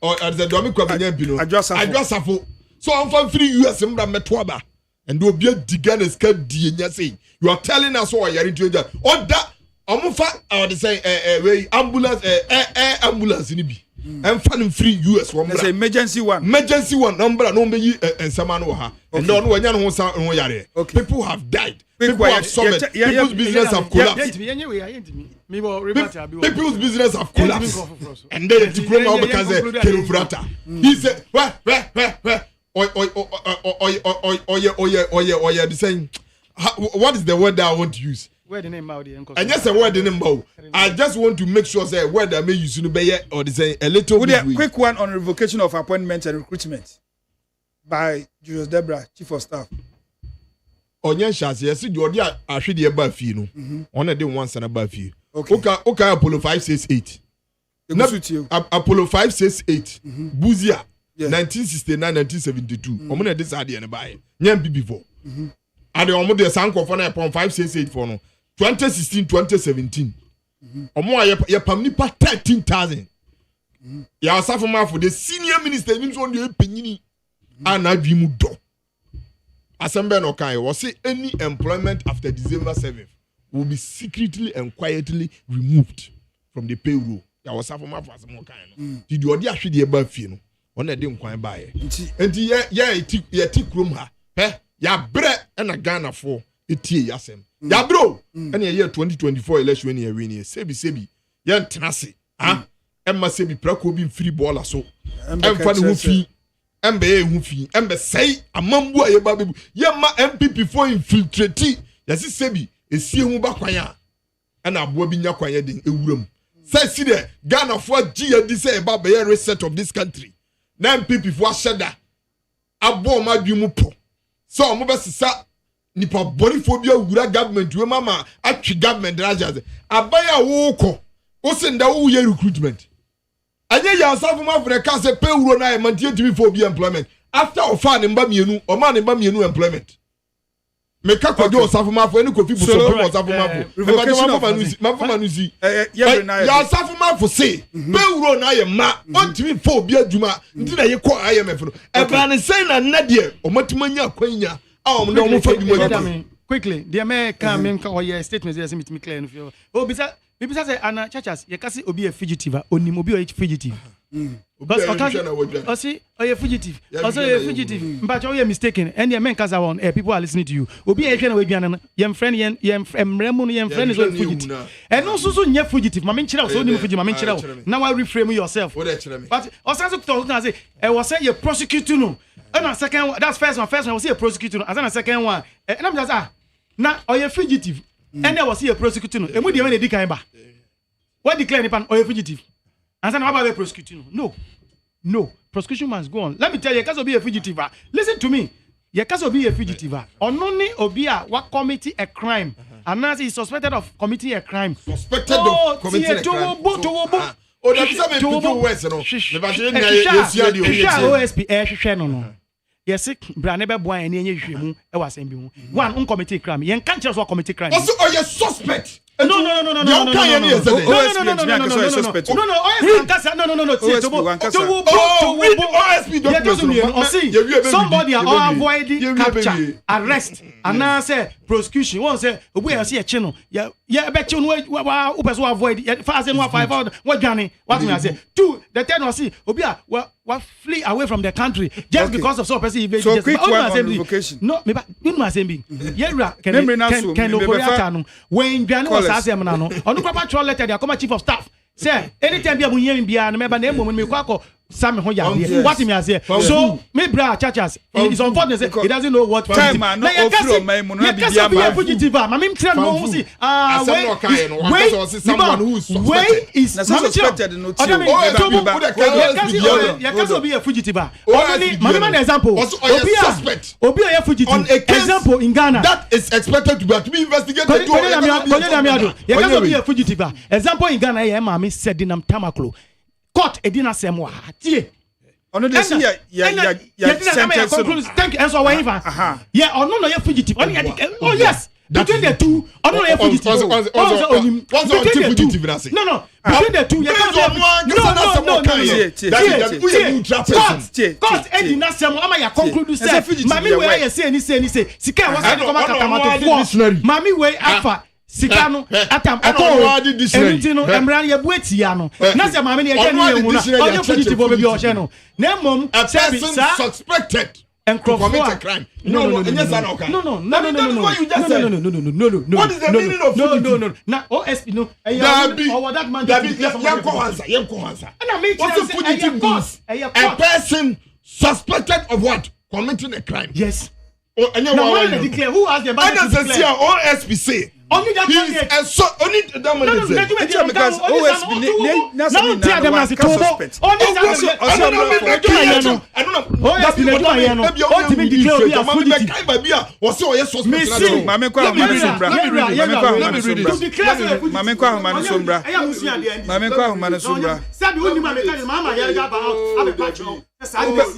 or the Domi Kwabanya Bino. Adjusafo. So I'm from free US and Metwaba. And do be a digan escape DNA. You are telling us what you're into that. Or that Amufa or the say ambulance ambulance in Ibi. I'm finding free US one. That's emergency one. Emergency one number and only and Samanoha. And don't know when yare. People have died. People have suffered. People's business have collapsed. People's business have collapsed. And then to come out because Kerufrata. He said, where? The saying, what is the word that I want to use? And just a word in the I just want to make sure say word that may use to be or the say a little bit. Quick one on revocation of appointment and recruitment by Julius Debra, Chief of Staff. Onye Shasi, yes, you are actually above you. On a day once and above you. Okay, Apollo 568. Apollo 568. Buzia. 1969, 1972. Omuna this idea and buy. Nyam before. And the Omo Sanko for 568 for no. 2016, 2017. Omo ya pamnipa 13,000. Ya wasafuma for the senior minister means on the penini. Anadwimu do. Assembly no kai was say any employment after December 7th will be secretly and quietly removed from the payroll. Ya wasafuma for some kind. Did you odi ahwe de ba fie no. On a dim kwan bae. Enti ya ti krom ha. Ya bre na Ghana for etie yasem. Ya bro. Ene year 2024 election ni win here. Sebi. Ya ntenase. Emma sebi prako bi free baller so. Emfa ne ho fi. Embe hu fi. Embe sei amambu aye ba bebu. Ya ma MPP for infiltrate. Ya si sebi esie hu ba kwan a. Na abo bi nya kwan ye den ewuram. Say see there Ghana for GD say about the reset of this country. Na MPP for sheda. Abo ma dwimu po. So mo be sisa nipa boniphobia wura government we mama atwi government rajas. Abaya wo ko. O se nda wo ye recruitment. Anye ya safu ma Africa say pay wuro na e mantie timi for be employment. After ofa ne mba mienu, o ma ne mba mienu employment. Me ka kwado osafu ma fo eni kofi bu so osafu ma fo. Ma fo manuzi. Ya osafu ma fo say pay wuro na ye ma on timi for be adwuma nti na ye ko IMF no. E bra ne say na na de o matimanya kwanya a o no mo fa bi quickly the American men ka oye statement say me clear no feel. Oh bisa say ana churches ye kasi obi a fugitive onim obi o fugitive. Because osi oye fugitive. Also oye fugitive. But oye mistaken and the men kasa on people are listening to you. Obi e hwe na we duan yem friend yem emremu yem friend is fugitive. And no so nye fugitive. Mama nchira so onim fugitive mama nchira. Now I reframe yourself. But osanso to na say e was say you prosecute no. And second that's first one was say a prosecutor no. And second one and I'm just na oye fugitive. And there was here prosecutor no. Emu dey when dey kan ba. What declare nipan oye fugitive? And say na about prosecuting no prosecution must go on. Let me tell you, because be a fugitive. Listen to me. You can't be a fugitive. Only obia what committee a crime. And now he is suspected of committing a crime. Suspected of committing a crime. Oh, that's something people West, no. OSP, no. Yes, Branebe boy and any shame. I was saying, one uncommitted crime. You can't just walk committed crime. Also, are you suspect? No. Somebody are avoiding capture, arrest, and now say prosecution. One say we are see a channel. Yeah, bet you know who avoid fast and 5 what Johnny. What me I say? Two, the third one see Obia what flee away from the country just because of so person evade. So quick one on revocation. No, me you must say me. Yeah, can when Johnny was asking me now. On the proper letter, they come chief of staff. Say anytime you hear me be an member name when me kwako Sam ho ya. What me say? So me bra churches is unfortunate he doesn't know what time no offer my money be a fugitive. Mama tell no see someone who is suspected. Is suspected no too. You can't be a fugitive. Only mama example. Obi a fugitive. Example in Ghana. That is expected to be investigated. You can't be a fugitive. Example in Ghana mama said in Tamaklo. Court edina semwa tie ono dey see ya sentence thank you answer why yeah ono no you fugitive oh yes Between the two, I don't know fugitive. Between the two. No. Between the two, no. Cause Eddie Nasem, ama ya conclude say, Mami we ya say ni say. Sika was say come kamato. Mami we afa. Sika no atam anything no emran ye bueti ya no. Na say mami ne ye ni hu na. Onye fugitive obi o hye no. Na mom suspected and commit a crime. No. What is the meaning of no. Now OSP no. Or that man. What's the fugitive means? A person suspected of what? Committing a crime. Yes. Oh, and now why they declare? Who has the ability to declare? OSP say. Only that he is a so only that man is because OSP now tell them as a suspect. Only that I don't know. OSP ultimate declare we are fugitive. Was so yes suspect. Mame kwa humane sombra. Sabi woni mame ka mama ya ga ba abepacho.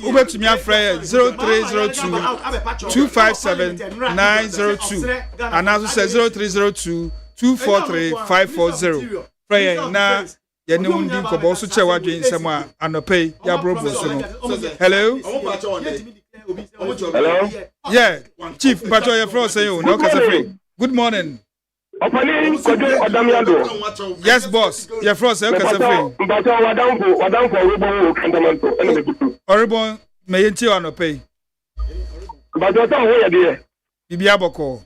Ubetumi afre 0302 257 902 and also say 0302 243 540. Pray na yene undi ko bo so chewa dwen nsem a anopei ya brobo so no. Hello. Hello. Yeah, Chief Pacho your friend say you no kasa free. Good morning. Opani Kojo Odamiado. Yes boss. Your friend say kasa free. Pacho wadamfo webo kantamanto ene bebutu. Oribon me yenti anopei. Pacho ta ho ya de. Bibi aboko.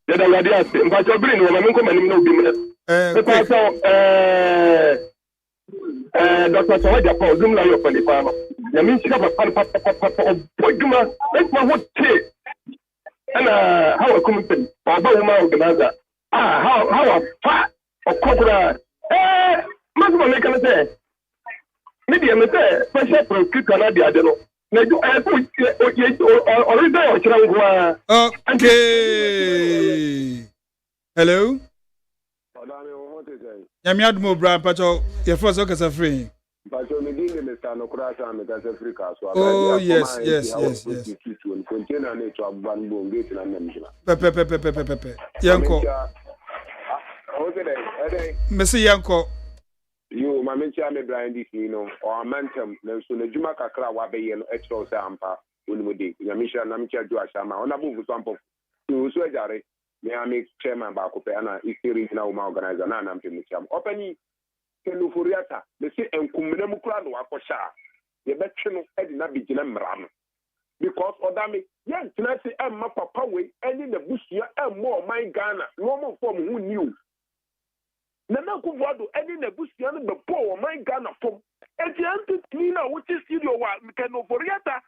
Ya da ya de ase. Pacho brin wo mamen ko manim na obi me. Pacho Dr. Sawaja Paul dum la yo pali pa no. Ya min sika pa poduma let ma hote. Ana how committee ba ma organizer. How fa okobra mazumo me kan say. Media me say special prosecutor na dia de no. Na ju original o chira ngwa. Okay. Hello. Yami admo bra Pacho your first okasa free. Pacho me dinge me sta no kurasa me kasa free ka so. Oh yes. Container na to aban bo ngeti na namjina. Pepe. Yanko. Messi Yanko. You mamencha me blind this oramentum na so na juma kakra wa be ye no extra say ampa onimode. Yamisha na mcha ju ashama. Ona bu sampo. You so ejare. Me am chairman ba ko pe na isiri na uma organizer na na mpem cham opani kenu furiata me se enkumene mu kura no akosha ye betwe no edi na bigina mra no because odame ye ntina se emma papa we eni na busia emmo man Ghana no mo form hu new na kuvodo eni na busia no be po man Ghana form enti anti cleaner which is studio wa kenu furiata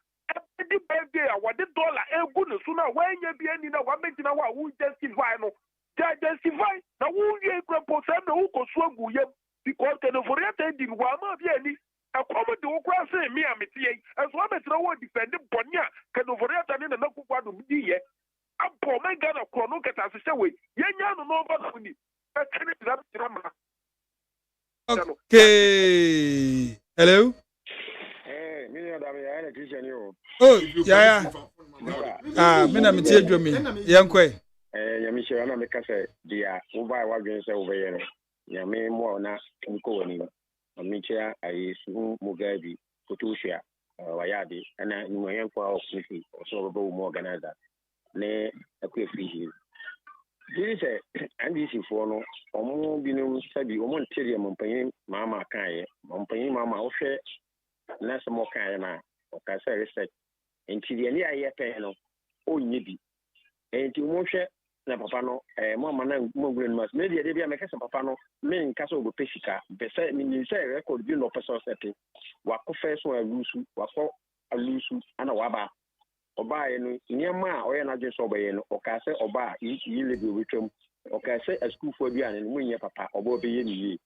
the birthday what the dollar egu no so na wanya bia ni na wa megina wa who justify no justify na who ye propose na who ko so agu ye because the for yet ending wa ma bia ni akomo de wo kwa say me ametie enso ametra wo defend bonia ke no for yet ni na nakukwa do di ye apo mega na kro no keta se we yenya no no ba ni e tene da drama. Okay. Hello. Oh, yeah. Mina me tie dwomi. Yankwe. Nyame hye na me ka se dia wo bai wa dwen se wo be ye no. Nyame mo na nko wani no. Me chia ai su mo gabi fotohia wa yade ana ni mo yanko a ofisi so be mo organizer. Ne akwe free. This NDC for no omo binu sabi omo ntere mo mpanyin mama kan ye. Mpanyin mama wo hwe na some kind na okay say research enti de ni aye pen no onye bi enti mo hwe na papa no mo ma na mo gure no mas me de bia me kasa papa no me nka so go pesika be say ni say record bi no person set wa ko first one alusu wa ko alusu ana wa ba oba ye no niam a oye na je so obaye no okay say oba yi le bi wetwam okay say a school for bi an mo nye papa oba obeye ni yi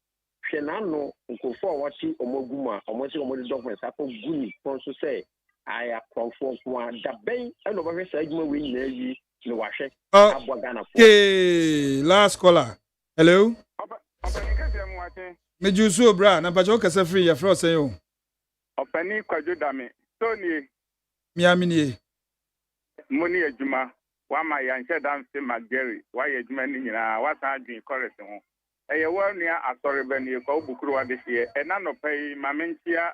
Shenano, Nkofo, what she omoguma, or she omodi documents, Apple Guni, also say, I are conform one, the bay, and over a segment we nearly no wash. Okay, last caller. Hello? Mejusu, bra, na Pajoka free, your frost say, oh. Openi Kwajudame, Tony, Miamini, Moni Ejuma, wama yanhyɛ danse mageri wayɛ adwuma no nyinaa wasan adwen kɔrɛse ho ɛyɛ wɔnua asɔre bɛnie kɔ wobukuru wade hyeɛ ɛna nɔpa yi ma menkyia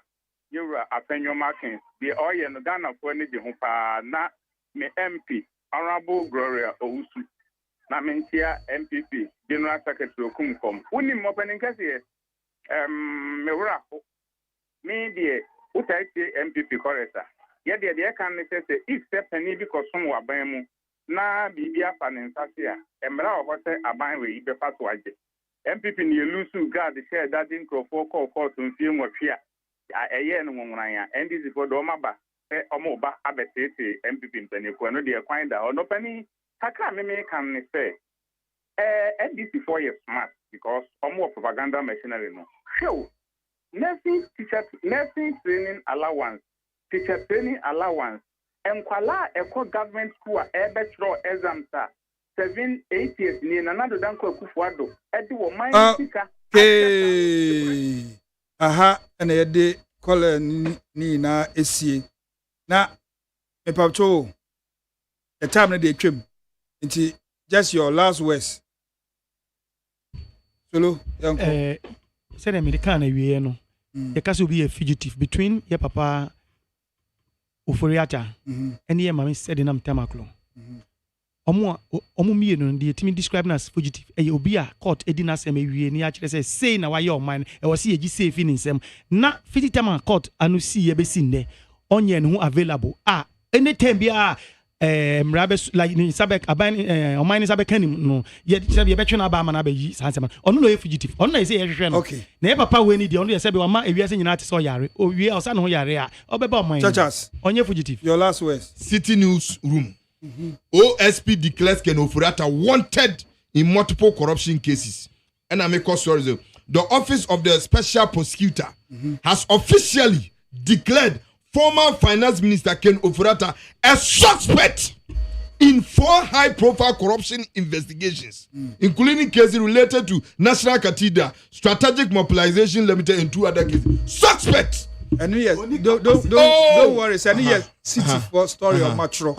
yɛwura afɛnwoma kens deɛ ɔyɛ no ghanafoɔ no gye ho paa na me mp honorable gloria owusu na menkyia mpp general secretary okumkom wonim ɔpɛni nkɛseɛ mewurafo me deɛ wotae tie mpp kɔrɛsa yɛdeɛ deɛ ɛka ne sɛ if sɛ pani bi kɔsom wɔ aban mu na biribi afa ne nsase a mmara wɔ hɔ sɛ aban wɔ yi bɛfa so agye mpp ne yɛlusu guard hyɛ dade nkurɔfoɔ kɔɔ kɔɔto mfie nwɔtwe a ɛyɛɛ no nwonwaran a ndc foɔ de ɔmaba sɛ ɔmoba abɛseesee mpp mpanimfoɔ no deɛ kwan da ɔnɔpani kakra meme kan ne sɛ ndc foɔ yɛ smart because ɔmo wɔ propaganda machinery no hwɛw nursing training allowance teacher training allowance enkwala ɛkɔ government school a ɛbɛtwerɛ exams a 7-8 years ni na nado danko akufuado ɛde wɔ man sika aha ɛna yɛde kɔla ni na esie na mepatwo the time na dey twam nti just your last words solo yanko said American na wie no the case will be a fugitive between your papa Oforiata and your mommy said in Tamaklo. Omo mienu no the described as fugitive. E obi a court edina sem ewie ni actually say na why your mind e was see safe in nsem na 50 time court anu see ye be sin onye no available anytime bia mrabe like ni sabek aban omani sabek kanim no ye betwe na ba ma na ba yi sansema ono no fugitive ono na say ye hwehwe no okay na e papa we ni de ono ye say be ma ewiase nyina te so yare owie osa no yare a obeba omani churches onye fugitive your last words City News Room OSP declares Ken Oforiatta wanted in multiple corruption cases and I make sorry the office of the special prosecutor has officially declared former finance minister Ken Oforiatta a suspect in 4 high-profile corruption investigations, including cases related to National Cathedral, Strategic Mobilization Limited, and 2 other cases. Suspect. And yes, don't worry. And yes, City for story of Matro.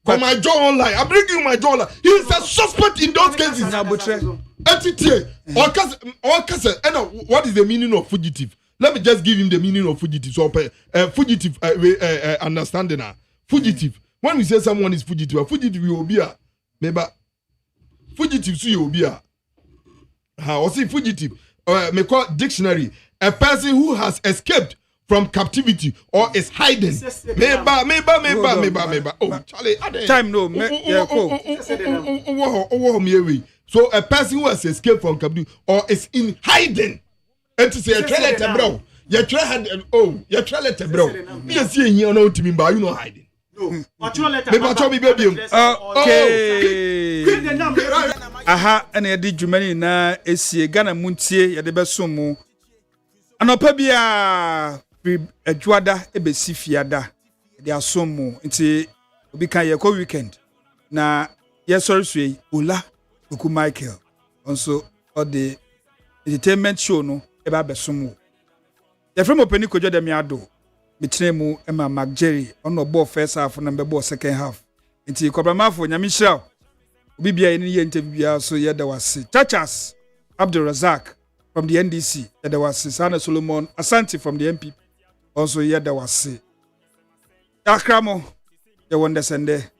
For my jaw online, I'm bringing you my jaw online. He is a suspect in those cases. What is the meaning of fugitive? Let me just give him the meaning of fugitive. So, fugitive, understanding now. Fugitive. When we say someone is fugitive, a fugitive will be a maybe fugitive. So you will be a how say fugitive? Me call dictionary. A person who has escaped from captivity or is hiding. Maybe. Oh, Charlie, time no. So a person who has escaped from captivity or is in hiding. And to say a trailer, bro. You try you trailer, bro. Me see here no to me, but you know hiding. No. Okay. Aha, and I did Germany na esie Ghana Montie yade beso mu. Anopa bia adwada ebesi fiada de asom mu. Nti obi kan ye ko weekend na ye sorry sui Ola Oku Michael. Also all the entertainment show no eba beso mu. Ye from openi kojo de miado. Mitremu Emma McJerry on the ball first half and number ball second half. Into Cobramafo, Yamisha. Bibia in the interview, so yeah, there was Chachas Abdul Razak from the NDC, there was Sana Solomon Asante from the MP. Also, yeah, there was Akramo, the one that's in there.